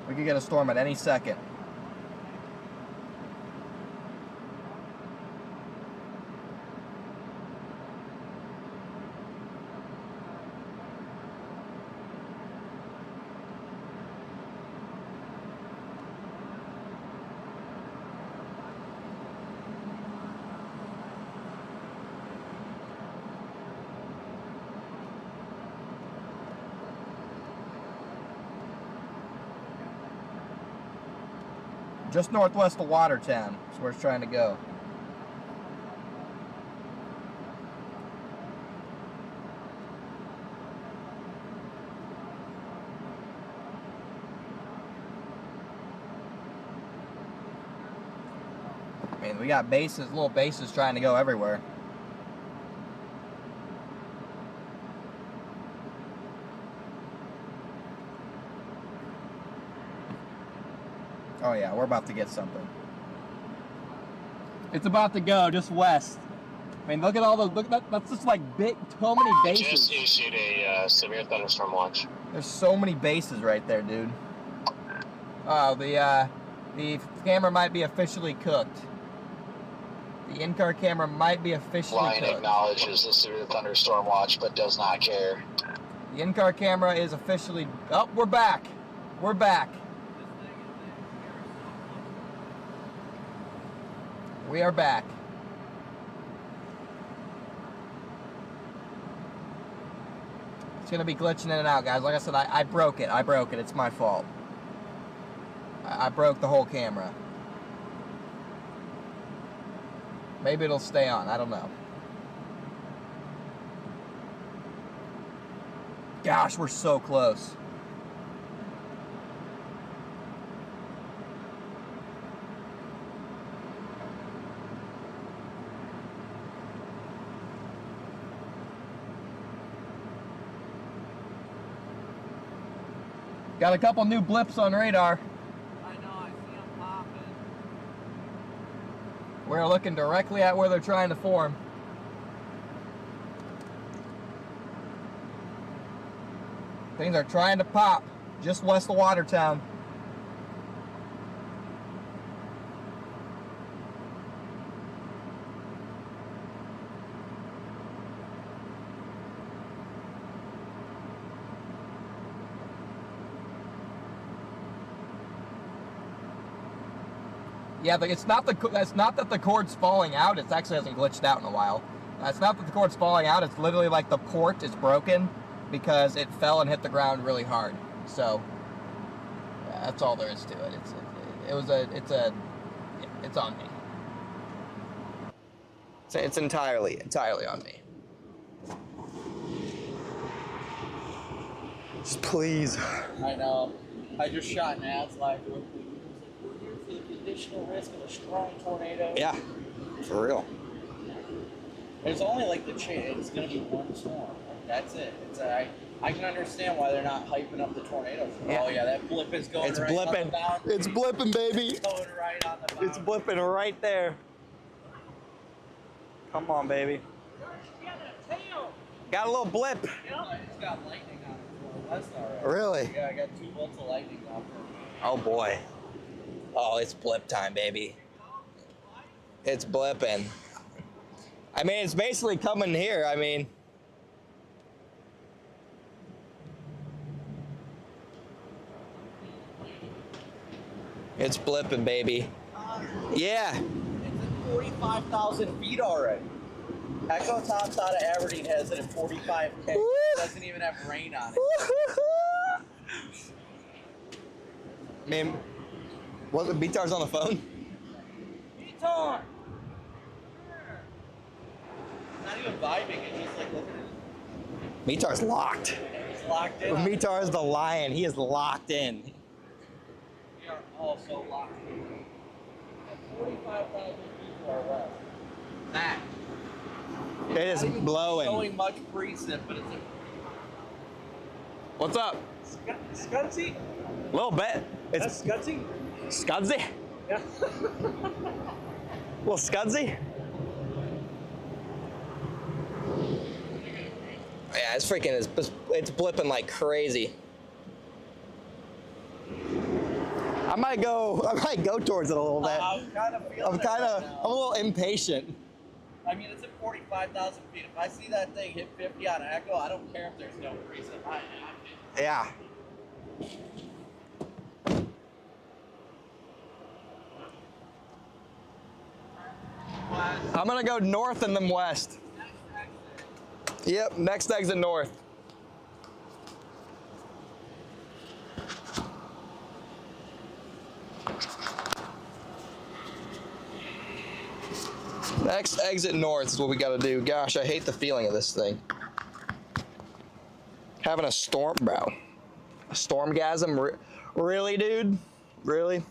We could get a storm at any second. Just northwest of Watertown is where it's trying to go. I mean, we got bases, little bases trying to go everywhere. Oh yeah, we're about to get something. It's about to go just west. I mean, look at all those. Look, that's just like big. So many bases. Just issued a severe thunderstorm watch. There's so many bases right there, dude. Oh, the camera might be officially cooked. The in-car camera might be officially Lion cooked. acknowledges the severe thunderstorm watch, but does not care. The in-car camera is officially. Oh, we're back. We're back. We are back. It's gonna be glitching in and out, guys. Like I said, I broke it. I broke it. It's my fault. I broke the whole camera. Maybe it'll stay on. I don't know. Gosh, we're so close. Got a couple new blips on radar. I know, I see them popping. We're looking directly at where they're trying to form. Things are trying to pop just west of Watertown. Yeah, it's not that the cord's falling out. It actually hasn't glitched out in a while. It's not that the cord's falling out. It's literally like the port is broken because it fell and hit the ground really hard. So yeah, that's all there is to it. It's on me. It's entirely on me. Just please. I know. I just shot an ads live real quick. For the conditional risk of a strong tornado. Yeah, for real. There's only like it's gonna be one storm. Like, that's it. I can understand why they're not hyping up the tornado. Yeah. Oh yeah, that blip is going It's right blipping. on the boundary. It's blipping, baby. It's going right on the boundary. It's blipping right there. Come on, baby. Got a little blip. Yeah, it's got lightning on it. Well, that's not right. Really? Yeah, I got 2 volts of lightning off it. Oh boy. Oh, it's blip time, baby. It's blipping. I mean, it's basically coming here. I mean, it's blipping, baby. Yeah. 45,000 feet already. Echo tops out of Aberdeen has it at 45K. Doesn't even have rain on it. Man, what the BTR's on the phone? BTR! Not even vibing, it's just like looking at it. BTR's locked. He's locked in. BTR is the lion. He is locked in. We are also locked in. 45,000 feet to our west. That. It is blowing. Showing much precip, but it's a... What's up? Scudsy? A little bit. That's Scudsy? Scudsy? Yeah. Little Scudsy? Yeah, it's freaking, it's blipping like crazy. I might go towards it a little bit. I'm kind of feeling I'm a little impatient. I mean, it's at 45,000 feet. If I see that thing hit 50 on Echo, I don't care if there's no precip. Yeah. I'm gonna go north and then west. Yep, next exit north. Next exit north is what we gotta do. Gosh, I hate the feeling of this thing. Having a storm, bro. A stormgasm? Really, dude? Really?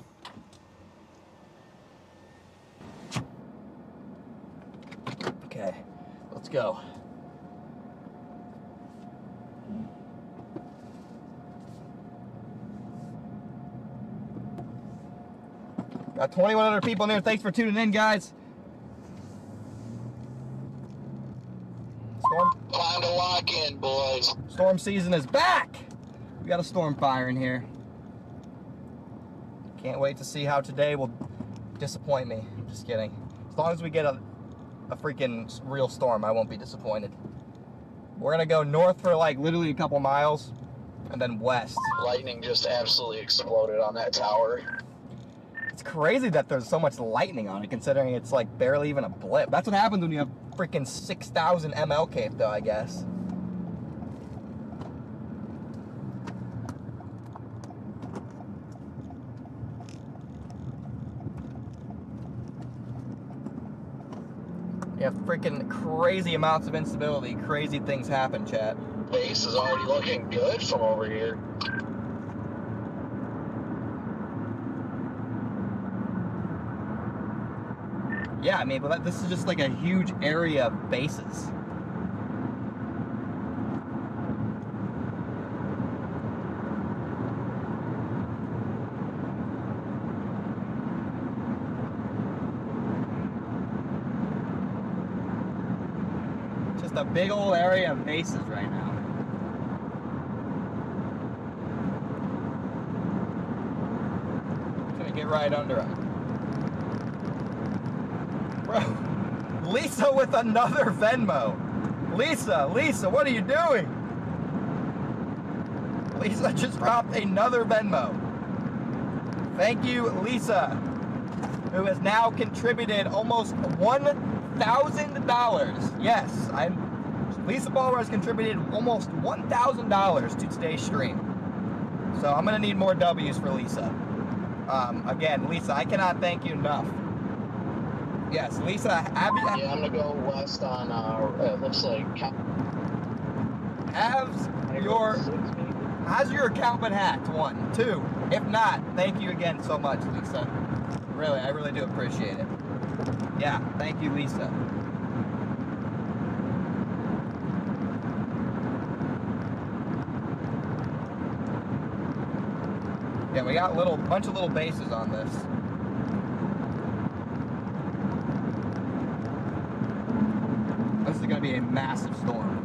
Okay, let's go. Got 2,100 people in there. Thanks for tuning in, guys. Time to lock in, boys. Storm season is back. We got a storm fire in here. Can't wait to see how today will disappoint me. I'm just kidding. As long as we get a freaking real storm, I won't be disappointed. We're gonna go north for like literally a couple miles, and then west. Lightning just absolutely exploded on that tower. It's crazy that there's so much lightning on it, considering it's like barely even a blip. That's what happens when you have freaking 6,000 ML cape, though, I guess. You have freaking crazy amounts of instability. Crazy things happen, chat. Base is already looking good from over here. Yeah, I mean, but this is just like a huge area of bases. Just a big old area of bases right now. Just gonna get right under them. Bro, Lisa with another Venmo. Lisa, what are you doing? Lisa just dropped another Venmo. Thank you, Lisa, who has now contributed almost $1,000. Yes, Lisa Ballmer has contributed almost $1,000 to today's stream. So I'm gonna need more W's for Lisa. Again, Lisa, I cannot thank you enough. Yes, Lisa, Yeah, I'm gonna go west on, it looks like... Has your account been hacked? 1, 2. If not, thank you again so much, Lisa. Really, I really do appreciate it. Yeah, thank you, Lisa. Yeah, we got a bunch of little bases on this. This is going to be a massive storm.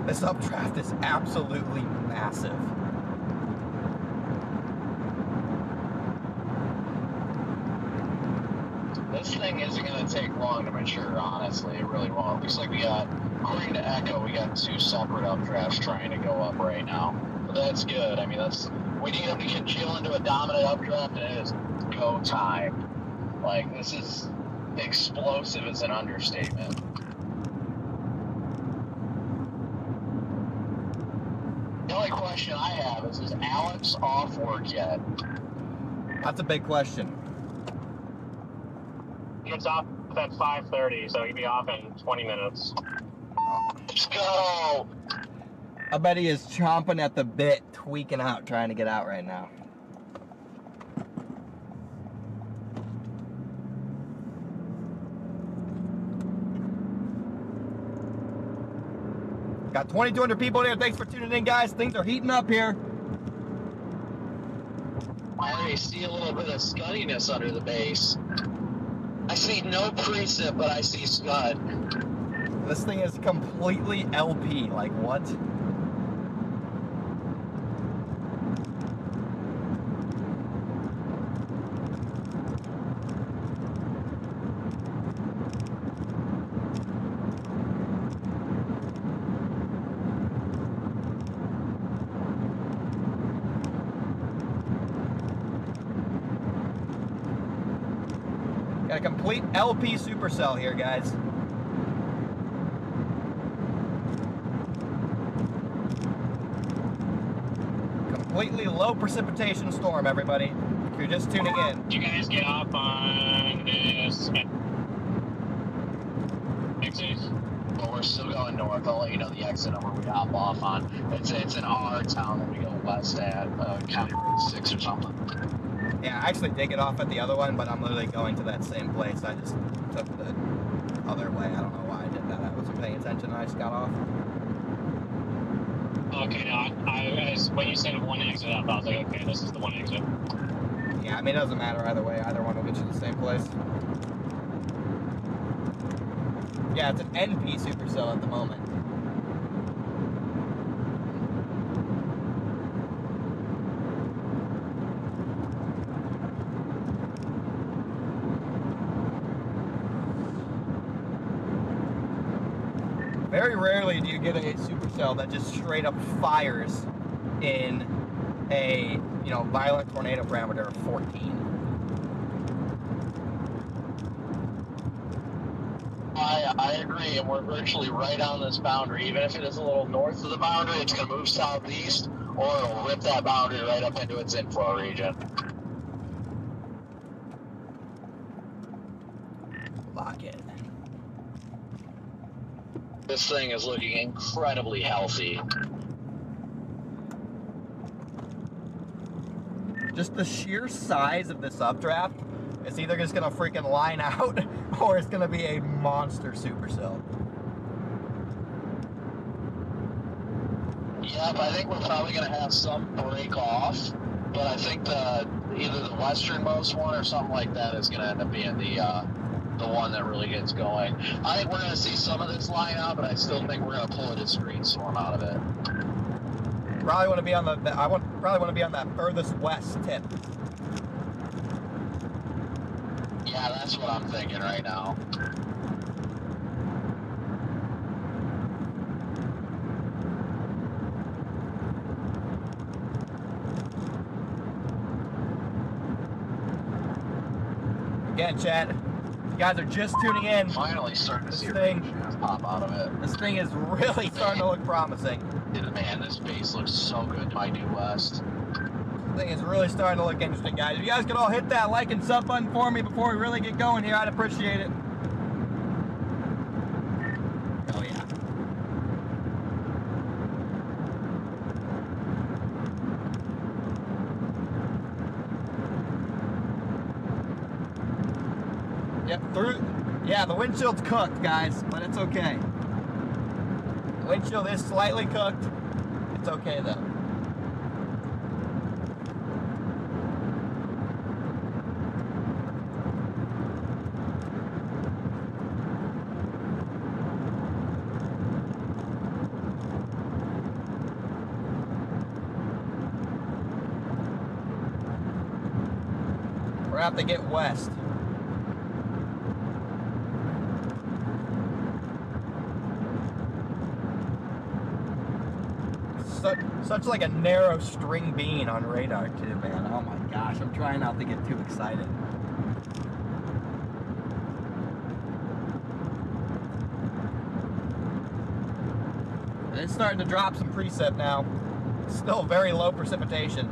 This updraft is absolutely massive. This thing isn't going to take long to mature, honestly. It really won't. Looks like according to Echo, we got 2 separate updrafts trying to go up right now. But that's good. I mean, that's We need him to congeal into a dominant updraft, and it is go time. Like, this is explosive is an understatement. The only question I have is Alex off work yet? That's a big question. He gets off at 5:30, so he'll be off in 20 minutes. Let's go! I bet he is chomping at the bit, tweaking out, trying to get out right now. Got 2,200 people in here. Thanks for tuning in, guys. Things are heating up here. I already see a little bit of scuddiness under the base. I see no precip, but I see scud. This thing is completely LP. Like, what? Got a complete LP supercell here, guys. Completely low precipitation storm, everybody. If you're just tuning in. Did you guys get off on this exit? But we're still going north. I'll let you know the exit number we hop off on. It's in our town that we go west at, County Road 6 or something. Yeah, I actually did get off at the other one, but I'm literally going to that same place. I just took the other way. I don't know why I did that. I wasn't paying attention. I just got off. Okay, no, when you said one exit up, I was like, okay, this is the one exit. Yeah, I mean, it doesn't matter either way. Either one will get you to the same place. Yeah, it's an NP supercell at the moment. Very rarely do you get a supercell that just straight up fires in a, violent tornado parameter of 14. I agree, and we're virtually right on this boundary. Even if it is a little north of the boundary, it's going to move southeast, or it'll rip that boundary right up into its inflow region. Lock it. This thing is looking incredibly healthy. Just the sheer size of this updraft is either just gonna freaking line out or it's gonna be a monster supercell. Yep, I think we're probably going to have some break off, but I think either the westernmost one or something like that is going to end up being the one that really gets going. I think we're going to see some of this line out, but I still think we're going to pull a discrete storm out of it. Probably want to be on probably want to be on that furthest west tip. Yeah, that's what I'm thinking right now. Again, chat, if you guys are just tuning in, Finally starting to see a thing pop out of it. This thing is really starting to look promising. Man, this base looks so good to my due west. This thing is really starting to look interesting, guys. If you guys could all hit that like and sub button for me before we really get going here, I'd appreciate it. Oh yeah. Yep, yeah, the windshield's cooked, guys, but it's okay. The windshield is slightly cooked. It's okay, though. We're gonna have to get west. such like a narrow string bean on radar too, man. Oh my gosh, I'm trying not to get too excited. And it's starting to drop some precip now. Still very low precipitation.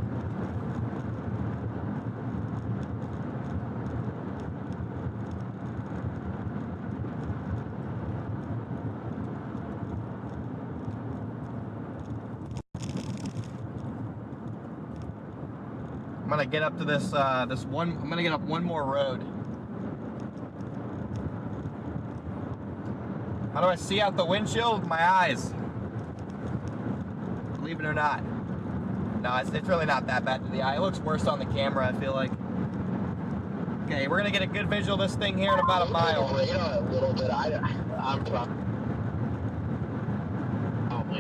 I'm gonna get up to this I'm gonna get up one more road. How do I see out the windshield with my eyes? Believe it or not. No, it's really not that bad to the eye. It looks worse on the camera, I feel like. Okay, we're gonna get a good visual of this thing here in about a mile. A little bit. I'm probably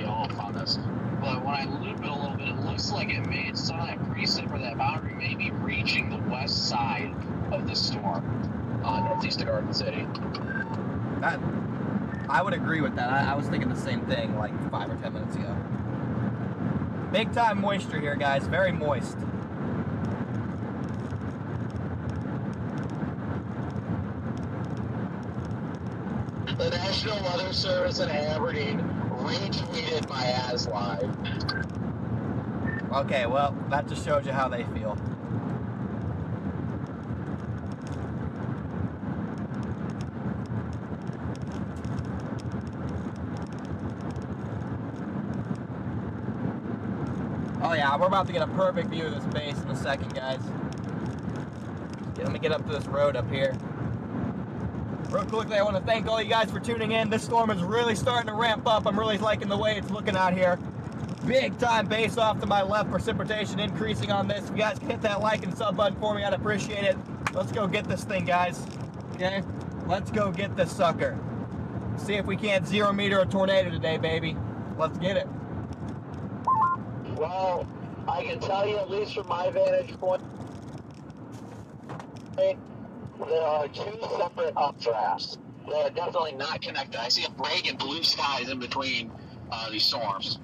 off on this. But when I loop it a little bit, it looks like it made some of that precip or that boundary may be reaching the west side of the storm northeast of Garden City. I would agree with that. I was thinking the same thing like 5 or 10 minutes ago. Big time moisture here, guys. Very moist. The National Weather Service in Aberdeen retweeted my ass live. Okay, well, that just shows you how they feel. Oh yeah, we're about to get a perfect view of this base in a second, guys. Okay, let me get up to this road up here. Real quickly, I want to thank all you guys for tuning in. This storm is really starting to ramp up. I'm really liking the way it's looking out here. Big time base off to my left, precipitation increasing on this. If you guys can hit that like and sub button for me, I'd appreciate it. Let's go get this thing, guys. Okay? Let's go get this sucker. See if we can't 0 meter a tornado today, baby. Let's get it. Well, I can tell you, at least from my vantage point, there are two separate updrafts. They are definitely not connected. I see a break in blue skies in between these storms.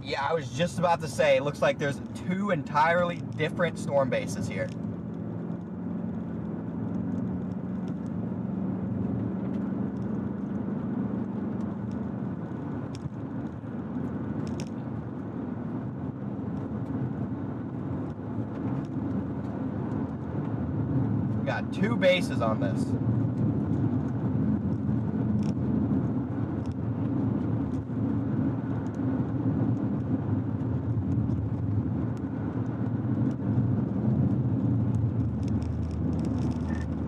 Yeah, I was just about to say, it looks like there's two entirely different storm bases here. Got two bases on this.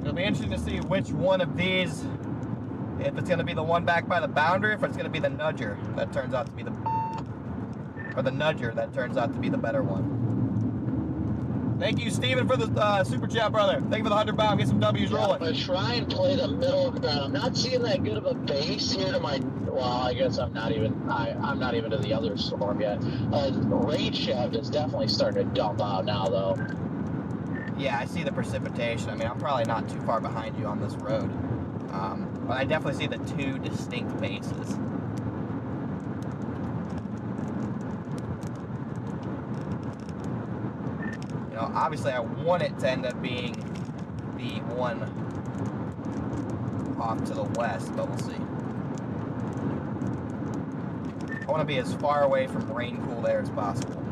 It'll be interesting to see which one of these, if it's going to be the one back by the boundary, if it's going to be the nudger that turns out to be the, or the nudger that turns out to be the better one. Thank you, Steven, for the super chat, brother. Thank you for the 100 pound. Get some W's rolling. I'm going to try and play the middle ground. I'm not seeing that good of a base here to my, well, I guess I'm not even to the other storm yet. Rain shaft is definitely starting to dump out now, though. Yeah, I see the precipitation. I mean, I'm probably not too far behind you on this road. But I definitely see the two distinct bases. You know, obviously I want it to end up being the one off to the west, but we'll see. I want to be as far away from rain cooled air as possible.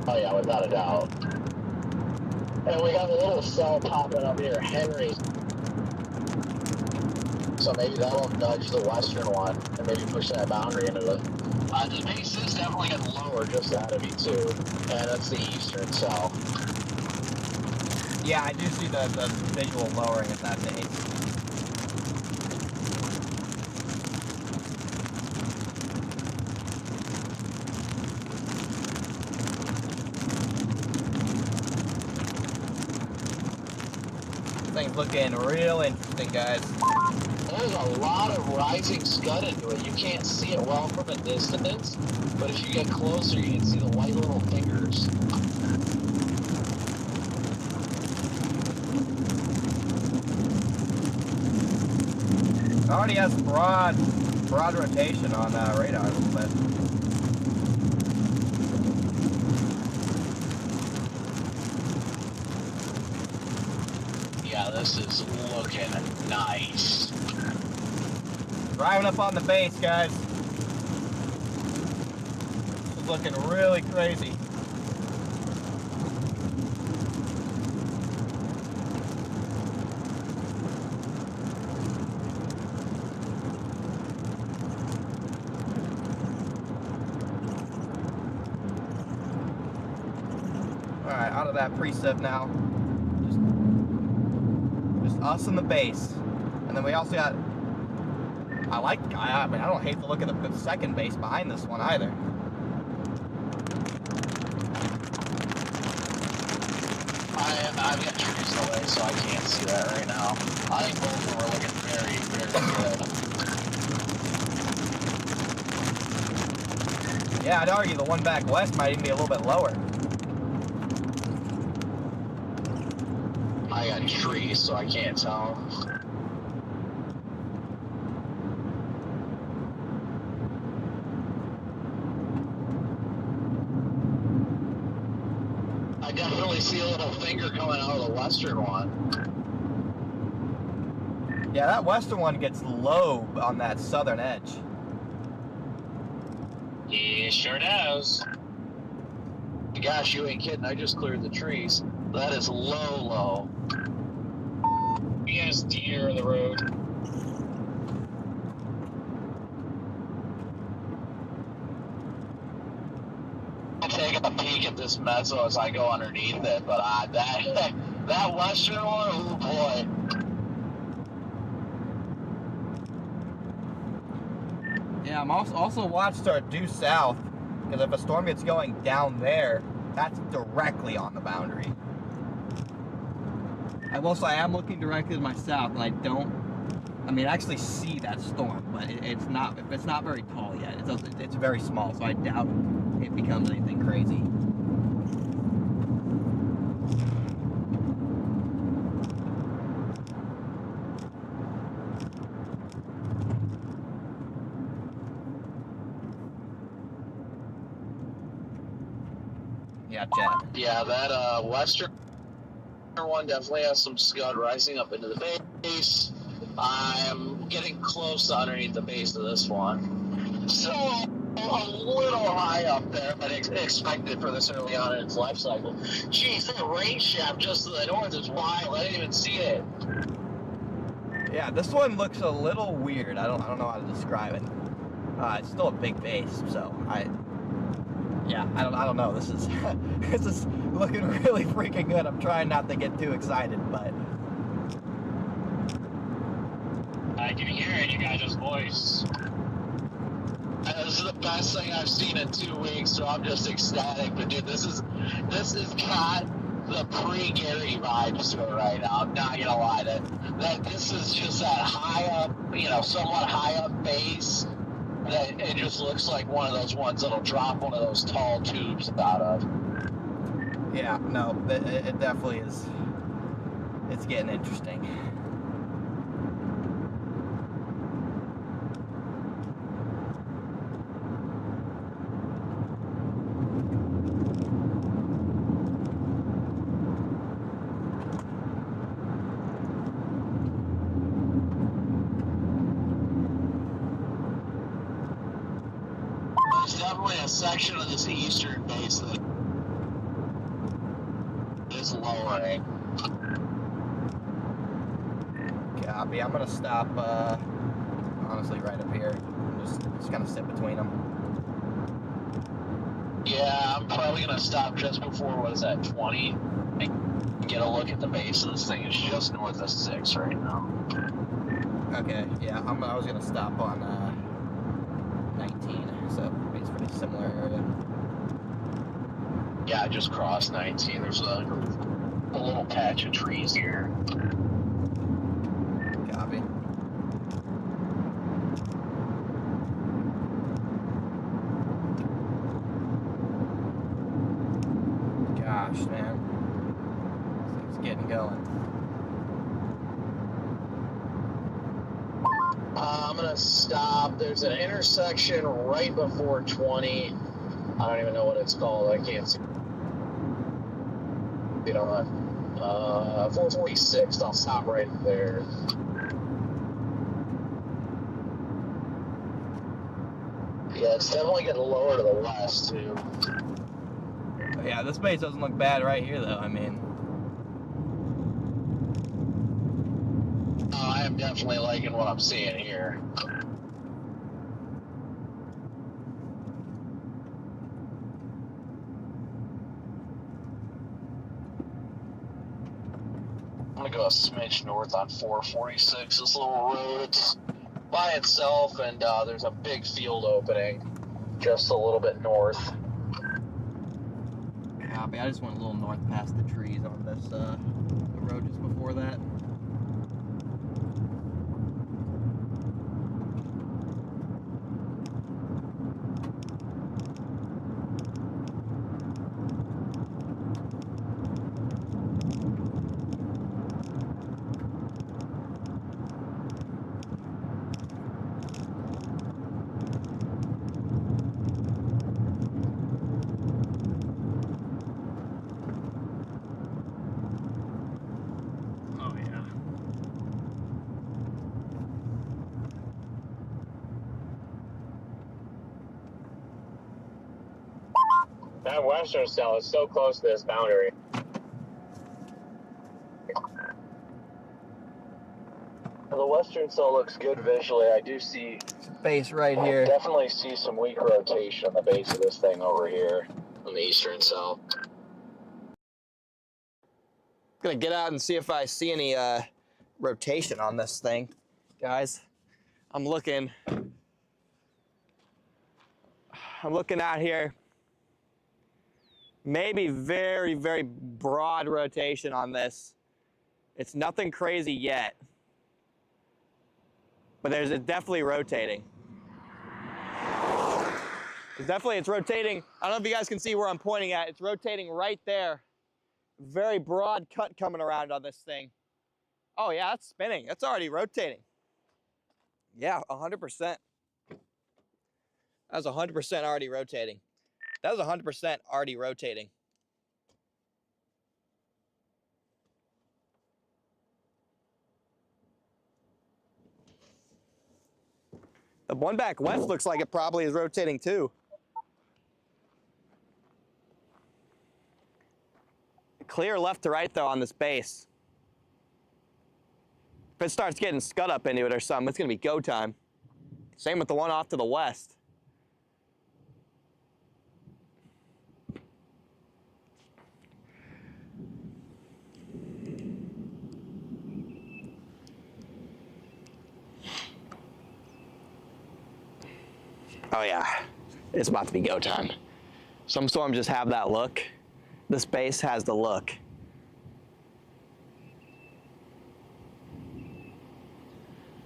Oh yeah, without a doubt. And we got a little cell popping up here, Henry. So maybe that'll nudge the western one and maybe push that boundary into it. The base is definitely getting lower just ahead of me too, and that's the eastern cell. Yeah, I do see the visual lowering at that base. This thing's looking real interesting, guys. There's a lot of rising scud into it. You can't see it well from a distance, but if you get closer, you can see the white little fingers. Already has broad broad rotation on radar a little bit. Yeah, this is looking nice. Driving up on the base, guys. This is looking really crazy. Alright, out of that precip now. Just us and the base. And then we also got, I mean, I don't hate the look of the second base behind this one either. I've got trees in the way, so I can't see that right now. I think both of them are looking very, very good. Yeah, I'd argue the one back west might even be a little bit lower. I got trees, so I can't tell. I definitely see a little finger coming out of the western one. Yeah, that western one gets low on that southern edge. He sure does. Gosh, you ain't kidding. I just cleared the trees. That is low. He has deer in the road. I'm taking a peek at this mezzo as I go underneath it, but that western one, oh boy. Yeah, I'm also watched our due south, because if a storm gets going down there, that's directly on the boundary. I will say I am looking directly to my south, and I actually see that storm, but it's not very tall yet. It's very small, so I doubt it becomes anything crazy. Yeah, Jet. Yeah, that western one definitely has some scud rising up into the base. I'm getting close to underneath the base of this one. So a little high up there, but expected for this early on in its life cycle. Geez, that rain shaft just to the north is wild. I didn't even see it. Yeah, this one looks a little weird. I don't know how to describe it. It's still a big base, so I don't know. This is this is looking really freaking good. I'm trying not to get too excited, but I can hear it, you guys' voice. This is the best thing I've seen in 2 weeks, so I'm just ecstatic. But dude, this has got the pre-Gary vibes to it right now. I'm not gonna lie, that this is just that high up, somewhat high up base. That it just looks like one of those ones that'll drop one of those tall tubes out of. yeah, no, it definitely is. It's getting interesting. There's definitely a section of this eastern base that is lowering. Copy. I'm gonna stop. Honestly, right up here. Just kind of sit between them. Yeah, I'm probably gonna stop just before, what is that, 20? Get a look at the base of this thing. It's just north of 6 right now. Okay. Yeah, I was gonna stop on 19. So it's pretty similar area. Yeah, I just crossed 19. There's a little patch of trees here. Copy. Gosh, man. This thing's getting going. I'm going to stop. There's an intersection right before 20. I don't even know what it's called. I can't see. You know what? 446. I'll stop right there. Yeah, it's definitely getting lower to the west, too. Yeah, this base doesn't look bad right here, though. I mean, I am definitely liking what I'm seeing here. I'm gonna go a smidge north on 446. This little road, it's by itself, and there's a big field opening just a little bit north. copy. I just went a little north past the trees on this the road just before that. That western cell is so close to this boundary. The western cell looks good visually. I do see base right here. Definitely see some weak rotation on the base of this thing over here on the eastern cell. Gonna get out and see if I see any rotation on this thing, guys. I'm looking out here. Maybe very, very broad rotation on this. It's nothing crazy yet, but it's definitely rotating. It's rotating. I don't know if you guys can see where I'm pointing at. It's rotating right there. Very broad cut coming around on this thing. Oh yeah, it's spinning. It's already rotating. Yeah, 100%. That was 100% already rotating. That was 100% already rotating. The one back west looks like it probably is rotating too. Clear left to right though on this base. If it starts getting scud up into it or something, it's gonna be go time. Same with the one off to the west. Oh yeah, it's about to be go time. Some storms just have that look. This base has the look.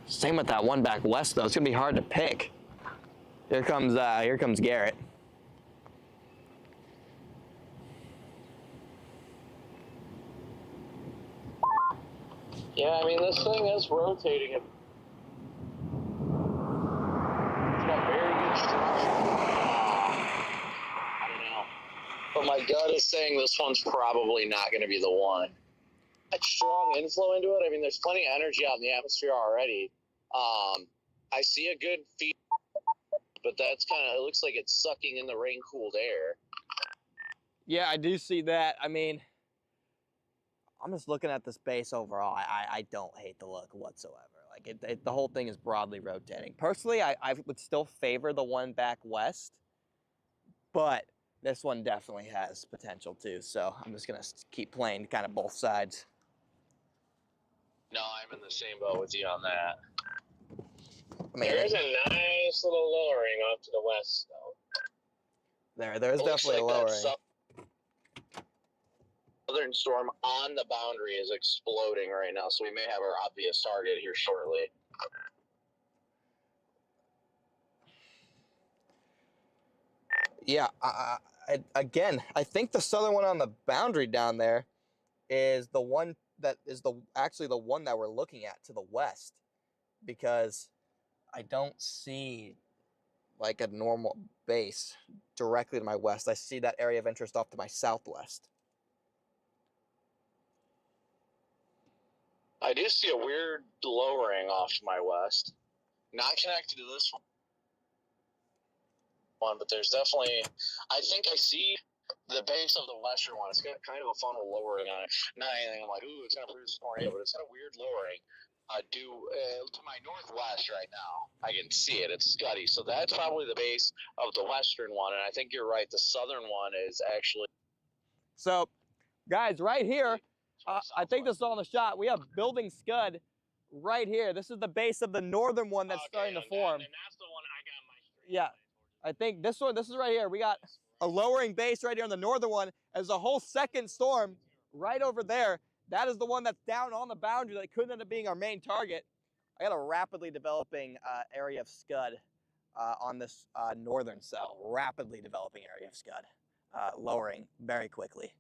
Same with that one back west though. It's gonna be hard to pick. Here comes Garrett. Yeah, I mean, this thing is rotating. It's got very good structure. I don't know. But my gut is saying this one's probably not going to be the one. A strong inflow into it. I mean, there's plenty of energy out in the atmosphere already. I see a good feed, but that's kind of, it looks like it's sucking in the rain-cooled air. Yeah, I do see that. I mean, I'm just looking at this base overall. I don't hate the look whatsoever. Like the whole thing is broadly rotating. Personally, I would still favor the one back west, but this one definitely has potential too. So I'm just gonna keep playing kind of both sides. No, I'm in the same boat with you on that. I mean, There's a nice little lowering off to the west, though. There's definitely a lowering. Southern storm on the boundary is exploding right now, so we may have our obvious target here shortly. Yeah, again, I think the southern one on the boundary down there is the one that is actually the one that we're looking at to the west, because I don't see like a normal base directly to my west. I see that area of interest off to my southwest. I do see a weird lowering off to my west. Not connected to this one, but there's definitely, I think I see the base of the western one. It's got kind of a funnel lowering on it. Not anything I'm like, ooh, it's going to produce a tornado, but it's got a weird lowering. To my northwest right now. I can see it. It's scuddy. So that's probably the base of the western one. And I think you're right. The southern one is actually. So, guys, right here, I think this is all in the shot. We have building scud right here. This is the base of the northern one that's starting to form. And that's the one I got my straight Yeah, I think this is right here. We got a lowering base right here on the northern one. There's a whole second storm right over there. That is the one that's down on the boundary that could end up being our main target. I got a rapidly developing area of scud on this northern cell. Rapidly developing area of scud, lowering very quickly.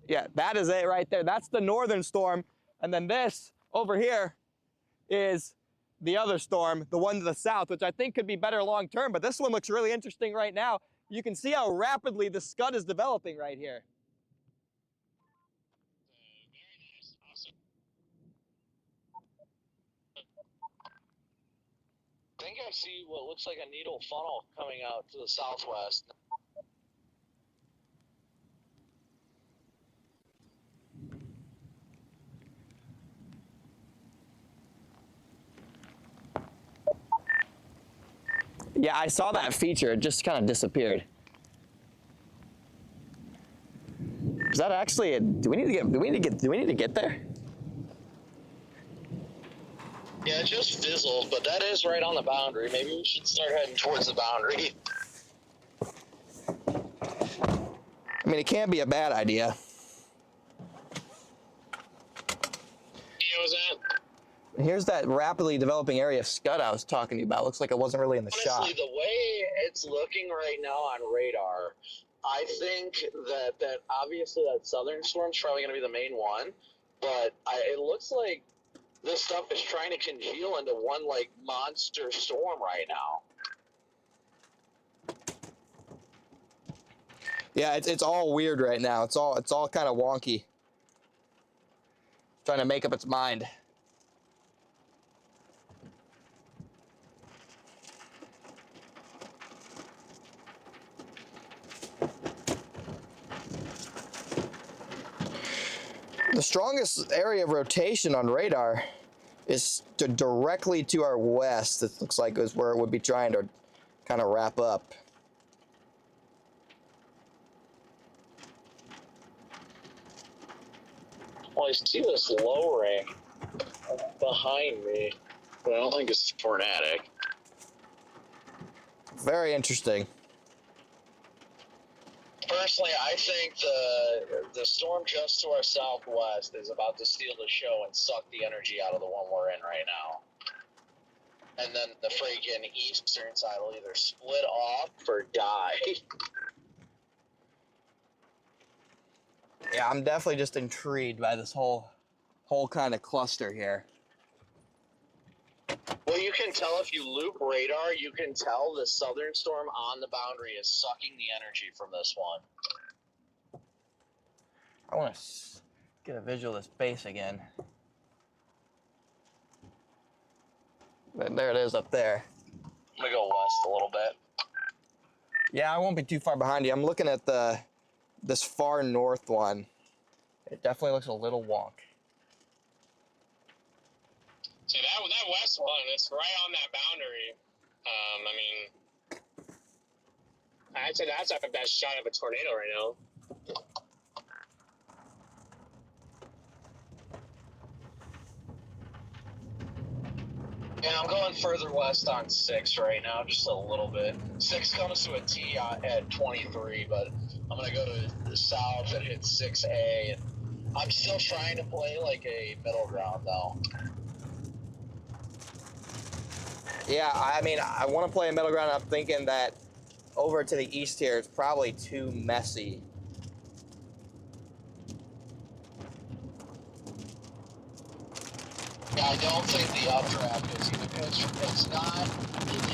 Yeah, that is it right there. That's the northern storm. And then this over here is the other storm, the one to the south, which I think could be better long term. But this one looks really interesting right now. You can see how rapidly the scud is developing right here. Very nice. Awesome. I think I see what looks like a needle funnel coming out to the southwest. Yeah, I saw that feature. It just kind of disappeared. Is that actually? Do we need to get there? Yeah, it just fizzled, but that is right on the boundary. Maybe we should start heading towards the boundary. I mean, it can't be a bad idea. Was that? Here's that rapidly developing area of scud I was talking to you about. Looks like it wasn't really in the shot. Honestly, the way it's looking right now on radar, I think that obviously that southern storm's probably going to be the main one, but it looks like this stuff is trying to congeal into one like monster storm right now. Yeah, it's all weird right now. It's all kind of wonky. Trying to make up its mind. The strongest area of rotation on radar is directly to our west. It looks like is where it would be trying to kind of wrap up. Well, I see this lowering behind me, but I don't think it's tornadic. Very interesting. Personally, I think the storm just to our southwest is about to steal the show and suck the energy out of the one we're in right now. And then the freaking eastern side will either split off or die. Yeah, I'm definitely just intrigued by this whole kind of cluster here. Well, you can tell if you loop radar, you can tell the southern storm on the boundary is sucking the energy from this one. I want to get a visual of this base again. There it is up there. I'm going to go west a little bit. Yeah, I won't be too far behind you. I'm looking at this far north one. It definitely looks a little wonk. See, that west one, it's right on that boundary. I mean, I'd say that's our best shot of a tornado right now. Yeah, I'm going further west on 6 right now, just a little bit. 6 comes to a T at 23, but I'm going to go to the south and hit 6A. And I'm still trying to play like a middle ground, though. Yeah, I mean, I want to play a middle ground. I'm thinking that over to the east here is probably too messy. Yeah, I don't think the updraft is even, it's not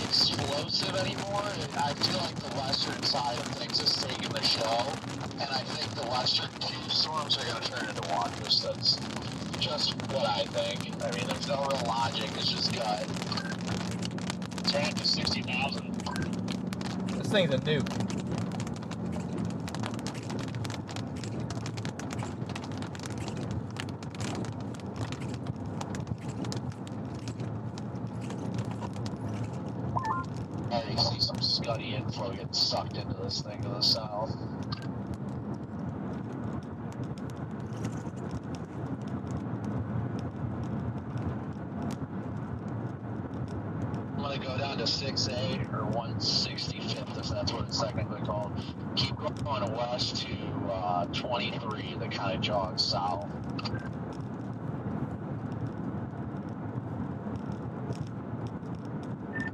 explosive anymore. I feel like the western side of things is taking the show, and I think the western two storms are going to turn into one. That's just what I think. I mean, there's no real logic. It's just gut. Turn it to 60,000. This thing's a nuke. I already see some scuddy inflow getting sucked into this thing to the south. I'm going to go down to 6A or 165th, if that's what it's technically called. Keep going west to 23 that kind of jogs south.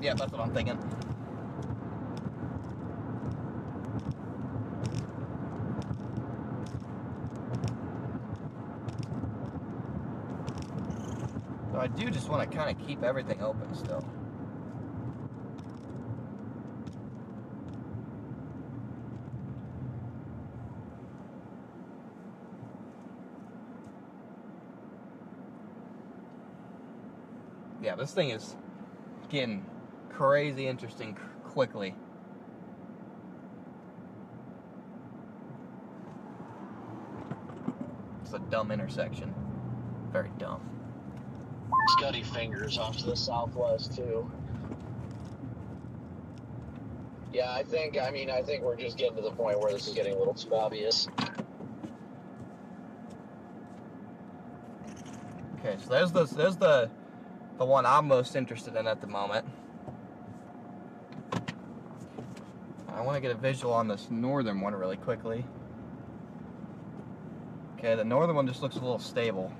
Yeah, that's what I'm thinking. So I do just want to kind of keep everything open still. Yeah, this thing is getting crazy interesting quickly. It's a dumb intersection. Very dumb. Scuddy fingers off to the southwest too. Yeah, I think we're just getting to the point where this is getting a little too obvious. Okay, so there's the one I'm most interested in at the moment. I want to get a visual on this northern one really quickly. Okay, the northern one just looks a little stable.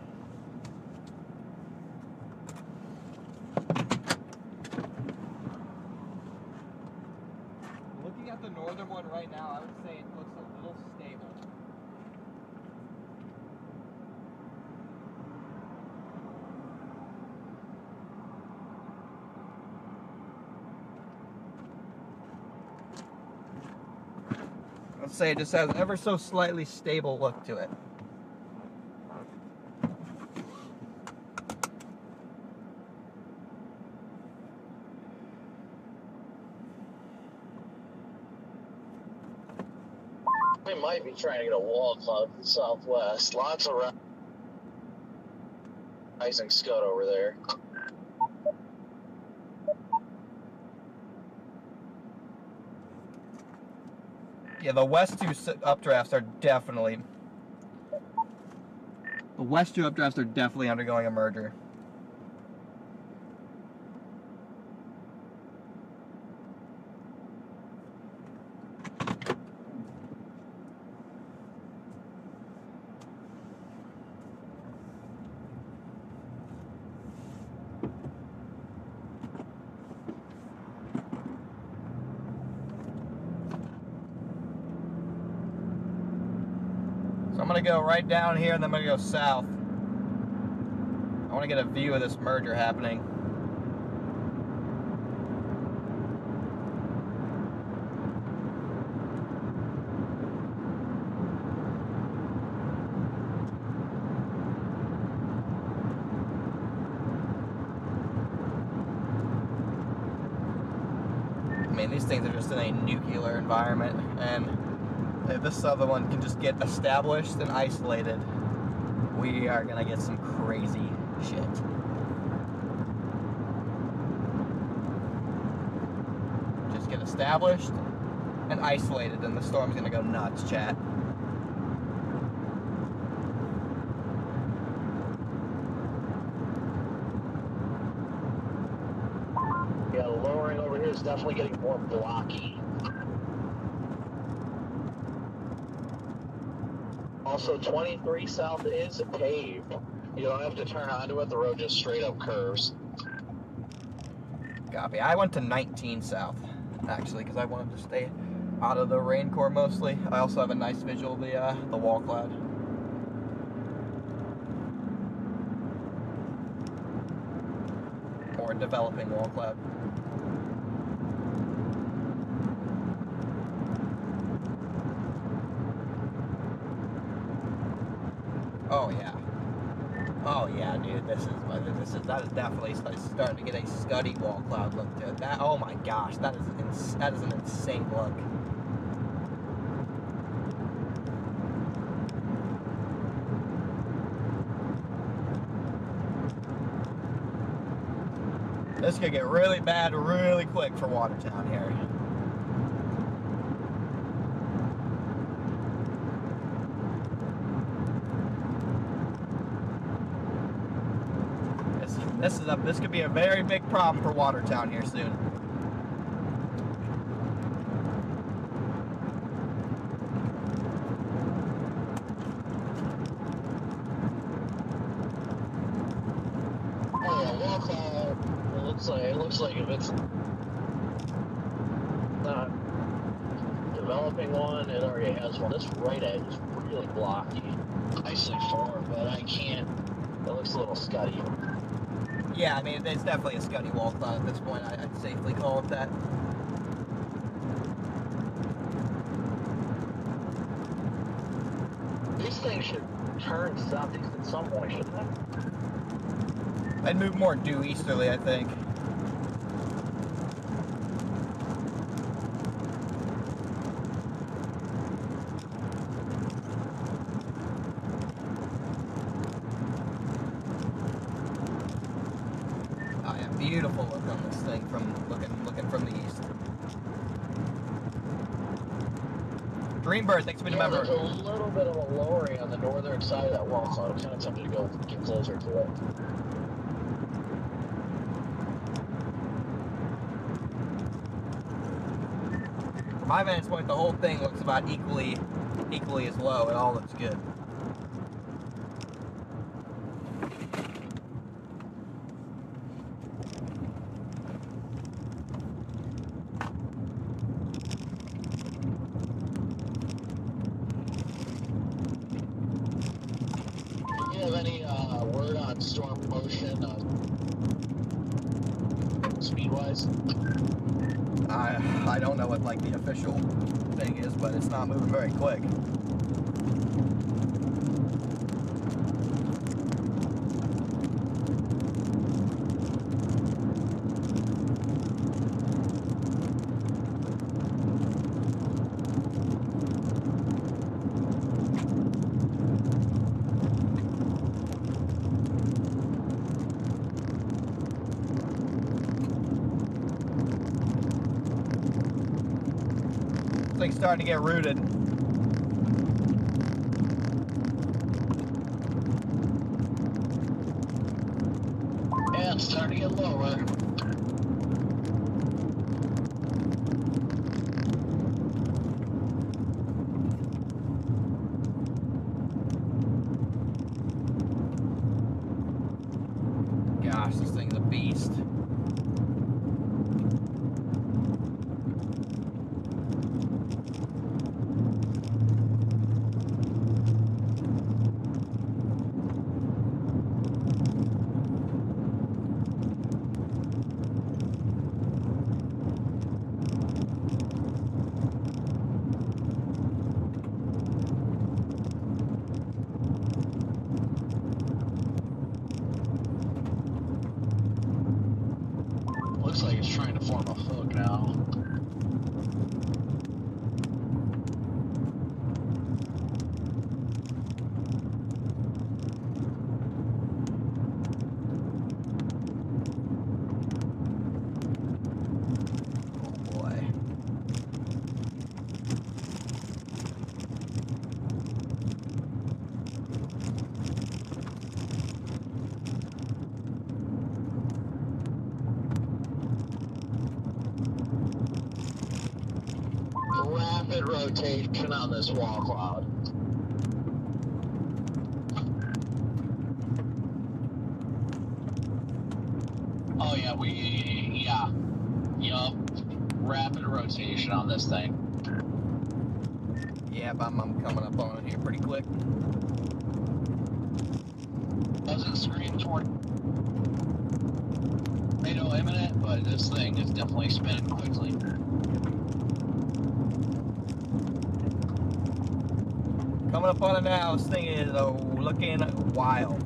Looking at the northern one right now, I would say it looks a little stable. Let's say it just has an ever so slightly stable look to it. We might be trying to get a wall cloud to the southwest. Lots of rising scud over there. Yeah, the west two updrafts are definitely... The west two updrafts are definitely undergoing a merger. So I'm going to go right down here and then I'm going to go south. I want to get a view of this merger happening. I mean, these things are just in a nuclear environment, and if this other one can just get established and isolated, we are gonna get some crazy shit. Just get established and isolated, and the storm's gonna go nuts, chat. Yeah, the lowering over here is definitely getting more blocky. Also, 23 south is paved. You don't have to turn onto it. The road just straight up curves. Copy. I went to 19 south, actually, because I wanted to stay out of the rain core mostly. I also have a nice visual of the wall cloud. developing wall cloud. Oh yeah. Oh yeah, dude. That is definitely starting to get a scuddy wall cloud look to it. That, oh my gosh, that is an insane look. This could get really bad really quick for Watertown here. This could be a very big problem for Watertown here soon. Oh yeah, wall cloud. It looks like if it's not developing one, it already has one. This right edge is really blocky. I say 4, but I can't. It looks a little scuddy. Yeah, I mean, it's definitely a scuddy wall cloud at this point. I'd safely call it that. These things should turn southeast at some point, shouldn't they? I'd move more due easterly, I think. Oh yeah, beautiful look on this thing from looking from the east. Dreambird, thanks for being a member. There's a little bit of a lowering on the northern side of that wall, so I'm kind of tempted to go get closer to it. From my vantage point, the whole thing looks about equally as low. It all looks good. Do you have any word on storm motion, speed-wise? I don't know what like the official thing is, but it's not moving very quick. Thing's starting to get rooted. Yeah, it's starting to get lower. Gosh, this thing's a beast. Looks like it's trying to form a hook now. Oh boy. Rapid rotation on this wall cloud. Oh yeah, yup. Rapid rotation on this thing. Yep, I'm coming up on it here pretty quick. Doesn't scream toward. They know this thing is definitely spinning quickly. Coming up on it now. This thing is looking wild.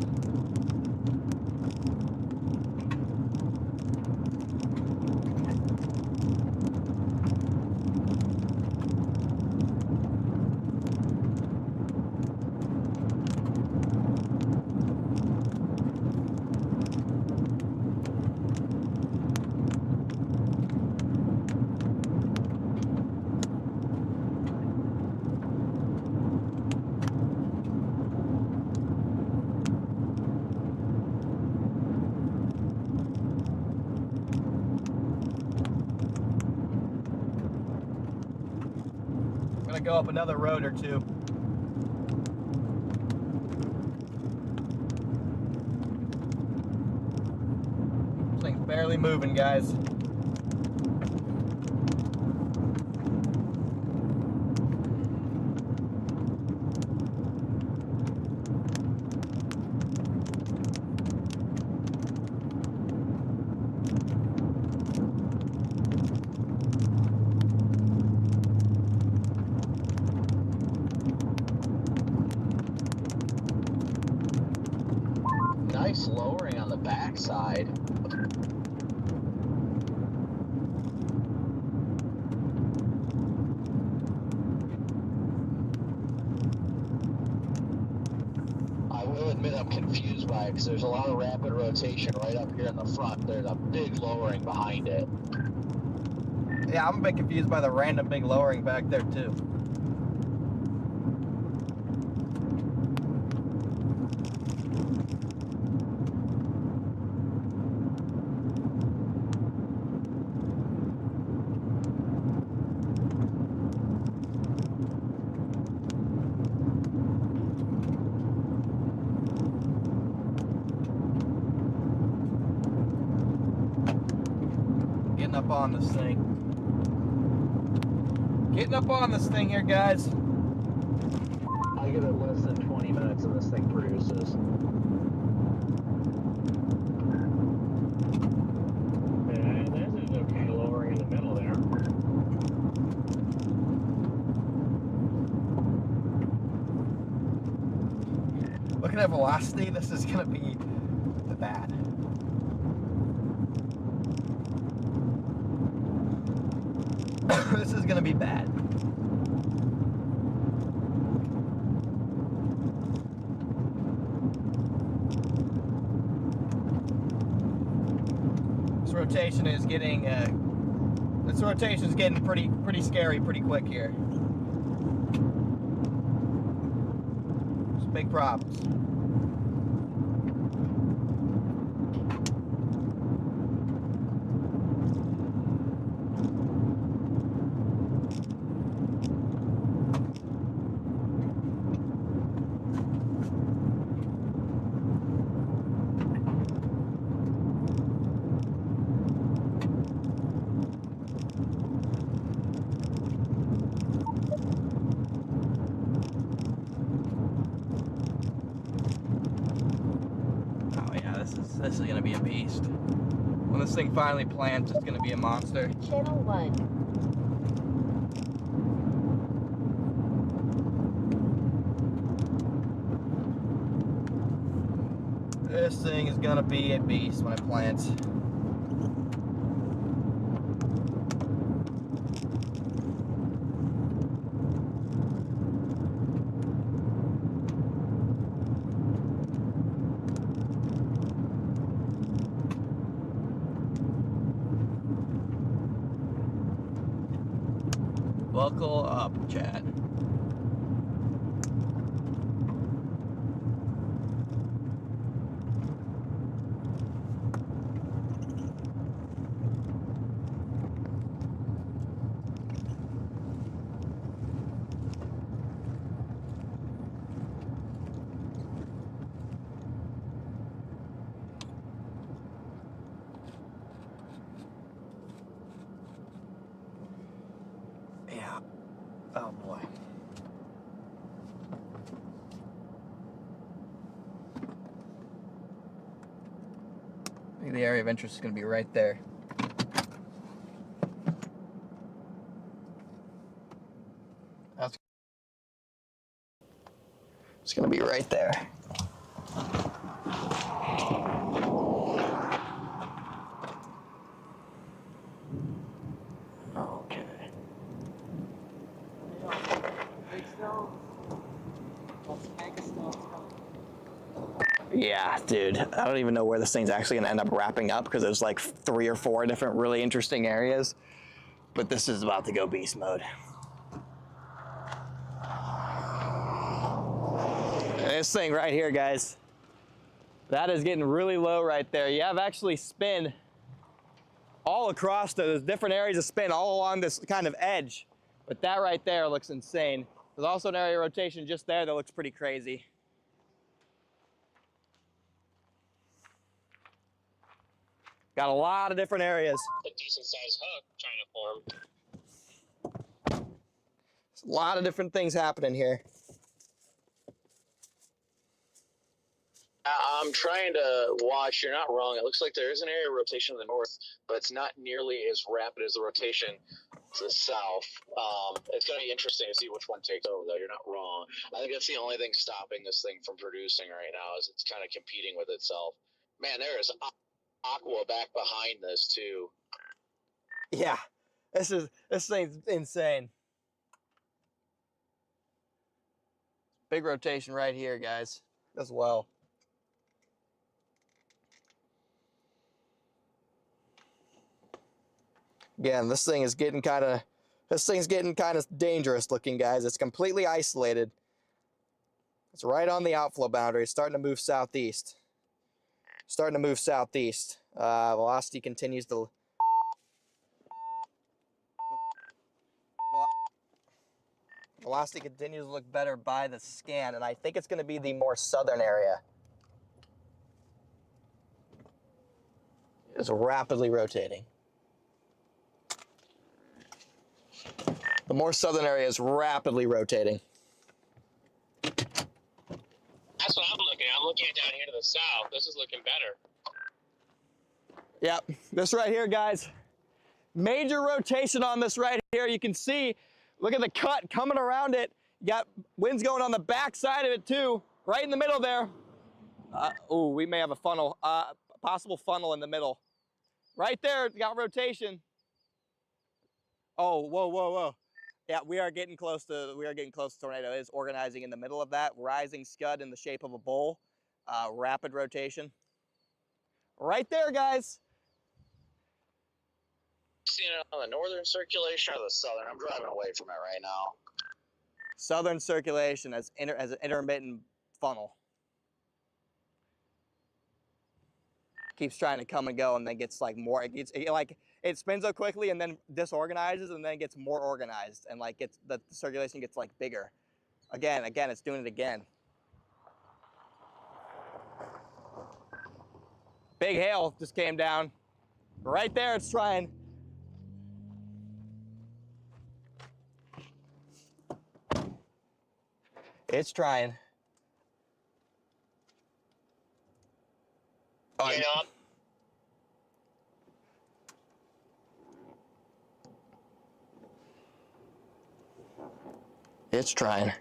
Gonna go up another road or two. This thing's barely moving, guys. Nice lowering on the backside. I will admit I'm confused by it because there's a lot of rapid rotation right up here in the front. There's a big lowering behind it. Yeah, I'm a bit confused by the random big lowering back there too. Getting up on this thing. Getting up on this thing here, guys. I give it less than 20 minutes and this thing produces. And this is okay lowering in the middle there. Looking at velocity, this is gonna be bad. This is gonna be bad. This rotation is getting pretty scary pretty quick here. It's big problems. This is gonna be a beast. When this thing finally plants, it's gonna be a monster. Channel 1. This thing is gonna be a beast when it plants. Buckle up, Chad. Yeah. Oh boy. I think the area of interest is going to be right there. gonna be right there. Okay. Big stones. Lots of mega stones coming. Yeah, dude. I don't even know where this thing's actually gonna end up wrapping up because there's like 3 or 4 different really interesting areas. But this is about to go beast mode. This thing right here, guys, that is getting really low right there. You have actually spin all across those different areas of spin all along this kind of edge. But that right there looks insane. There's also an area of rotation just there that looks pretty crazy. Got a lot of different areas. A decent sized hook trying to form. There's a lot of different things happening here. I'm trying to watch. You're not wrong. It looks like there is an area of rotation to the north, but it's not nearly as rapid as the rotation to the south. It's going to be interesting to see which one takes over, though. You're not wrong. I think that's the only thing stopping this thing from producing right now is it's kind of competing with itself. Man, there is aqua back behind this, too. Yeah, this thing's insane. Big rotation right here, guys, as well. Again, this thing's getting kind of dangerous looking, guys. It's completely isolated. It's right on the outflow boundary. It's starting to move southeast. Velocity continues to... Velocity continues to look better by the scan, and I think it's going to be the more southern area. It's rapidly rotating. The more southern area is rapidly rotating. That's what I'm looking at. I'm looking at down here to the south. This is looking better. Yep, this right here, guys. Major rotation on this right here. You can see, look at the cut coming around it. You got winds going on the back side of it too, right in the middle there. Oh, we may have a funnel, possible funnel in the middle. Right there, you got rotation. Oh, whoa, whoa, whoa. Yeah, we are getting close to tornado. It is organizing in the middle of that, rising scud in the shape of a bowl. Rapid rotation. Right there, guys. Seeing it on the northern circulation or the southern? I'm driving away from it right now. Southern circulation as an intermittent funnel. Keeps trying to come and go, and then gets like more. It spins so quickly and then disorganizes, and then gets more organized, and like the circulation gets like bigger. Again, it's doing it again. Big hail just came down. Right there, it's trying. It's trying. Oh, Yeah. It's trying.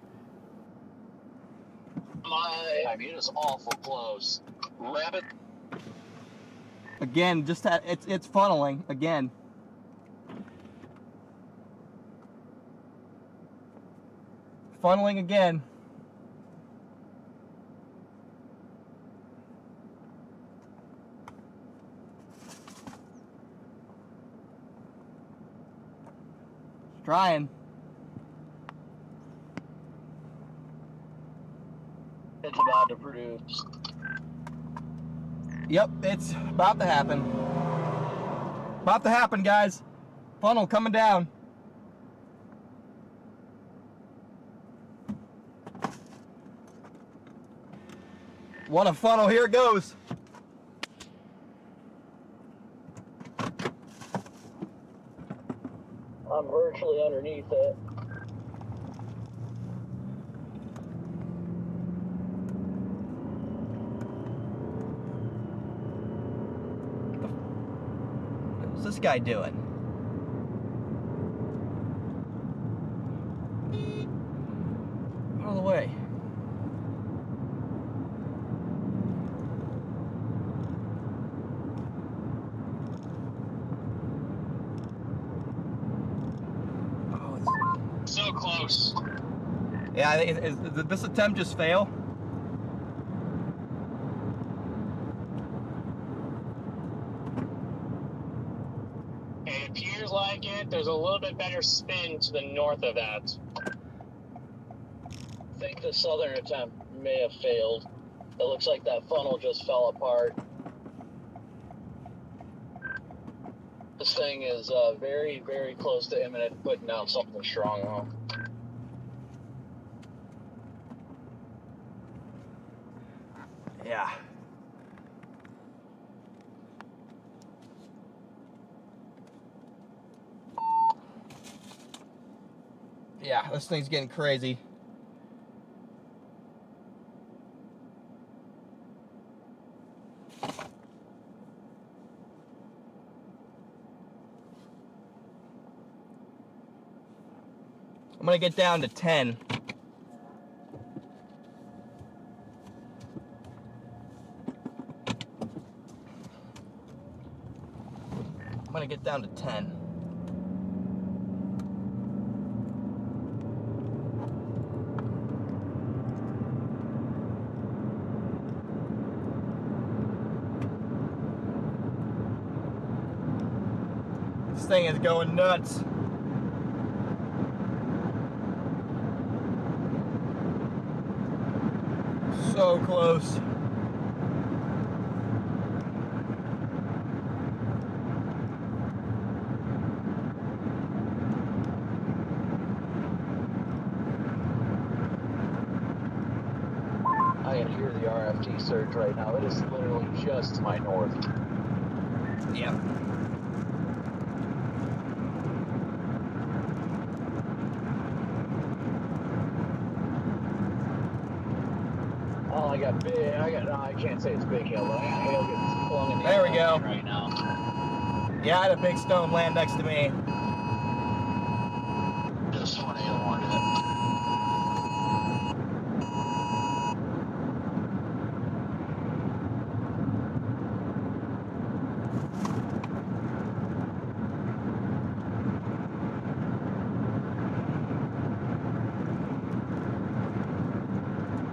I mean, it's awful close. Rapid. Again, it's funneling again. Funneling again. It's trying. It's about to produce. Yep, it's about to happen. About to happen, guys. Funnel coming down. What a funnel, here it goes. I'm virtually underneath it. What's this guy doing? Out of the way. close. Yeah, did this attempt just fail? It appears like it. There's a little bit better spin to the north of that. I think the southern attempt may have failed. It looks like that funnel just fell apart. This thing is very, very close to imminent putting down something strong, though. Yeah. Yeah, this thing's getting crazy. I'm gonna get down to 10. I'm gonna get down to 10. This thing is going nuts. So close. I can hear the RFD surge right now. It is literally just to my north. Yep. Oh, I can't say it's big hail, but I got hail getting flung in the There we go. right now. Yeah, I had a big stone land next to me. Just tornado warned it.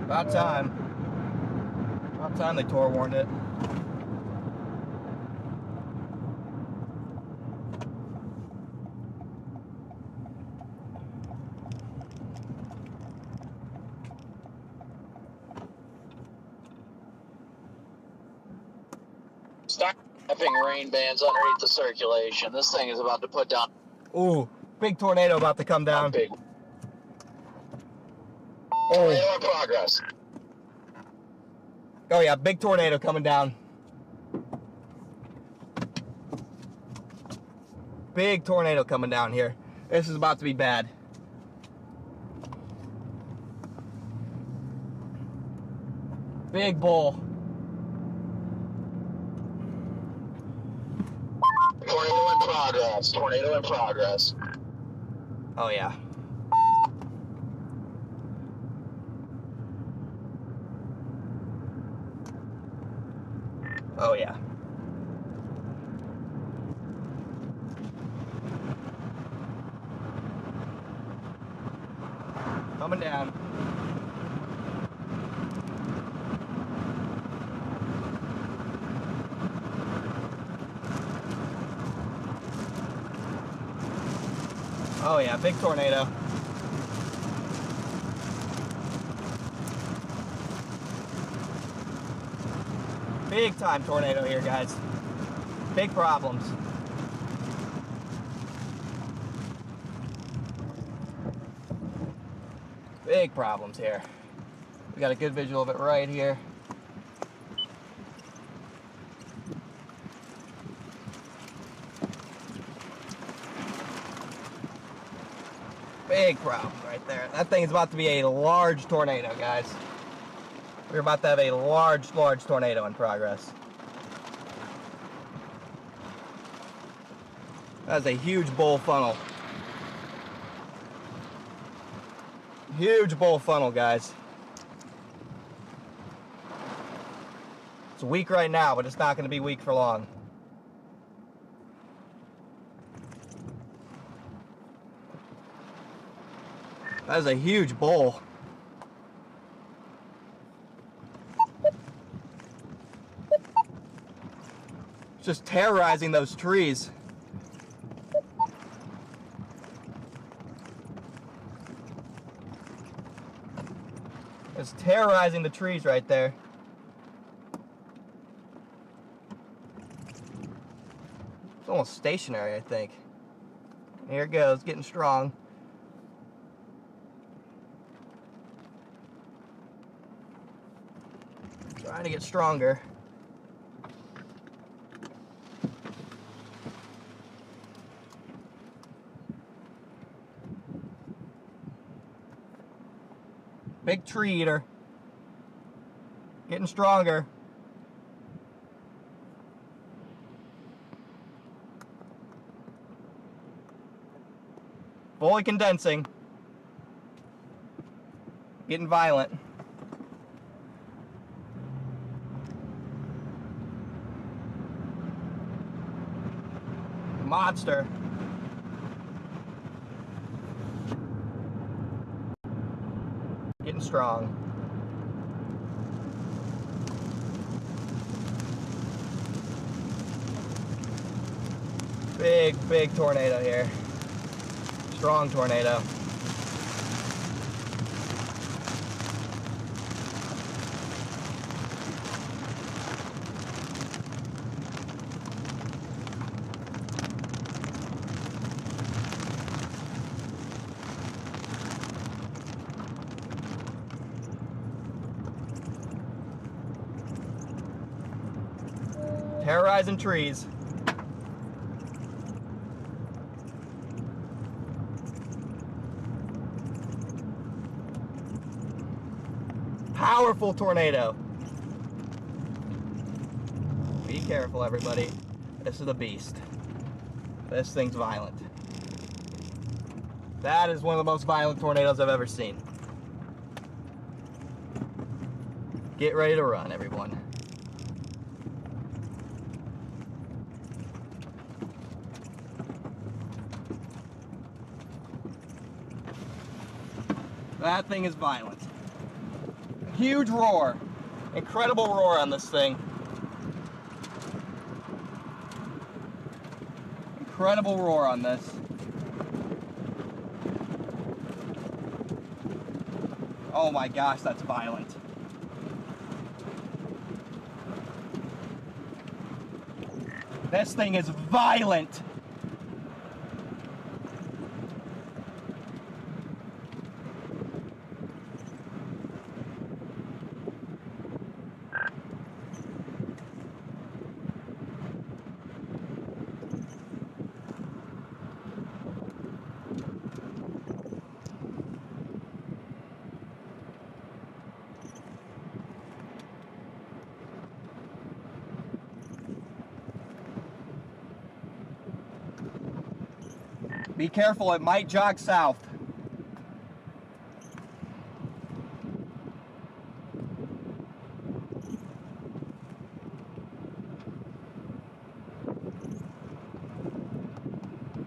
About time. About time they warned it. Start having rain bands underneath the circulation. This thing is about to put down. Ooh, big tornado about to come down. Big. Oh. Tornado in progress. Oh yeah, big tornado coming down. Big tornado coming down here. This is about to be bad. Big bull. Tornado in progress. Tornado in progress. Oh yeah. Oh yeah. Coming down. Oh yeah, big tornado. Big time tornado here, guys. Big problems. Big problems here. We got a good visual of it right here. Big problem right there. That thing is about to be a large tornado, guys. We're about to have a large tornado in progress. That's a huge bull funnel. Huge bull funnel, guys. It's weak right now, but it's not going to be weak for long. That is a huge bowl. Just terrorizing those trees. It's terrorizing the trees right there. It's almost stationary, I think. Here it goes, getting strong. Trying to get stronger. Big tree eater. Getting stronger. Fully condensing. Getting violent. Monster. Getting strong. Big tornado here. Strong tornado. Terrorizing trees. Powerful tornado. Be careful, everybody. This is a beast. This thing's violent. That is one of the most violent tornadoes I've ever seen. Get ready to run, everyone. That thing is violent. Huge roar. Incredible roar on this thing. Incredible roar on this. Oh my gosh, that's violent. This thing is violent. Be careful, it might jog south.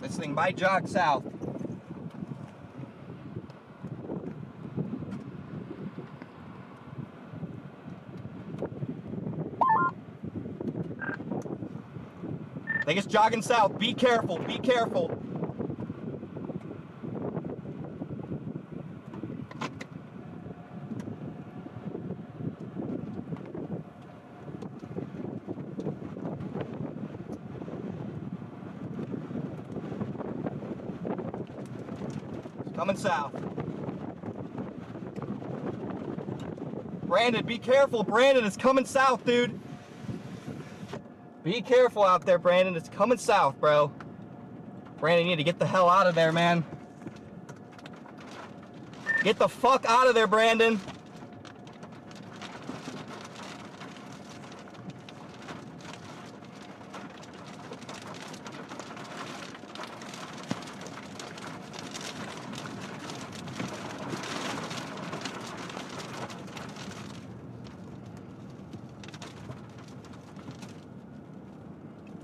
This thing might jog south. I think it's jogging south. Be careful, be careful. Coming south. Brandon, be careful. Brandon, it's coming south, dude. Be careful out there, Brandon. It's coming south, bro. Brandon, you need to get the hell out of there, man. Get the fuck out of there, Brandon.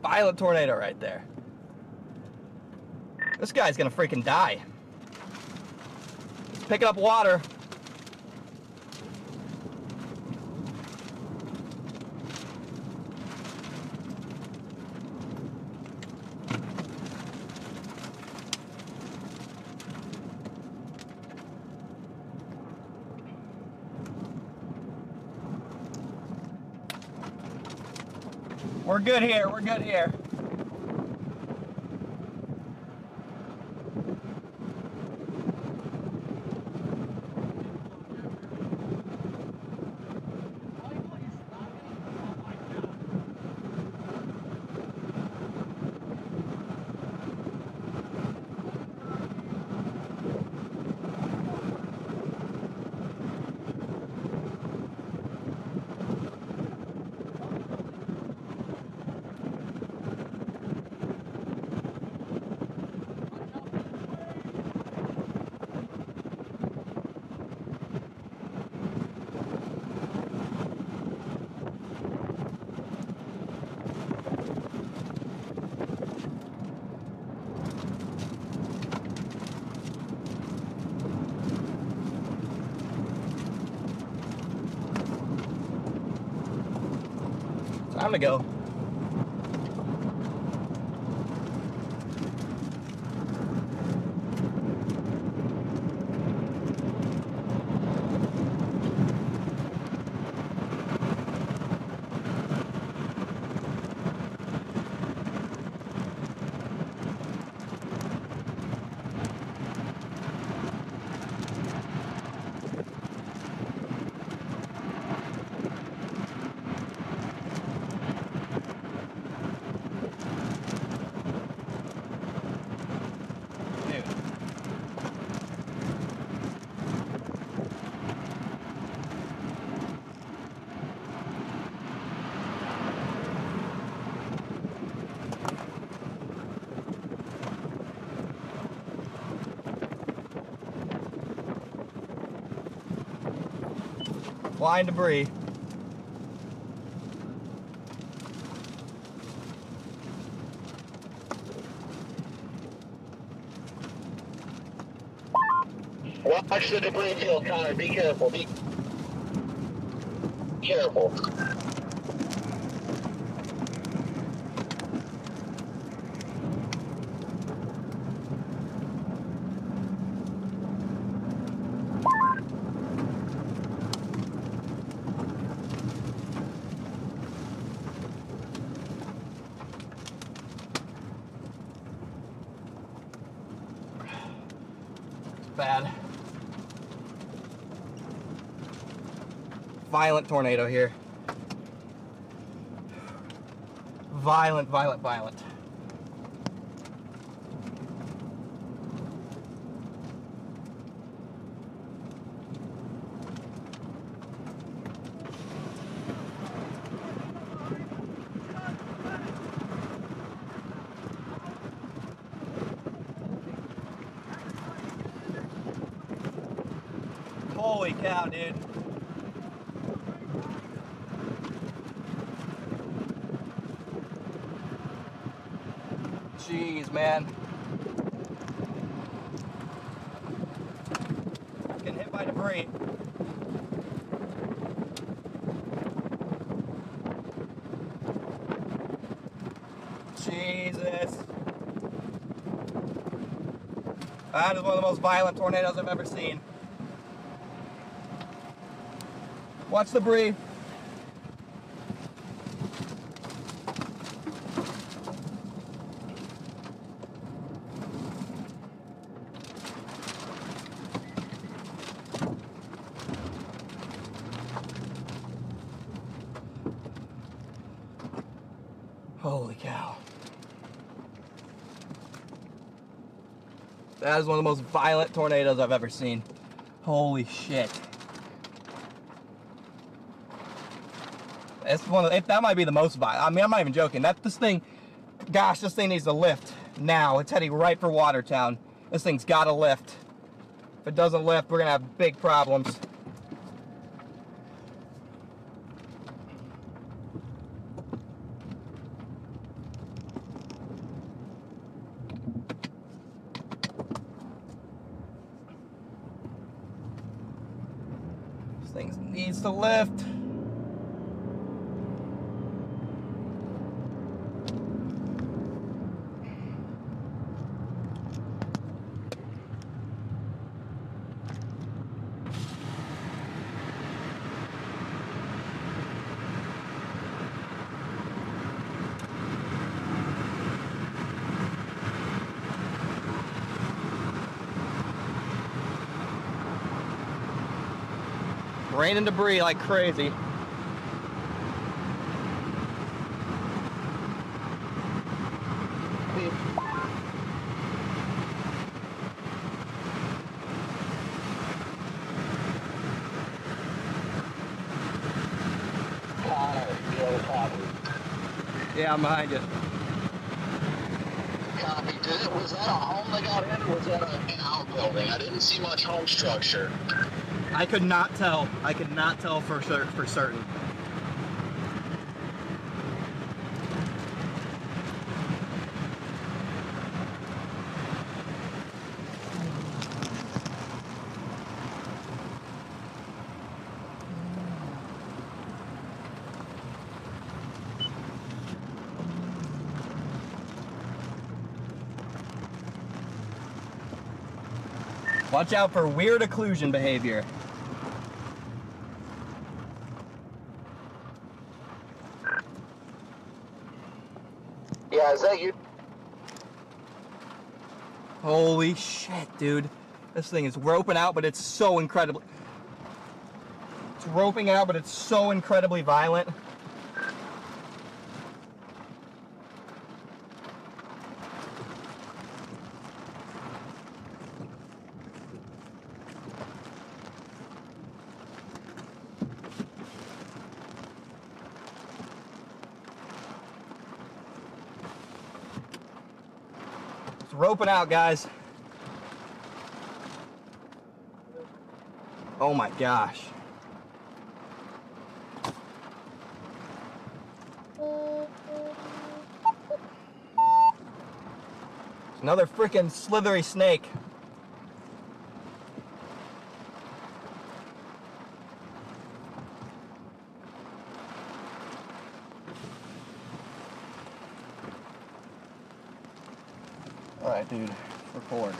Violent tornado right there. This guy's gonna freaking die. picking up water. We're good here, we're good here. Time to go. Flying debris. Watch the debris field, Connor. Be careful. Be careful. Bad. Violent tornado here. Violent, violent, violent. Holy cow, dude. Jeez, man. Getting hit by debris. Jesus. That is one of the most violent tornadoes I've ever seen. Watch the debris. Holy cow. That is one of the most violent tornadoes I've ever seen. Holy shit. It's one of, that might be the most violent. I mean, I'm not even joking. This thing needs to lift now. It's heading right for Watertown. This thing's got to lift. If it doesn't lift, we're going to have big problems. needs to lift. Rain and debris like crazy. Yeah, I'm behind you. Copy. Was that a home that got hit, or was that an outbuilding? I didn't see much home structure. I could not tell. I could not tell for certain. Watch out for weird occlusion behavior. Yeah, is that you? Holy shit, dude. This thing is roping out, but it's so incredibly... It's roping out, but it's so incredibly violent. Roping out, guys. Oh my gosh. It's another freaking slithery snake. All right, dude, record.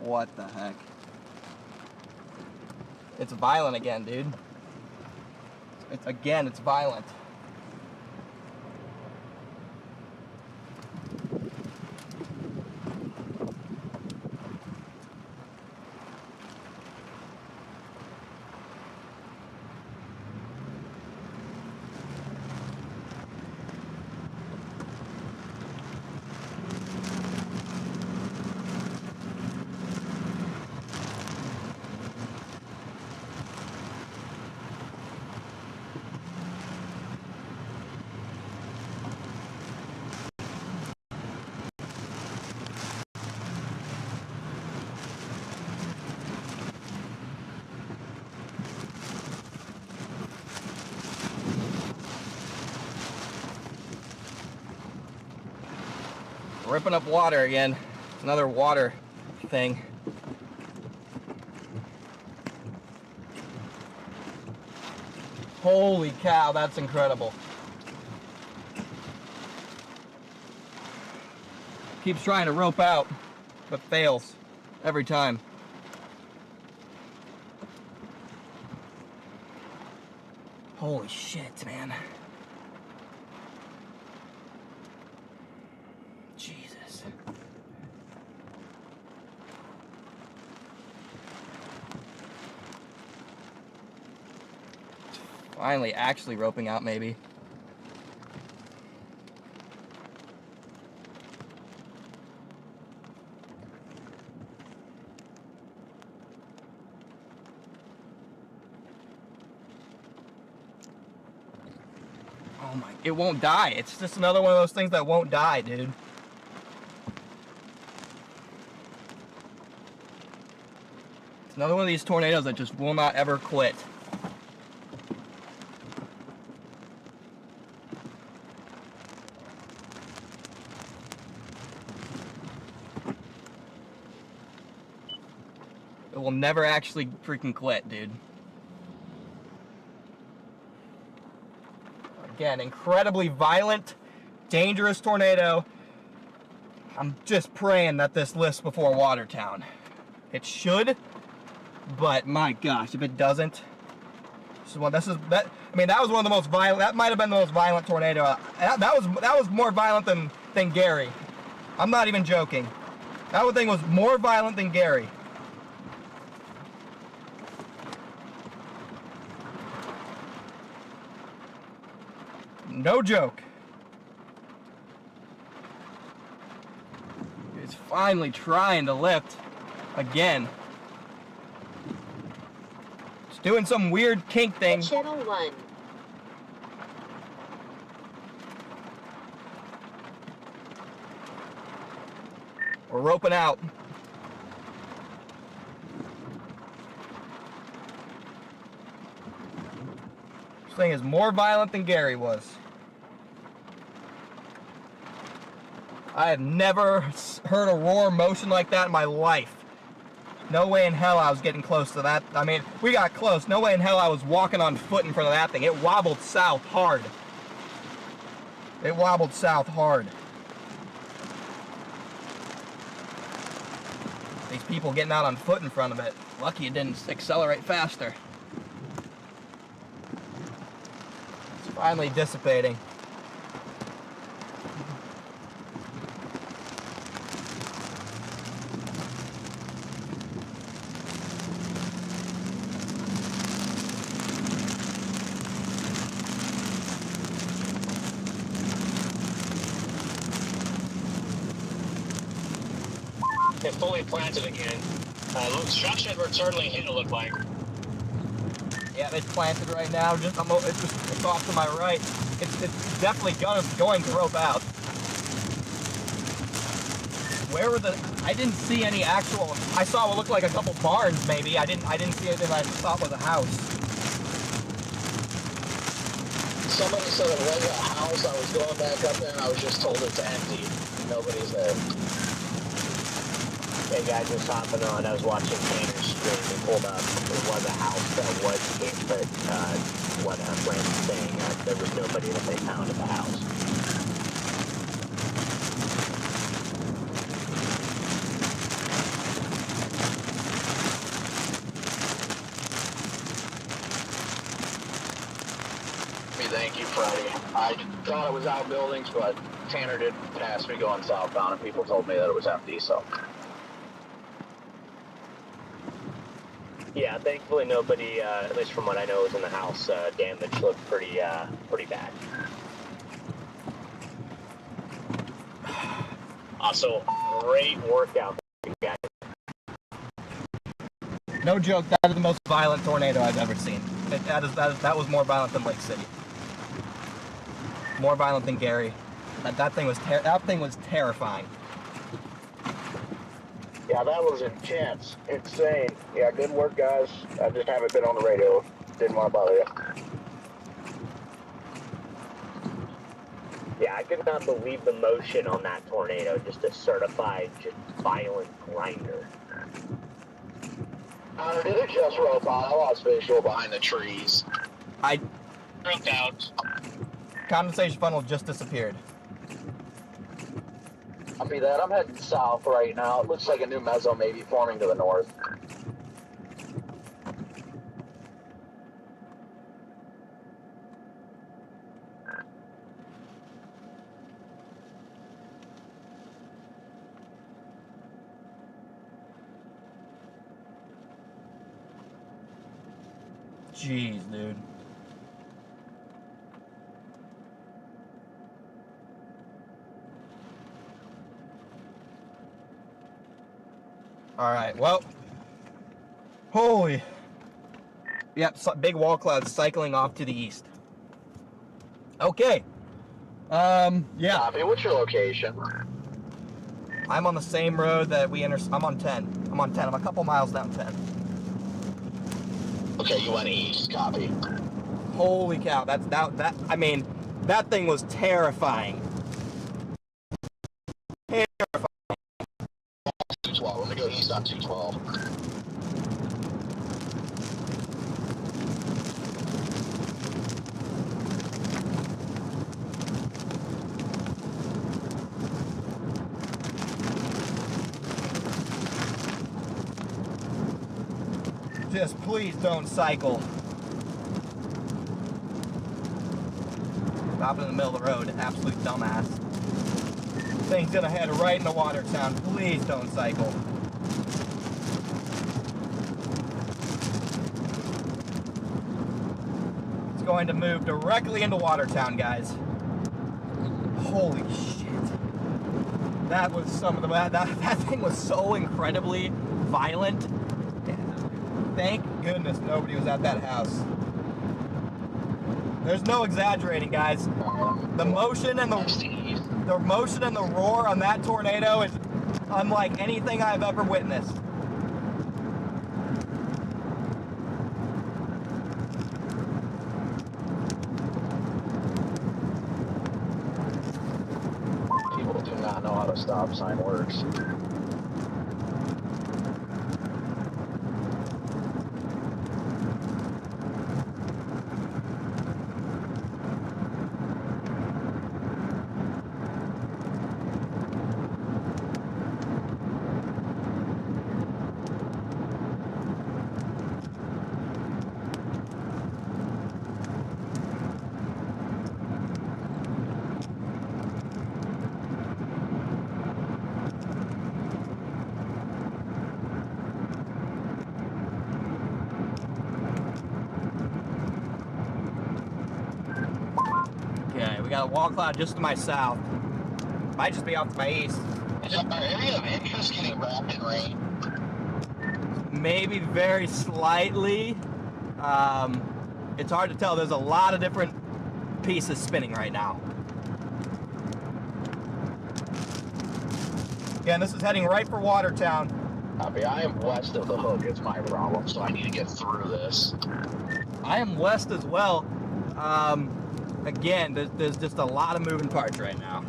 What the heck? It's violent again, dude. It's violent. Ripping up water again. Another water thing. Holy cow, that's incredible. Keeps trying to rope out, but fails every time. Holy shit, man. Jesus. Finally actually roping out, maybe. Oh my, it won't die. It's just another one of those things that won't die, dude. It's another one of these tornadoes that just will not ever quit. It will never actually freaking quit, dude. Again, incredibly violent, dangerous tornado. I'm just praying that this lifts before Watertown. It should, but my gosh, if it doesn't, I mean, that was one of the most violent. That might have been the most violent tornado. That was more violent than Gary. I'm not even joking. That thing was more violent than Gary. No joke. It's finally trying to lift again. It's doing some weird kink thing. Channel 1. We're roping out. This thing is more violent than Gary was. I have never heard a roar motion like that in my life. No way in hell I was getting close to that. I mean, we got close. No way in hell I was walking on foot in front of that thing. It wobbled south hard. It wobbled south hard. These people getting out on foot in front of it. Lucky it didn't accelerate faster. It's finally dissipating. It's fully planted again. Structure we're certainly hit, it looked like. Yeah, it's planted right now. It's off to my right. It's definitely going to rope out. Where were I didn't see any actual. I saw what looked like a couple barns maybe. I didn't see anything I thought was a house. Somebody said it was a house. I was going back up there and I was just told it's empty. Nobody's there. Hey guys, just hopping on. I was watching Tanner's stream. He pulled up. It was a house that was hit, but what Brandon's saying, there was nobody that they found at the house. Thank you, Freddie. I thought it was outbuildings, but Tanner did pass me going southbound, and people told me that it was empty, so. Yeah, thankfully nobody, at least from what I know, was in the house. Damage looked pretty bad. Also, great workout, guys. No joke, that is the most violent tornado I've ever seen. That was more violent than Lake City. More violent than Gary. That thing was terrifying. Yeah, that was intense. Insane. Yeah, good work, guys. I just haven't been on the radio. Didn't want to bother you. Yeah, I could not believe the motion on that tornado. Just a certified, just violent grinder. Did it just rope out? I lost visual behind the trees. I Roped out. Condensation funnel just disappeared. Copy that. I'm heading south right now. It looks like a new meso may be forming to the north. Jeez, dude. All right, well, holy. Yep, big wall clouds cycling off to the east. Okay. Yeah. Copy. What's your location? I'm on the same road that I'm on 10. I'm on 10. I'm a couple miles down 10. Okay, you went east. Copy. Holy cow, I mean, that thing was terrifying. Terrifying. 212. Let me go east on 212. Just please don't cycle. Stopping in the middle of the road, absolute dumbass. Thing's gonna head right into Watertown. Please don't cycle. It's going to move directly into Watertown, guys. Holy shit. That was some of the, that thing was so incredibly violent. Thank goodness nobody was at that house. There's no exaggerating, guys. The motion and the roar on that tornado is unlike anything I've ever witnessed. People do not know how the stop sign works. Okay, we got a wall cloud just to my south. Might just be off to my east. Is our area of interest getting wrapped in rain? Maybe very slightly. It's hard to tell. There's a lot of different pieces spinning right now. Again, this is heading right for Watertown. Copy. I am west of the hook. It's my problem, so I need to get through this. I am west as well. Again, there's just a lot of moving parts right now.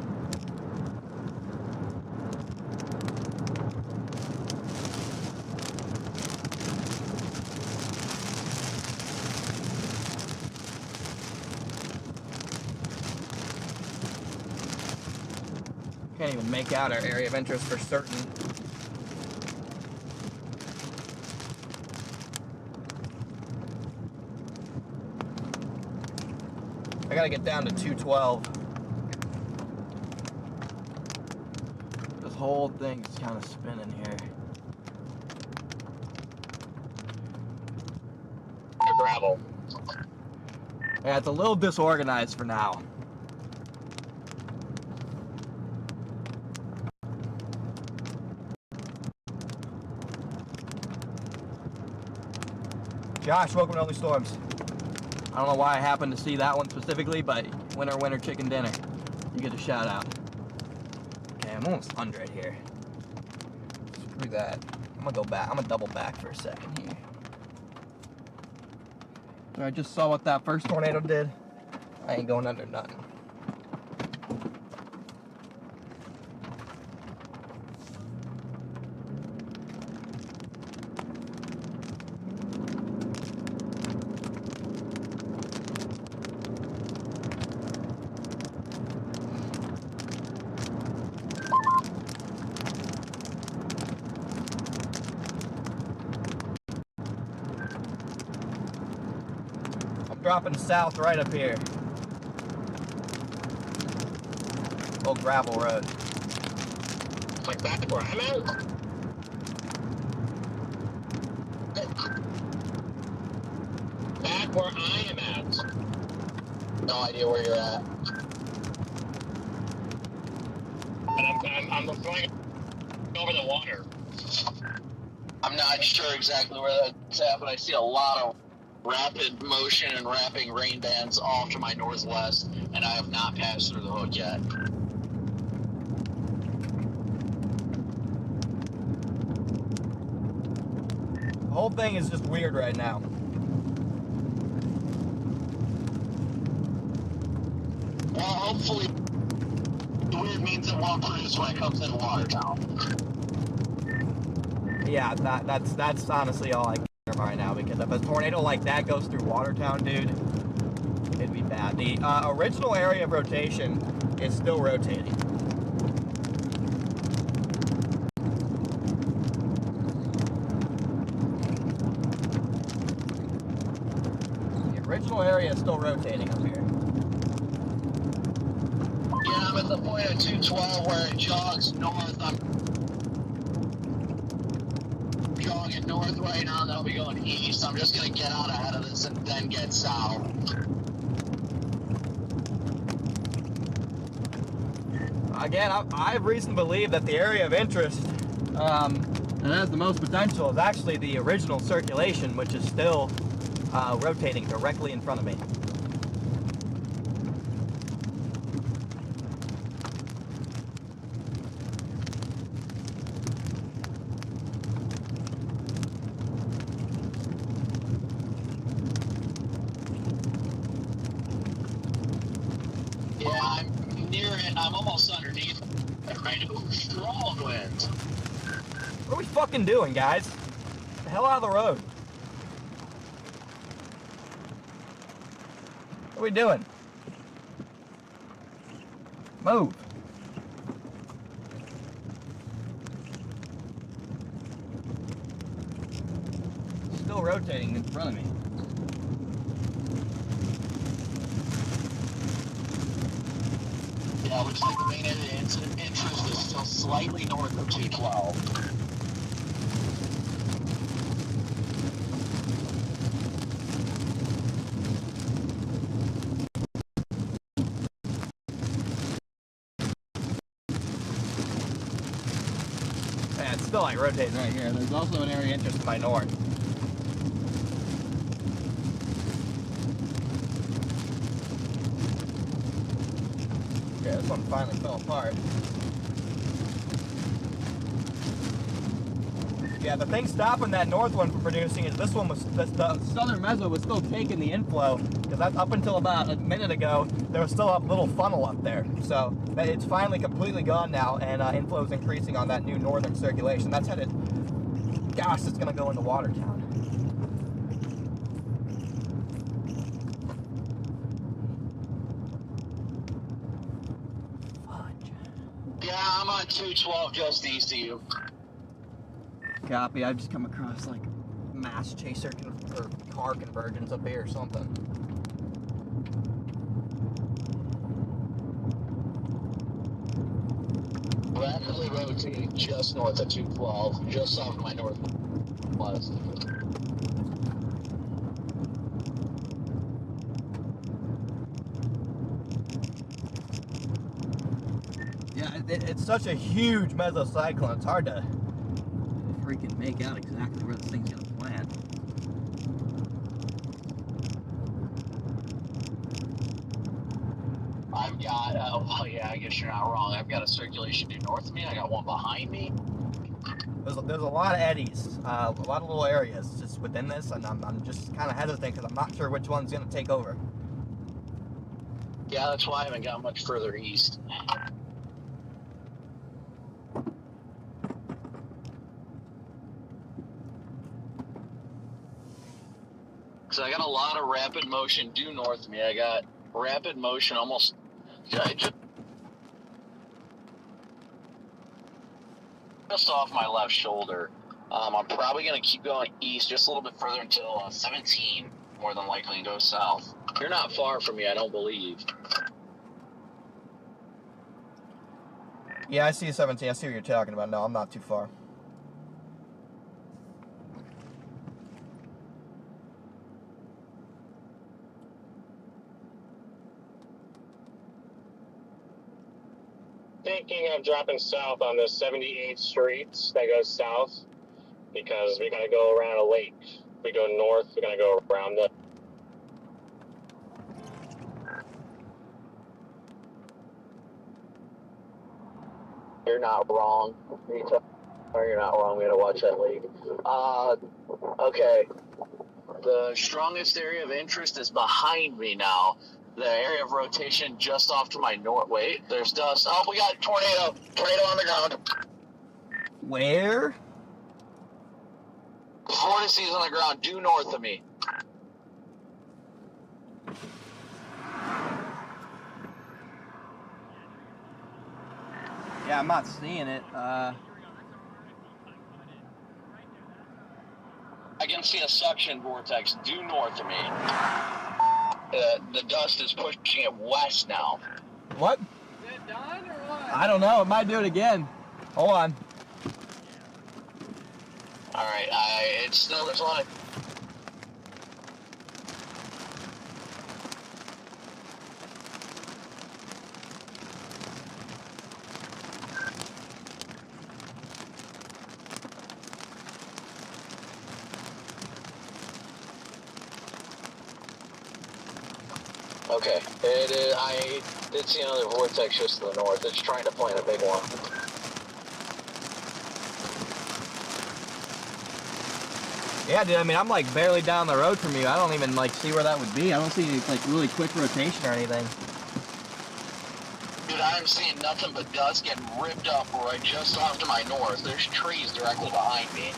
Can't even make out our area of interest for certain. I gotta get down to 212. This whole thing's kind of spinning here. Gravel. Yeah, it's a little disorganized for now. Josh, welcome to Only Storms. I don't know why I happened to see that one specifically, but winner chicken dinner. You get a shout out. Okay, I'm almost under it here. Screw that. I'm gonna go back. I'm gonna double back for a second here. So I just saw what that first tornado did. I ain't going under nothing. Dropping south right up here. Old gravel road. Like back where I'm at? Back where I am at. No idea where you're at. And I'm going over the water. I'm not sure exactly where that's at, but I see a lot of rapid motion and wrapping rain bands off to my northwest, and I have not passed through the hook yet. The whole thing is just weird right now. Well, hopefully, the weird means it won't produce when it comes into Watertown. Yeah, that's honestly all I care about right now, because if a tornado like that goes through Watertown, dude, it'd be bad. The original area of rotation is still rotating. Original area is still rotating up here. Yeah, I'm at the point of 212 where it jogs north. I'm jogging north right now, and I'll be going east. I'm just gonna get out ahead of this and then get south. Again, I have reason to believe that the area of interest that has the most potential is actually the original circulation, which is still rotating directly in front of me. Yeah, I'm near it. I'm almost underneath. Right? Ooh, strong winds. What are we fucking doing, guys? Get the hell out of the road. What are we doing? Move. Still rotating in front of me. Yeah, looks like the main area of interest is still slightly north of 212. Yeah, it's still like rotating right here. There's also an area of interest to my north. Okay, this one finally fell apart. Yeah, the thing stopping that north one from producing is this one was, the southern meso was still taking the inflow, because up until about a minute ago, there was still a little funnel up there. So it's finally completely gone now, and inflow is increasing on that new northern circulation. That's headed, gosh, it's gonna go into Watertown. Yeah, I'm on 212 just east of you. Copy. I've just come across like mass chaser or car convergence up here or something. Rapidly rotating just north of 212, just off my northwest. Yeah, it's such a huge mesocyclone. It's hard to freaking make out exactly where this thing's gonna plant. I've got, well, yeah, I guess you're not wrong. I've got a circulation due north of me. I got one behind me. There's a lot of eddies, a lot of little areas just within this, and I'm just kind of hesitant because I'm not sure which one's gonna take over. Yeah, that's why I haven't got much further east. So I got a lot of rapid motion due north of me. I got rapid motion almost just off my left shoulder. I'm probably going to keep going east just a little bit further until 17, more than likely, and go south. You're not far from me, I don't believe. Yeah, I see 17. I see what you're talking about. No, I'm not too far. Thinking of dropping south on the 78th Street that goes south because we gotta go around a lake. If we go north, we're gonna go around the. You're not wrong. You're not wrong. We gotta watch that lake. Okay. The strongest area of interest is behind me now. The area of rotation just off to my north. Wait, there's dust. Oh, we got tornado. Tornado on the ground. Where? Vortices on the ground due north of me. Yeah, I'm not seeing it. I can see a suction vortex due north of me. The dust is pushing it west now. What? Is it done or what? I don't know. It might do it again. Hold on. All right, it's still, there's a lot of... Okay, it is, I did see another vortex just to the north. It's trying to plant a big one. Yeah, dude, I mean, I'm like barely down the road from you. I don't even like see where that would be. I don't see any like really quick rotation or anything. Dude, I'm seeing nothing but dust getting ripped up right just off to my north. There's trees directly behind me.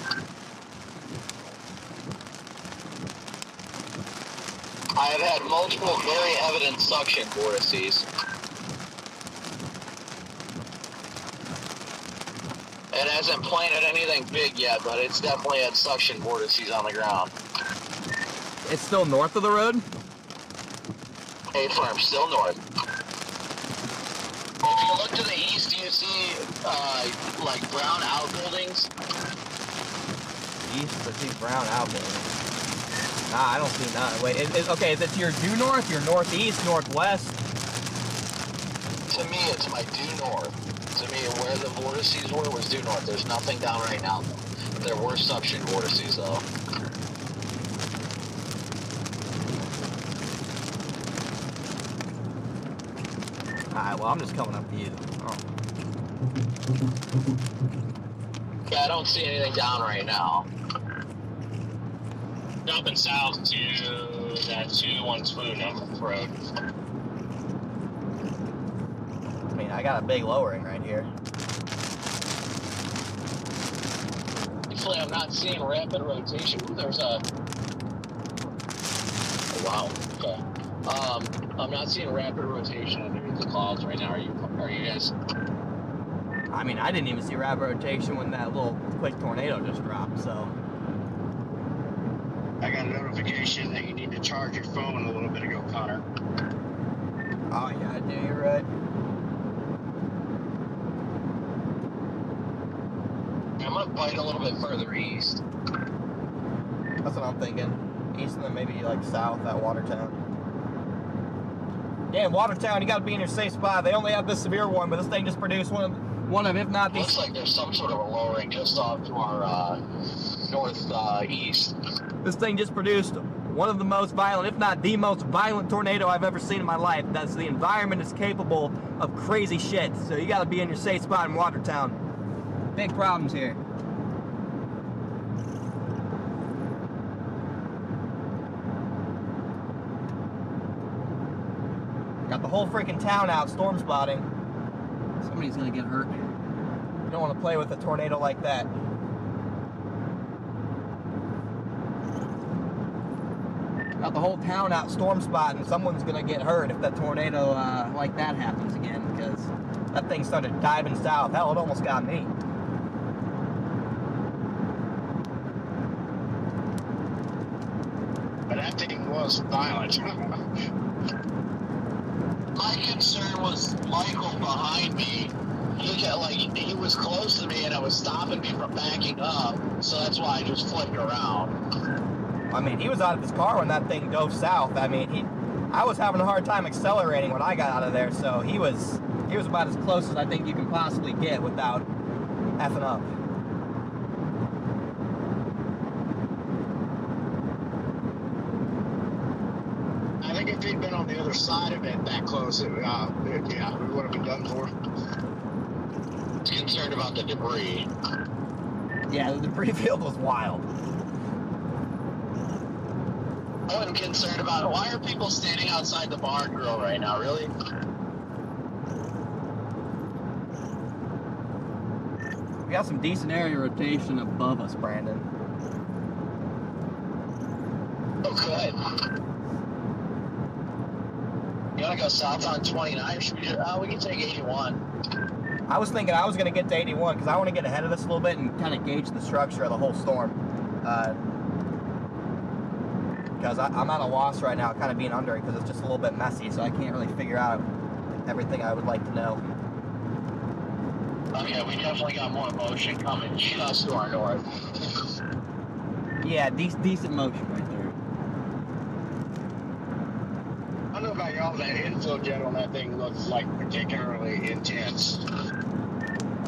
I have had multiple very evident suction vortices. It hasn't planted anything big yet, but it's definitely had suction vortices on the ground. It's still north of the road? A-firm, still north. If you look to the east, do you see, like, brown outbuildings? East, I see brown outbuildings. Nah, I don't see none. Wait, okay, is it your due north, your northeast, northwest? To me, it's my due north. To me, where the vortices were was due north. There's nothing down right now. There were suction vortices, though. Alright, well, I'm just coming up to you. Oh. Yeah, I don't see anything down right now. Jumping south to that 212 number road. I mean, I got a big lowering right here. Actually, I'm not seeing rapid rotation. Ooh, there's a... Oh, wow. Okay. I'm not seeing rapid rotation underneath the clouds right now. Are you guys? I mean, I didn't even see rapid rotation when that little quick tornado just dropped, so. I got a notification that you need to charge your phone a little bit ago, Connor. Oh, yeah, I do. You're right. I'm gonna bite a little bit further east. That's what I'm thinking. East and then maybe like south at Watertown. Yeah, Watertown, you gotta be in your safe spot. They only have this severe one, but this thing just produced one of, if not the... Looks like there's some sort of a lowering just off to our northeast. This thing just produced one of the most violent, if not the most violent tornado I've ever seen in my life. That's the environment is capable of crazy shit. So you gotta be in your safe spot in Watertown. Big problems here. Got the whole freaking town out storm spotting. Somebody's gonna get hurt. You don't want to play with a tornado like that. Got the whole town out storm spotting. Someone's gonna get hurt if that tornado like that happens again, because that thing started diving south. Hell, it almost got me. But that thing was violent. My concern was Michael behind me. He was close to me and it was stopping me from backing up, so that's why I just flipped around. I mean, he was out of his car when that thing dove south. I mean, I was having a hard time accelerating when I got out of there, so he was about as close as I think you can possibly get without effing up. I think if he'd been on the other side of it that close, yeah, we would have been done for. I was concerned about the debris. Yeah, the debris field was wild. I wasn't concerned about it. Why are people standing outside the bar and grill right now, really? We got some decent area rotation above us, Brandon. Oh, good. You want to go south on 29? Should we we can take 81. I was thinking I was going to get to 81 because I want to get ahead of this a little bit and kind of gauge the structure of the whole storm. because I'm at a loss right now, kind of being under it, because it's just a little bit messy, so I can't really figure out everything I would like to know. Oh yeah, we definitely got more motion coming just to our north. Yeah, decent motion right there. I don't know about y'all, that inflow jet on that thing looks like particularly intense.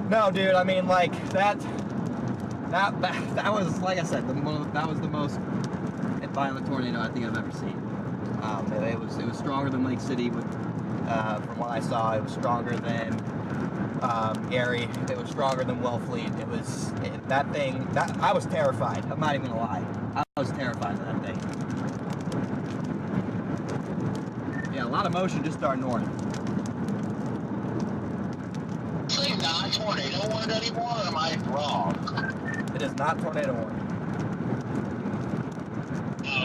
No, dude, I mean, like, that was, like I said, that was the most violent tornado I think I've ever seen. It was stronger than Lake City. From what I saw, it was stronger than Gary. It was stronger than Wellfleet. That thing. I was terrified. I'm not even gonna lie. I was terrified of that thing. Yeah, a lot of motion just starting north. It's not tornado warned anymore, or am I wrong? It is not tornado warned.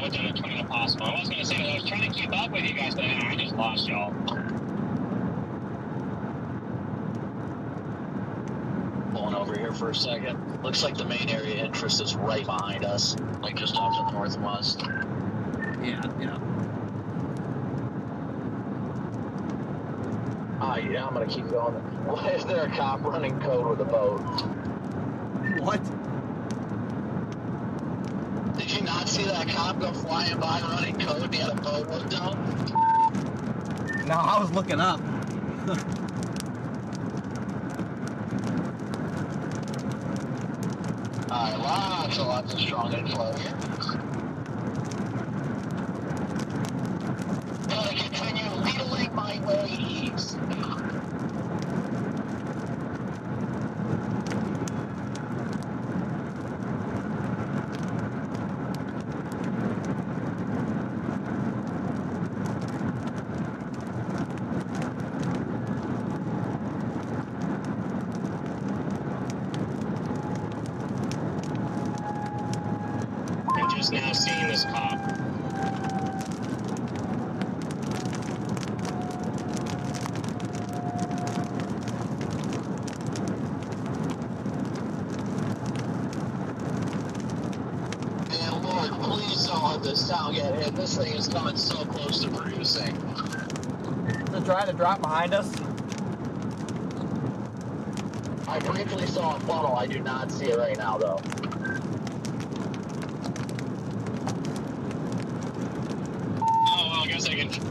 What's in the tornado possible? I was going to say that I was trying to keep up with you guys, but I just lost y'all. Pulling over here for a second. Looks like the main area of interest is right behind us, like just off to the northwest. Yeah. Yeah, I'm gonna keep going. Why is there a cop running code with a boat? What? Did you not see that cop go flying by running code and he had a boat hooked up? No, I was looking up. Alright, lots of strong inflow here. Gotta continue needling my way east. Just now seeing this cop. Man, Lord, please don't let this town get hit. This thing is coming so close to producing. They're trying to drop behind us. I briefly saw a funnel. I do not see it right now, though.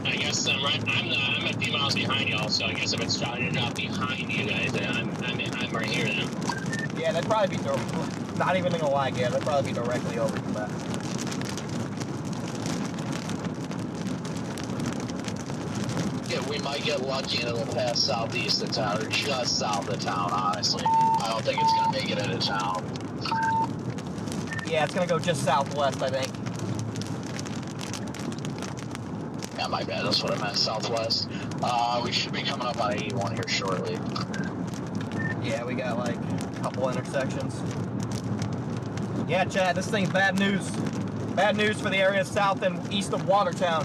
I guess I'm right. I'm a few miles behind y'all, so I guess if it's starting to drop behind you guys, then I'm right here then. Yeah, they'd probably be not even gonna lie, yeah, they'd probably be directly over from that. Yeah, we might get lucky and it'll pass southeast of town, or just south of town, honestly. I don't think it's gonna make it into town. Yeah, it's gonna go just southwest, I think. Yeah, my bad, that's what I meant, southwest. We should be coming up on 81 here shortly. Yeah, we got like a couple intersections. Yeah, Chad, this thing's bad news. Bad news for the area south and east of Watertown.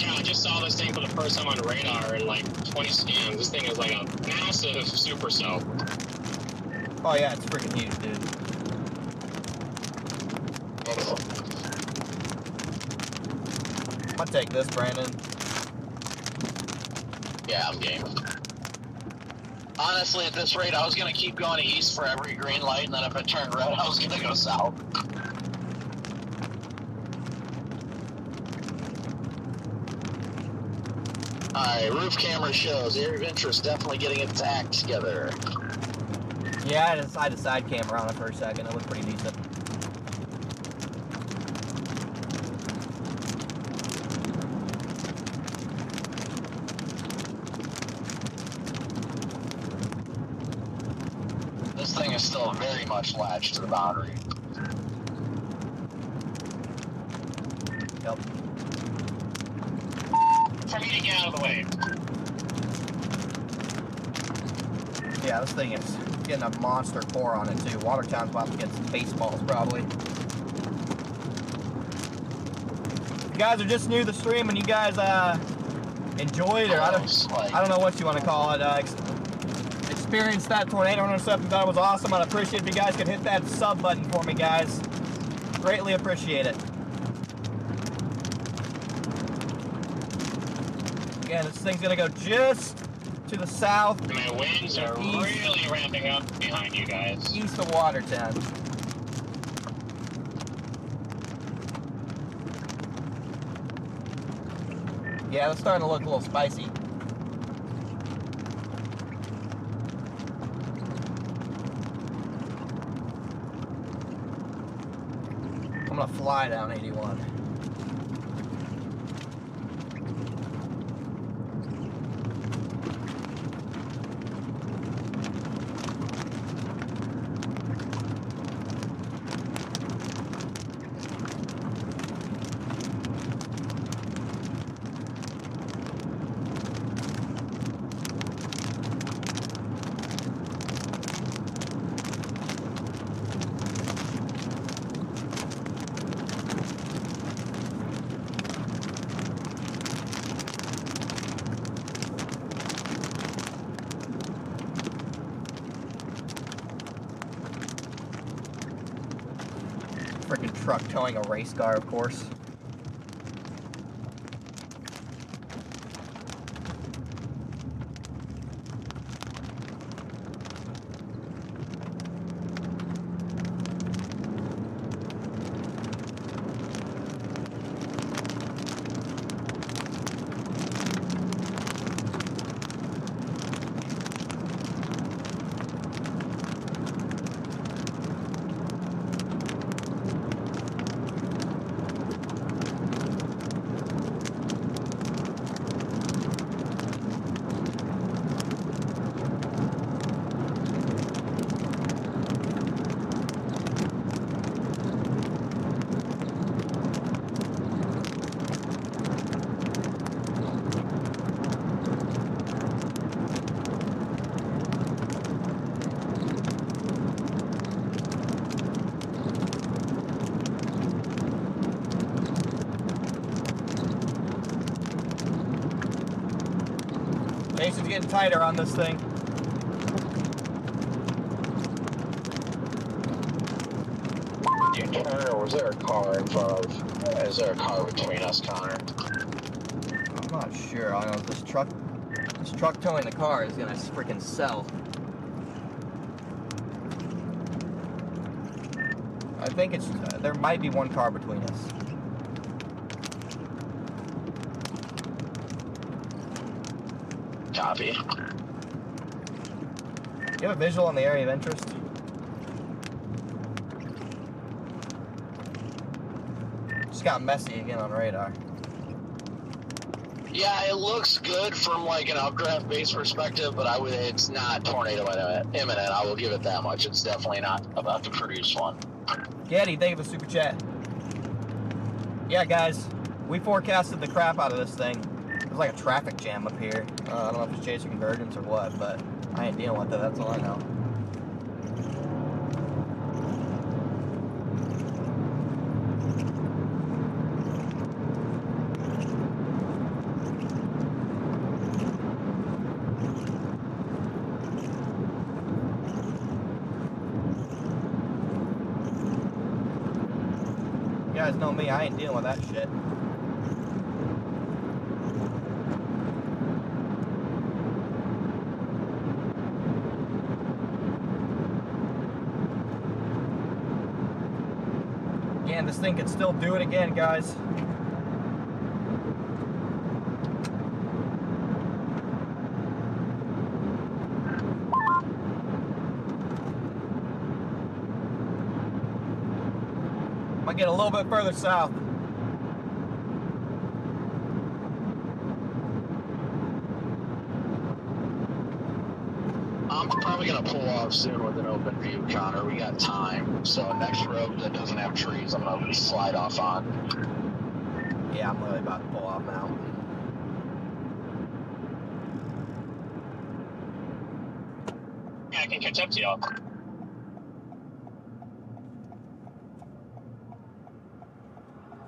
I just saw this thing for the first time on radar in like 20 scans. This thing is like a massive supercell. Oh yeah, it's freaking huge, dude. I'll take this, Brandon. Yeah, I'm game. Honestly, at this rate, I was gonna keep going east for every green light, and then if it turned red, I was gonna go south. Alright, roof camera shows area of interest definitely getting its act together. Yeah, I just had a side camera on it for a second. It looked pretty decent. This thing is still very much latched to the boundary. Yep. For me to get out of the way. Yeah, this thing is getting a monster core on it too. Watertown's about to get some baseballs probably. you guys are just new to the stream and you guys enjoyed, or I don't know what you want to call it, experienced that tornado and stuff and thought it was awesome, I'd appreciate if you guys could hit that sub button for me, guys. Greatly appreciate it. Again, this thing's gonna go just to the south. And my winds are really ramping up behind you guys. East of Watertown. Yeah, it's starting to look a little spicy. I'm gonna fly down 81. Freaking truck towing a race car, of course. Jason's getting tighter on this thing. You turn, or was there a car in front of? Is there a car between us, Connor? I'm not sure. I don't know if this truck towing the car is gonna freaking sell. I think it's there might be one car between us. Copy. Do you have a visual on the area of interest? Just got messy again on radar. Yeah, it looks good from like an updraft base perspective, but it's not tornado imminent. I will give it that much. It's definitely not about to produce one. Gaddy, thank you for the super chat. Yeah, guys, we forecasted the crap out of this thing. There's like a traffic jam up here. I don't know if it's chasing convergence or what, but I ain't dealing with it. That's all I know. You guys know me, I ain't dealing with that shit. Again, this thing can still do it again, guys. Might get a little bit further south. I'm probably going to pull off soon with an open view, Connor. We got time. So next road that doesn't have trees, I'm going to slide off on. Yeah, I'm really about to pull off now. Yeah, I can catch up to y'all.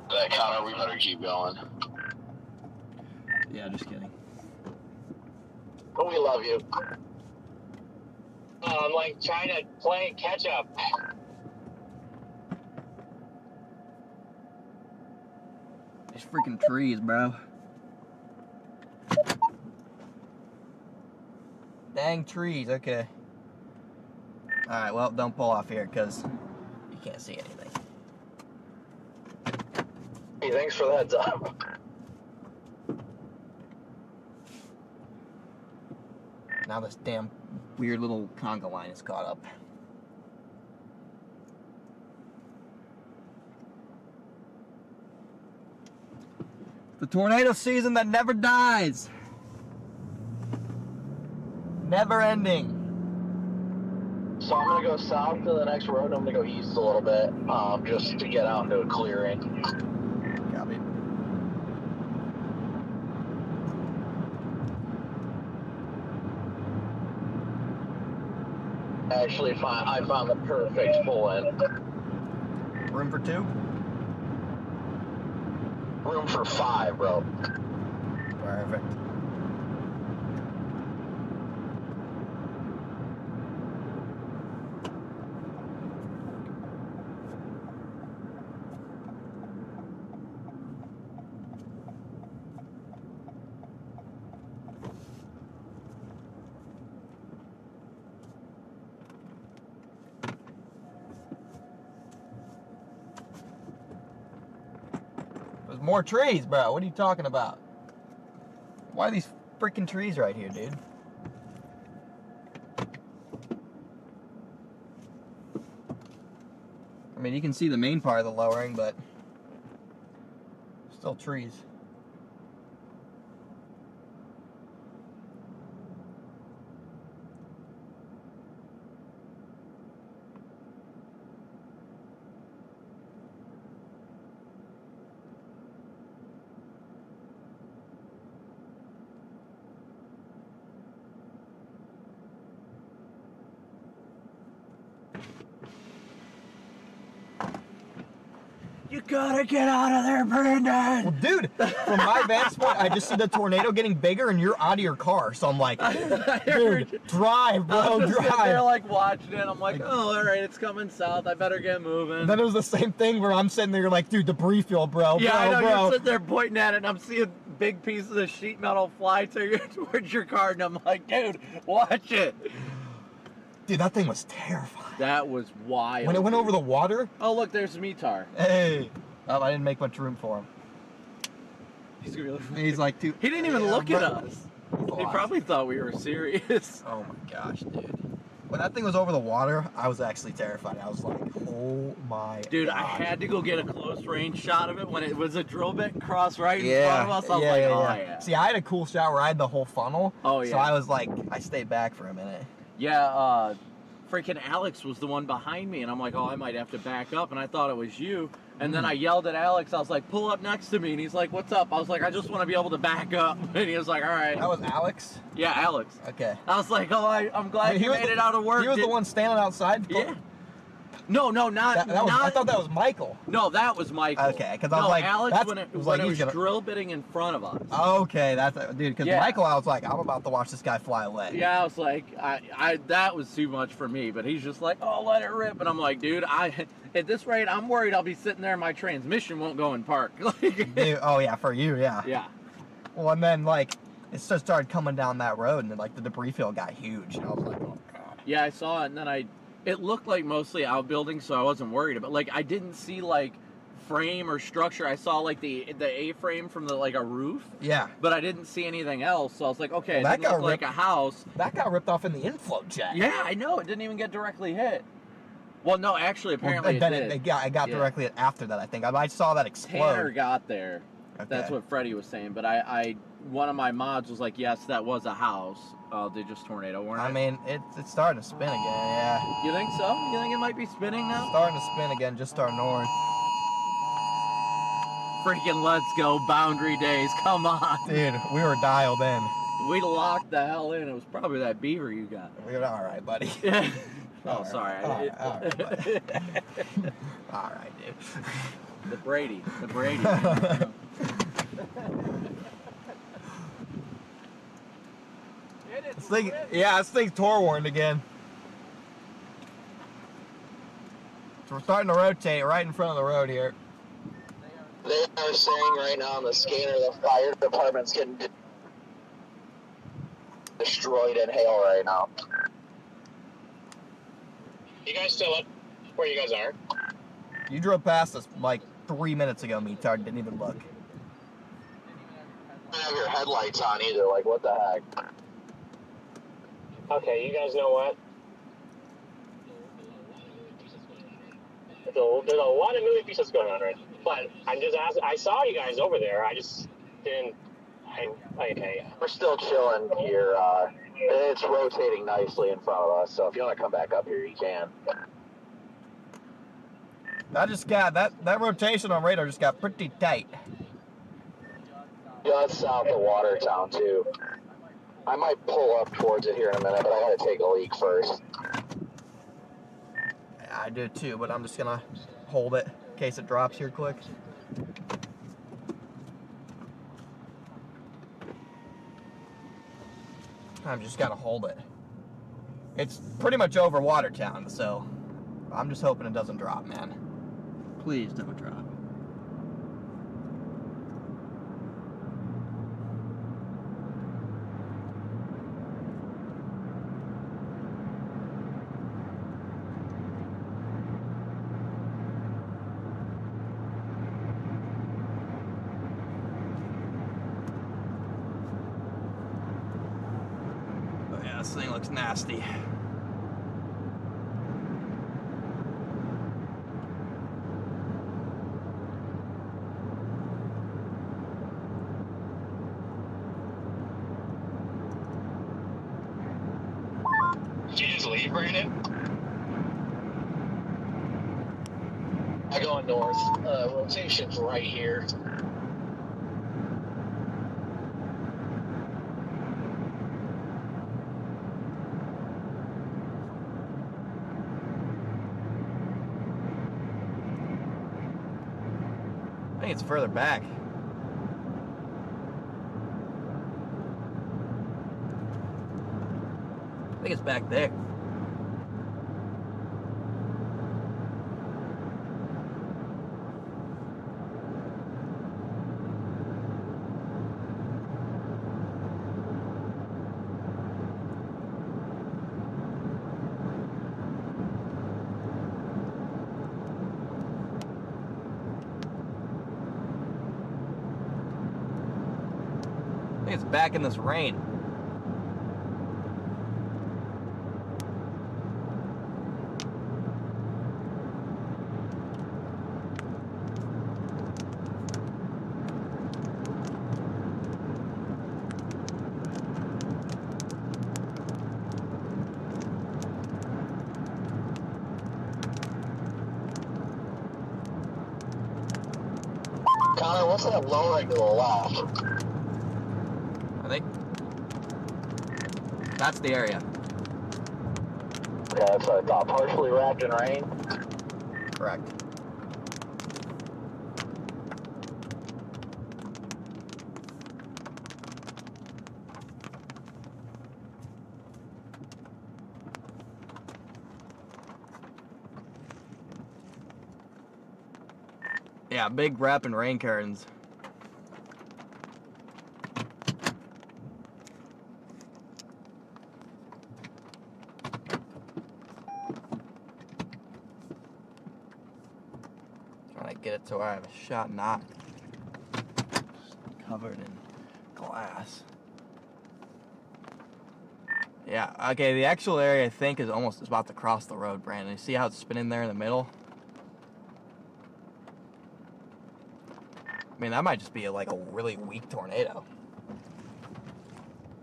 All Connor, we better keep going. Yeah, just kidding. But we love you. I'm like trying to play catch up. These freaking trees, bro. Dang trees, okay. Alright, well, don't pull off here, because you can't see anything. Hey, thanks for the heads up. Now this damn weird little conga line is caught up. The tornado season that never dies. Never ending. So I'm gonna go south to the next road. I'm gonna go east a little bit, just to get out into a clearing. Copy. Actually, I found the perfect pull-in. Room for 2? Room for 5, bro. Perfect. There's more trees, bro. What are you talking about? Why are these freaking trees right here, dude? I mean, you can see the main part of the lowering, but still trees. You gotta get out of there, Brandon! Well, dude, from my vantage point, I just see the tornado getting bigger and you're out of your car. So I'm like, dude, drive, bro, I was just sitting drive. there like watching it. I'm like, oh, all right, it's coming south. I better get moving. And then it was the same thing where I'm sitting there, you're like, dude, debris field, bro, Yeah, I know, bro. you're sitting there pointing at it, and I'm seeing big pieces of sheet metal fly towards your car, and I'm like, dude, watch it. Dude, that thing was terrifying. That was wild. When it went over the water. Oh, look, there's Mitar. Hey. Oh, I didn't make much room for him. He's like, too. He didn't even look at us. He lost. probably thought we were serious. Oh my gosh, dude. When that thing was over the water, I was actually terrified. I was like, oh my Dude, God. I had to go get a close range shot of it when it was a drill bit cross right in front of us. I was like, oh yeah. See, I had a cool shot where I had the whole funnel. Oh yeah. So I was like, I stayed back for a minute. Yeah, freaking Alex was the one behind me, and I'm like, oh, I might have to back up, and I thought it was you. And then I yelled at Alex. I was like, pull up next to me. And he's like, what's up? I was like, I just want to be able to back up. And he was like, all right. That was Alex? Yeah, Alex. Okay. I was like, oh, I'm glad you made it out of work. He was the one standing outside? Yeah. No, not. I thought that was Michael. No, that was Michael. Okay, because I was like, Alex, that's, when it was, like when it was drill bitting in front of us. Okay, that's dude. Because Michael, I was like, I'm about to watch this guy fly away. Yeah, I was like, I that was too much for me. But he's just like, oh, let it rip. And I'm like, dude, at this rate, I'm worried I'll be sitting there and my transmission won't go in park. Dude, oh yeah, for you, yeah. Yeah. Well, and then like it just started coming down that road, and then like the debris field got huge, and I was like, oh god. Yeah, I saw it, and then it looked like mostly outbuildings, so I wasn't worried. But like, I didn't see like frame or structure. I saw like the A-frame from the like a roof. Yeah. But I didn't see anything else, so I was like, okay, Well, it didn't look like a house. That got ripped off in the inflow jet. Yeah, I know. It didn't even get directly hit. Well, no, actually, apparently then it did. It got directly after that, I think. I saw that explode. Tanner got there. Okay. That's what Freddie was saying. But one of my mods was like, yes, that was a house. They just tornado warned I it. mean, it's starting to spin again, yeah. You think so? You think it might be spinning now? Starting to spin again, just our north. Freaking let's go, boundary days. Come on. Dude, we were dialed in. We locked the hell in. It was probably that beaver you got. We were all right, buddy. Oh, sorry. All right, buddy. All right, dude. The Brady. The Brady. This thing's tour warned again. So we're starting to rotate right in front of the road here. They are saying right now on the scanner the fire department's getting destroyed in hail right now. You guys still up where you guys are? You drove past us like 3 minutes ago, Meatard. Didn't even look. You don't have your headlights on either. Like, what the heck? Okay, you guys know what? There's a lot of moving pieces going on right now. But I'm just asking, I saw you guys over there. I just didn't. Okay. We're still chilling here. It's rotating nicely in front of us, so if you want to come back up here, you can. I just got that rotation on radar just got pretty tight. Just south of Watertown, too. I might pull up towards it here in a minute, but I gotta take a leak first. I do too, but I'm just gonna hold it in case it drops here quick. I've just gotta hold it. It's pretty much over Watertown, so I'm just hoping it doesn't drop, man. Please don't drop. Oh yeah, this thing looks nasty. Did you just leave, Brandon? I'm going north. Rotation's right here. I think it's further back. I think it's back there. I think it's back in this rain. Connor, what's that lowering to the left? I think that's the area. Yeah, that's what I thought. Partially wrapped in rain? Correct. Yeah, big wrapping rain curtains. Trying to get it to where I have a shot not covered in glass. Yeah, okay, the actual area I think is almost about to cross the road, Brandon. You see how it's spinning there in the middle? I mean, that might just be like a really weak tornado.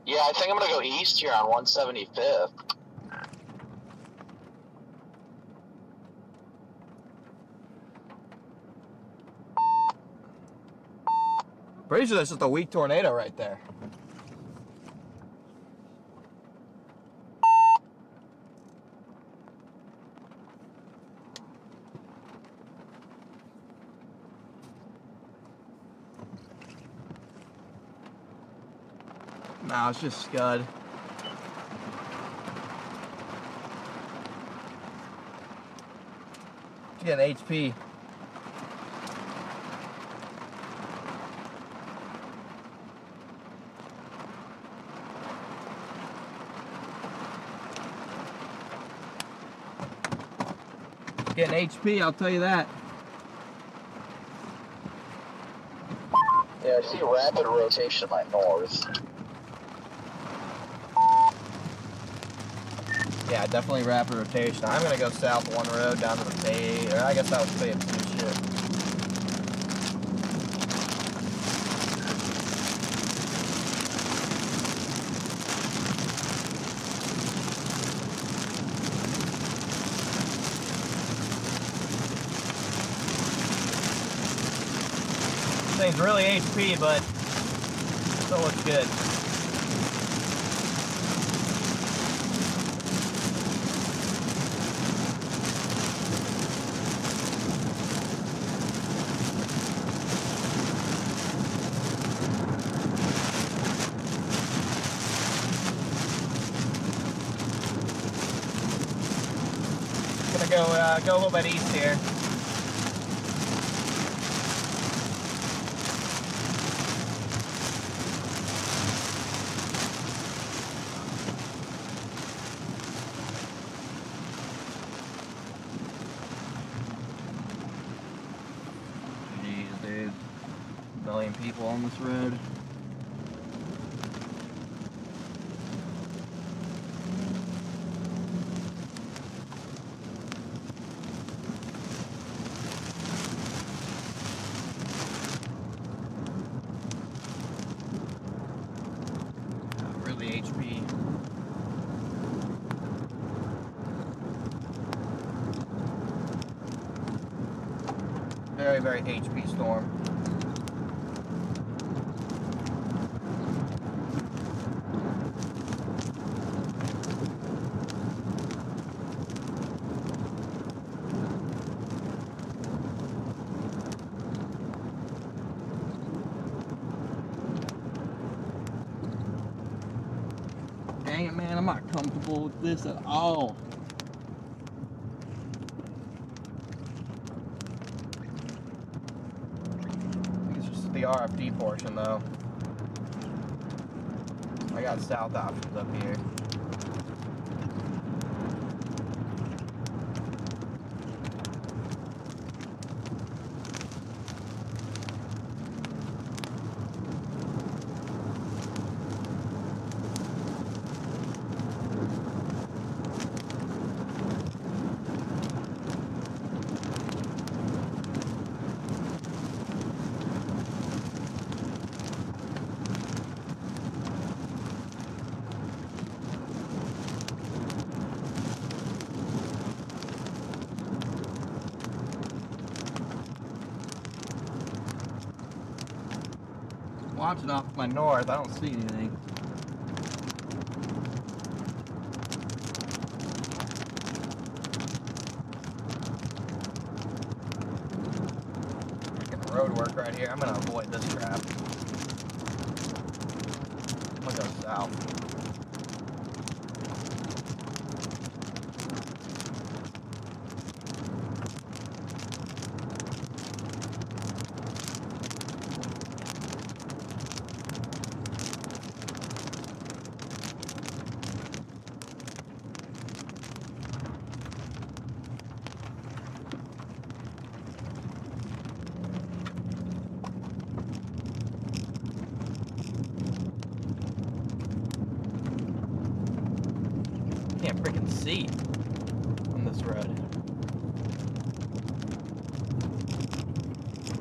Yeah, I think I'm gonna go east here on 175th. Pretty sure that's just a weak tornado right there. No, it's just Scud. Get an HP. Getting HP, I'll tell you that. Yeah, I see rapid rotation by north. Yeah, definitely rapid rotation. I'm gonna go south one road down to the bay, or I guess that was Bay of Two shit. Thing's really HP, but still looks good. Gonna go a little bit east here. Jeez, dude. A million people on this road. HP. Very, very HP storm. Dang it, man, I'm not comfortable with this at all. I think it's just the RFD portion, though. I got south options up here. Watching off my north, I don't see anything. Freaking road work right here. I'm gonna avoid this trap. I'm gonna go south. Can't freaking see on this road.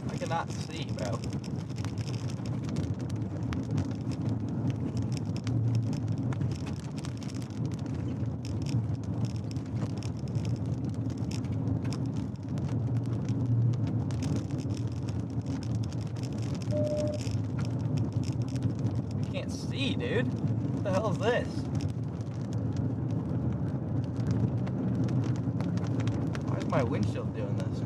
I cannot see, bro. I can't see, dude. What the hell is this? My windshield doing this.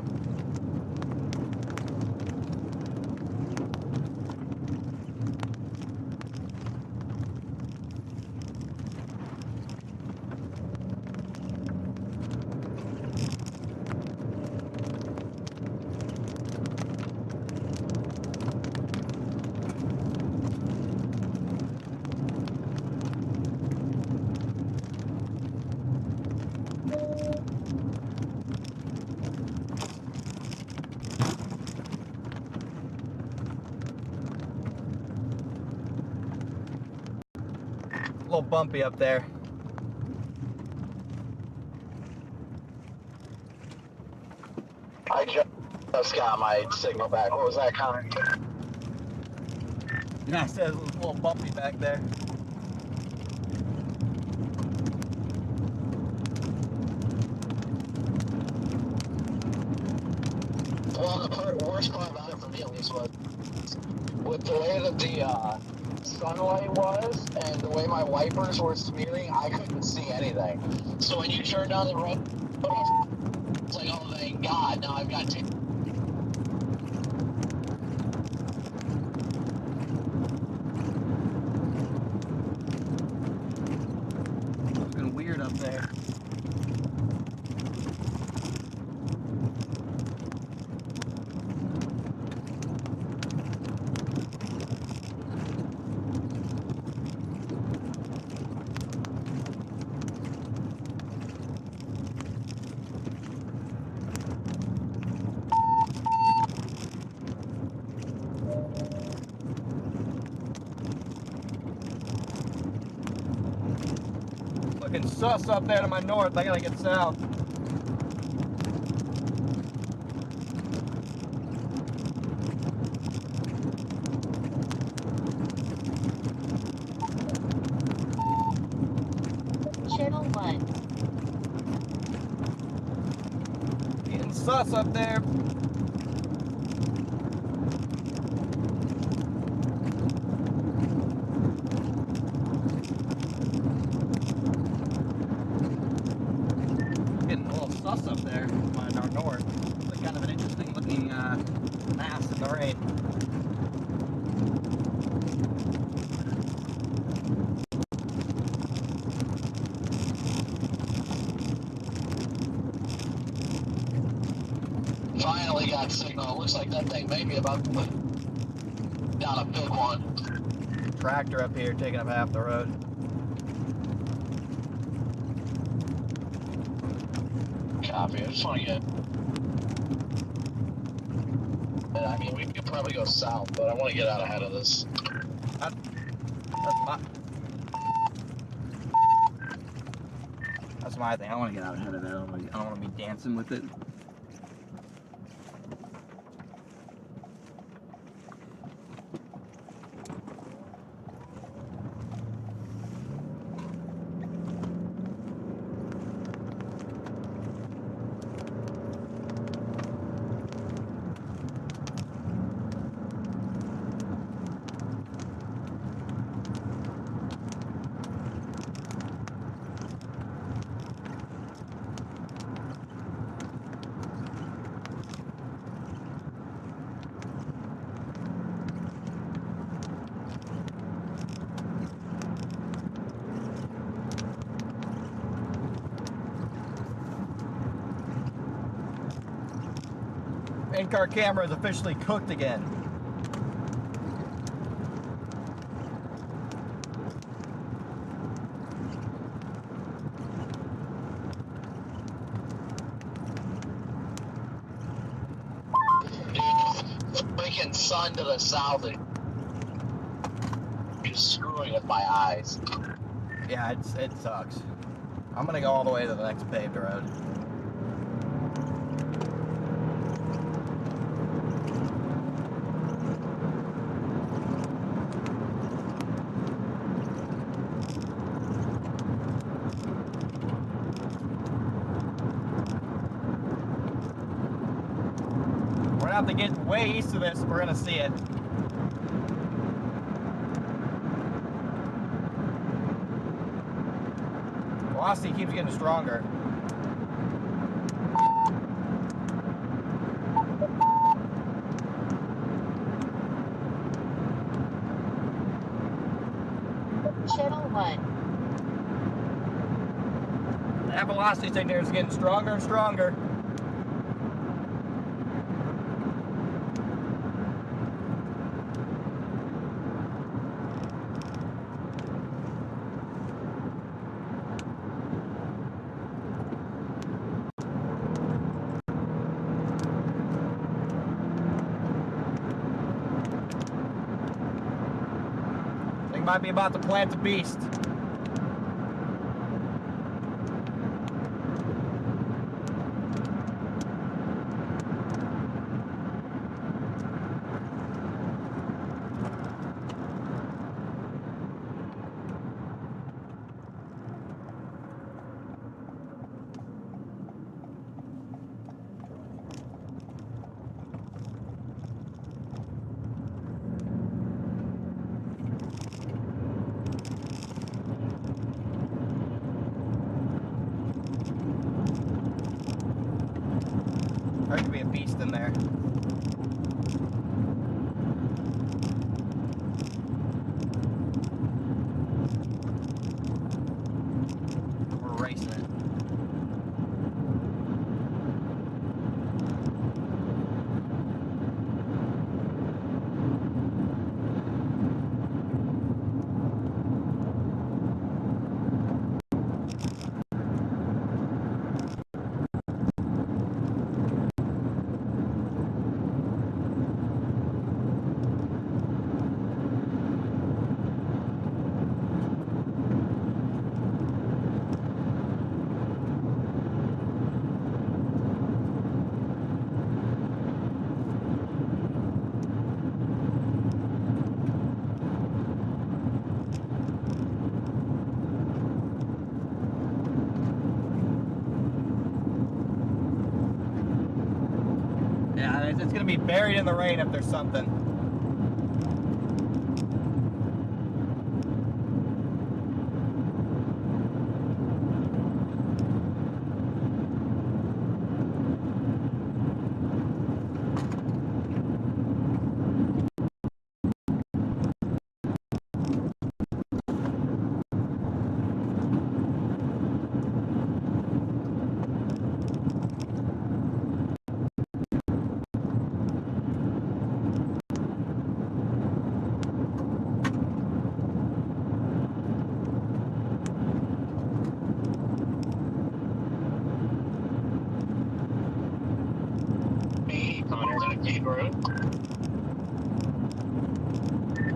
little bumpy up there. I just got my signal back. What was that, Connor? Yeah, I said it was a little bumpy back there. Well, the worst part about it for me at least was with the way that the sunlight was and the way my wipers were smearing, I couldn't see anything. So when you turn down the road, it's like, oh, thank God, now I've got to... Looking weird up there. Looking sus up there to my north. I gotta get south. Channel 1. Getting sus up there. Getting a little sus up there on our north. It's like kind of an interesting looking mass in the rain. Finally got signal. It looks like that thing may be about to put down a big one. Tractor up here taking up half the road. Copy. I just want to get... I mean, we could probably go south, but I want to get out ahead of this. That's my thing. I want to get out ahead of it. I don't want to be dancing with it. In-car camera is officially cooked again. Freaking sun to the south is just screwing with my eyes. Yeah, it sucks. I'm gonna go all the way to the next paved road. We're gonna have to get way east of this if we're gonna see it. Velocity keeps getting stronger. Channel 1. That velocity signal is getting stronger and stronger. Might be about to plant a beast. gonna be buried in the rain if there's something. Hey, Connor, is that a paved road?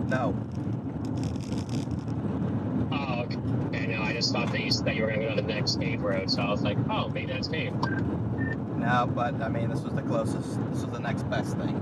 No. Oh, okay. No, I just thought that you were going to go to the next paved road, so I was like, oh, maybe that's paved. No, but I mean, this was the closest. This was the next best thing.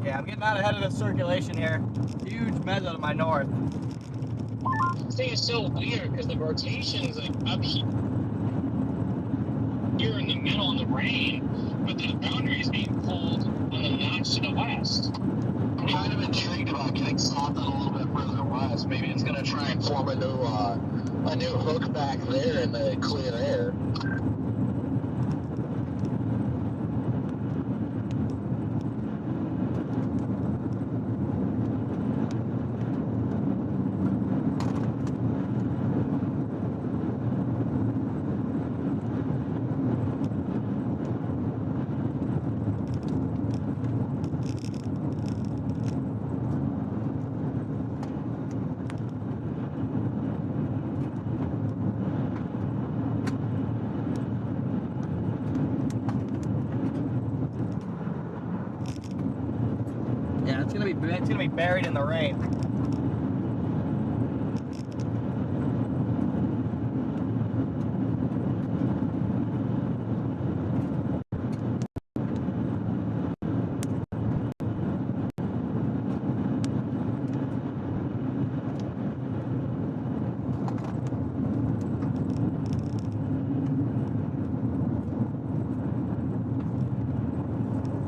Yeah, I'm getting out ahead of the circulation here. Huge mezzo to my north. This thing is so weird because the rotation's like up here in the middle in the rain, but the boundary is being pulled on the notch to the west. I'm kind of intrigued about getting south a little bit further west. Maybe it's going to try and form a new hook back there in the clear air. Yeah, it's gonna be buried in the rain.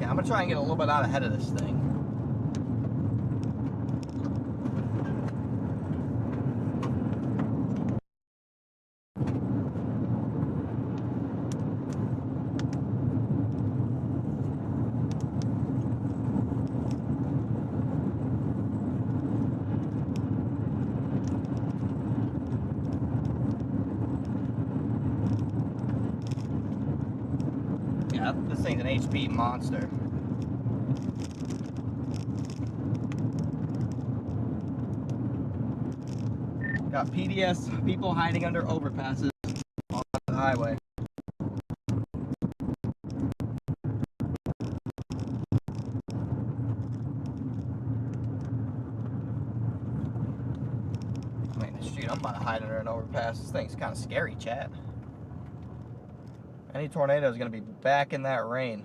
Yeah, I'm gonna try and get a little bit out ahead of this thing. Yeah, this thing's an HP monster. Got PDS people hiding under overpasses on the highway. I mean, shoot, I'm about to hide under an overpass. This thing's kind of scary, chat. Any tornado is going to be back in that rain.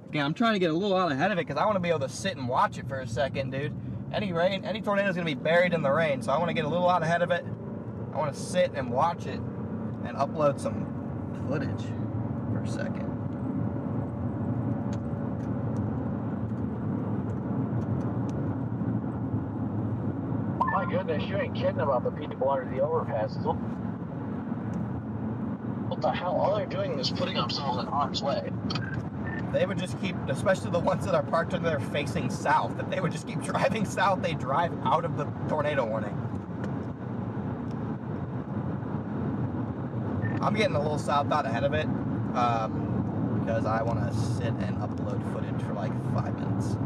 Again, I'm trying to get a little out ahead of it because I want to be able to sit and watch it for a second, dude. Any tornado is going to be buried in the rain, so I want to get a little out ahead of it. I want to sit and watch it and upload some footage for a second. My goodness, you ain't kidding about the people under the overpasses. What the hell? All they're doing is putting themselves in harm's way. They would just keep, especially the ones that are parked under there facing south, if they would just keep driving south, they drive out of the tornado warning. I'm getting a little south out ahead of it because I want to sit and upload footage for like 5 minutes.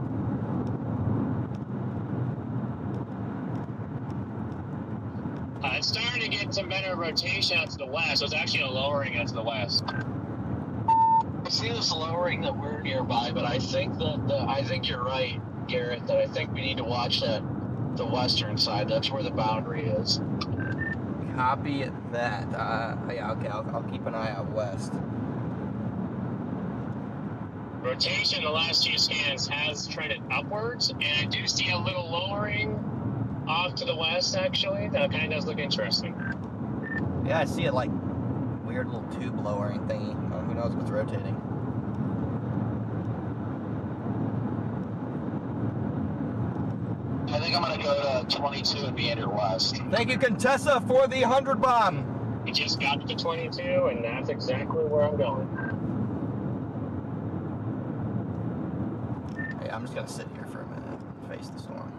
It's starting to get some better rotation out to the west. So it's actually a lowering out to the west. I see this lowering that we're nearby, but I think that I think you're right, Garrett. That I think we need to watch the western side. That's where the boundary is. Copy that. Yeah, okay. I'll keep an eye out west. Rotation the last few scans has trended upwards, and I do see a little lowering off to the west. Actually, that kind of does look interesting. Yeah, I see it like weird little tube lowering thingy. Who knows what's rotating? I think I'm gonna go to 22 and meander west. Thank you, Contessa, for the 100 bomb. We just got to 22, and that's exactly where I'm going. Hey, I'm just gonna sit here for a minute and face the storm.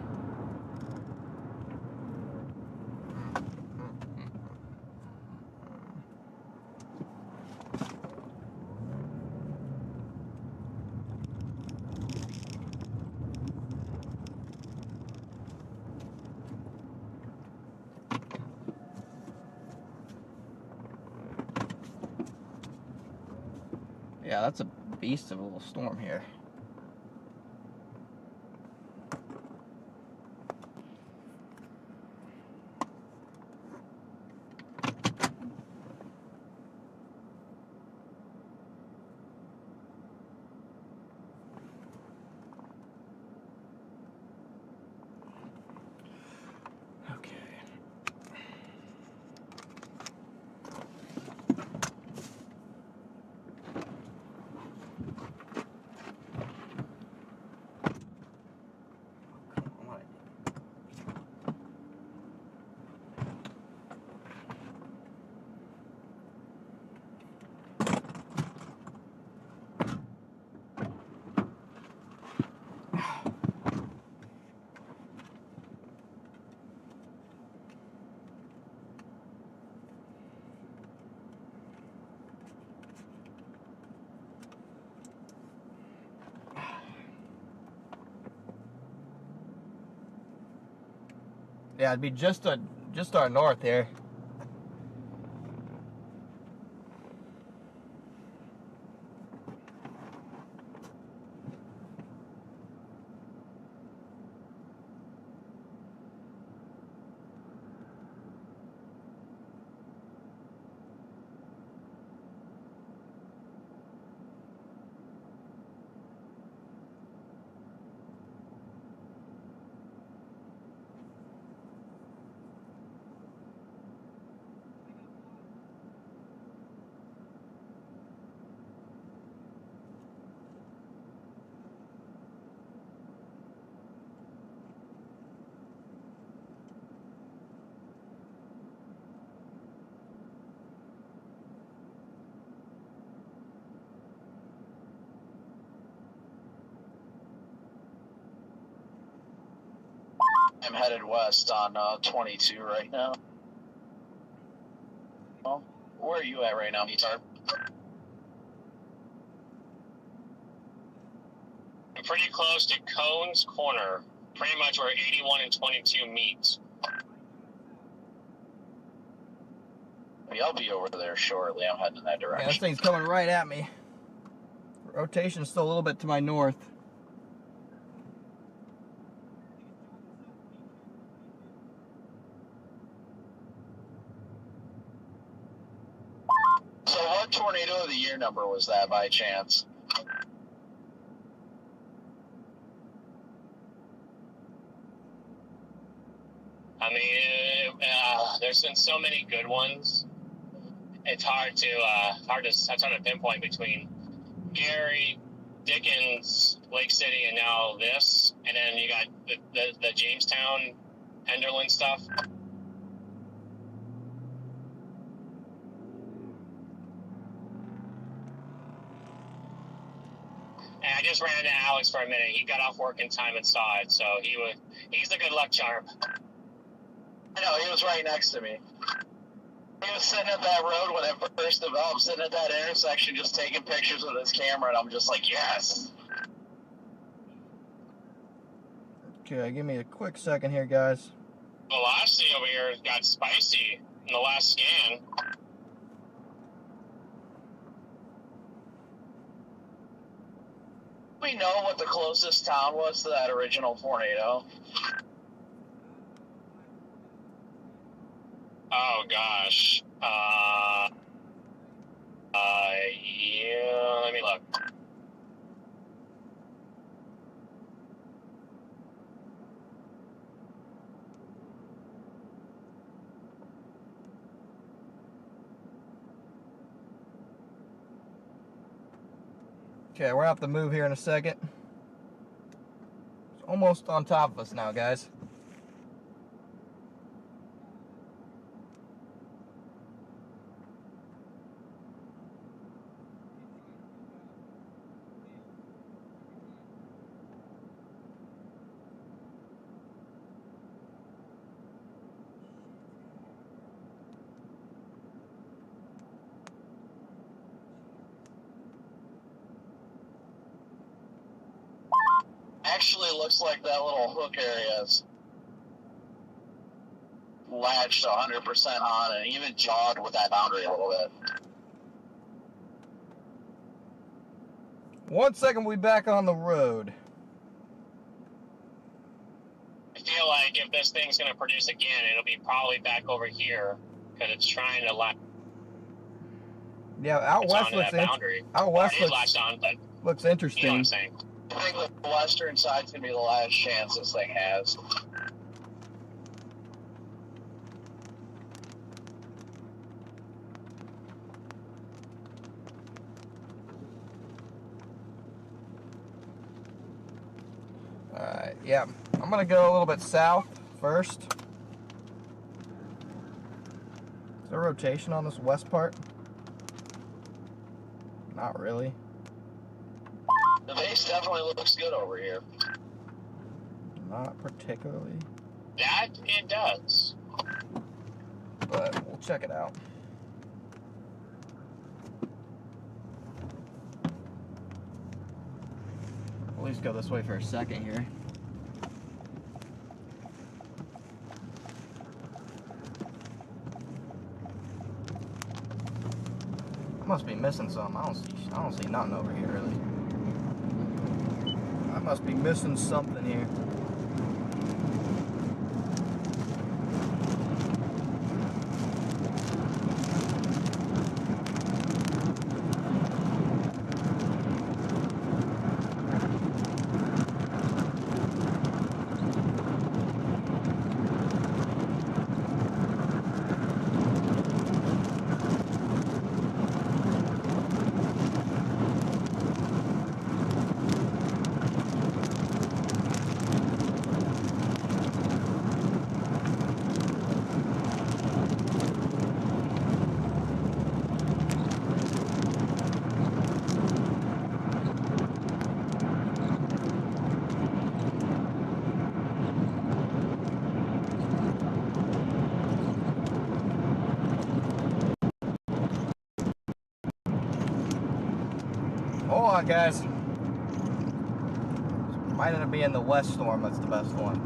Yeah, that's a beast of a little storm here. Yeah, it'd be just our north here. I'm headed west on 22 right now. Well, where are you at right now, Meetup? I'm pretty close to Cones Corner, pretty much where 81 and 22 meet. I'll be over there shortly. I'm heading in that direction. Yeah, this thing's coming right at me. Rotation's still a little bit to my north. So what tornado of the year number was that by chance? I mean, there's been so many good ones. It's hard to pinpoint between Gary, Dickens, Lake City, and now this, and then you got the Jamestown, Henderland stuff. And I just ran into Alex for a minute. He got off work in time and saw it, so he's the good luck charm. I know, he was right next to me. He was sitting at that road when it first developed, sitting at that intersection, just taking pictures with his camera, and I'm just like, yes. Okay, give me a quick second here, guys. Velocity over here got spicy in the last scan. Do we know what the closest town was to that original tornado? Oh gosh. Yeah, let me look. Okay, we're gonna have to move here in a second. It's almost on top of us now, guys. Actually looks like that little hook area is latched 100% on and even jawed with that boundary a little bit. 1 second, we'll be back on the road. I feel like if this thing's going to produce again, it'll be probably back over here because it's trying to latch. Yeah, out west looks looks interesting. You know what I'm saying? I think the western side's going to be the last chance this thing has. Alright, yeah. I'm going to go a little bit south first. Is there rotation on this west part? Not really. The base definitely looks good over here. Not particularly. That it does. But we'll check it out. At least go this way for a second here. Must be missing something. I don't see nothing over here really. I must be missing something here. Hold on, guys. Might end up being the west storm that's the best one.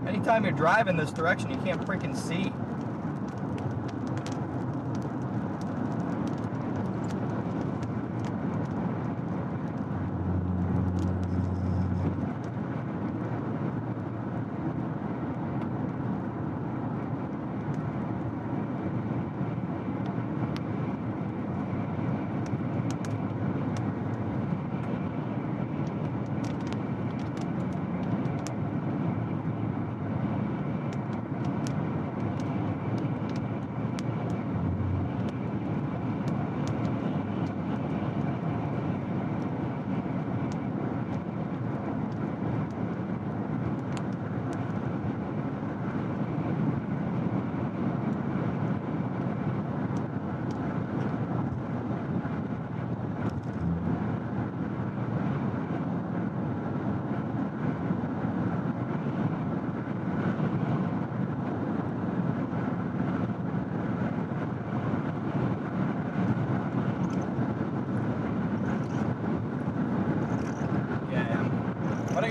Anytime you're driving this direction, you can't freaking see.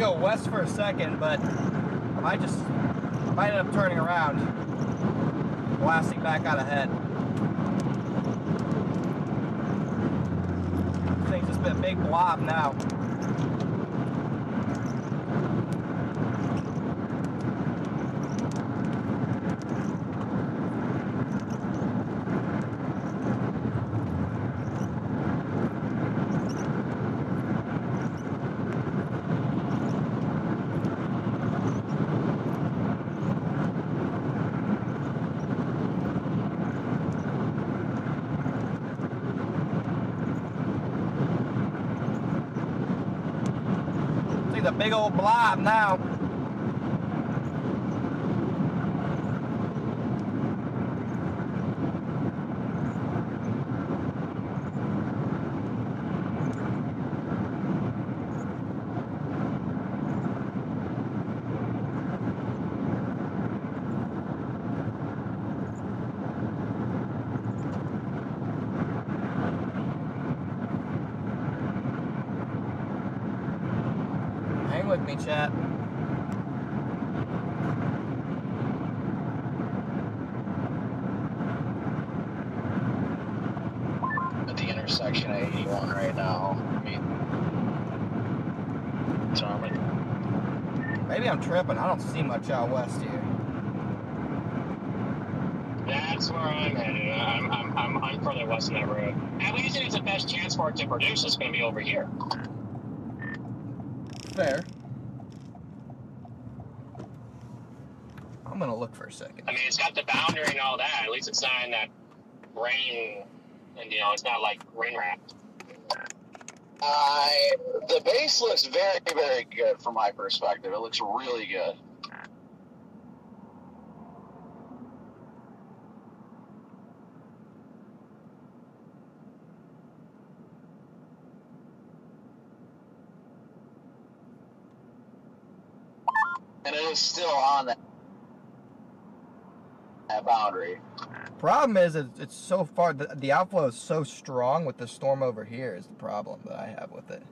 go west for a second, but I might end up turning around, blasting back out ahead. This thing's just been a big blob now. A big old blob now. Hang with me, chat. At the intersection of 81 right now. Maybe I'm tripping. I don't see much out west here. That's where I'm headed. I'm further west than that road. At least it's the best chance for it to produce. It's going to be over here. Fair. I'm gonna look for a second. I mean, it's got the boundary and all that. At least it's not in that rain, and it's not like rain wrapped. The base looks very, very good from my perspective. It looks really good. And it is still on that boundary. Problem is, it's so far, the outflow is so strong with the storm over here is the problem that I have with it.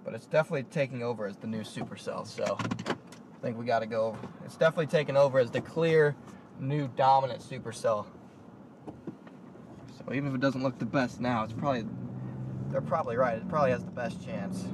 But it's definitely taking over as the new supercell, so I think we gotta go. It's definitely taking over as the clear, new dominant supercell. So even if it doesn't look the best now, they're probably right. It probably has the best chance.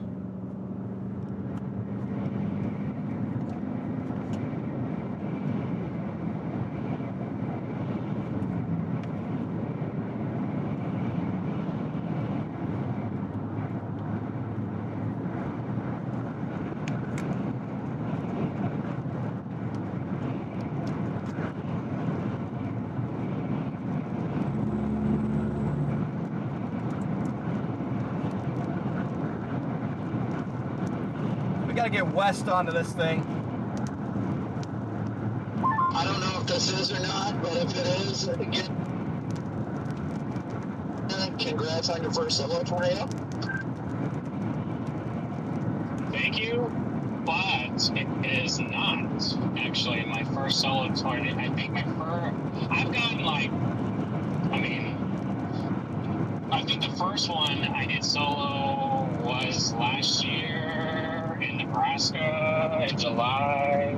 We gotta get west onto this thing. I don't know if this is or not, but if it is, again, congrats on your first solo tornado. Thank you, but it is not actually my first solo tornado. I think I've gotten I think the first one I did solo was last year in Nebraska in July.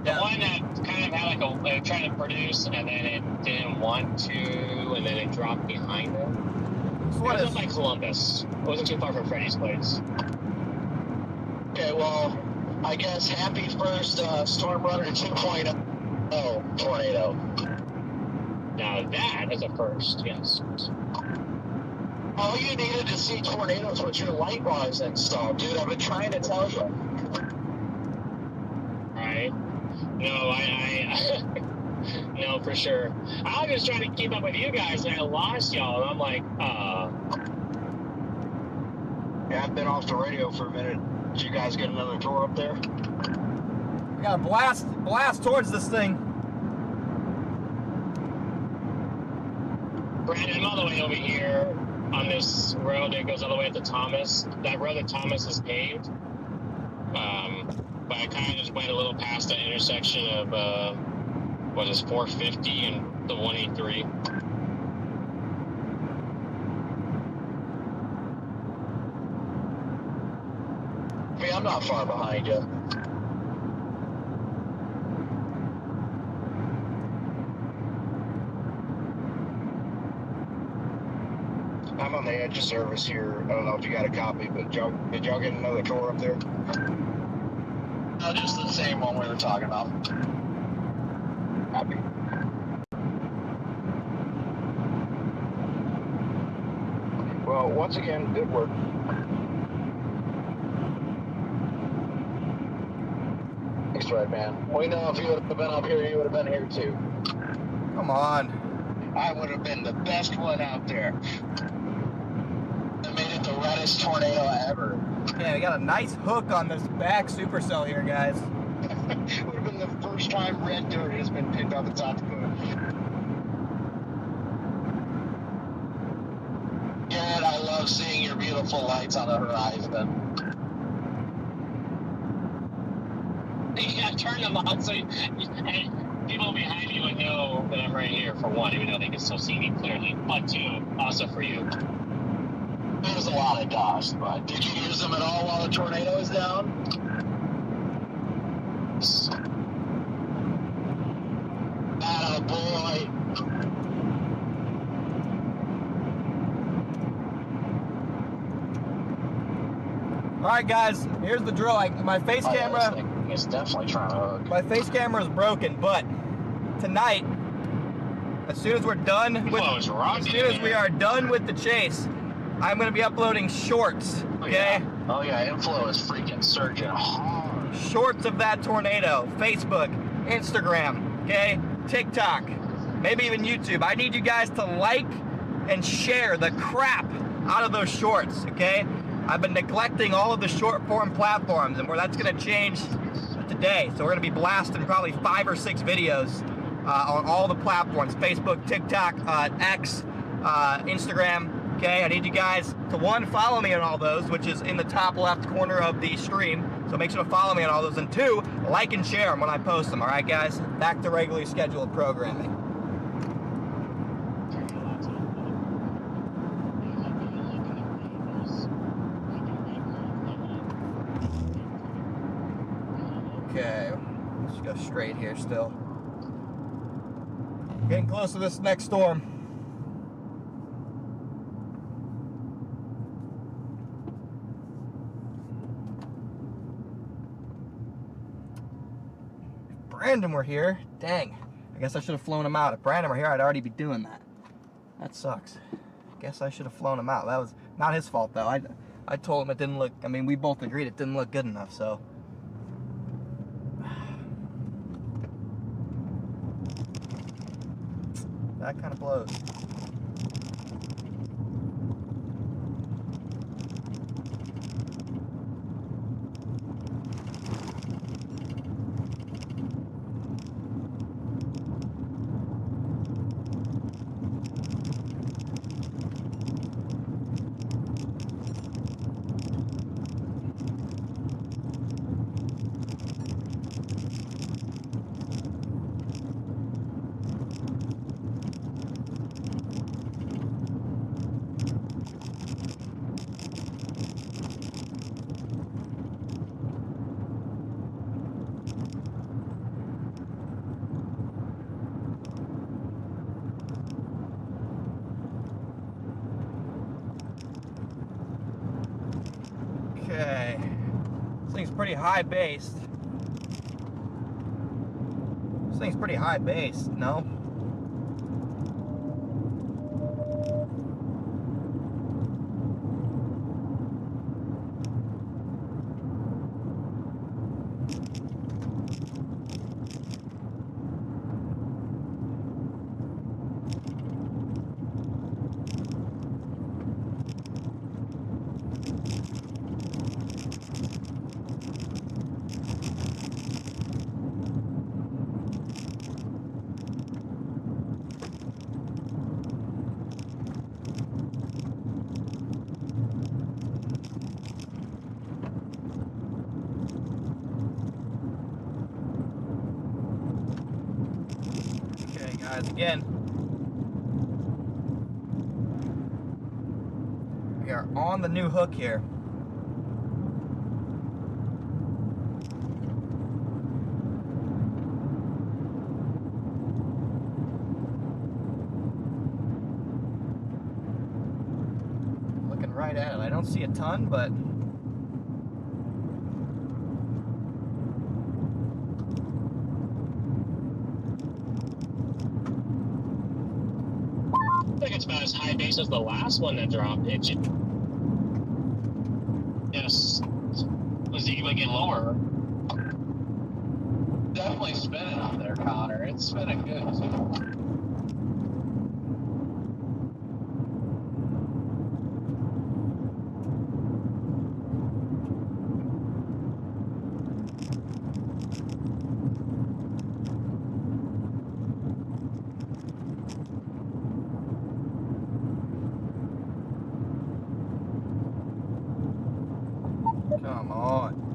The one that kind of had it tried to produce and then it didn't want to, and then it dropped behind it. It was up by Columbus. It wasn't too far from Freddy's place. Okay, well, I guess happy first Storm Runner 2.0 tornado. Now that is a first, yes. All you needed to see tornadoes was your light bars installed, dude. I've been trying to tell you. Right. No, no, for sure. I was just trying to keep up with you guys, and I lost y'all, and I'm like, Yeah, I've been off the radio for a minute. Did you guys get another tour up there? We gotta blast towards this thing. Brandon, I'm all the way over here on this road that goes all the way up to Thomas. That road that Thomas has paved. But I kind of just went a little past the intersection of, 450 and the 183. I mean, I'm not far behind you. I'm on the edge of service here. I don't know if you got a copy, but did y'all get another tour up there? No, just the same one we were talking about. Copy. Well, once again, good work. Thanks, Red Man. We know if you would have been up here, you would have been here too. Come on. I would have been the best one out there. It made it the reddest tornado ever. Yeah, we got a nice hook on this back supercell here, guys. It would have been the first time red dirt has been picked up in South Dakota. Garrett, I love seeing your beautiful lights on the horizon. You gotta turn them on so and people behind you would know that I'm right here, for one, even though they can still see me clearly. But two, also for you. There's a lot of dust, but did you use them at all while the tornado was down? Atta boy. All right, guys, here's the drill. My face camera. It's definitely trying to hook. My face camera is broken, but tonight, as soon as we're done with, as soon as we are done with the chase, I'm gonna be uploading shorts. Okay. Oh yeah, inflow is freaking surging hard. Shorts of that tornado. Facebook, Instagram, okay, TikTok, maybe even YouTube. I need you guys to like and share the crap out of those shorts. Okay. I've been neglecting all of the short form platforms, and that's going to change today. So we're going to be blasting probably 5 or 6 videos on all the platforms: Facebook, TikTok, X, Instagram. Okay, I need you guys to, one, follow me on all those, which is in the top left corner of the stream. So make sure to follow me on all those, and 2, like and share them when I post them. All right, guys, back to regularly scheduled programming. Okay, let's go straight here still. Getting close to this next storm. If Brandon were here, dang, I guess I should have flown him out. If Brandon were here, I'd already be doing that. That sucks. Guess I should have flown him out. That was not his fault, though. I told him it didn't look, I mean, we both agreed it didn't look good enough, so. That kind of blows. Okay, this thing's pretty high based. This thing's pretty high based, no? Again, we are on the new hook here. right at it. I don't see a ton, but I think it's about as high base as the last one that dropped. It just, yes, was even get lower. Definitely spinning up there, Connor. It's spinning good too. come on.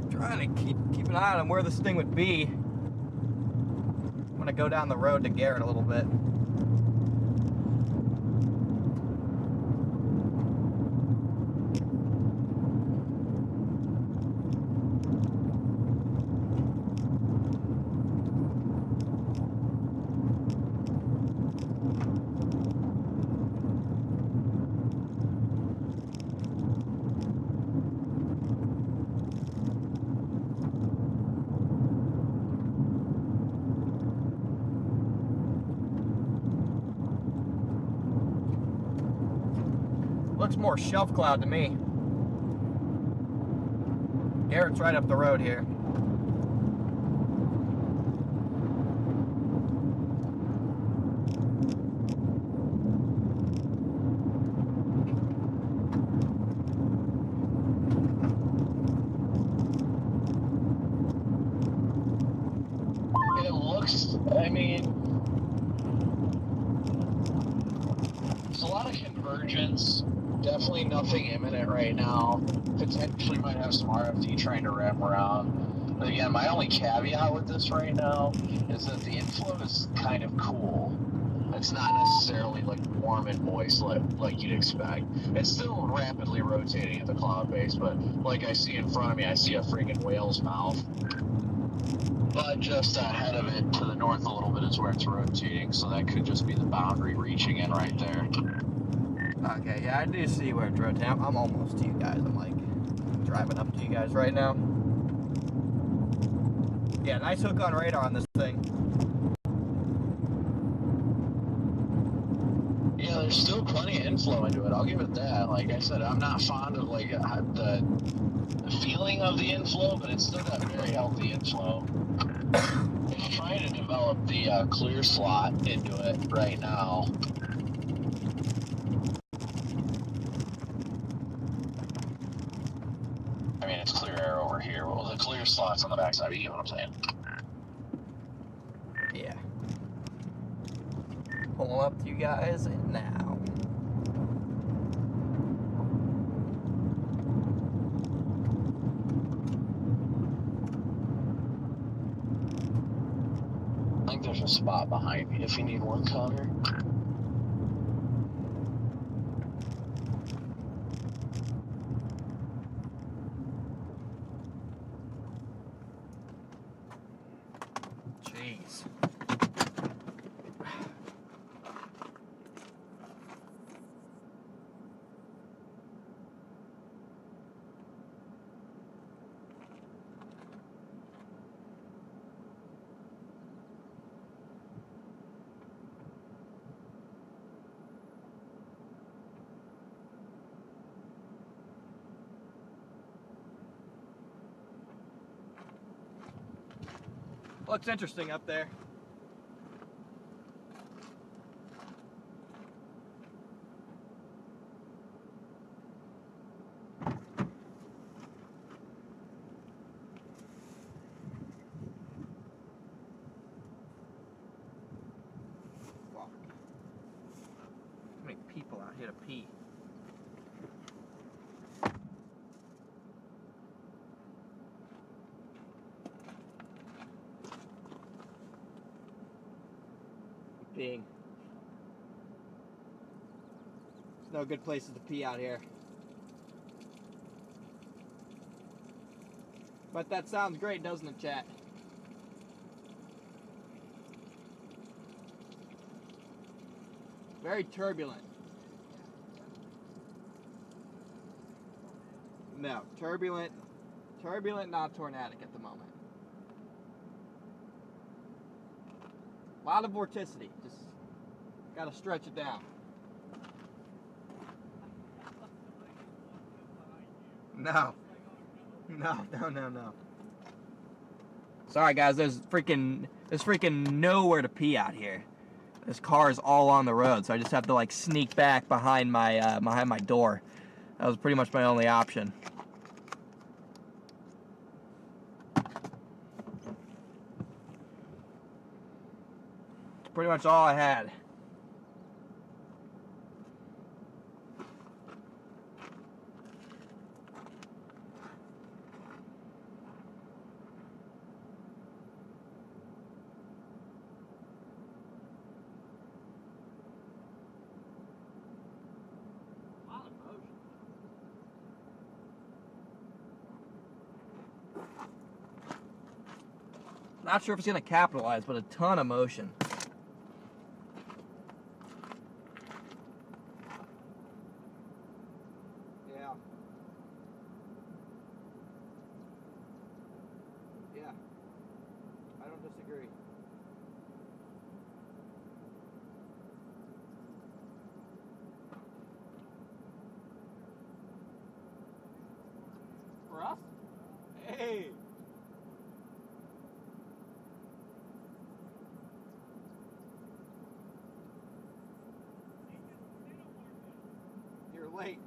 Trying to keep an eye on where this thing would be. I'm gonna go down the road to Garrett a little bit. Looks more shelf cloud to me. Garrett's right up the road here. It looks, I mean, there's a lot of convergence. Definitely nothing imminent right now. Potentially might have some RFD trying to wrap around. But again, my only caveat with this right now is that the inflow is kind of cool. It's not necessarily like warm and moist like you'd expect. It's still rapidly rotating at the cloud base, but like I see in front of me, I see a freaking whale's mouth. But just ahead of it, to the north a little bit, is where it's rotating, so that could just be the boundary reaching in right there. Okay, yeah, I do see where it's rotating. I'm almost to you guys. I'm like driving up to you guys right now. Yeah, nice hook on radar on this thing. Yeah, there's still plenty of inflow into it. I'll give it that. Like I said, I'm not fond of like the feeling of the inflow, but it's still got very healthy inflow. It's trying to develop the clear slot into it right now. I mean, it's clear air over here. Well, the clear slot's on the backside, you know what I'm saying? Yeah. Pulling up to you guys now. I think there's a spot behind me if you need one, Connor. Jeez. Looks interesting up there. Fuck. Too many people out here to pee. Peeing. There's no good places to pee out here. But that sounds great, doesn't it, chat? Very turbulent. No, turbulent, not tornadic at the moment. A lot of vorticity, just gotta stretch it down. No. Sorry guys, there's freaking nowhere to pee out here. There's cars all on the road, so I just have to like sneak back behind my door. That was pretty much my only option. Pretty much all I had. Not sure if it's gonna capitalize, but a ton of motion. Yeah. Yeah. I don't disagree. For us? Hey! You're late.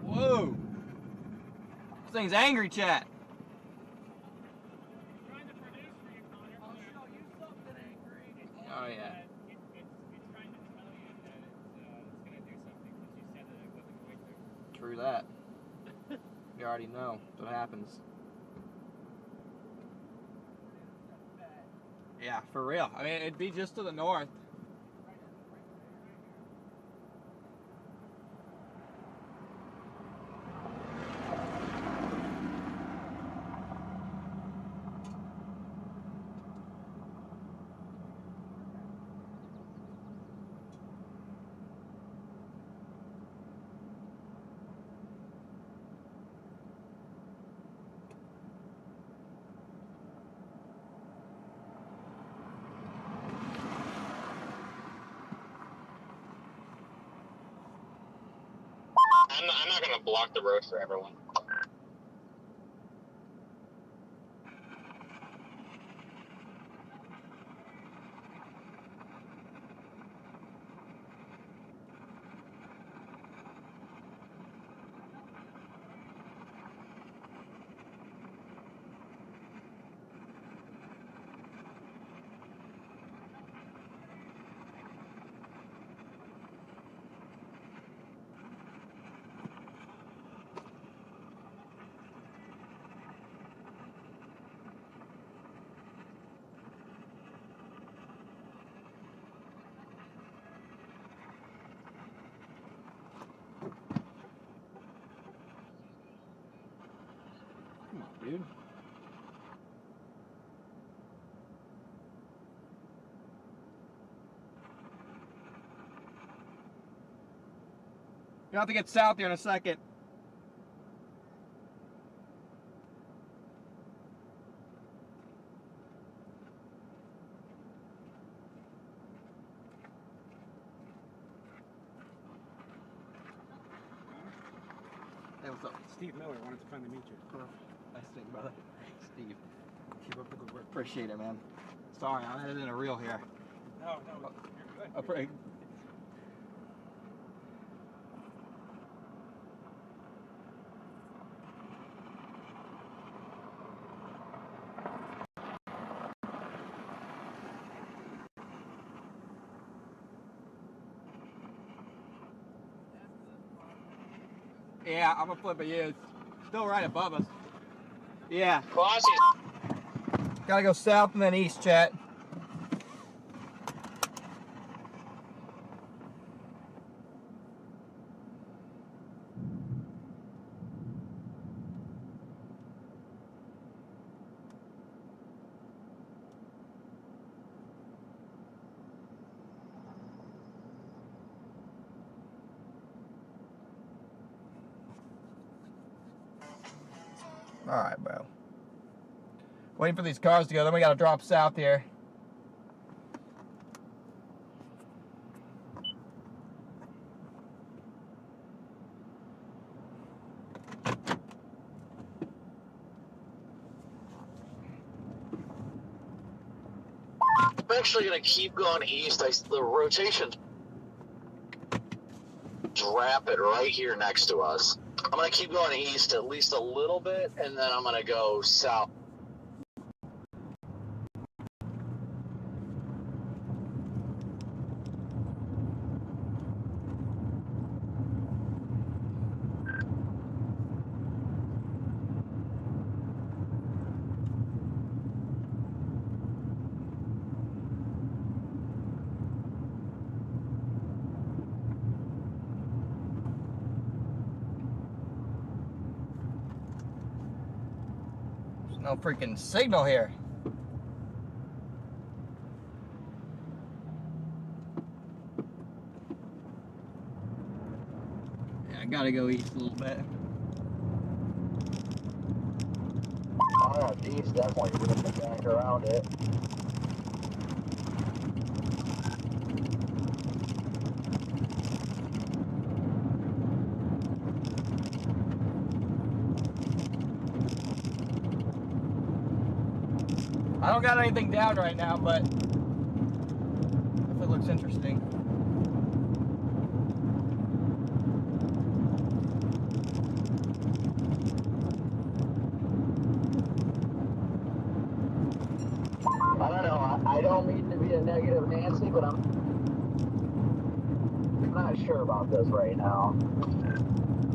Whoa! This thing's angry, chat. Oh yeah. True that. You already know what happens. Yeah, for real. I mean, it'd be just to the north. I'm not going to block the road for everyone. You'll have to get south here in a second. Hey, what's up? Steve Miller wanted to finally meet you. Nice to meet you, brother. Steve. Keep up the good work. Appreciate it, man. Sorry, I'm editing a reel here. No, you're good. Yeah, I'm gonna flip it. Yeah, it's still right above us. Yeah. Velocity. Gotta go south and then east, chat. All right, bro. Waiting for these cars to go, then we gotta drop south here. I'm actually going to keep going east. The rotation's rapid right here next to us. I'm going to keep going east at least a little bit, and then I'm going to go south. There's no freaking signal here. Yeah, I gotta go east a little bit. Oh, geez, definitely ripping back around it. I don't got anything down right now, but if it looks interesting. I don't know, I don't mean to be a negative Nancy, but I'm not sure about this right now.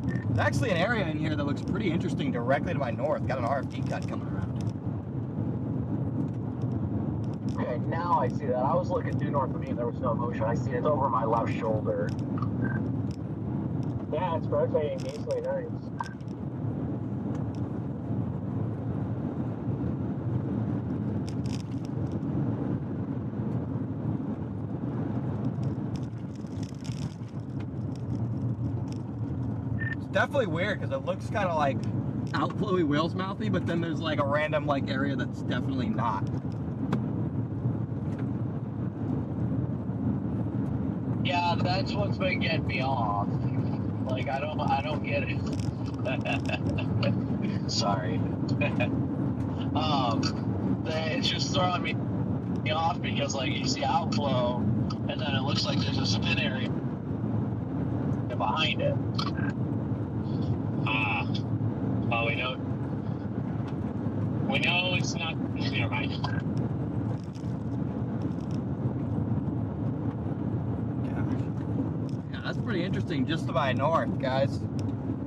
There's actually an area in here that looks pretty interesting directly to my north. Got an RFD cut coming around. Okay, now I see that. I was looking due north of me and there was no motion. I see it's over my left shoulder. Yeah, it's rotating decently nice. It's definitely weird because it looks kind of like outflowy whale's mouthy, but then there's like a random like area that's definitely not. Yeah, that's what's been getting me off. Like, I don't get it. Sorry. It's just throwing me off because, like, you see outflow, and then it looks like there's a spin area behind it. Well, we know it's not. Never mind. Yeah, that's pretty interesting just to my north, guys.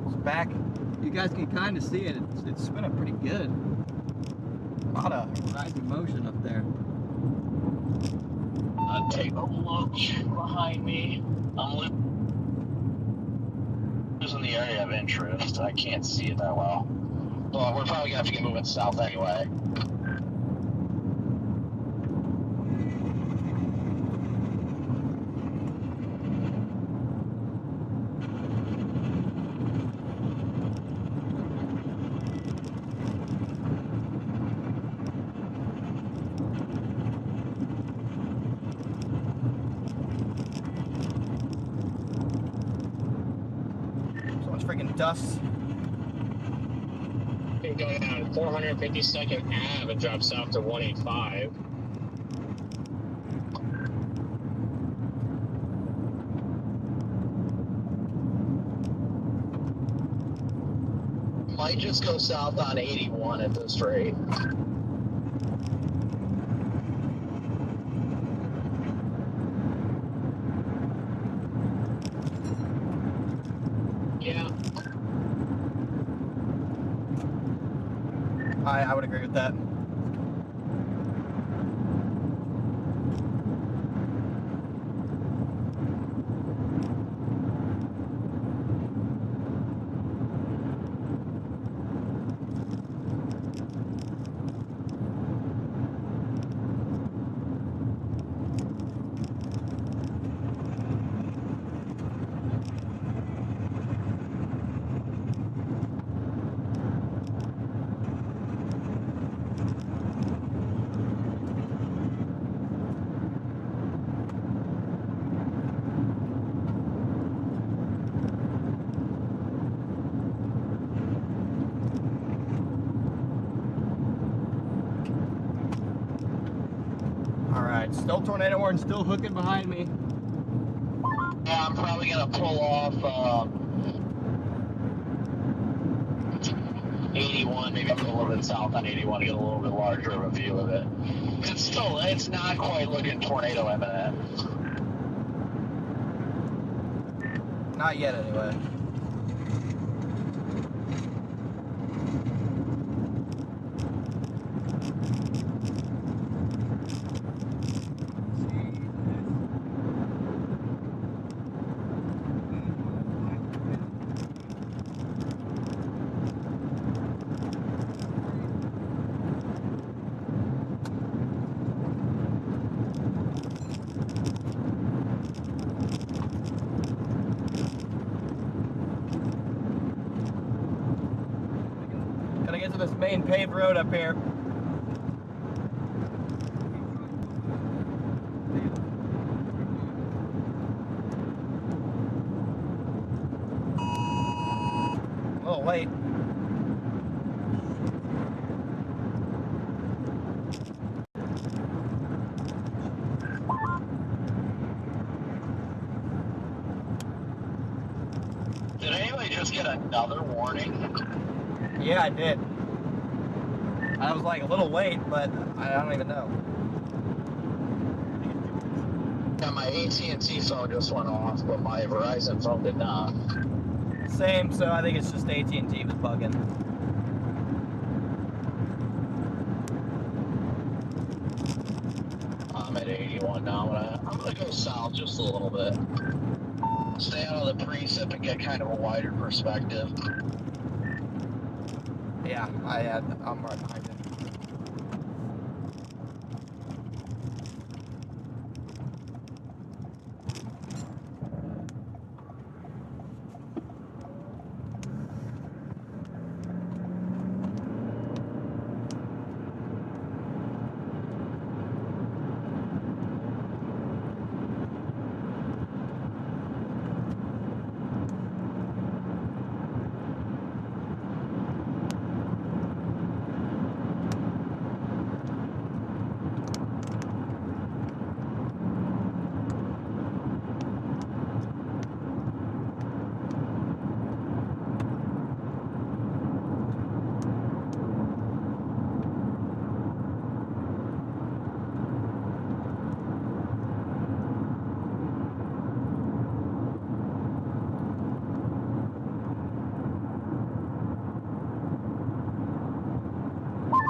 It's back. You guys can kind of see it. It's spinning pretty good. A lot of rising motion up there. Take a look behind me. I'm losing the area of interest. I can't see it that well. Well, we're probably gonna have to get moving south anyway. freaking dust. Been going down 452nd Ave and drop south to 185. Might just go south on 81 at this rate. Yeah. I would agree with that. Alright, still tornado horn, still hooking behind me. Yeah, I'm probably gonna pull off 81, maybe go a little bit south on 81 to get a little bit larger of a view of it. It's not quite looking tornado imminent. Not yet, anyway. Gotta get to this main paved road up here. A little late. Did anybody just get another warning? Yeah, I did. I was like a little late, but I don't even know. Yeah, my AT&T phone just went off, but my Verizon phone did not. Same, so I think it's just AT&T was bugging. I'm at 81 now. I'm gonna go south just a little bit. Stay out of the precip and get kind of a wider perspective. Yeah, I'm right behind it.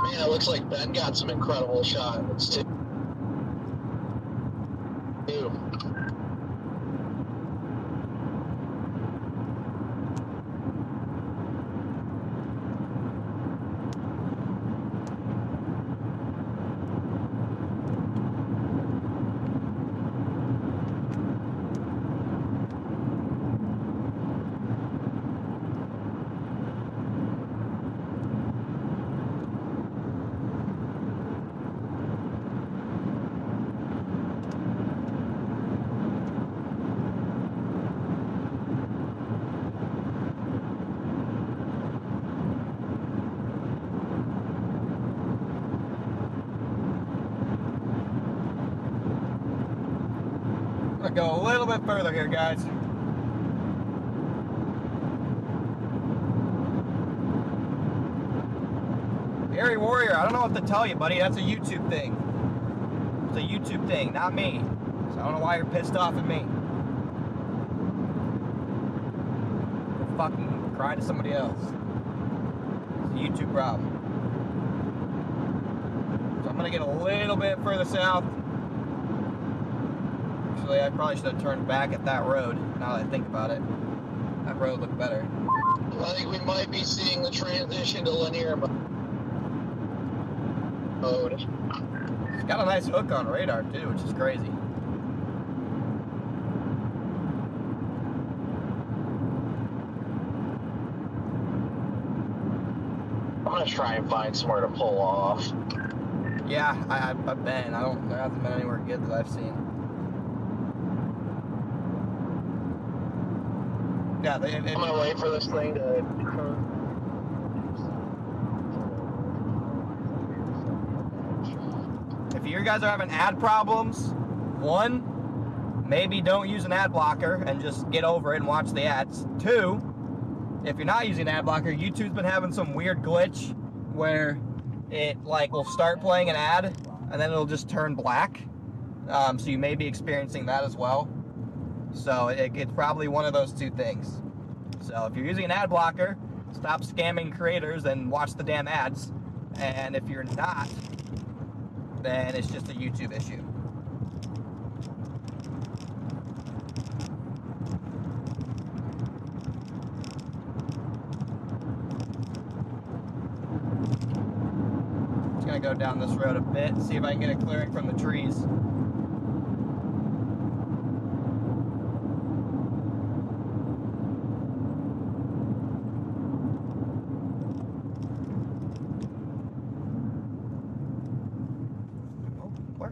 Man, it looks like Ben got some incredible shots too. Gotta go a little bit further here, guys. Harry Warrior, I don't know what to tell you, buddy. That's a YouTube thing. It's a YouTube thing, not me. So I don't know why you're pissed off at me. Go fucking cry to somebody else. It's a YouTube problem. So I'm gonna get a little bit further south. Actually, I probably should have turned back at that road, now that I think about it. That road looked better. I think we might be seeing the transition to linear mode. It's got a nice hook on radar too, which is crazy. I'm gonna try and find somewhere to pull off. Yeah, I've been. There hasn't been anywhere good that I've seen. Yeah, I'm gonna wait for this thing to. If you guys are having ad problems, one, maybe don't use an ad blocker and just get over it and watch the ads. Two, if you're not using an ad blocker, YouTube's been having some weird glitch where it like will start playing an ad and then it'll just turn black. So you may be experiencing that as well. So it's probably one of those two things. So if you're using an ad blocker, stop scamming creators and watch the damn ads. And if you're not, then it's just a YouTube issue. Just gonna go down this road a bit, see if I can get a clearing from the trees.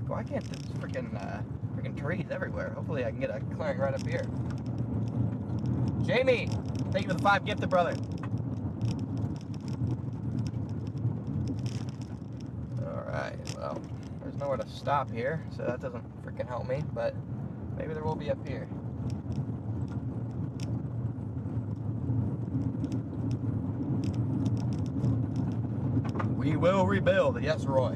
Why can't there's freaking trees everywhere? Hopefully I can get a clearing right up here. Jamie, thank you for the 5 gifted, brother. Alright, well, there's nowhere to stop here, so that doesn't freaking help me, but maybe there will be up here. We will rebuild, yes, Roy.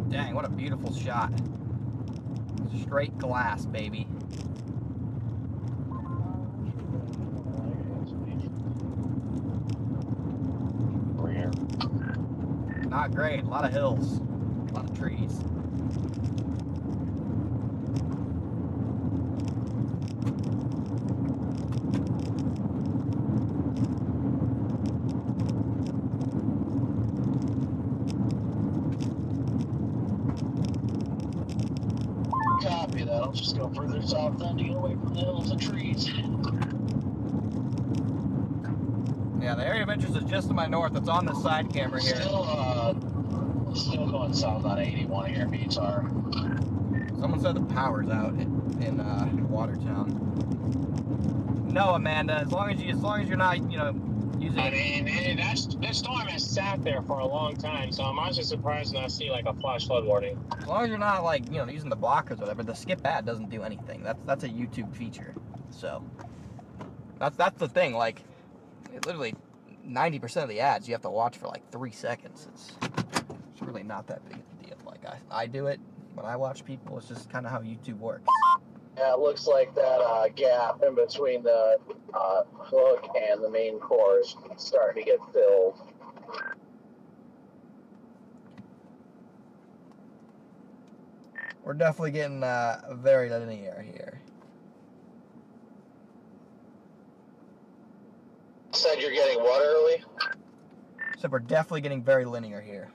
Dang, what a beautiful shot. Straight glass, baby. Not great, a lot of hills, a lot of trees. Copy that. I'll just go further south then to get away from the hills and trees. Yeah, the area of interest is just to my north. It's on the side camera here. Still going south on 81 here, beats are. Someone said the power's out in Watertown. No, Amanda. As long as you're not, using. I mean, this storm has sat there for a long time, so I'm honestly surprised to not see like a flash flood warning. As long as you're not using the blockers or whatever, the skip ad doesn't do anything. That's a YouTube feature. So that's the thing. Like, literally 90% of the ads you have to watch for like 3 seconds. It's really not that big of a deal. Like I do it when I watch people. It's just kind of how YouTube works. Yeah, it looks like that gap in between the hook and the main core is starting to get filled. We're definitely getting very linear here. Said you're getting what early? So we're definitely getting very linear here.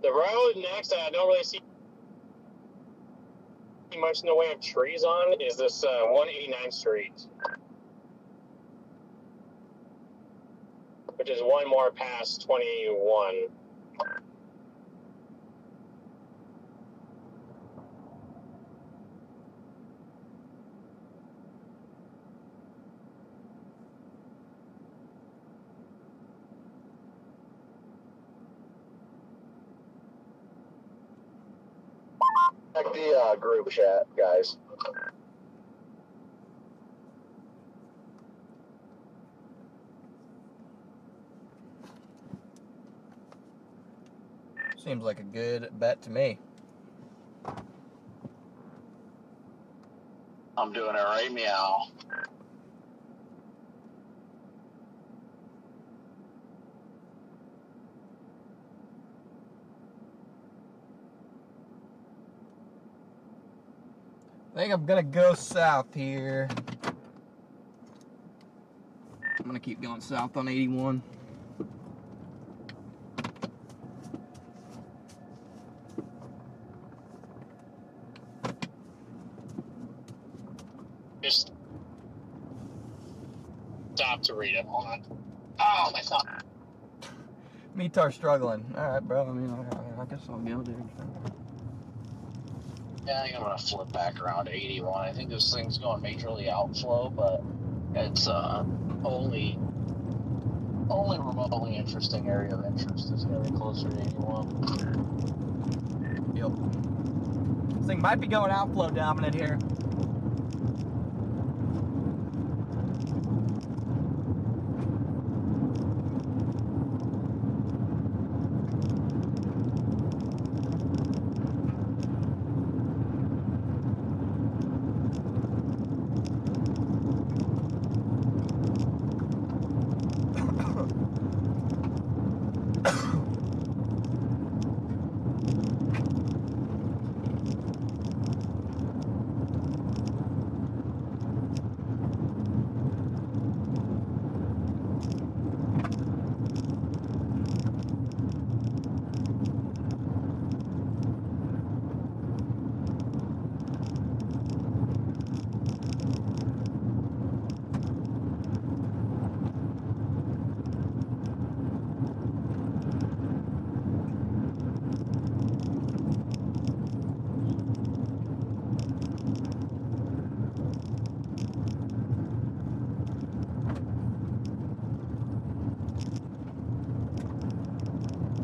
The road next I don't really see much in the way of trees on is this 189th Street, which is one more past 21. Check the group chat, guys. Seems like a good bet to me. I'm doing it right meow. I think I'm gonna go south here. I'm gonna keep going south on 81. Just stop to read it. Hold on. Oh, my thumb. Meetar struggling. Alright, bro. I mean, I guess I'll go, dude. Yeah, I think I'm gonna flip back around to 81. I think this thing's going majorly outflow, but it's only remotely interesting area of interest is gonna be closer to 81. Yep. This thing might be going outflow dominant here.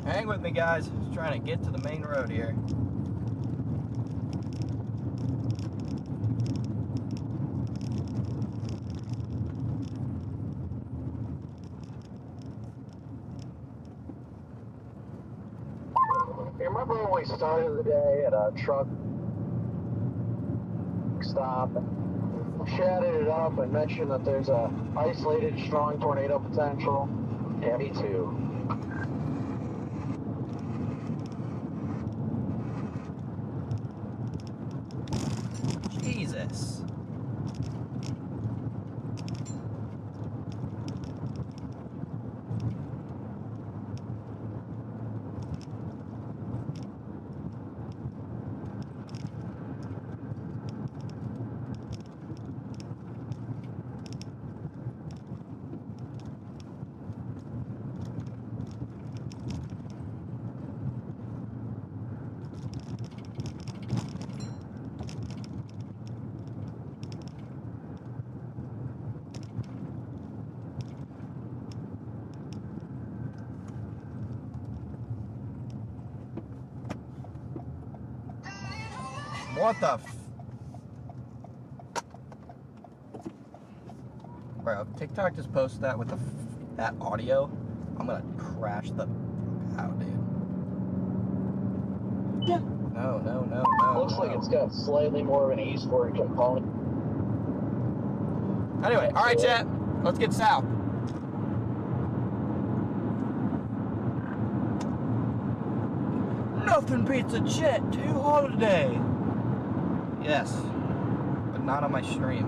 Hang with me, guys. Just trying to get to the main road here. You remember when we started the day at a truck stop and chatted it up and mentioned that there's a isolated strong tornado potential? Yeah, me too. Jesus. What the f... Bro, if TikTok just posted that with that audio, I'm gonna crash the out, dude. Yeah. No. Looks like it's got slightly more of an eastward component. Anyway, alright, chat. Let's get south. Nothing beats a jet 2 holiday. Yes, but not on my stream.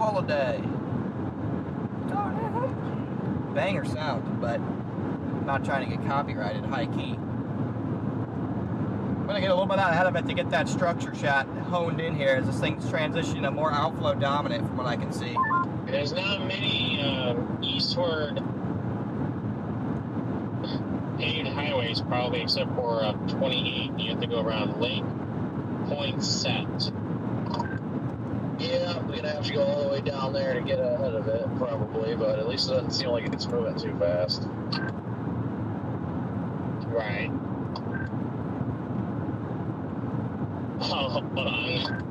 holiday. Banger sound, but I'm not trying to get copyrighted, high key. I'm gonna get a little bit out ahead of it to get that structure shot honed in here as this thing's transitioning to more outflow dominant from what I can see. There's not many eastward paved highways, probably, except for 28. You have to go around Lake Poinsett. Yeah, we're gonna have to go all the way down there to get ahead of it, probably, but at least it doesn't seem like it's moving too fast. Right. Oh, hold on.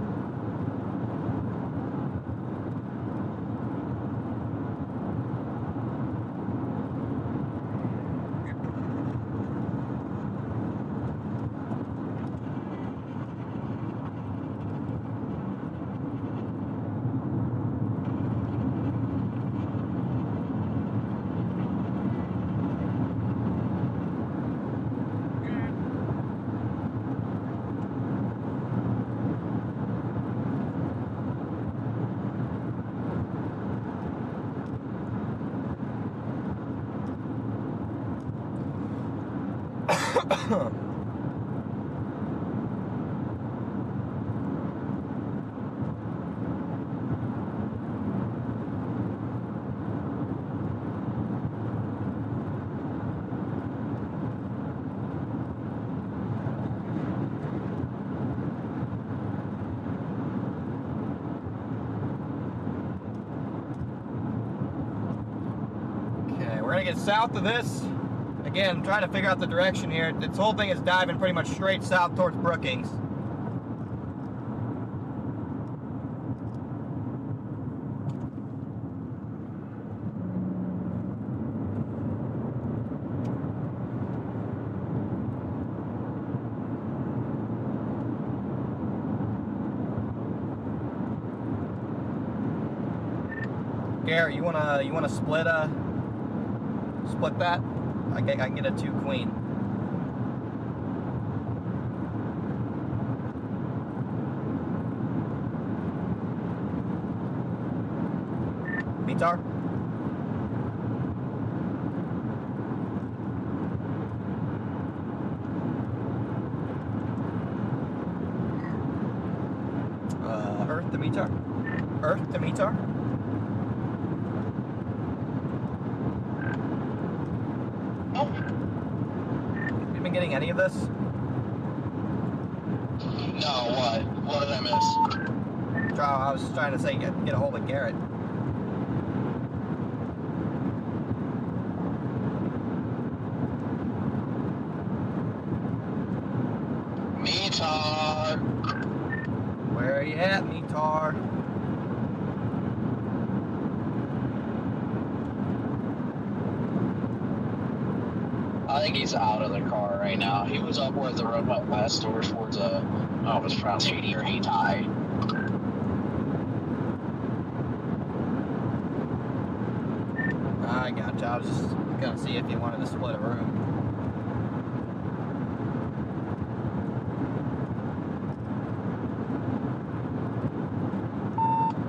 We're gonna get south of this. Again, I'm trying to figure out the direction here. This whole thing is diving pretty much straight south towards Brookings. Garrett, you wanna split that? I can get a 2 queen. Meetar? Earth to Meetar? Earth to Meetar? You been getting any of this? No, what? What did I miss? I was trying to say get a hold of Garrett. Meetar! Where are you at, Meetar? I think he's out of the car right now. He was up where the road went west towards I don't know if it's pronounced Haiti or Haiti. I gotcha. I was just gonna see if you wanted to split a room.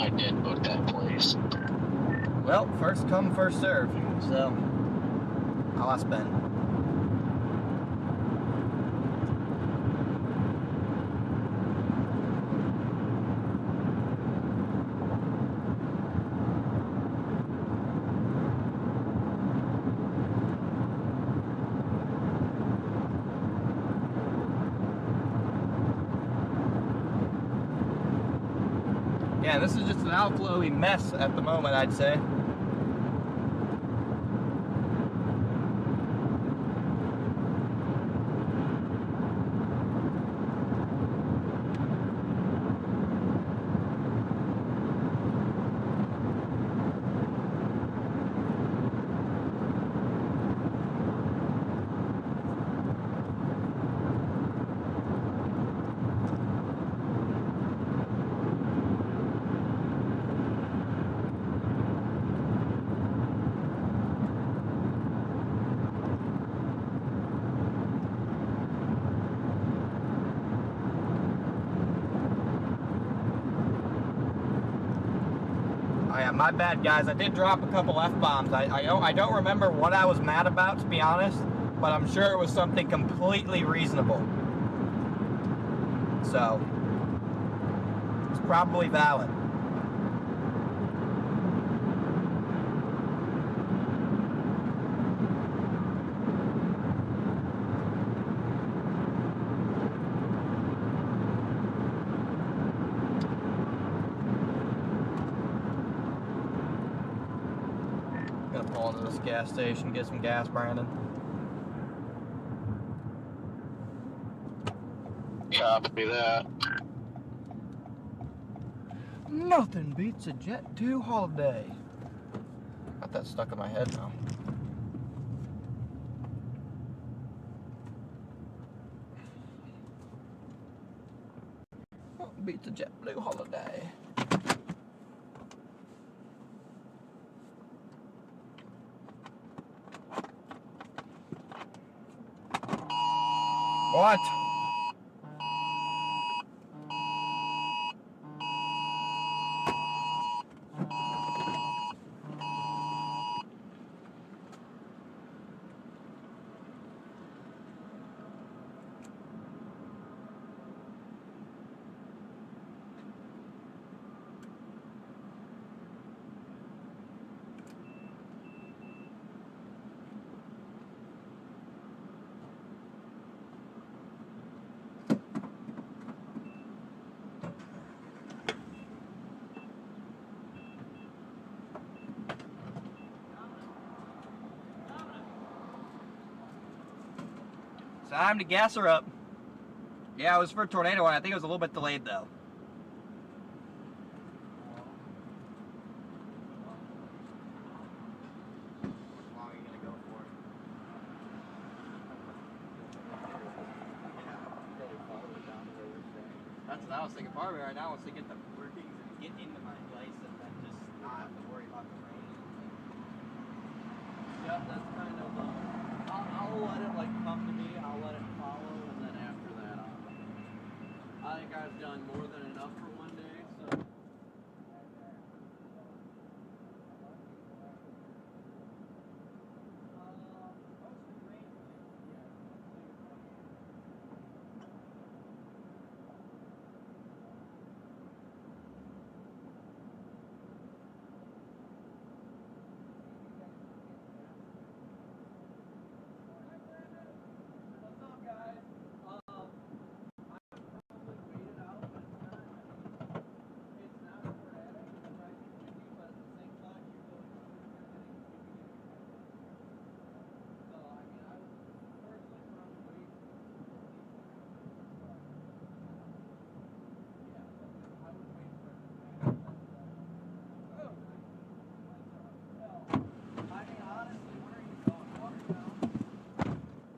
I did book that place. Well, first come, first serve. So, I'll ask Ben. Yeah, this is just an outflowy mess at the moment, I'd say. yeah, my bad, guys. I did drop a couple F-bombs. I don't remember what I was mad about, to be honest, but I'm sure it was something completely reasonable. So, it's probably valid. Gonna pull into this gas station, get some gas, Brandon. Copy that. Nothing beats a Jet 2 holiday. Got that stuck in my head now. Nothing beats a JetBlue holiday. What? Time to gas her up. Yeah, it was for a tornado one. I think it was a little bit delayed though. How long are you gonna go for? That's what I was thinking. Part of it right now was to get the workings and get into my place and then just not have to worry about the rain. Yep, that's kind of, I'll let it like come to me, I'll let it follow, and then after that, I think I've done more than enough for one day, so.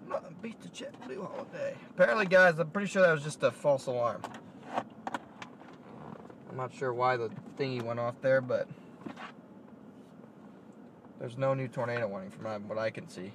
Nothing beats the JetBlue holiday. Apparently, guys, I'm pretty sure that was just a false alarm. I'm not sure why the thingy went off there, but there's no new tornado warning from what I can see.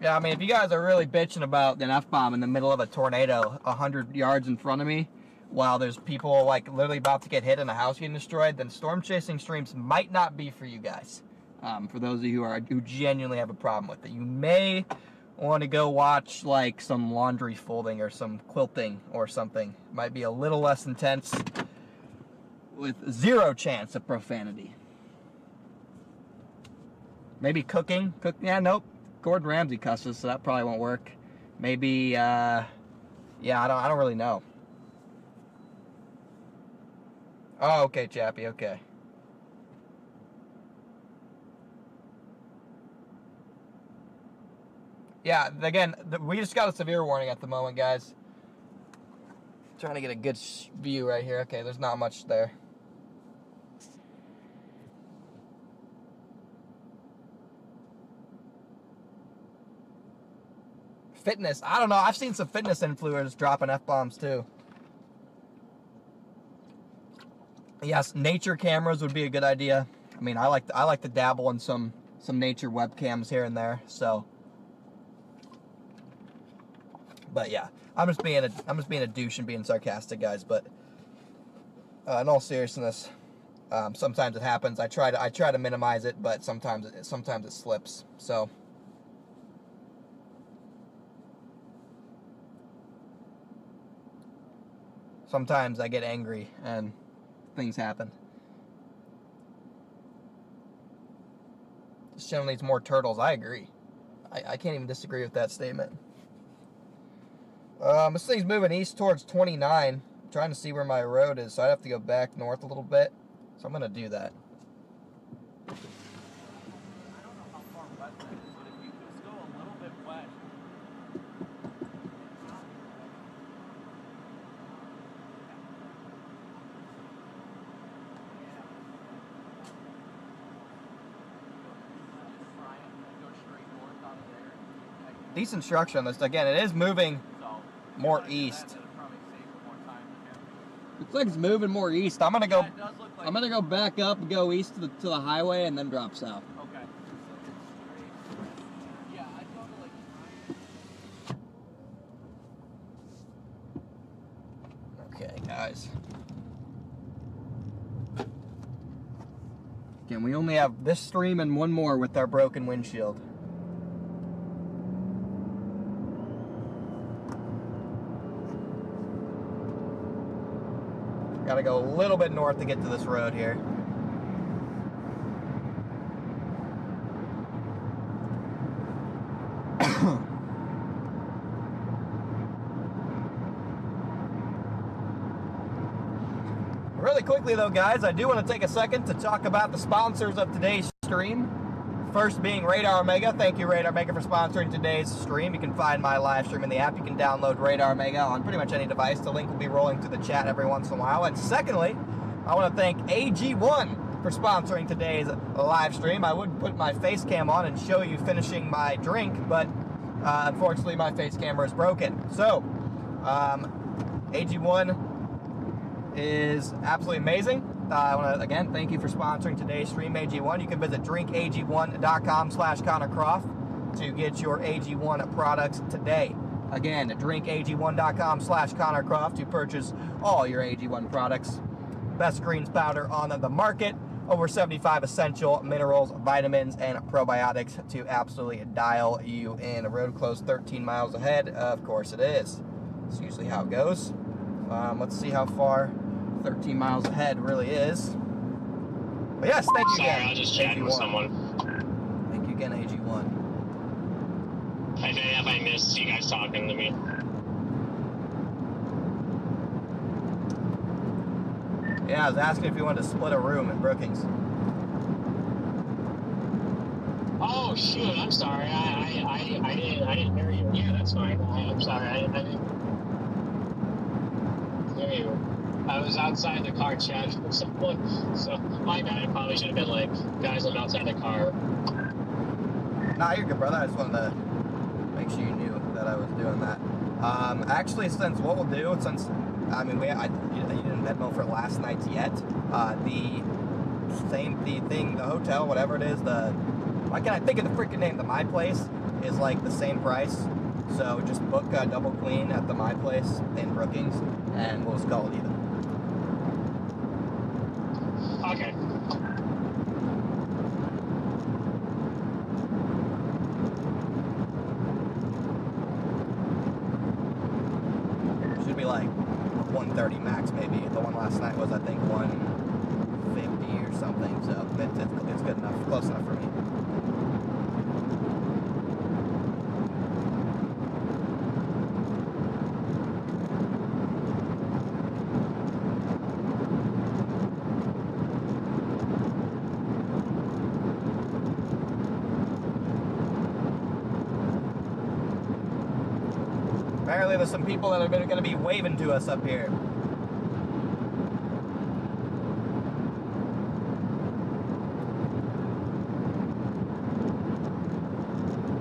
Yeah, I mean, if you guys are really bitching about an F-bomb in the middle of a tornado 100 yards in front of me, while there's people like literally about to get hit and a house getting destroyed, then storm chasing streams might not be for you guys. For those of you who genuinely have a problem with it, you may want to go watch like some laundry folding or some quilting or something. Might be a little less intense with zero chance of profanity. Maybe cooking. Yeah, nope. Gordon Ramsay cusses, so that probably won't work. Maybe, yeah, I don't really know. Oh, okay, Chappie, okay. Yeah, again, we just got a severe warning at the moment, guys. Trying to get a good view right here. Okay, there's not much there. Fitness, I don't know. I've seen some fitness influencers dropping F-bombs too. Yes, nature cameras would be a good idea. I mean, I like to dabble in some nature webcams here and there. So, but yeah, I'm just being a douche and being sarcastic, guys. But in all seriousness, sometimes it happens. I try to minimize it, but sometimes it slips. So. Sometimes I get angry and things happen. This channel needs more turtles. I agree. I can't even disagree with that statement. This thing's moving east towards 29. I'm trying to see where my road is, so I'd have to go back north a little bit. So I'm going to do that. I don't know how far west that is, but if you just go a little bit west. Decent structure on this. Again, it is moving more east. Looks like it's moving more east. I'm gonna go. I'm gonna go back up and go east to the highway and then drop south. Okay. Yeah, I totally. Okay, guys. Again, we only have this stream and one more with our broken windshield. Gotta go a little bit north to get to this road here. Really quickly though, guys, I do want to take a second to talk about the sponsors of today's stream. First being Radar Omega. Thank you, Radar Omega, for sponsoring today's stream. You can find my live stream in the app. You can download Radar Omega on pretty much any device. The link will be rolling through the chat every once in a while. And secondly, I want to thank AG1 for sponsoring today's live stream. I would put my face cam on and show you finishing my drink, but unfortunately my face camera is broken. So, AG1 is absolutely amazing. I want to, again, thank you for sponsoring today's stream, AG1. You can visit drinkag1.com/ConnorCroft to get your AG1 products today. Again, drinkag1.com/ConnorCroft to purchase all your AG1 products. Best greens powder on the market. Over 75 essential minerals, vitamins, and probiotics to absolutely dial you in. A road close 13 miles ahead. Of course it is. That's usually how it goes. Let's see how far 13 miles ahead really is. But yes, thank you again. Sorry, I was just chatting with someone. Thank you again, AG1. I may have missed you guys talking to me. Yeah, I was asking if you wanted to split a room at Brookings. Oh shoot! I'm sorry. I didn't hear you. Yeah, that's fine. I'm sorry. I didn't hear you. I was outside the car chatting with someone, so my bad. I probably should have been like, guys, I'm outside the car. Nah, you're good, brother. I just wanted to make sure you knew that I was doing that. Actually, since what we'll do, since I mean, you didn't Venmo for last night's yet. The hotel, whatever it is, why can't I think of the freaking name? The My Place is like the same price. So just book a double clean at the My Place in Brookings, and we'll just call it even. Okay. It should be like 130 max, maybe. The one last night was, I think, 150 or something. So it's good enough, close enough for me. Apparently there's some people that are going to be waving to us up here.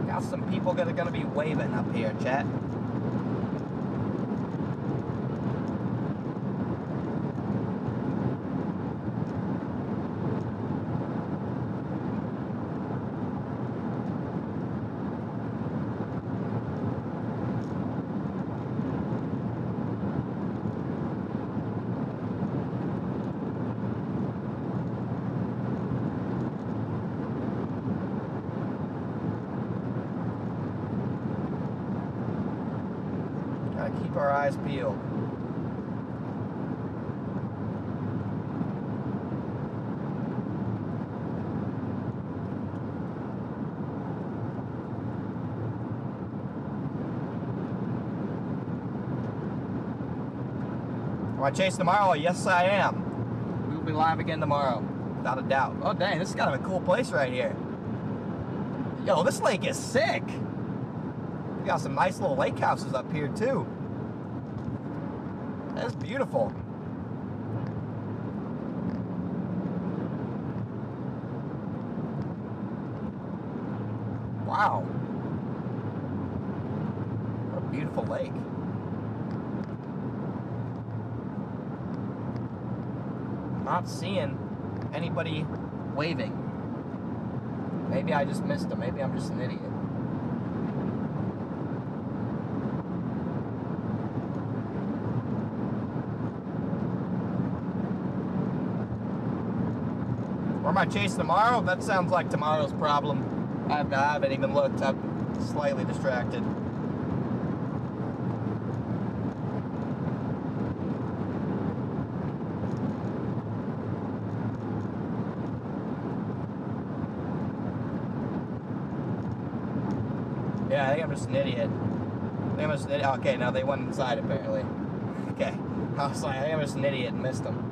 Got some people that are going to be waving up here, chat. keep our eyes peeled. Am I chasing tomorrow? Yes, I am. We will be live again tomorrow, without a doubt. Oh, dang, this is kind of a cool place right here. Yo, this lake is sick. We got some nice little lake houses up here, too. That's beautiful. Wow. What a beautiful lake. Not seeing anybody waving. Maybe I just missed them. Maybe I'm just an idiot. Or am I chasing tomorrow? That sounds like tomorrow's problem. I haven't even looked. I'm slightly distracted. Yeah, I think I'm just an idiot. I think I'm just an idiot. Okay, now they went inside apparently. Okay. I was like, I think I'm just an idiot and missed them.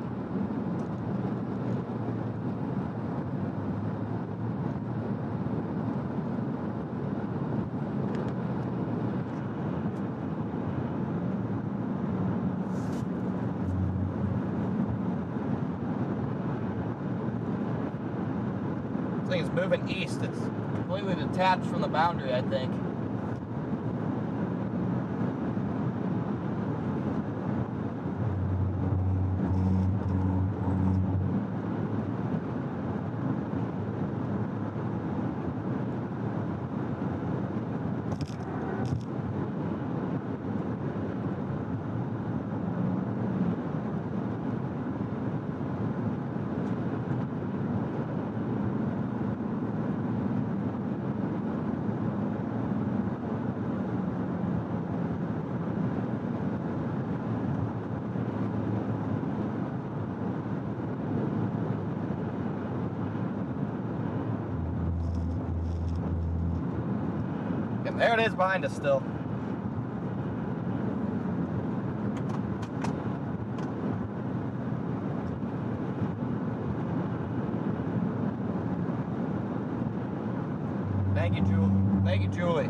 This thing is moving east. It's completely detached from the boundary, I think. And there it is behind us still. Thank you, Julie. Thank you, Julie.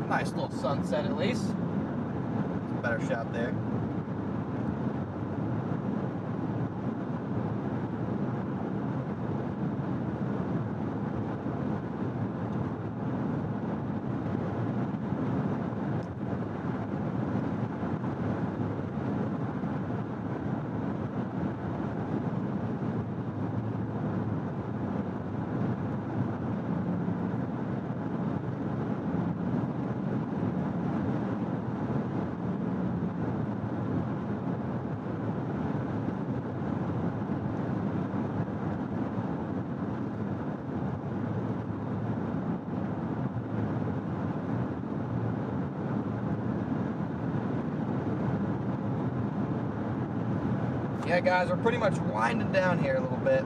Nice little sunset at least. Better shot there. Yeah, guys, we're pretty much winding down here a little bit.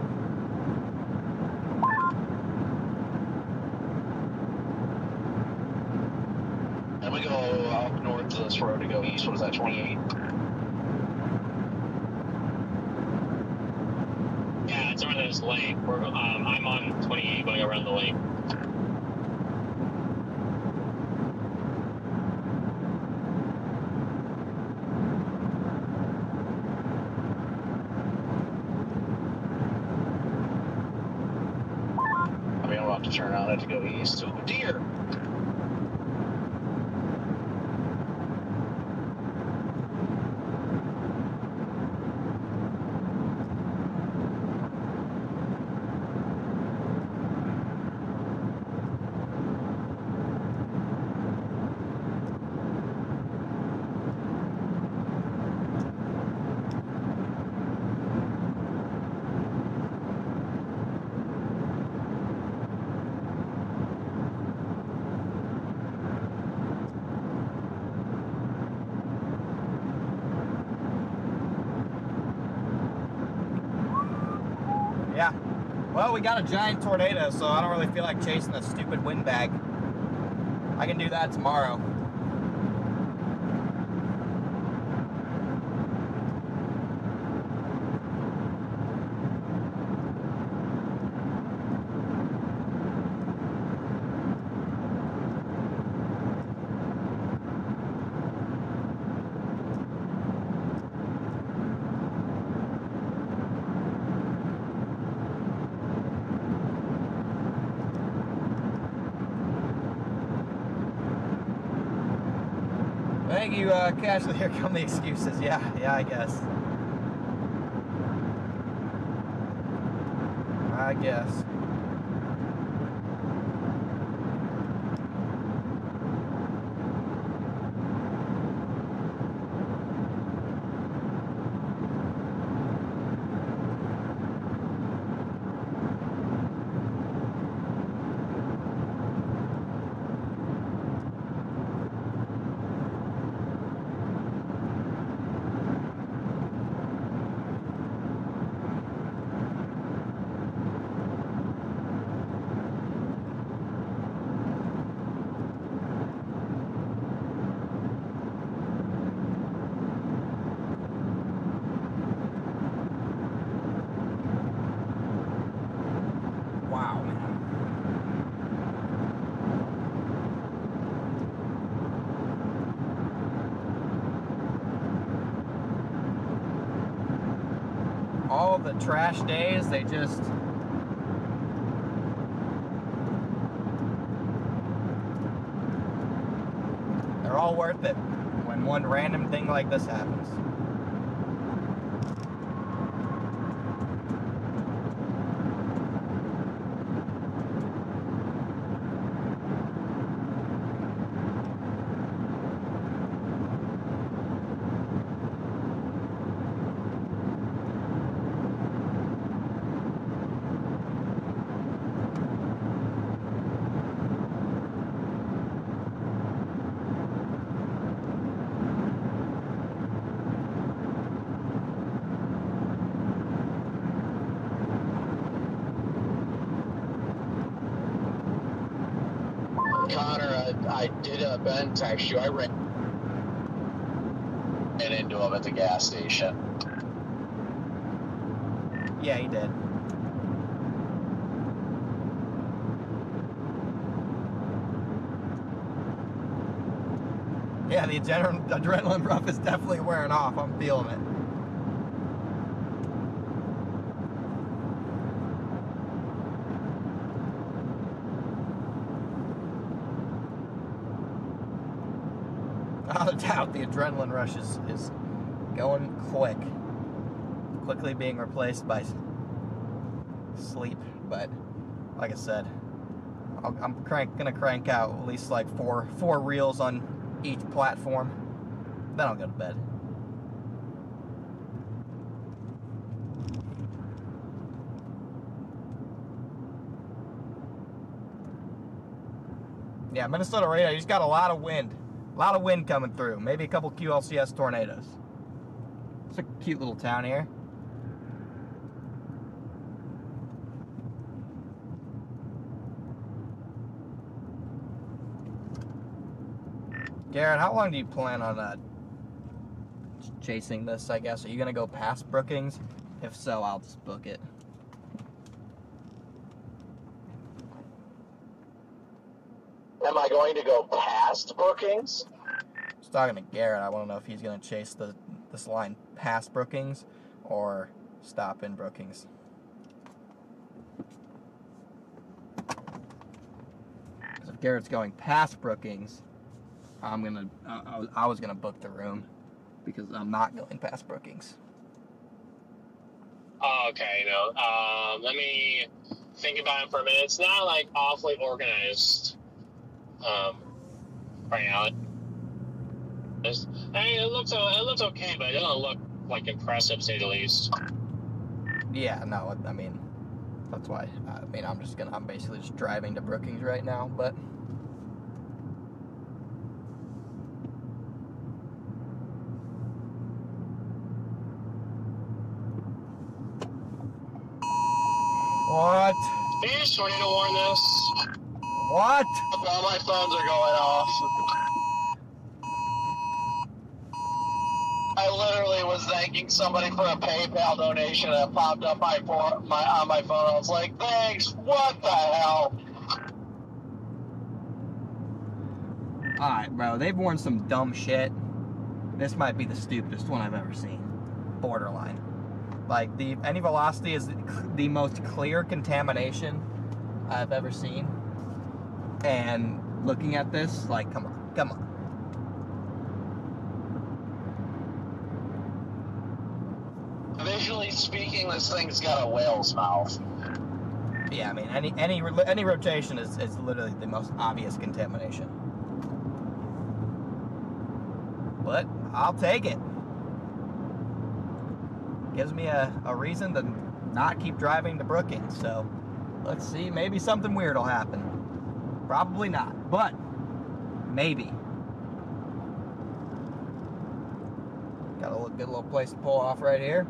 And we go up north to this road to go east. What is that, 28? Yeah, it's over this lake. I'm on 28 going around the lake. I mean, we'll have to turn on it to go east. Ooh, deer! Yeah. Well, we got a giant tornado, so I don't really feel like chasing a stupid windbag. I can do that tomorrow. Thank you, Cashley. Here come the excuses. Yeah, I guess. I guess. Wow, man. All the trash days, they just... they're all worth it when one random thing like this happens. Connor, I did Ben text you. I ran into him at the gas station. Yeah, he did. Yeah, the adrenaline rush is definitely wearing off. I'm feeling it. Without a doubt, the adrenaline rush is going quickly being replaced by sleep. But like I said, I'm gonna crank out at least like four reels on each platform. Then I'll go to bed. Yeah, Minnesota radar, you just got a lot of wind. A lot of wind coming through. Maybe a couple QLCS tornadoes. It's a cute little town here. Garrett, how long do you plan on chasing this, I guess? Are you going to go past Brookings? If so, I'll just book it. Am I going to go past Brookings? I was talking to Garrett. I want to know if he's going to chase this line past Brookings or stop in Brookings. Because if Garrett's going past Brookings, I was going to book the room because I'm not going past Brookings. Oh, okay, let me think about it for a minute. It's not like awfully organized right now. I mean, it looks okay, but it doesn't look like impressive, to say the least. Yeah, no, I mean, that's why. I mean, I'm basically just driving to Brookings right now, but. What? Can you just want to warn this? What? All my phones are going off. I literally was thanking somebody for a PayPal donation that popped up on my phone. I was like, thanks, what the hell? Alright, bro, they've worn some dumb shit. This might be the stupidest one I've ever seen. Borderline. Like, the any velocity is the most clear contamination I've ever seen. And looking at this, like, come on, come on. Visually speaking, this thing's got a whale's mouth. Yeah, I mean, any rotation is literally the most obvious contamination. But I'll take it. Gives me a reason to not keep driving to Brookings. So let's see, maybe something weird will happen. Probably not, but maybe. Got a good little place to pull off right here.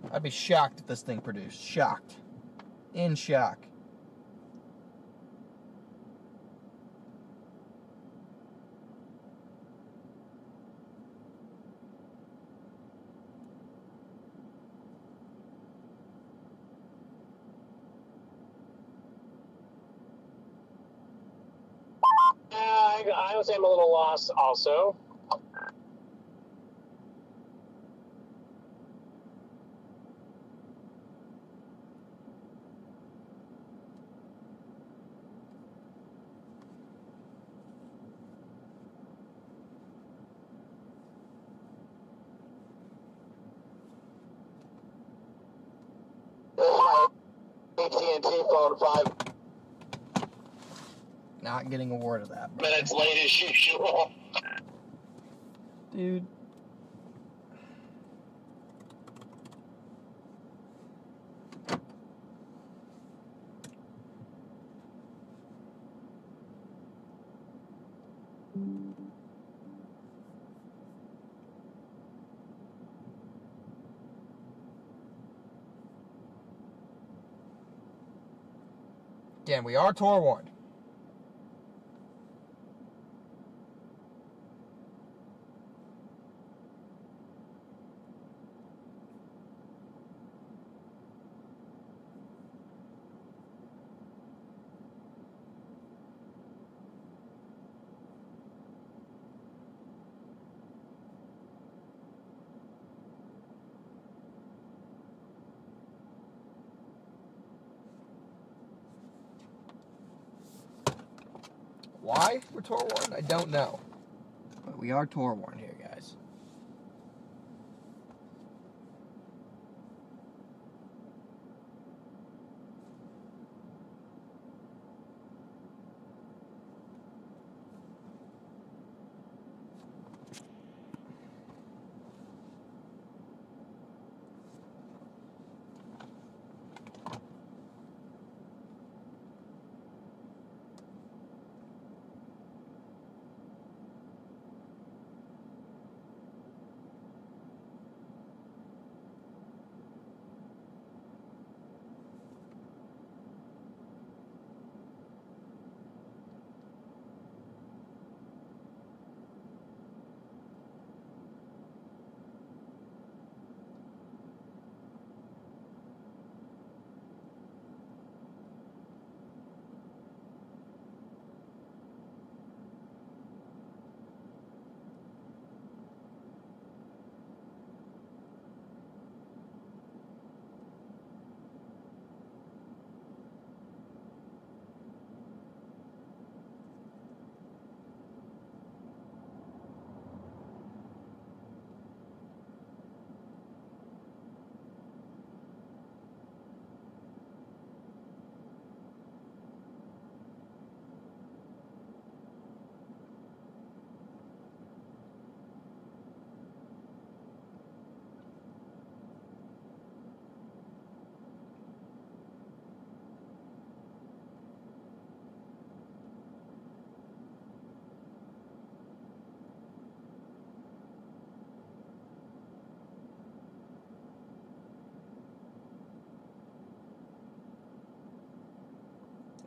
I'd be shocked if this thing produced. Shocked. In shock. I would say I'm a little lost also. AT&T phone 5 Not getting a word of that. minutes late as usual. Dude. Again, we are tour warned. Why we're tour warned, I don't know. But we are tour warned here, guys.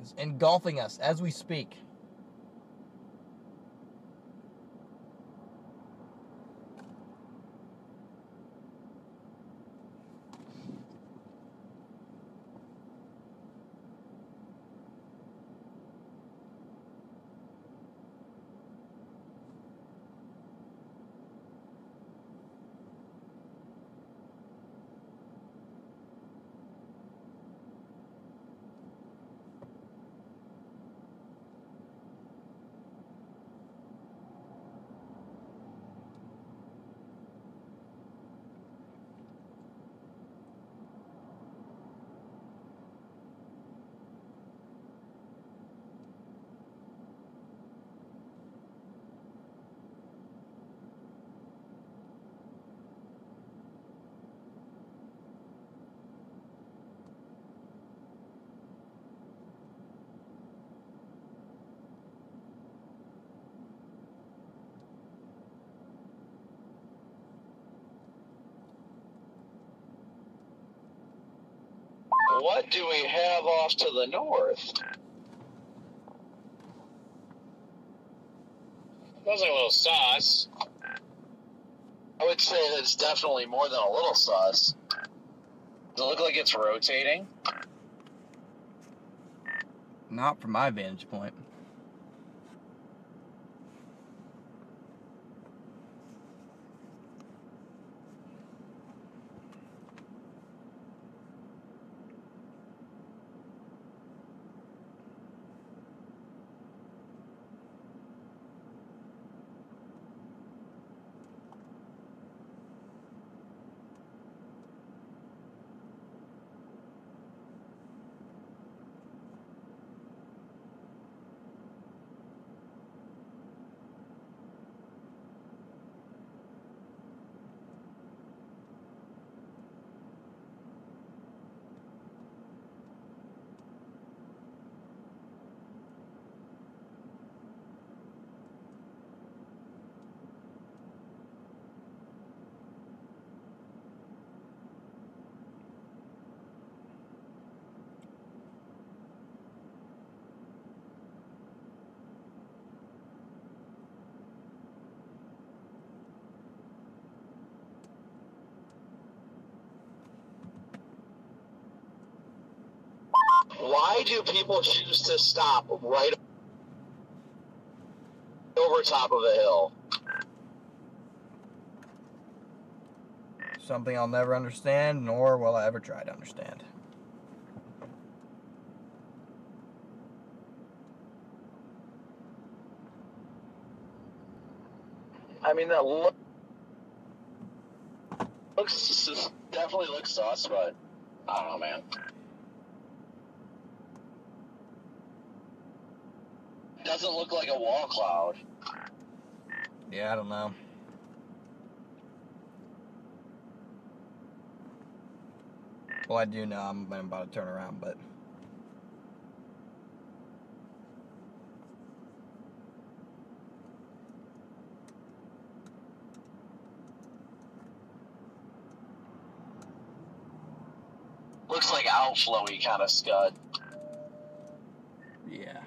is engulfing us as we speak. What do we have off to the north? Smells like a little sauce. I would say that it's definitely more than a little sus. Does it look like it's rotating? Not from my vantage point. Why do people choose to stop right over top of a hill? Something I'll never understand, nor will I ever try to understand. I mean, that definitely looks sus, but I don't know, man. Doesn't look like a wall cloud. Yeah, I don't know. Well, I do know I'm about to turn around, but... Looks like outflowy kind of scud. Yeah.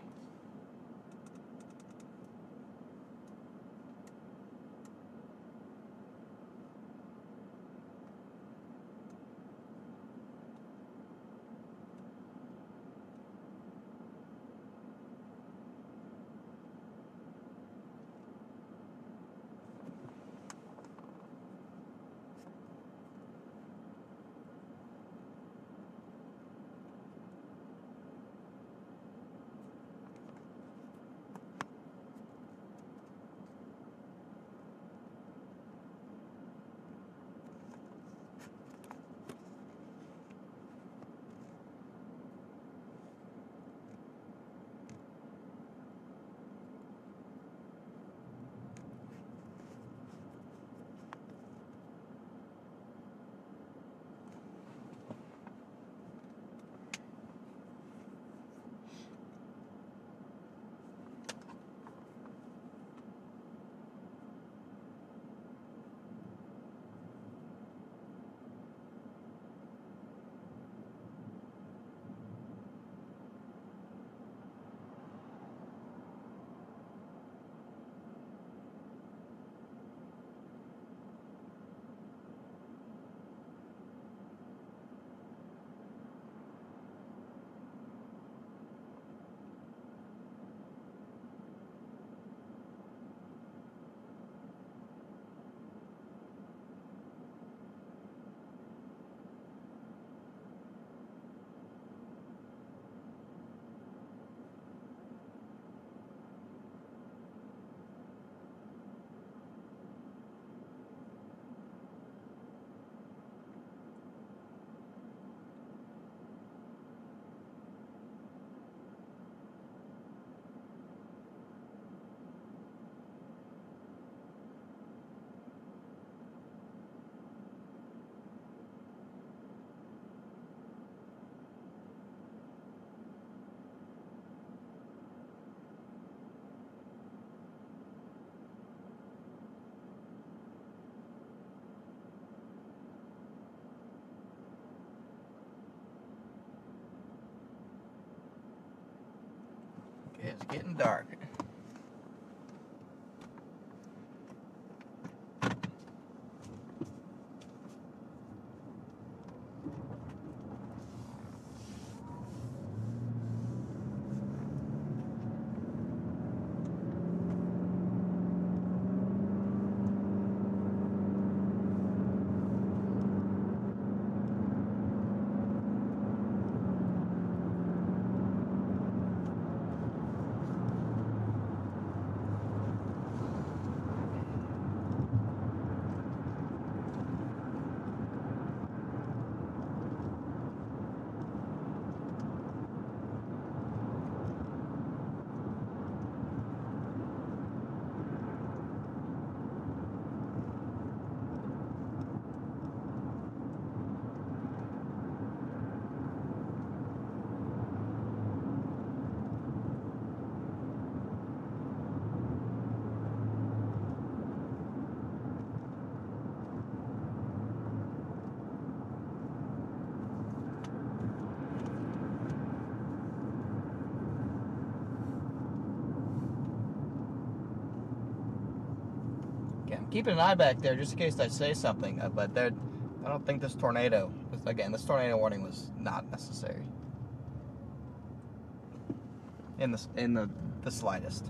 It's getting dark. I'm keeping an eye back there just in case I say something, but I don't think this tornado, again, this tornado warning was not necessary in the slightest.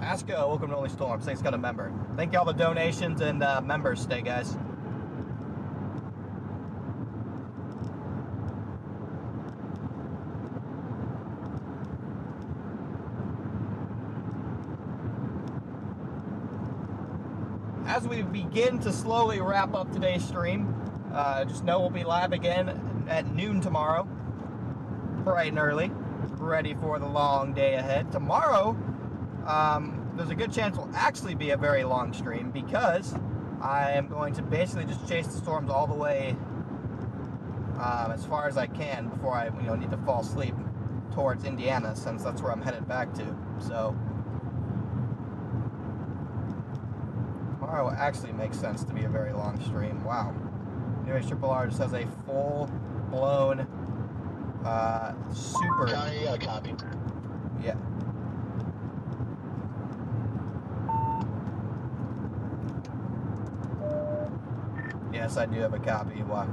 Aska, welcome to Only Storms. Thanks, got a member. Thank you all the donations and members today, guys. As we begin to slowly wrap up today's stream, just know we'll be live again at noon tomorrow, bright and early, ready for the long day ahead. Tomorrow, there's a good chance will actually be a very long stream because I am going to basically just chase the storms all the way as far as I can before I need to fall asleep towards Indiana, since that's where I'm headed back to. So tomorrow actually makes sense to be a very long stream. Wow. Anyway, Triple R just has a full-blown super... Johnny, you got a copy? Yeah. Yes, I do have a copy. Why?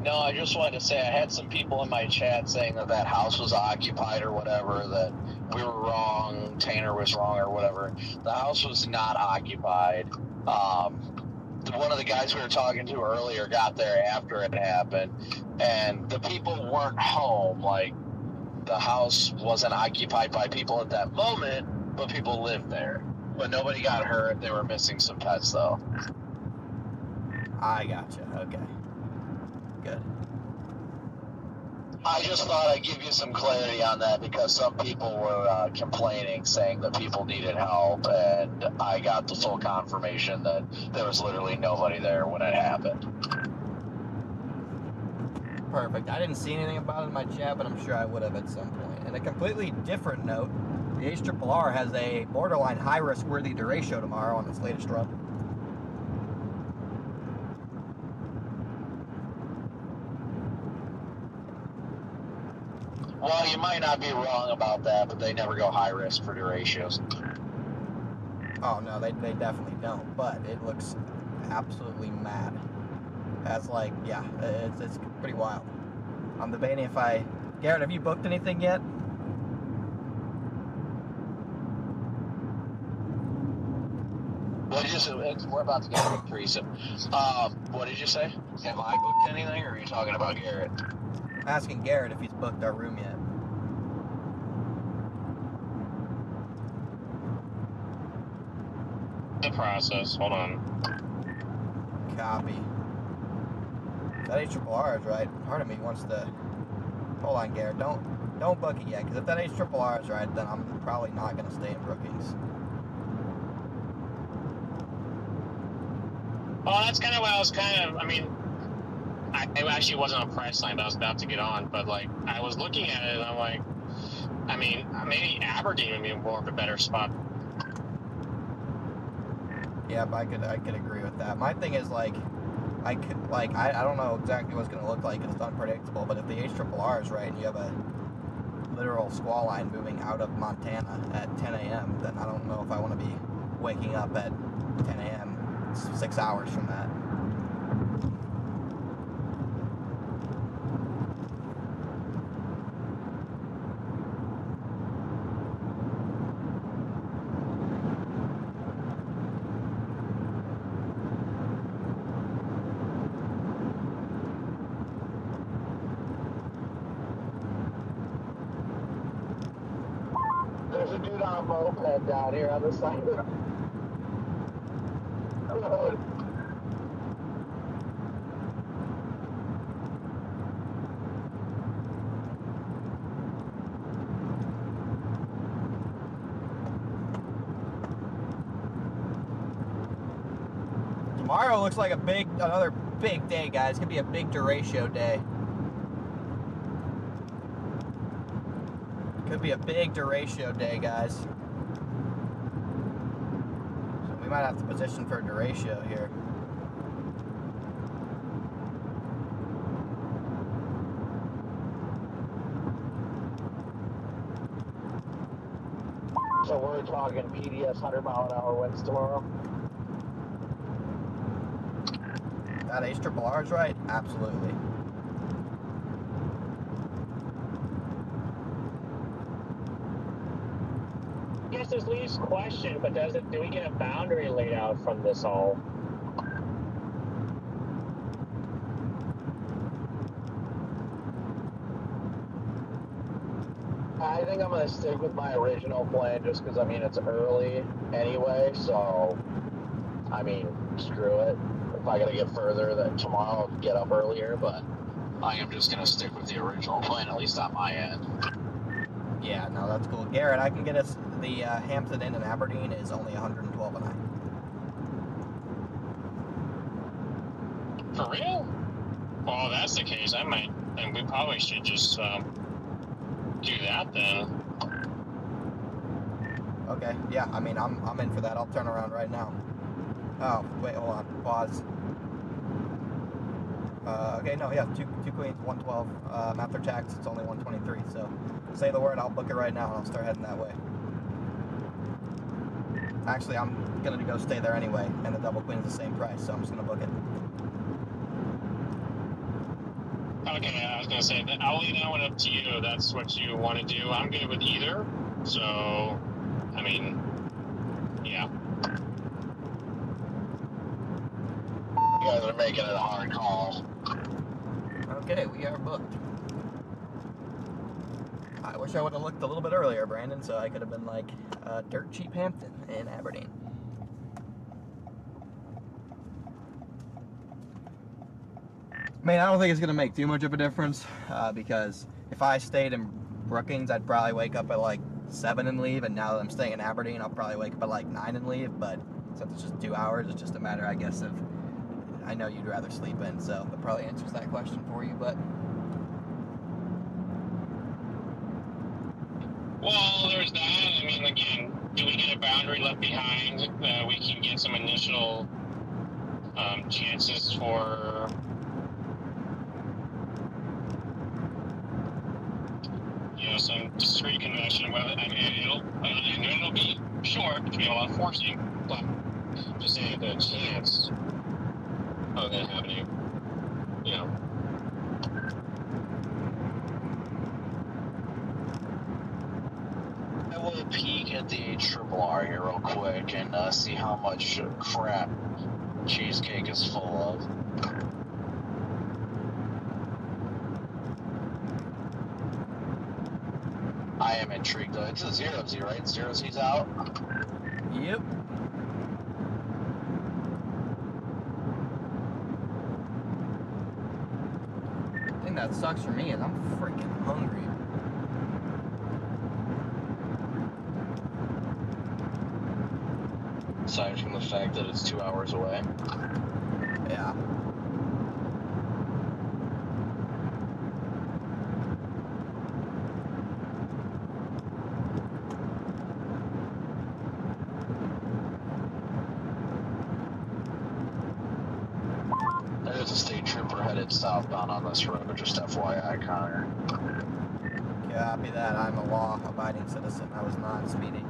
No, I just wanted to say I had some people in my chat saying that house was occupied or whatever, that we were wrong, Tanner was wrong or whatever. The house was not occupied. One of the guys we were talking to earlier got there after it happened, and the people weren't home. Like, the house wasn't occupied by people at that moment, but people lived there. But nobody got hurt. They were missing some pets, though. I gotcha. Okay. Good. I just thought I'd give you some clarity on that because some people were complaining, saying that people needed help, and I got the full confirmation that there was literally nobody there when it happened. Perfect. I didn't see anything about it in my chat, but I'm sure I would have at some point. And a completely different note, the HRRR has a borderline high-risk worthy derecho tomorrow on its latest run. Well, you might not be wrong about that, but they never go high risk for derechos. Oh, no, they definitely don't, but it looks absolutely mad. As like, yeah, it's pretty wild. I'm debating if Garrett, have you booked anything yet? What did you say? We're about to get an increase. What did you say? Have I booked anything, or are you talking about Garrett? Asking Garrett if he's booked our room yet. the process. Hold on. Copy. That HRRR is right. Part of me wants to. Hold on, Garrett. Don't book it yet, because if that HRRR is right, then I'm probably not going to stay in Brookings. Well, that's kind of what I was I mean, I actually wasn't on price line, but I was about to get on, but like, I was looking at it and I'm like, I mean, maybe Aberdeen would be more of a better spot. Yeah, but I could agree with that. My thing is like, I don't know exactly what it's going to look like, 'cause it's unpredictable, but if the HRRR is right and you have a literal squall line moving out of Montana at 10 a.m., then I don't know if I want to be waking up at 10 a.m. 6 hours from that. There's a dude on a moped down here on the side of the road. Tomorrow looks like another big day, guys. It's gonna be a big duratio day. Could be a big duratio day, guys. So we might have to position for a duratio here. So we're talking PDS 100-mile-an-hour winds tomorrow. That HRRR is right? Absolutely. I guess there's least question, but do we get a boundary laid out from this all? I think I'm going to stick with my original plan just because, I mean, it's early anyway, so, I mean, screw it. If I got to get further, then tomorrow I'll get up earlier, but I am just going to stick with the original plan, at least on my end. Yeah, no, that's cool. Garrett, I can get us the Hampton Inn in Aberdeen is only $112 a night. For real? Well, if that's the case, then we probably should just do that then. Okay, yeah, I mean, I'm in for that. I'll turn around right now. Oh, wait, hold on. Pause. Okay, no, yeah, two queens, 112. After tax, it's only 123. So, say the word, I'll book it right now, and I'll start heading that way. Actually, I'm gonna go stay there anyway, and the double queen is the same price, so I'm just gonna book it. Okay, I was gonna say that I'll leave that one up to you. That's what you want to do. I'm good with either. So, I mean, yeah. You guys are making it a hard call. Okay, we are booked. I wish I would have looked a little bit earlier, Brandon, so I could have been like dirt cheap Hampton in Aberdeen. I mean, I don't think it's going to make too much of a difference because if I stayed in Brookings, I'd probably wake up at like 7 and leave, and now that I'm staying in Aberdeen, I'll probably wake up at like 9 and leave, but since it's just 2 hours, it's just a matter, I guess, of, I know you'd rather sleep in, so that probably answers that question for you, but... Well, there's that. I mean, again, do we get a boundary left behind? We can get some initial chances for... You know, some discrete convection. Well, I mean, it'll be short, it'll be a lot of forcing, but just saying the chance of that happening, you know. I will peek at the HRRR here real quick and see how much crap Cheesecake is full of. I am intrigued though. It's a 0Z, right? 0Z's out? Yep. that sucks for me is I'm freaking hungry. Aside from the fact that it's 2 hours away. Yeah. There's a state trooper headed southbound on this road, just FYI, Connor. Copy that. I'm a law-abiding citizen. I was not speeding.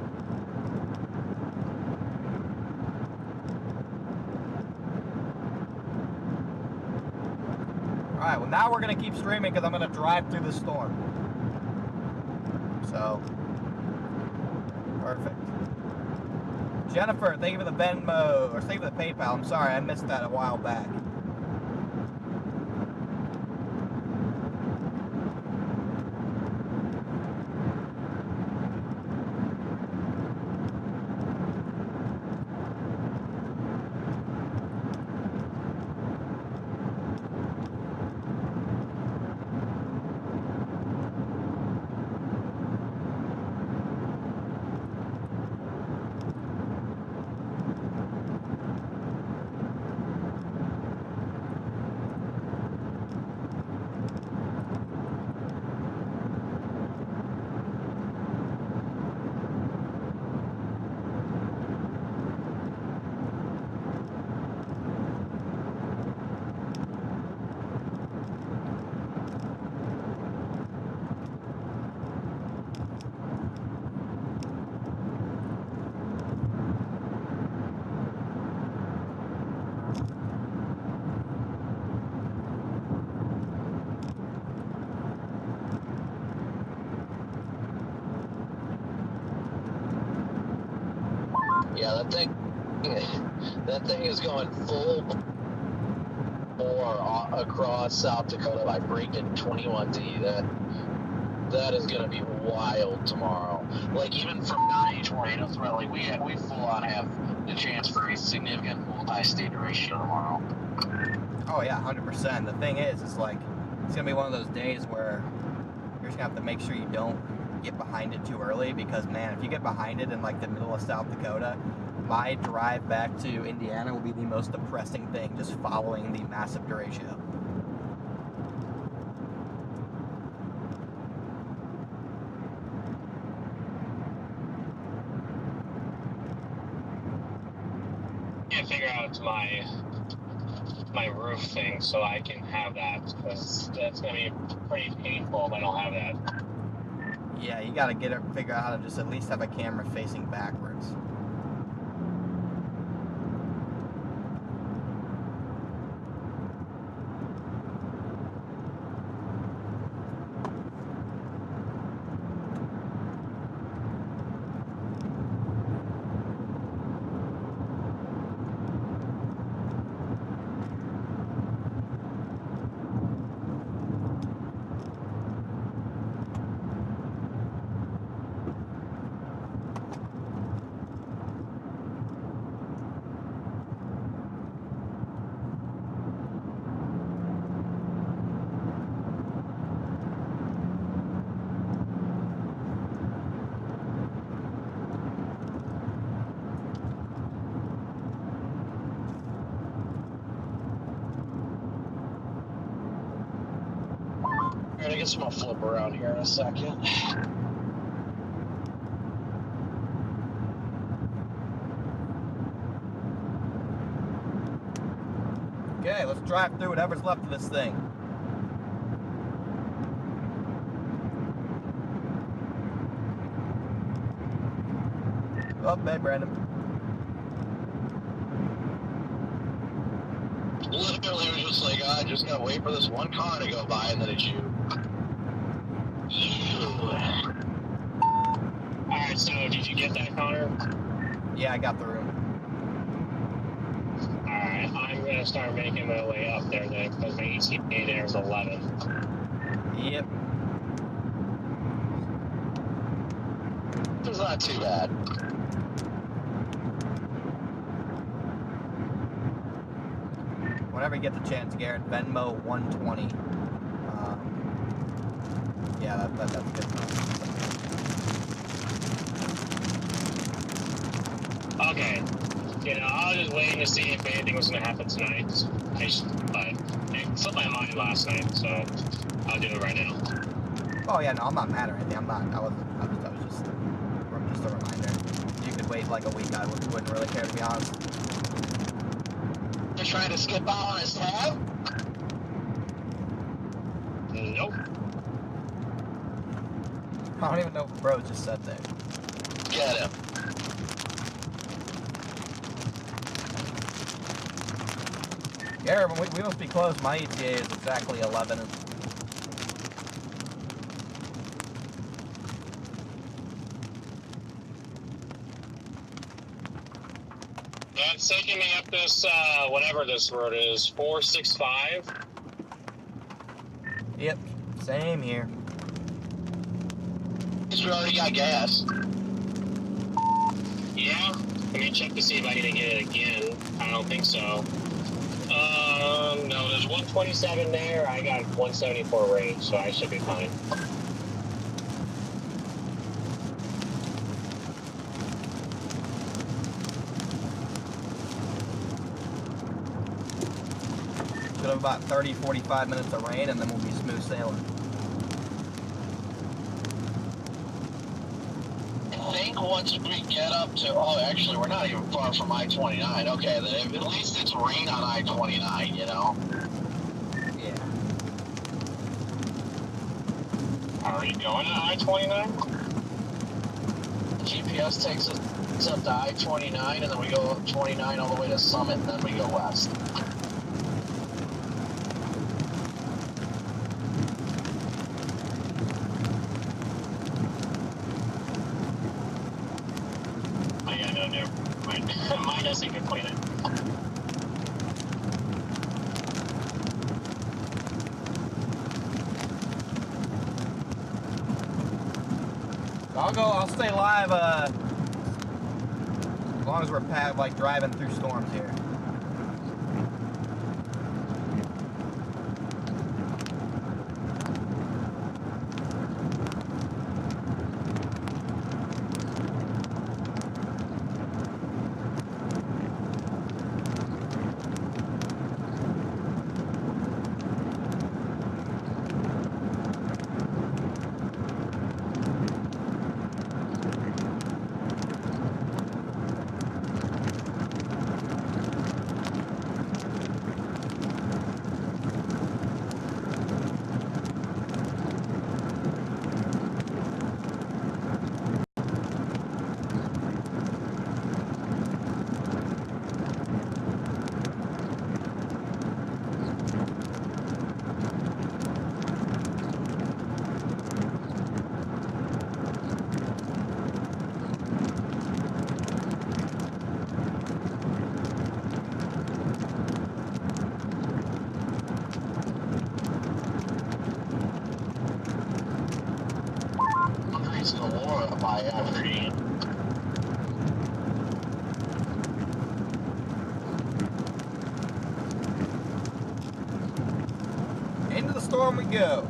Alright, well now we're going to keep streaming because I'm going to drive through the storm. So, perfect. Jennifer, thank you for the Venmo, or thank you for the PayPal. I'm sorry, I missed that a while back. Yeah, that thing is going full bore across South Dakota by breaking 21D. That is going to be wild tomorrow. Like, even from 9 tornado threat, like, we full on have the chance for a significant multi-state ratio tomorrow. Oh yeah, 100%. The thing is, it's like, it's going to be one of those days where you're just going to have to make sure you don't get behind it too early, because man, if you get behind it in like the middle of South Dakota, my drive back to Indiana will be the most depressing thing, just following the massive derecho. Can't figure out my roof thing so I can have that, because that's gonna be pretty painful if I don't have that. Yeah, you gotta figure out how to just at least have a camera facing backwards. Alright, I guess I'm gonna flip around here in a second. Okay, let's drive through whatever's left of this thing. Oh, hey, Brandon. Literally, it was just like, I just gotta wait for this one car to go by, and then it's you. Alright, so did you get that, Connor? Yeah, I got the room. Alright, I'm gonna start making my way up there then, because my ETA there is 11. Yep. It's not too bad. Whenever you get the chance, Garrett, Venmo 120. yeah, that's good enough. Okay. You know, I was just waiting to see if anything was going to happen tonight. But it slipped my mind last night, so I'll do it right now. Oh yeah, no, I'm not mad or anything. That was just a reminder. If you could wait like a week, I wouldn't really care, to be honest. You're trying to skip out on his tab? Nope. I don't even know what bro just said there. Get him. Yeah, we must be close. My ETA is exactly 11. It's taking me up this, whatever this road is, 465. Yep, same here. We already got gas. Yeah? Let me check to see if I need to get it again. I don't think so. No, there's 127 there. I got 174 range, so I should be fine. Should have about 30-45 minutes of rain, and then we'll be smooth sailing. I think once we get up to, oh, actually, we're not even far from I-29. Okay, then at least it's rain on I-29, you know? Yeah. Are you going to I-29? GPS takes us up to I-29, and then we go up 29 all the way to Summit, and then we go west. Mine doesn't complete it. I'll stay live, as long as we're driving through storms here. Into the storm we go.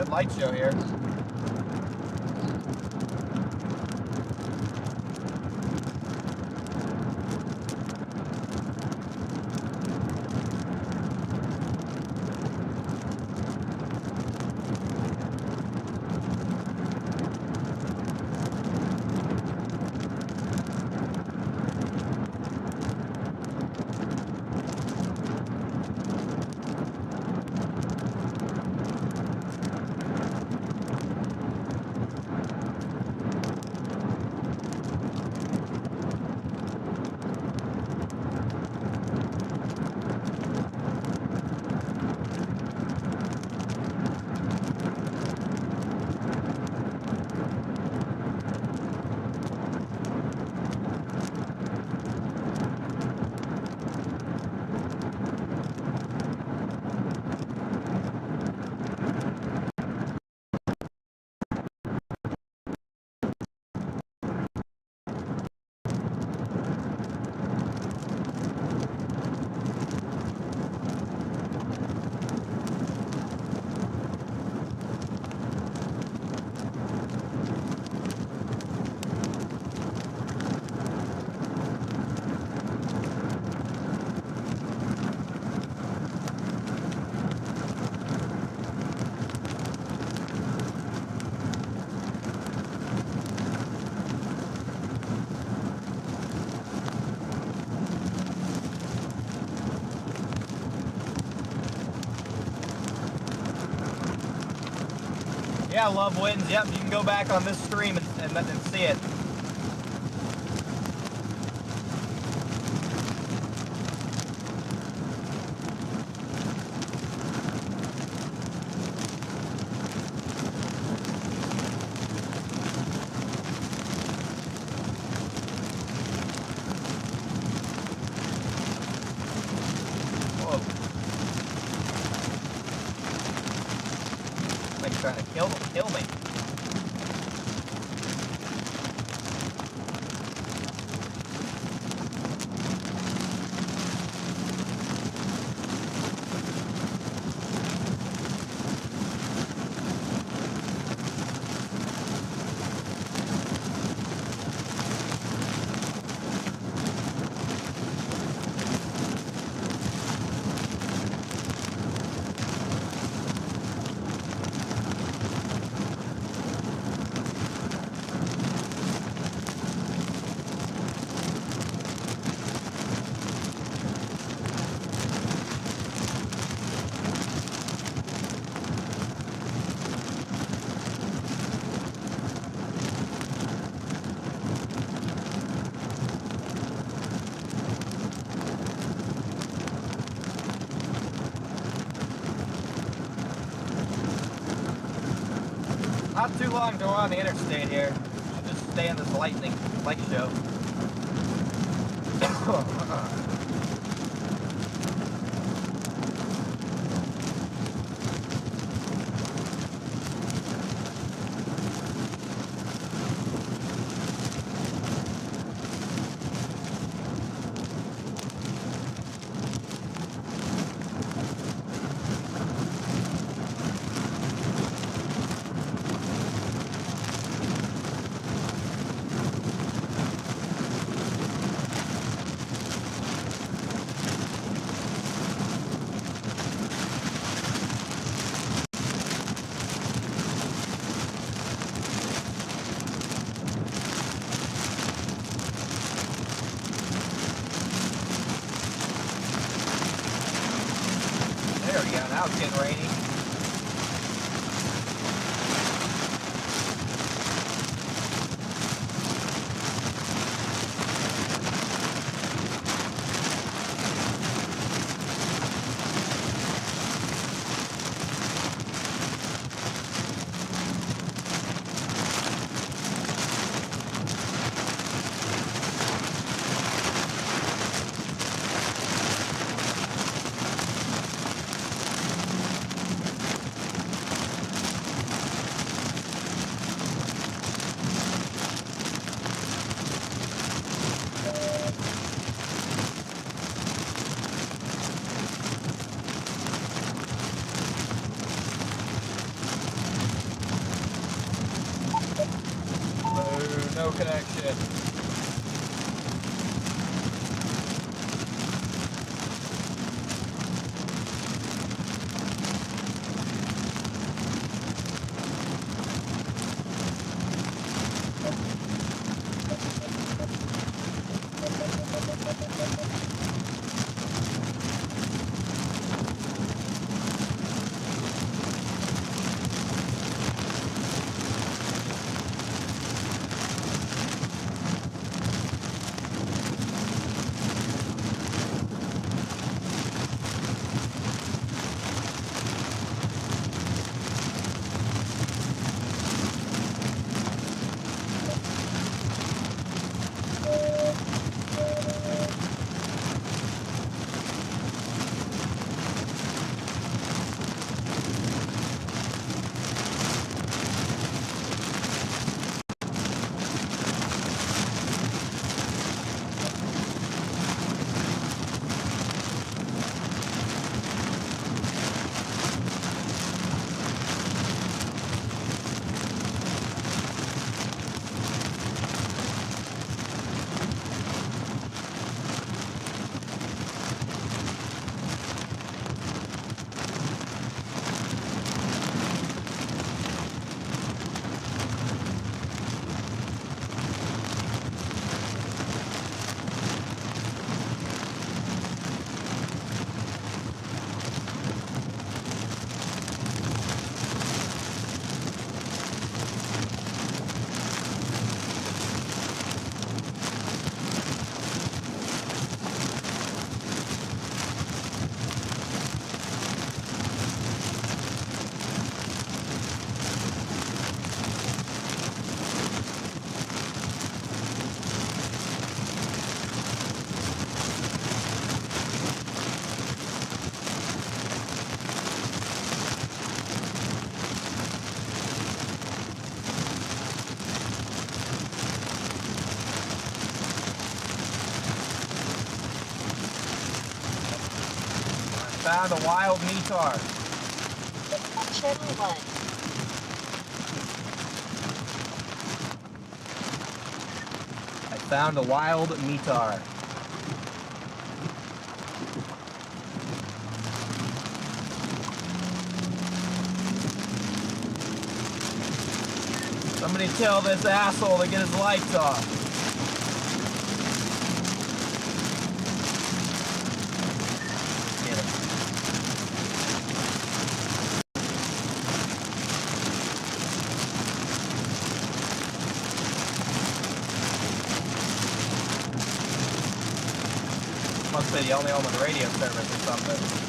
Good light show here. Yeah, Love Wins. Yep, you can go back on this stream and see it. Trying to kill me. Not too long till we're on the interstate here. Should just stay in this light show. Now it's getting rainy. no connection. Found a wild metar. Channel 1. I found a wild metar. Somebody tell this asshole to get his lights off. Must be the only one with radio service or something.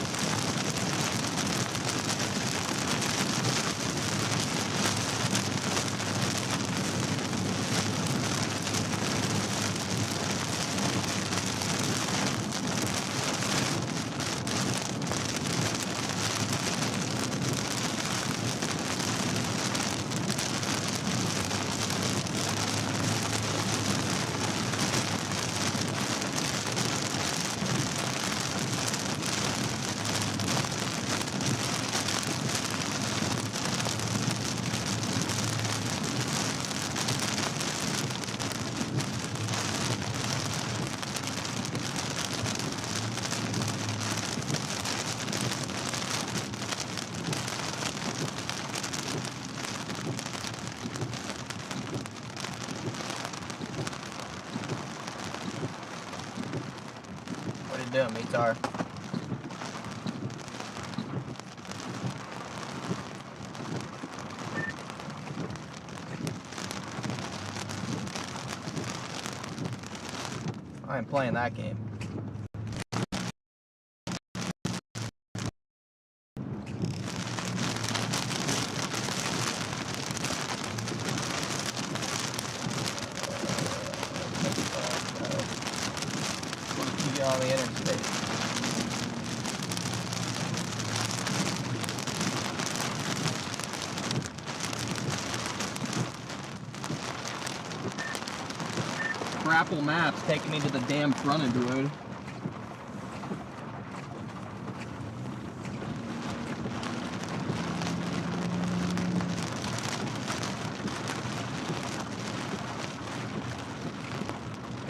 Doing, metar? I am playing that game. On the interstate. Apple Maps taking me to the damn front of Dakota.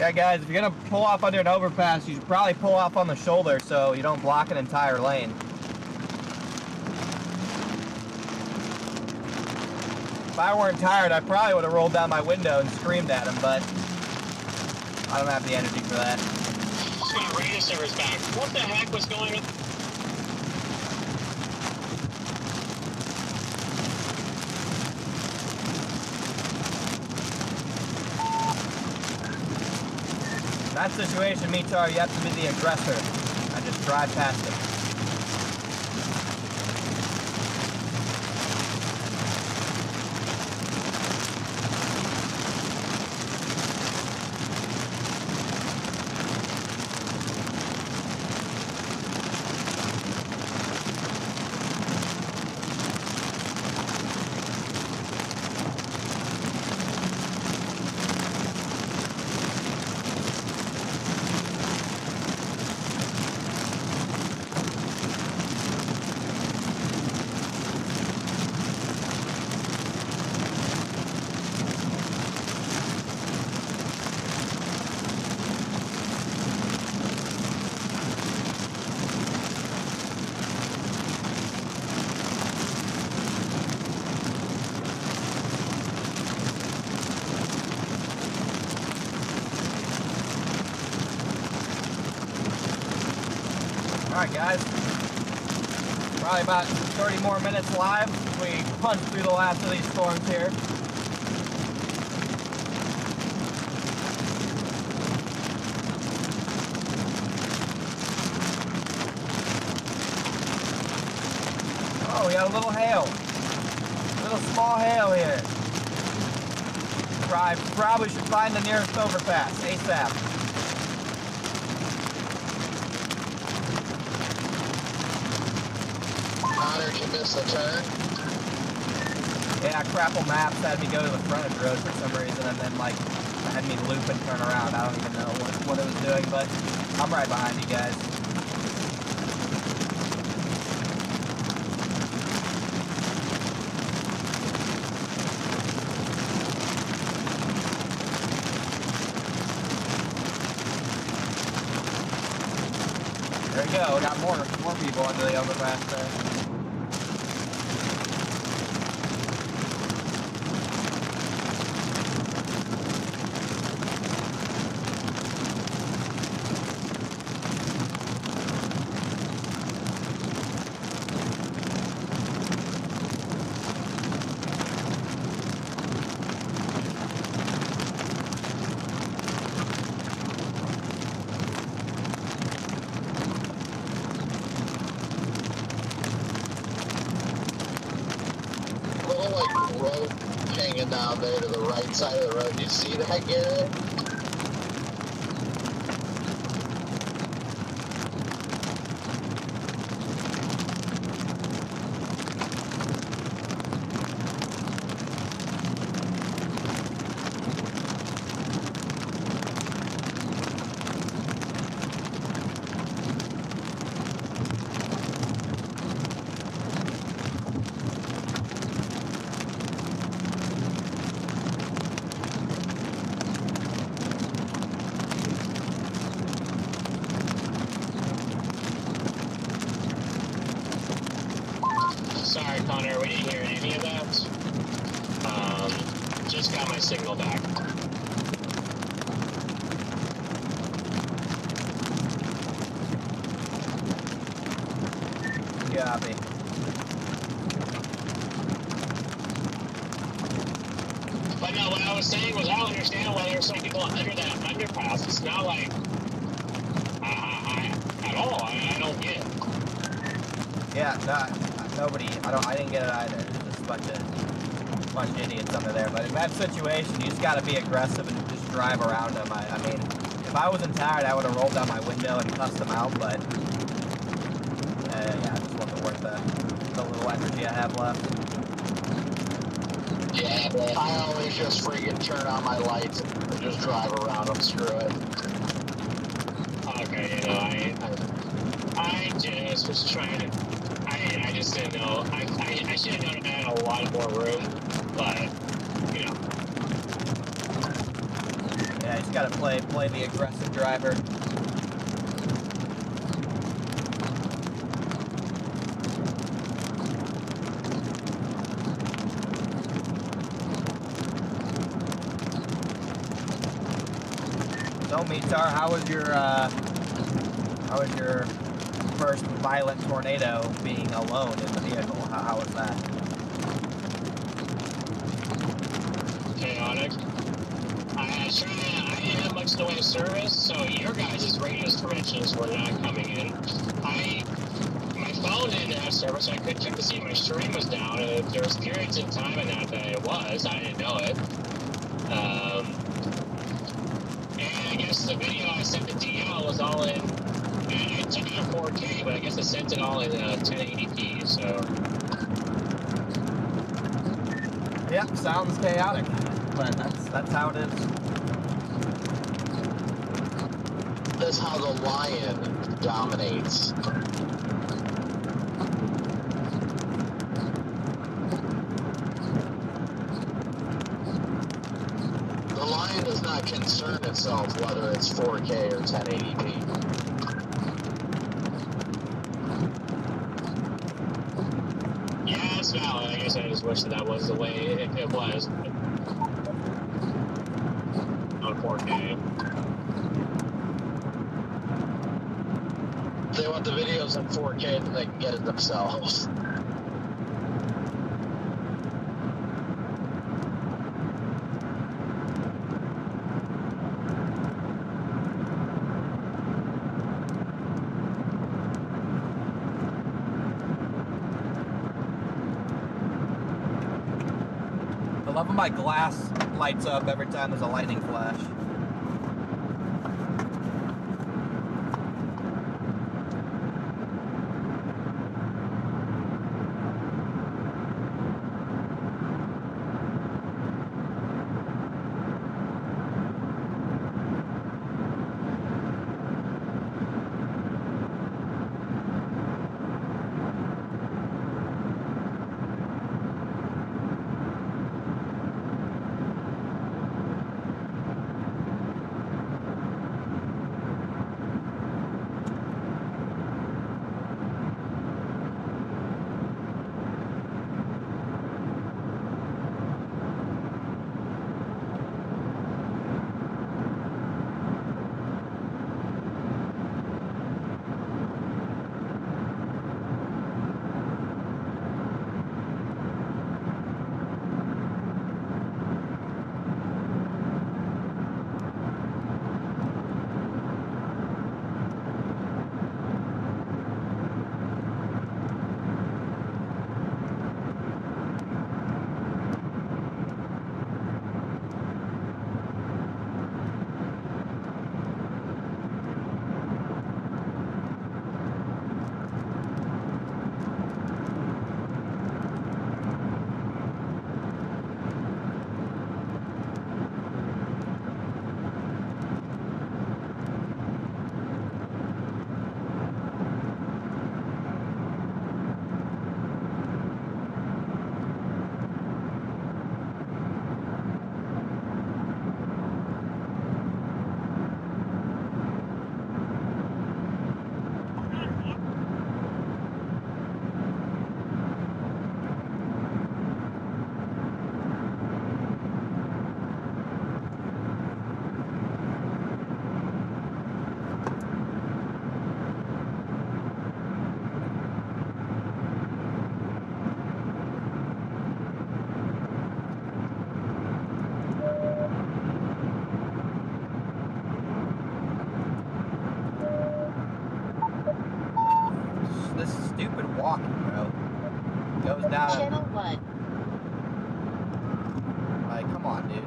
Yeah, guys, if you're gonna pull off under an overpass, you should probably pull off on the shoulder so you don't block an entire lane. If I weren't tired, I probably would have rolled down my window and screamed at him, but I don't have the energy for that. Just got radio servers back. What the heck was going on? In that situation, Mitar, you have to be the aggressor and just drive past it. Alright guys, probably about 30 more minutes live. We punch through the last of these storms here. Oh, we got a little hail. Little small hail here. Probably should find the nearest overpass, ASAP. You missed the turn? Yeah, Crapple Maps had me go to the front of the road for some reason, and then like had me loop and turn around. I don't even know what it was doing, but I'm right behind you guys. There we go. We got more people under the overpass there. Down there to the right side of the road. You see that, Garrett? Sorry, Connor, we didn't hear any of that. Just got my signal back. Copy. But no, what I was saying was I don't understand why there's some people under that underpass. It's not like at all. I don't get it. Yeah, nobody. I didn't get it either. There's just a bunch of idiots under there. But in that situation, you just got to be aggressive and just drive around them. I mean, if I wasn't tired, I would have rolled down my window and cussed them out. But yeah, it just wasn't worth the little energy I have left. Yeah, I always just freaking turn on my lights and just drive around them. Screw it. Okay, you know, I just was trying to. I just didn't know. I should have known I had a lot more room, but you know. Yeah, just gotta play the aggressive driver. So, Mitar, how was your first violent tornado being alone in the vehicle? How was that? Chaotic. I didn't have much in the way of service, so your guys' radio interventions were not coming in. My phone didn't have service, so I couldn't check to see if my stream was down. And if there was periods in time in that it was, I didn't know it. And I guess the video I sent to DL was all in. I took it in 4K, but I guess I sent it all in 1080p. So. Yep, sounds chaotic, but that's how it is. That's how the lion dominates. The lion does not concern itself whether it's 4K or 1080p. Yeah, it's valid. I guess I just wish that was the way it was. On 4K. If they want the videos in 4K, then they can get it themselves. I love when my glass lights up every time there's a lightning flash. This stupid walking, bro. Goes down. Channel 1. Like, come on, dude.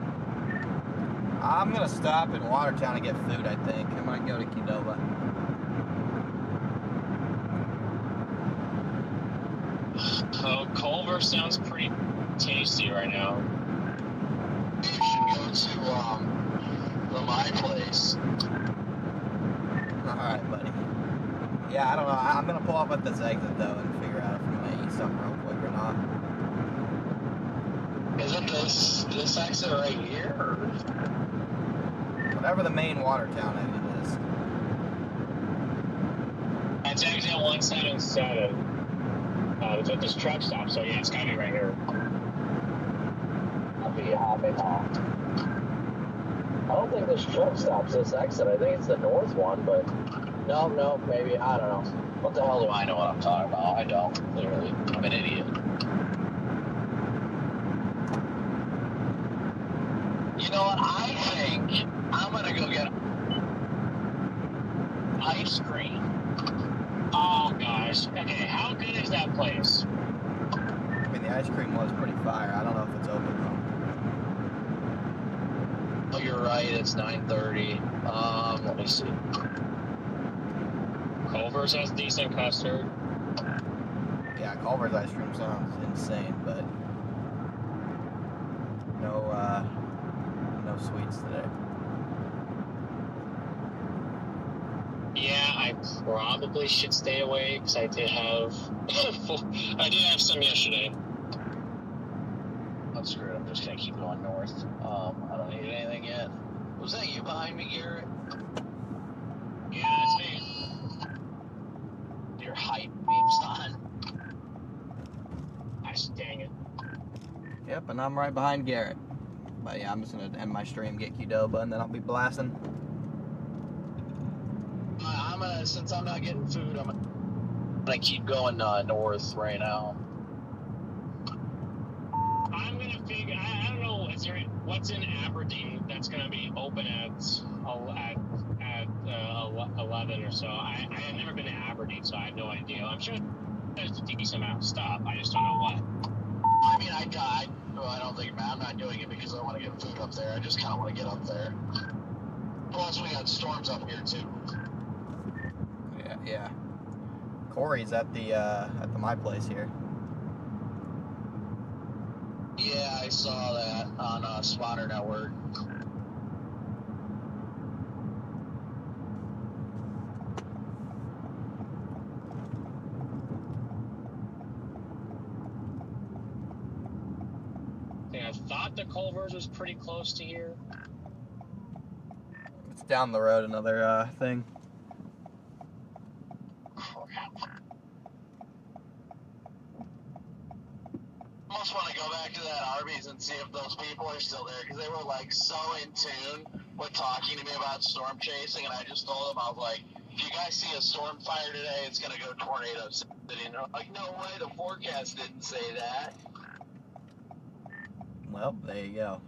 I'm gonna stop in Watertown and get food, I think. I might go to Qdoba. Oh, Culver sounds pretty tasty right now. You should go to my place. Alright, buddy. Yeah, I don't know. I'm gonna pull up at this exit, though, and figure out if I'm gonna eat something real quick or not. Isn't this exit right here? Or? Whatever the main Watertown exit is. It's exit 177. It's at this truck stop, so yeah, it's gotta be right here. I'll be hopping off. I don't think this truck stops this exit. I think it's the north one, but no, maybe, I don't know. What the hell do I know what I'm talking about? I don't, clearly. I'm an idiot. You know what? I think I'm gonna go get ice cream. Oh gosh. Okay, how good is that place? I mean, the ice cream was pretty fire. I don't know if it's open though. Oh, you're right. It's 9:30. Let me see. Culver's has decent custard. Yeah, Culver's ice cream sounds insane, but no sweets today. Yeah, I probably should stay away because I did have some yesterday. I'm screwed. I'm just gonna keep going north. I don't need anything yet. Was that you behind me, Garrett? Yeah, it's me. Your hype beam, son. Gosh dang it. Yep, and I'm right behind Garrett. But yeah, I'm just gonna end my stream, get Qdoba, and then I'll be blasting. Since I'm not getting food, I'm gonna keep going north right now. I'm gonna figure. I don't know. What's in Aberdeen that's gonna be open at 11 or so? I have never been to Aberdeen, so I have no idea. I'm sure there's a decent amount of stuff. I just don't know what. I mean, I don't think I'm not doing it because I want to get food up there. I just kind of want to get up there. Plus, we got storms up here too. Yeah. Corey's at the my place here. Yeah, I saw that on Spotter Network. I thought the Culver's was pretty close to here. It's down the road, another thing. I almost want to go back to that Arby's and see if those people are still there because they were like so in tune with talking to me about storm chasing, and I just told them, I was like, if you guys see a storm fire today, it's going to go tornado city. And they're like, no way, the forecast didn't say that. Well, there you go.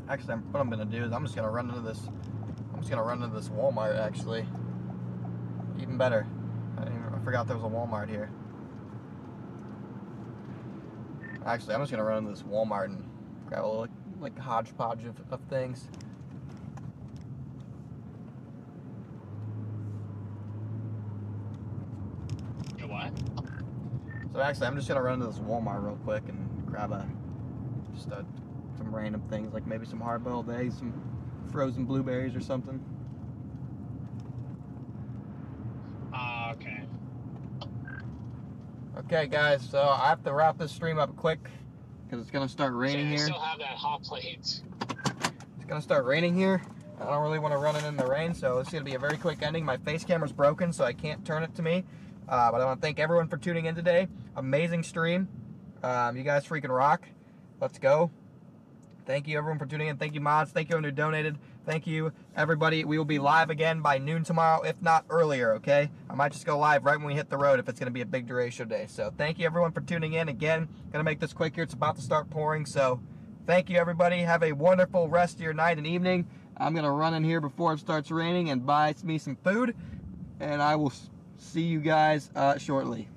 Actually, what I'm gonna do is I'm just gonna run into this Walmart. Actually, even better. I forgot there was a Walmart here. Actually, I'm just gonna run into this Walmart and grab a little like hodgepodge of things. You what? So actually, I'm just gonna run into this Walmart real quick and grab some random things, like maybe some hard-boiled eggs, some frozen blueberries or something. Okay. Okay, guys, so I have to wrap this stream up quick because it's gonna start raining here. I still have that hot plate. It's gonna start raining here. I don't really want to run it in the rain, so it's gonna be a very quick ending. My face camera's broken, so I can't turn it to me. But I want to thank everyone for tuning in today. Amazing stream. You guys freaking rock. Let's go. Thank you, everyone, for tuning in. Thank you, mods. Thank you, everyone who donated. Thank you, everybody. We will be live again by noon tomorrow, if not earlier, okay? I might just go live right when we hit the road if it's going to be a big duration day. So thank you, everyone, for tuning in. Again, going to make this quick here. It's about to start pouring. So thank you, everybody. Have a wonderful rest of your night and evening. I'm going to run in here before it starts raining and buy me some food. And I will see you guys shortly.